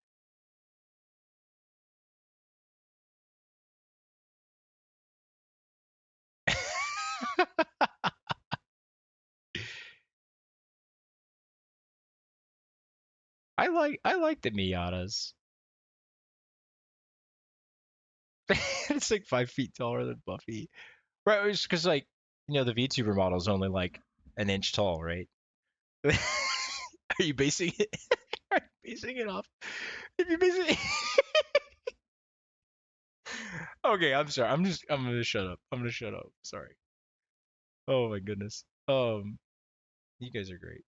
I like the Miatas. It's like 5 feet taller than Buffy. Right, it's because like the VTuber model is only like an inch tall, right? Are you basing it? Are you basing it off? If you basing it. Okay, I'm sorry. I'm gonna shut up. I'm gonna shut up. Sorry. Oh my goodness. You guys are great.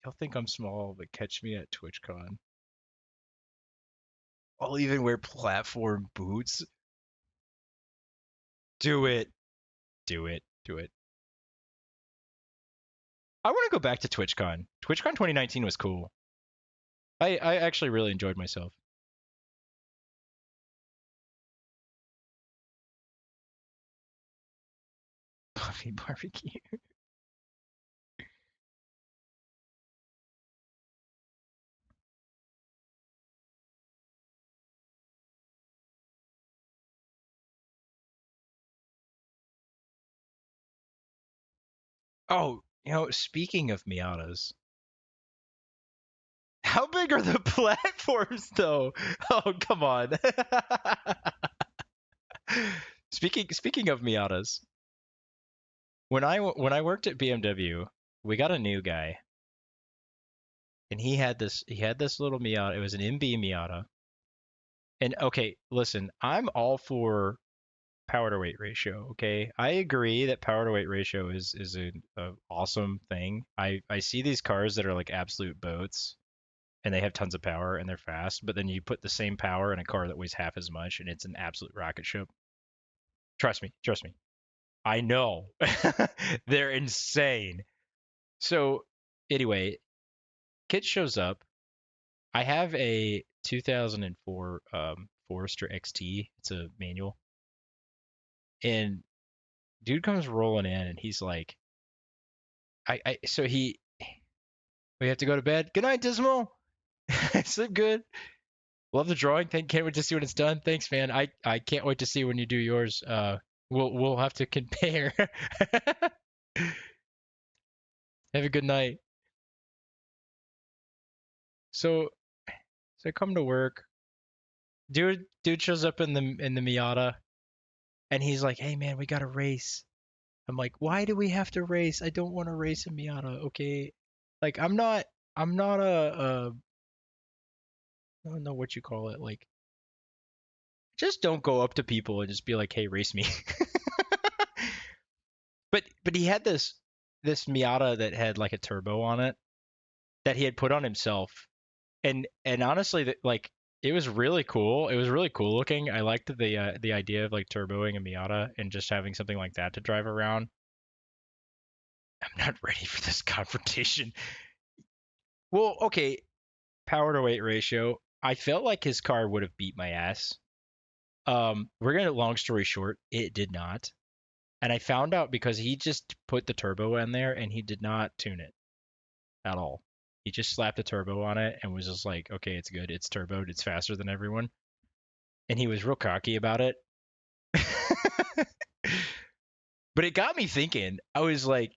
Y'all think I'm small, but catch me at TwitchCon. I'll even wear platform boots. Do it. Do it. Do it. I want to go back to TwitchCon. TwitchCon 2019 was cool. I actually really enjoyed myself. Buffy barbecue. Oh, speaking of Miatas, how big are the platforms though? Oh, come on. Speaking of Miatas, when I worked at BMW, we got a new guy, and he had this little Miata. It was an MB Miata. And okay, listen, I'm all for power to weight ratio. Okay, I agree that power to weight ratio is a awesome thing. I see these cars that are like absolute boats, and they have tons of power and they're fast, but then you put the same power in a car that weighs half as much, and it's an absolute rocket ship. Trust me, trust me. I know. They're insane. So anyway, kid shows up. I have a 2004 Forester XT. It's a manual. And dude comes rolling in and he's like, so we have to go to bed. Good night, Dismal. Sleep good. Love the drawing. Can't wait to see when it's done. Thanks, man. I can't wait to see when you do yours. We'll have to compare. Have a good night. So I come to work. Dude shows up in the Miata and he's like, "Hey man, we got to race." I'm like, "Why do we have to race? I don't want to race a Miata." Okay. Like I'm not I don't know what you call it. Like just don't go up to people and just be like, "Hey, race me." But he had this Miata that had like a turbo on it that he had put on himself. And honestly, that like it was really cool. It was really cool looking. I liked the idea of like turboing a Miata and just having something like that to drive around. I'm not ready for this confrontation. Well, okay, power to weight ratio. I felt like his car would have beat my ass. We're gonna long story short, it did not. And I found out because he just put the turbo in there and he did not tune it at all. He just slapped a turbo on it and was just like, okay, it's good. It's turboed. It's faster than everyone. And he was real cocky about it. But it got me thinking. I was like,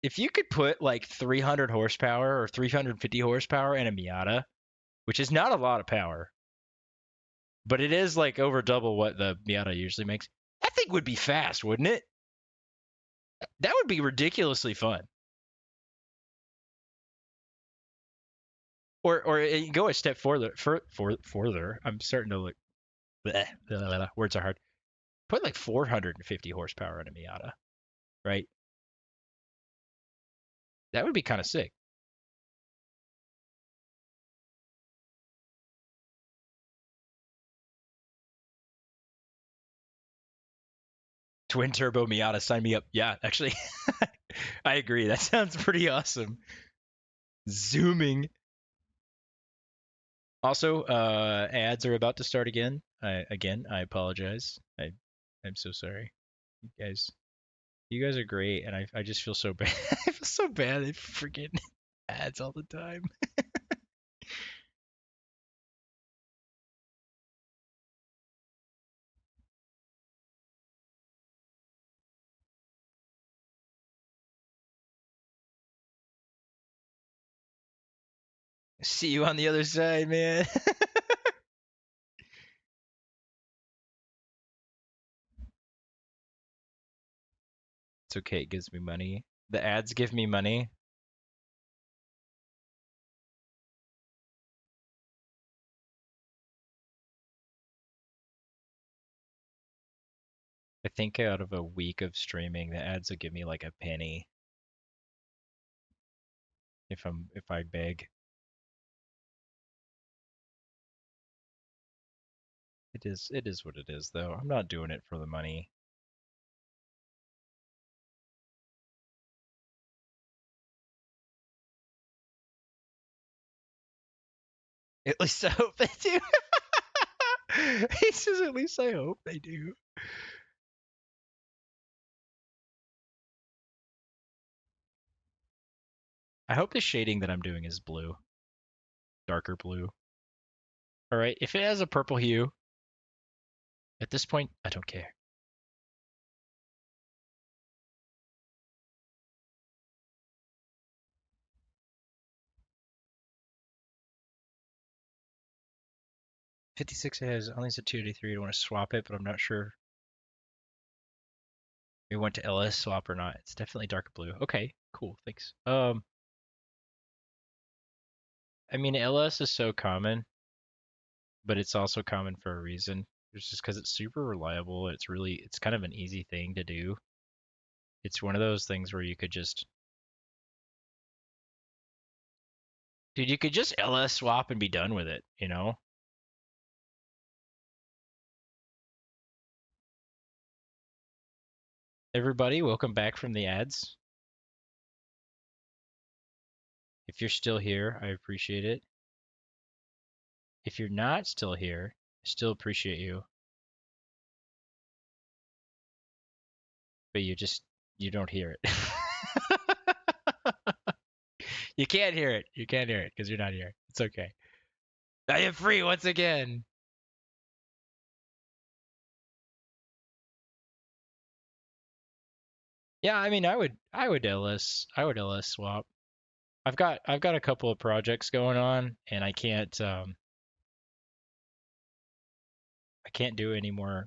if you could put like 300 horsepower or 350 horsepower in a Miata, which is not a lot of power, but it is like over double what the Miata usually makes, that thing would be fast, wouldn't it? That would be ridiculously fun. Or go a step further. I'm starting to look. Bleh, blah, blah, blah, words are hard. Put like 450 horsepower in a Miata, right? That would be kind of sick. Twin turbo Miata, sign me up. Yeah, actually, I agree. That sounds pretty awesome. Zooming. Also, ads are about to start again. I apologize. I'm so sorry. You guys are great, and I just feel so bad. I feel so bad at freaking ads all the time. See you on the other side, man. It's okay. It gives me money. The ads give me money. I think out of a week of streaming, the ads will give me like a penny if I beg. It is what it is though. I'm not doing it for the money. At least I hope they do. He says at least I hope they do. I hope the shading that I'm doing is blue. Darker blue. Alright, if it has a purple hue, at this point, I don't care. '56 has only said 283. I want to swap it, but I'm not sure we went to LS swap or not. It's definitely darker blue. Okay, cool, thanks. I mean LS is so common, but it's also common for a reason. It's just because it's super reliable. It's kind of an easy thing to do. It's one of those things where you could just, dude, you could just LS swap and be done with it, you know? Everybody, welcome back from the ads. If you're still here, I appreciate it. If you're not still here, still appreciate you, but you don't hear it. You can't hear it. You can't hear it because you're not here. It's okay. I am free once again. Yeah, I mean, I would LS swap. I've got a couple of projects going on, and I can't do any more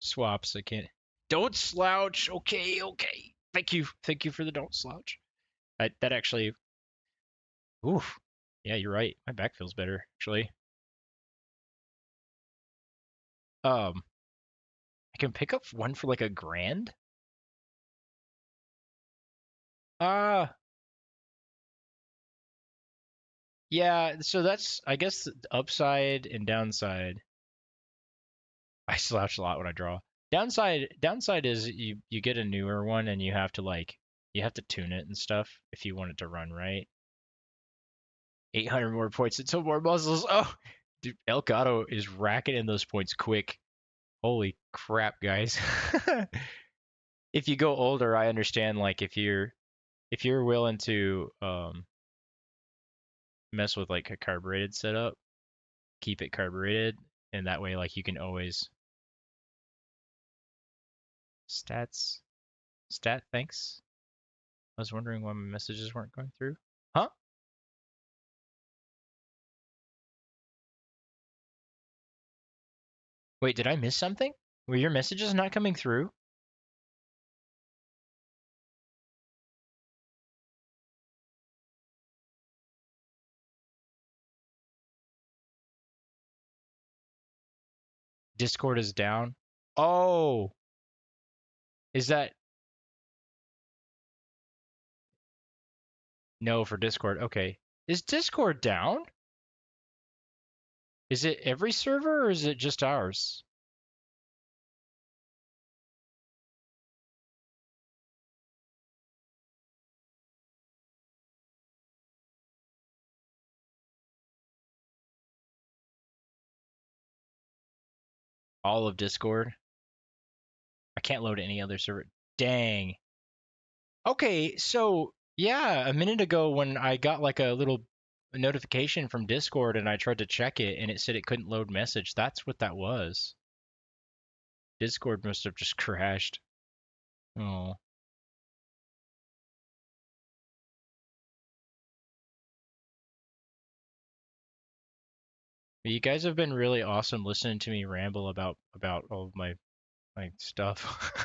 swaps. I can't. Don't slouch. Okay, okay. Thank you for the don't slouch. That actually. Oof. Yeah, you're right. My back feels better actually. Um, I can pick up one for like $1,000. Uh yeah. So that's I guess the upside and downside. I slouch a lot when I draw. Downside is you get a newer one and you have to tune it and stuff if you want it to run right. 800 more points until more muzzles. Oh, dude, Elgato is racking in those points quick. Holy crap, guys. If you go older, I understand like if you're willing to mess with like a carbureted setup, keep it carbureted and that way like you can always stats stat thanks. I was wondering why my messages weren't going through. Huh? Wait, did I miss something? Were your messages not coming through? Discord is down. Oh, is that no for Discord? Okay. Is Discord down? Is it every server or is it just ours? All of Discord? I can't load any other server. Dang. Okay, so yeah, a minute ago when I got like a little notification from Discord and I tried to check it and it said it couldn't load message, that's what that was. Discord must have just crashed. Oh. You guys have been really awesome listening to me ramble about all of my stuff.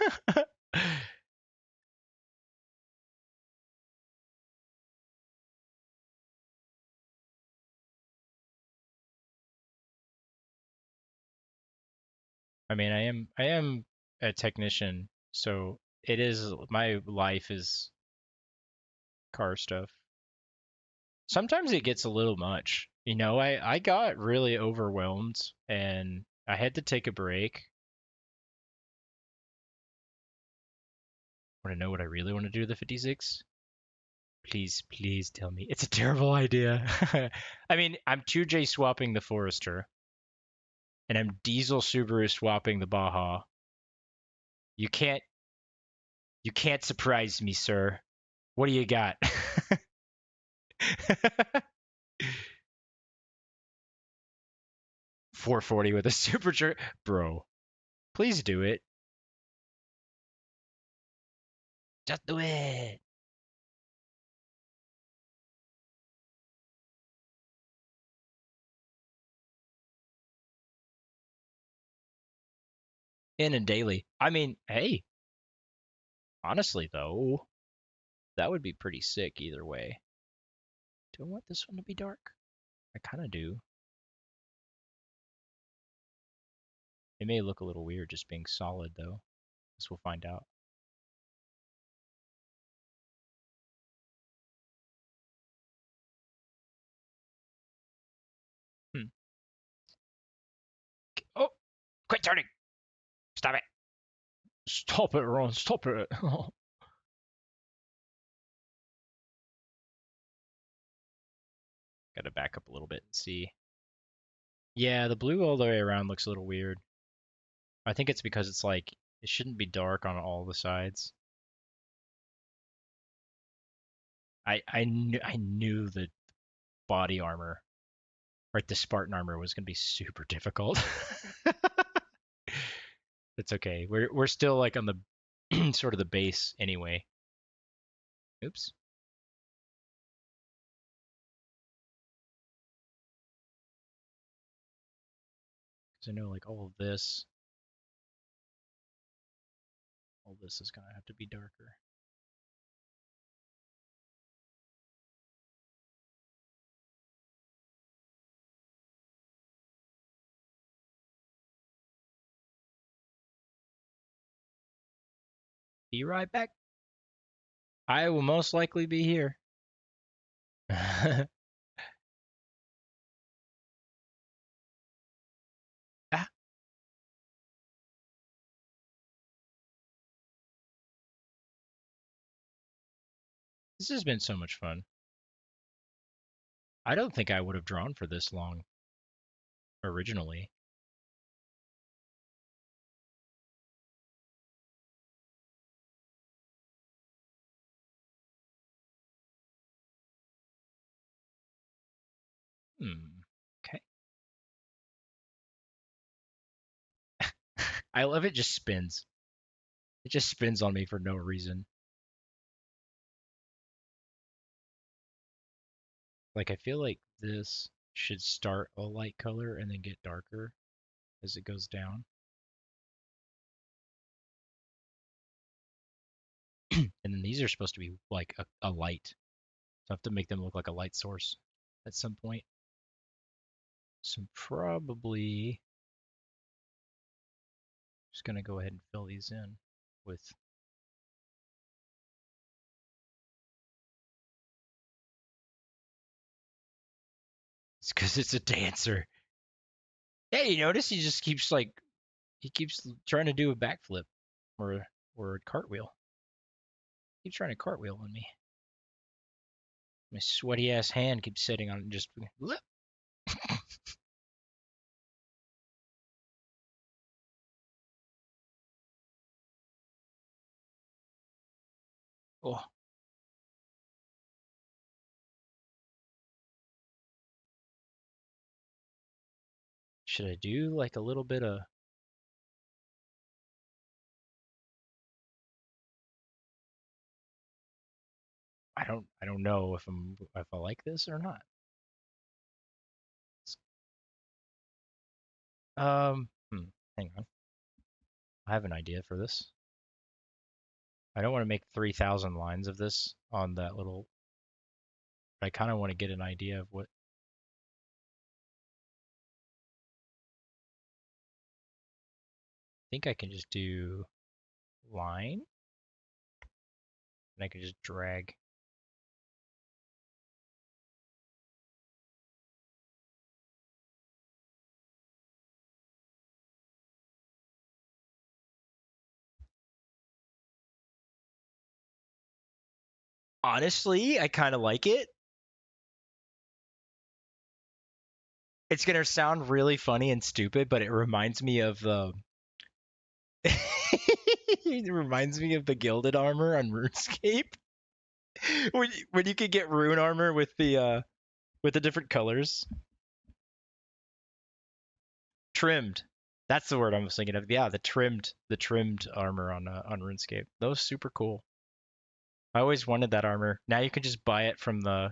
I mean, I am a technician, so it is my life is car stuff. Sometimes it gets a little much. You know, I got really overwhelmed and I had to take a break. Want to know what I really want to do to the 56? Please, please tell me. It's a terrible idea. I mean, I'm 2J swapping the Forester and I'm diesel Subaru swapping the Baja. You can't you can't surprise me, sir. What do you got? 440 with a supercharger. Bro, please do it. Just do it. In and daily. I mean, hey, honestly though, that would be pretty sick either way. Do I want this one to be dark? I kind of do. It may look a little weird just being solid though. Guess we'll find out. Hmm. Oh, quit turning. Stop it. Stop it, Ron. Stop it. Gotta back up a little bit and see. Yeah, the blue all the way around looks a little weird. I think it's because it's like it shouldn't be dark on all the sides. I knew the body armor, right? The Spartan armor was gonna be super difficult. It's okay. We're still like on the sort of the base anyway. Oops. Because I know like all this is gonna have to be darker. Be right back. I will most likely be here. Ah, this has been so much fun. I don't think I would have drawn for this long originally. Hmm. Okay. I love it. Just spins. It just spins on me for no reason. Like I feel like this should start a light color and then get darker as it goes down. And then these are supposed to be like a light. So I have to make them look like a light source at some point. So I'm probably just gonna go ahead and fill these in with it's because it's a dancer. Hey, you notice he just keeps like he keeps trying to do a backflip or a cartwheel. He keeps trying to cartwheel on me. My sweaty ass hand keeps sitting on it and just oh. Should I do like a little bit of I don't know if I like this or not. Hang on. I have an idea for this. I don't want to make 3,000 lines of this on that little. I kind of want to get an idea of what. I think I can just do line, and I can just drag. Honestly, I kind of like it. It's gonna sound really funny and stupid, but it reminds me of the. It reminds me of the gilded armor on RuneScape. When you could get rune armor with the different colors. Trimmed. That's the word I was thinking of. Yeah, the trimmed armor on RuneScape. That was super cool. I always wanted that armor. Now you can just buy it from they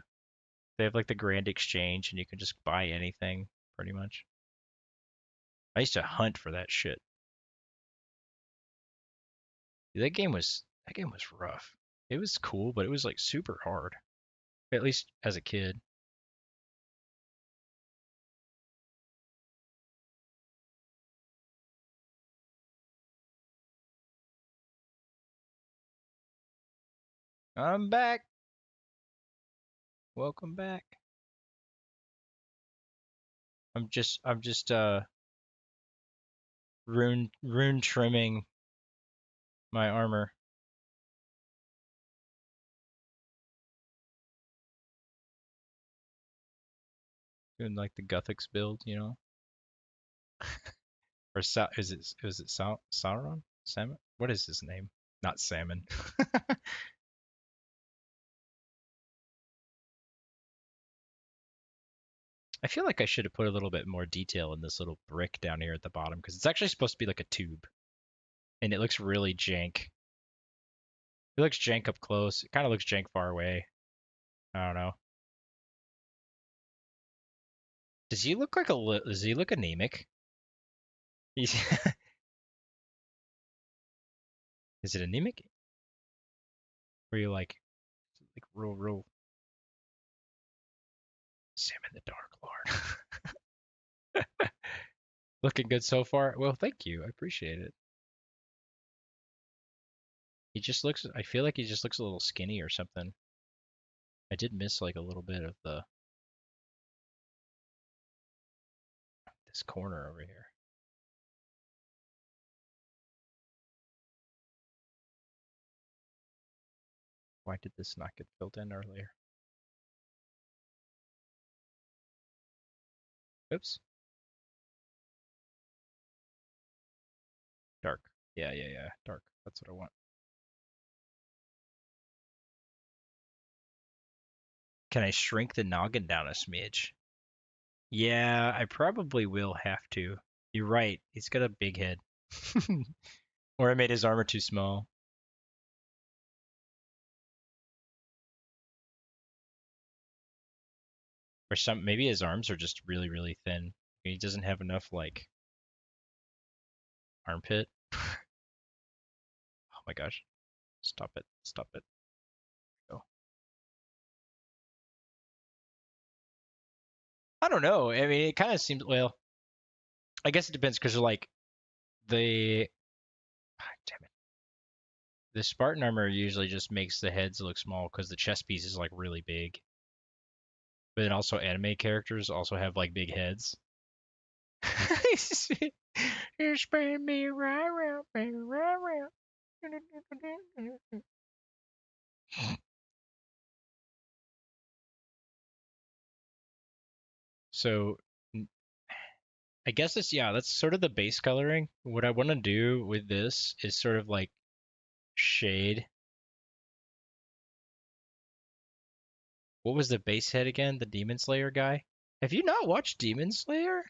have like the Grand Exchange and you can just buy anything pretty much. I used to hunt for that shit. That game was rough. It was cool, but it was like super hard. At least as a kid. I'm back. Welcome back. I'm just rune trimming my armor. Doing like the Guthix build. Or is it Sauron? Salmon? What is his name? Not salmon. I feel like I should have put a little bit more detail in this little brick down here at the bottom because it's actually supposed to be like a tube, and it looks really jank. It looks jank up close. It kind of looks jank far away. I don't know. Does he look like does he look anemic? He's Is it anemic? Or you like real Sam in the Dark Lord? Looking good so far. Well, thank you. I appreciate it. He just looks. I feel like he just looks a little skinny or something. I did miss like a little bit of this corner over here. Why did this not get filled in earlier? Oops. Dark. Yeah. Dark. That's what I want. Can I shrink the noggin down a smidge? Yeah, I probably will have to. You're right. He's got a big head. Or I made his armor too small. Or maybe his arms are just really thin. He doesn't have enough like armpit. Oh my gosh. Stop it. Stop it. Go. I don't know. I mean, it kind of seems, well, I guess it depends because like the damn it. The Spartan armor usually just makes the heads look small because the chest piece is like really big. But then also anime characters also have like big heads. You spin me right round, right round. So I guess it's, yeah, that's sort of the base coloring. What I want to do with this is sort of like shade. What was the base head again? The Demon Slayer guy? Have you not watched Demon Slayer?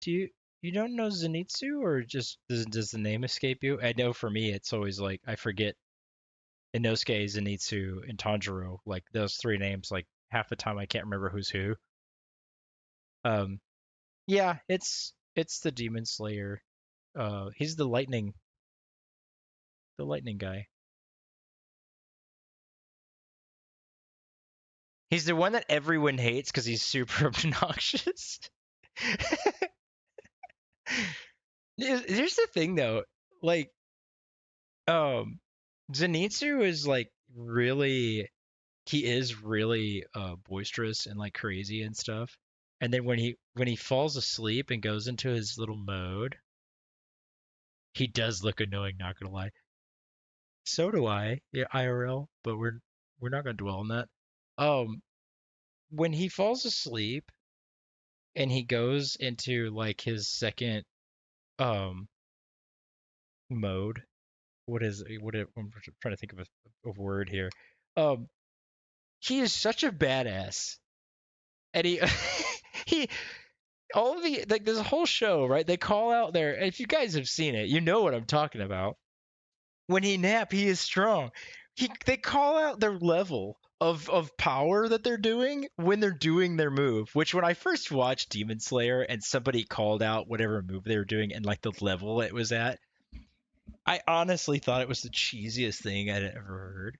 Do you don't know Zenitsu, or just does the name escape you? I know for me it's always like I forget Inosuke, Zenitsu, and Tanjiro. Like those three names, like half the time I can't remember who's who. Um, yeah, it's the Demon Slayer. He's the lightning guy. He's the one that everyone hates because he's super obnoxious. Here's the thing though, like, um, Zenitsu is like really, he is really boisterous and like crazy and stuff. And then when he falls asleep and goes into his little mode, he does look annoying, not gonna lie. So do I, yeah, IRL, but we're not gonna dwell on that. Um, when he falls asleep and he goes into like his second um mode, I'm trying to think of a word here. Um, he is such a badass, and he he all of the like this whole show, right? They call out there. If you guys have seen it, you know what I'm talking about. When he nap, he is strong. They call out their level of power that they're doing when they're doing their move. Which when I first watched Demon Slayer and somebody called out whatever move they were doing and like the level it was at, I honestly thought it was the cheesiest thing I'd ever heard.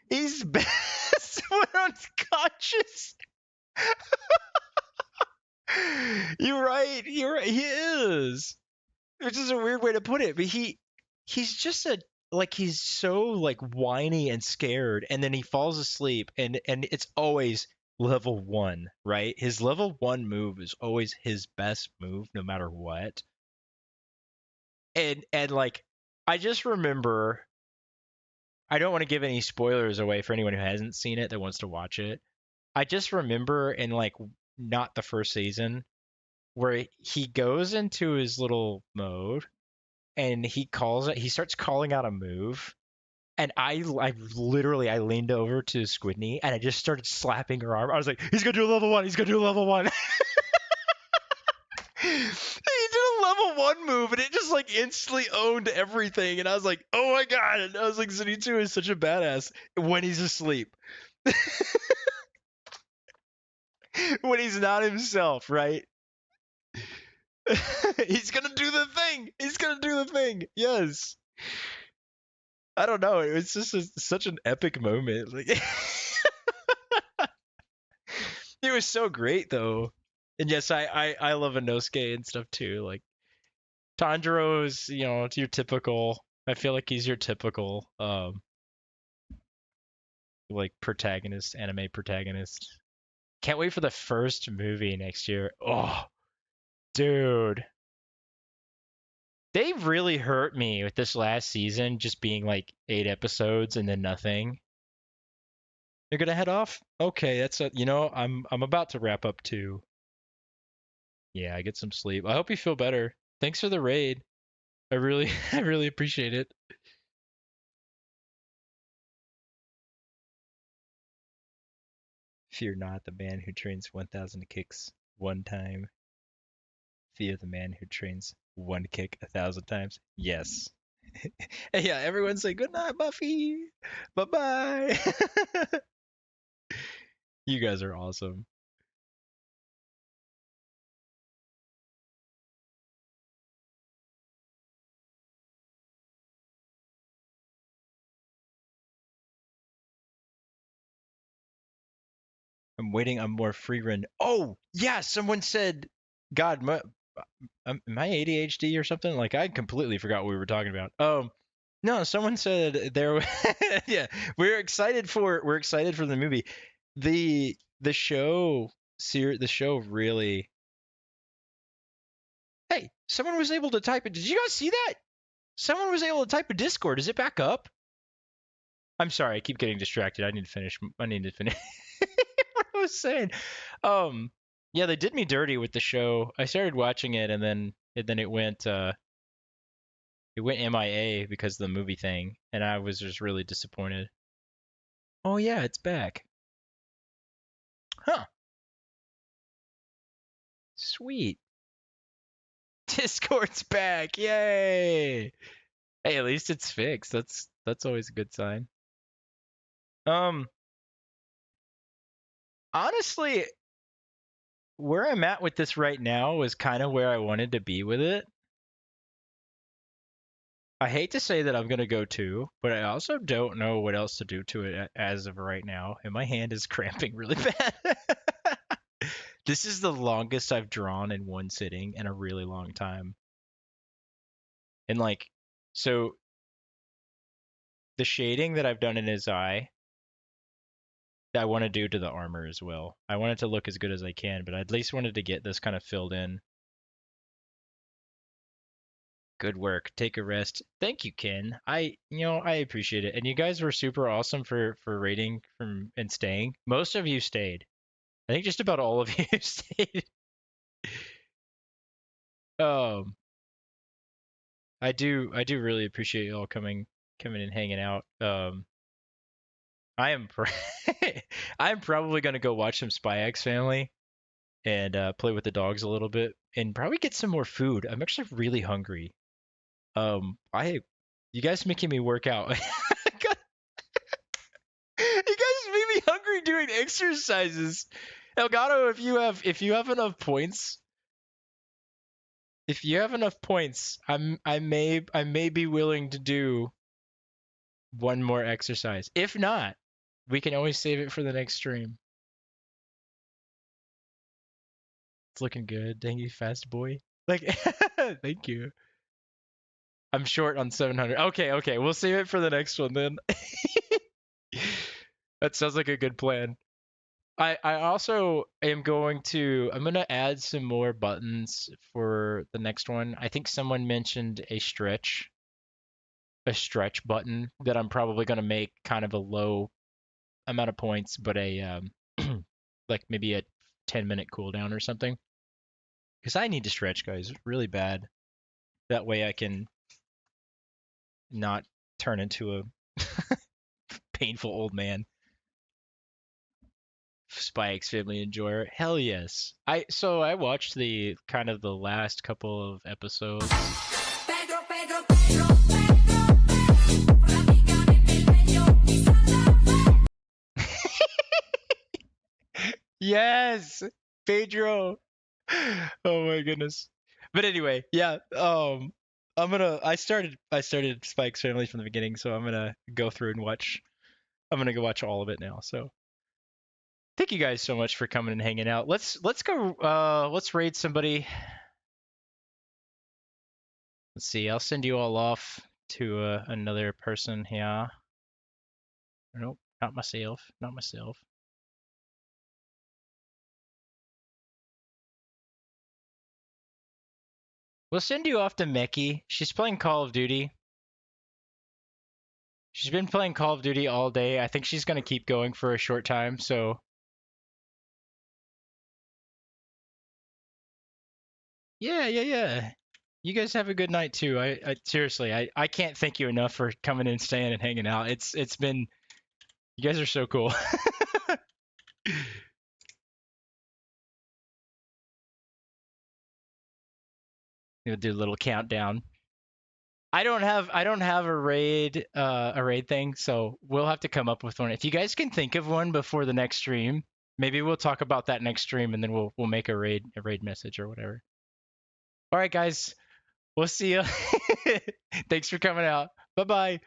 He's best when unconscious. You're right. You're right. He is. Which is a weird way to put it, but he's just a like he's so like whiny and scared, and then he falls asleep, and it's always level one, right? His level one move is always his best move, no matter what. And like I just remember, I don't want to give any spoilers away for anyone who hasn't seen it that wants to watch it. I just remember in like not the first season where he goes into his little mode and he starts calling out a move. And I literally, I leaned over to Squidney and I just started slapping her arm. I was like, he's gonna do a level 1. He's gonna do a level 1. He did a level 1 move and it just like instantly owned everything. And I was like, oh my god. And I was like, Zenitsu is such a badass when he's asleep. When he's not himself, right? He's gonna do the thing. He's gonna do the thing. Yes. I don't know. It was just such an epic moment. Like, it was so great though. And yes, I love Inosuke and stuff too. Like Tanjiro's, it's your typical. I feel like he's your typical like protagonist, anime protagonist. Can't wait for the first movie next year. Oh, dude. They really hurt me with this last season just being like 8 episodes and then nothing. You're gonna head off? Okay, I'm about to wrap up too. Yeah, I get some sleep. I hope you feel better. Thanks for the raid. I really I really appreciate it. Fear not the man who trains 1,000 kicks one time. Fear the man who trains one kick 1,000 times. Yes. Yeah, everyone say good night, Buffy. Bye bye. You guys are awesome. I'm waiting on more free run. Oh, yeah, someone said, God, am I ADHD or something? Like I completely forgot what we were talking about. No, someone said there. Yeah, we're excited for the movie. The show, the show really. Hey, someone was able to type it. Did you guys see that? Someone was able to type a Discord. Is it back up? I'm sorry, I keep getting distracted. I need to finish. What I was saying. Um, yeah, they did me dirty with the show. I started watching it, and then it went MIA because of the movie thing, and I was just really disappointed. Oh yeah, it's back. Huh. Sweet. Discord's back. Yay. Hey, at least it's fixed. That's always a good sign. Um, honestly, where I'm at with this right now is kind of where I wanted to be with it. I hate to say that I'm gonna go 2, but I also don't know what else to do to it as of right now, and my hand is cramping really bad. This is the longest I've drawn in one sitting in a really long time. And like, so the shading that I've done in his eye, I want to do to the armor as well. I want it to look as good as I can, but I at least wanted to get this kind of filled in. Good work. Take a rest. Thank you, Ken. I appreciate it. And you guys were super awesome for rating from and staying. Most of you stayed. I think just about all of you stayed. Um, I do really appreciate you all coming and hanging out. I am I'm probably gonna go watch some Spy X Family and play with the dogs a little bit and probably get some more food. I'm actually really hungry. I you guys making me work out. You guys made me hungry doing exercises. Elgato, if you have enough points, I may be willing to do one more exercise. If not, we can always save it for the next stream. It's looking good. Thank you, fast boy. Like, thank you. I'm short on 700. Okay, we'll save it for the next one then. That sounds like a good plan. I also am I'm gonna add some more buttons for the next one. I think someone mentioned a stretch button that I'm probably gonna make kind of a low amount of points, but a like maybe a 10-minute cooldown or something. because I need to stretch, guys, really bad. That way I can not turn into a painful old man. Spike's Family Enjoyer. Hell yes. I watched the kind of the last couple of episodes. Pedro, Pedro, Pedro, Pedro, Pedro, praticamente il meglio di Santa Fe. Yes, Pedro. Oh my goodness. But anyway, yeah. I started Spike's Family from the beginning, so I'm gonna go through and watch. I'm gonna go watch all of it now. So thank you guys so much for coming and hanging out. Let's go. Let's raid somebody. Let's see. I'll send you all off to another person here. Nope, not myself. Not myself. We'll send you off to Meki. She's playing Call of Duty. She's been playing Call of Duty all day. I think she's gonna keep going for a short time. So yeah, yeah, yeah. You guys have a good night too. I seriously, I can't thank you enough for coming and staying and hanging out. It's been you guys are so cool. We'll do a little countdown. I don't have a raid thing, so we'll have to come up with one. If you guys can think of one before the next stream, maybe we'll talk about that next stream and then we'll make a raid message or whatever. All right, guys. We'll see you. Thanks for coming out. Bye-bye.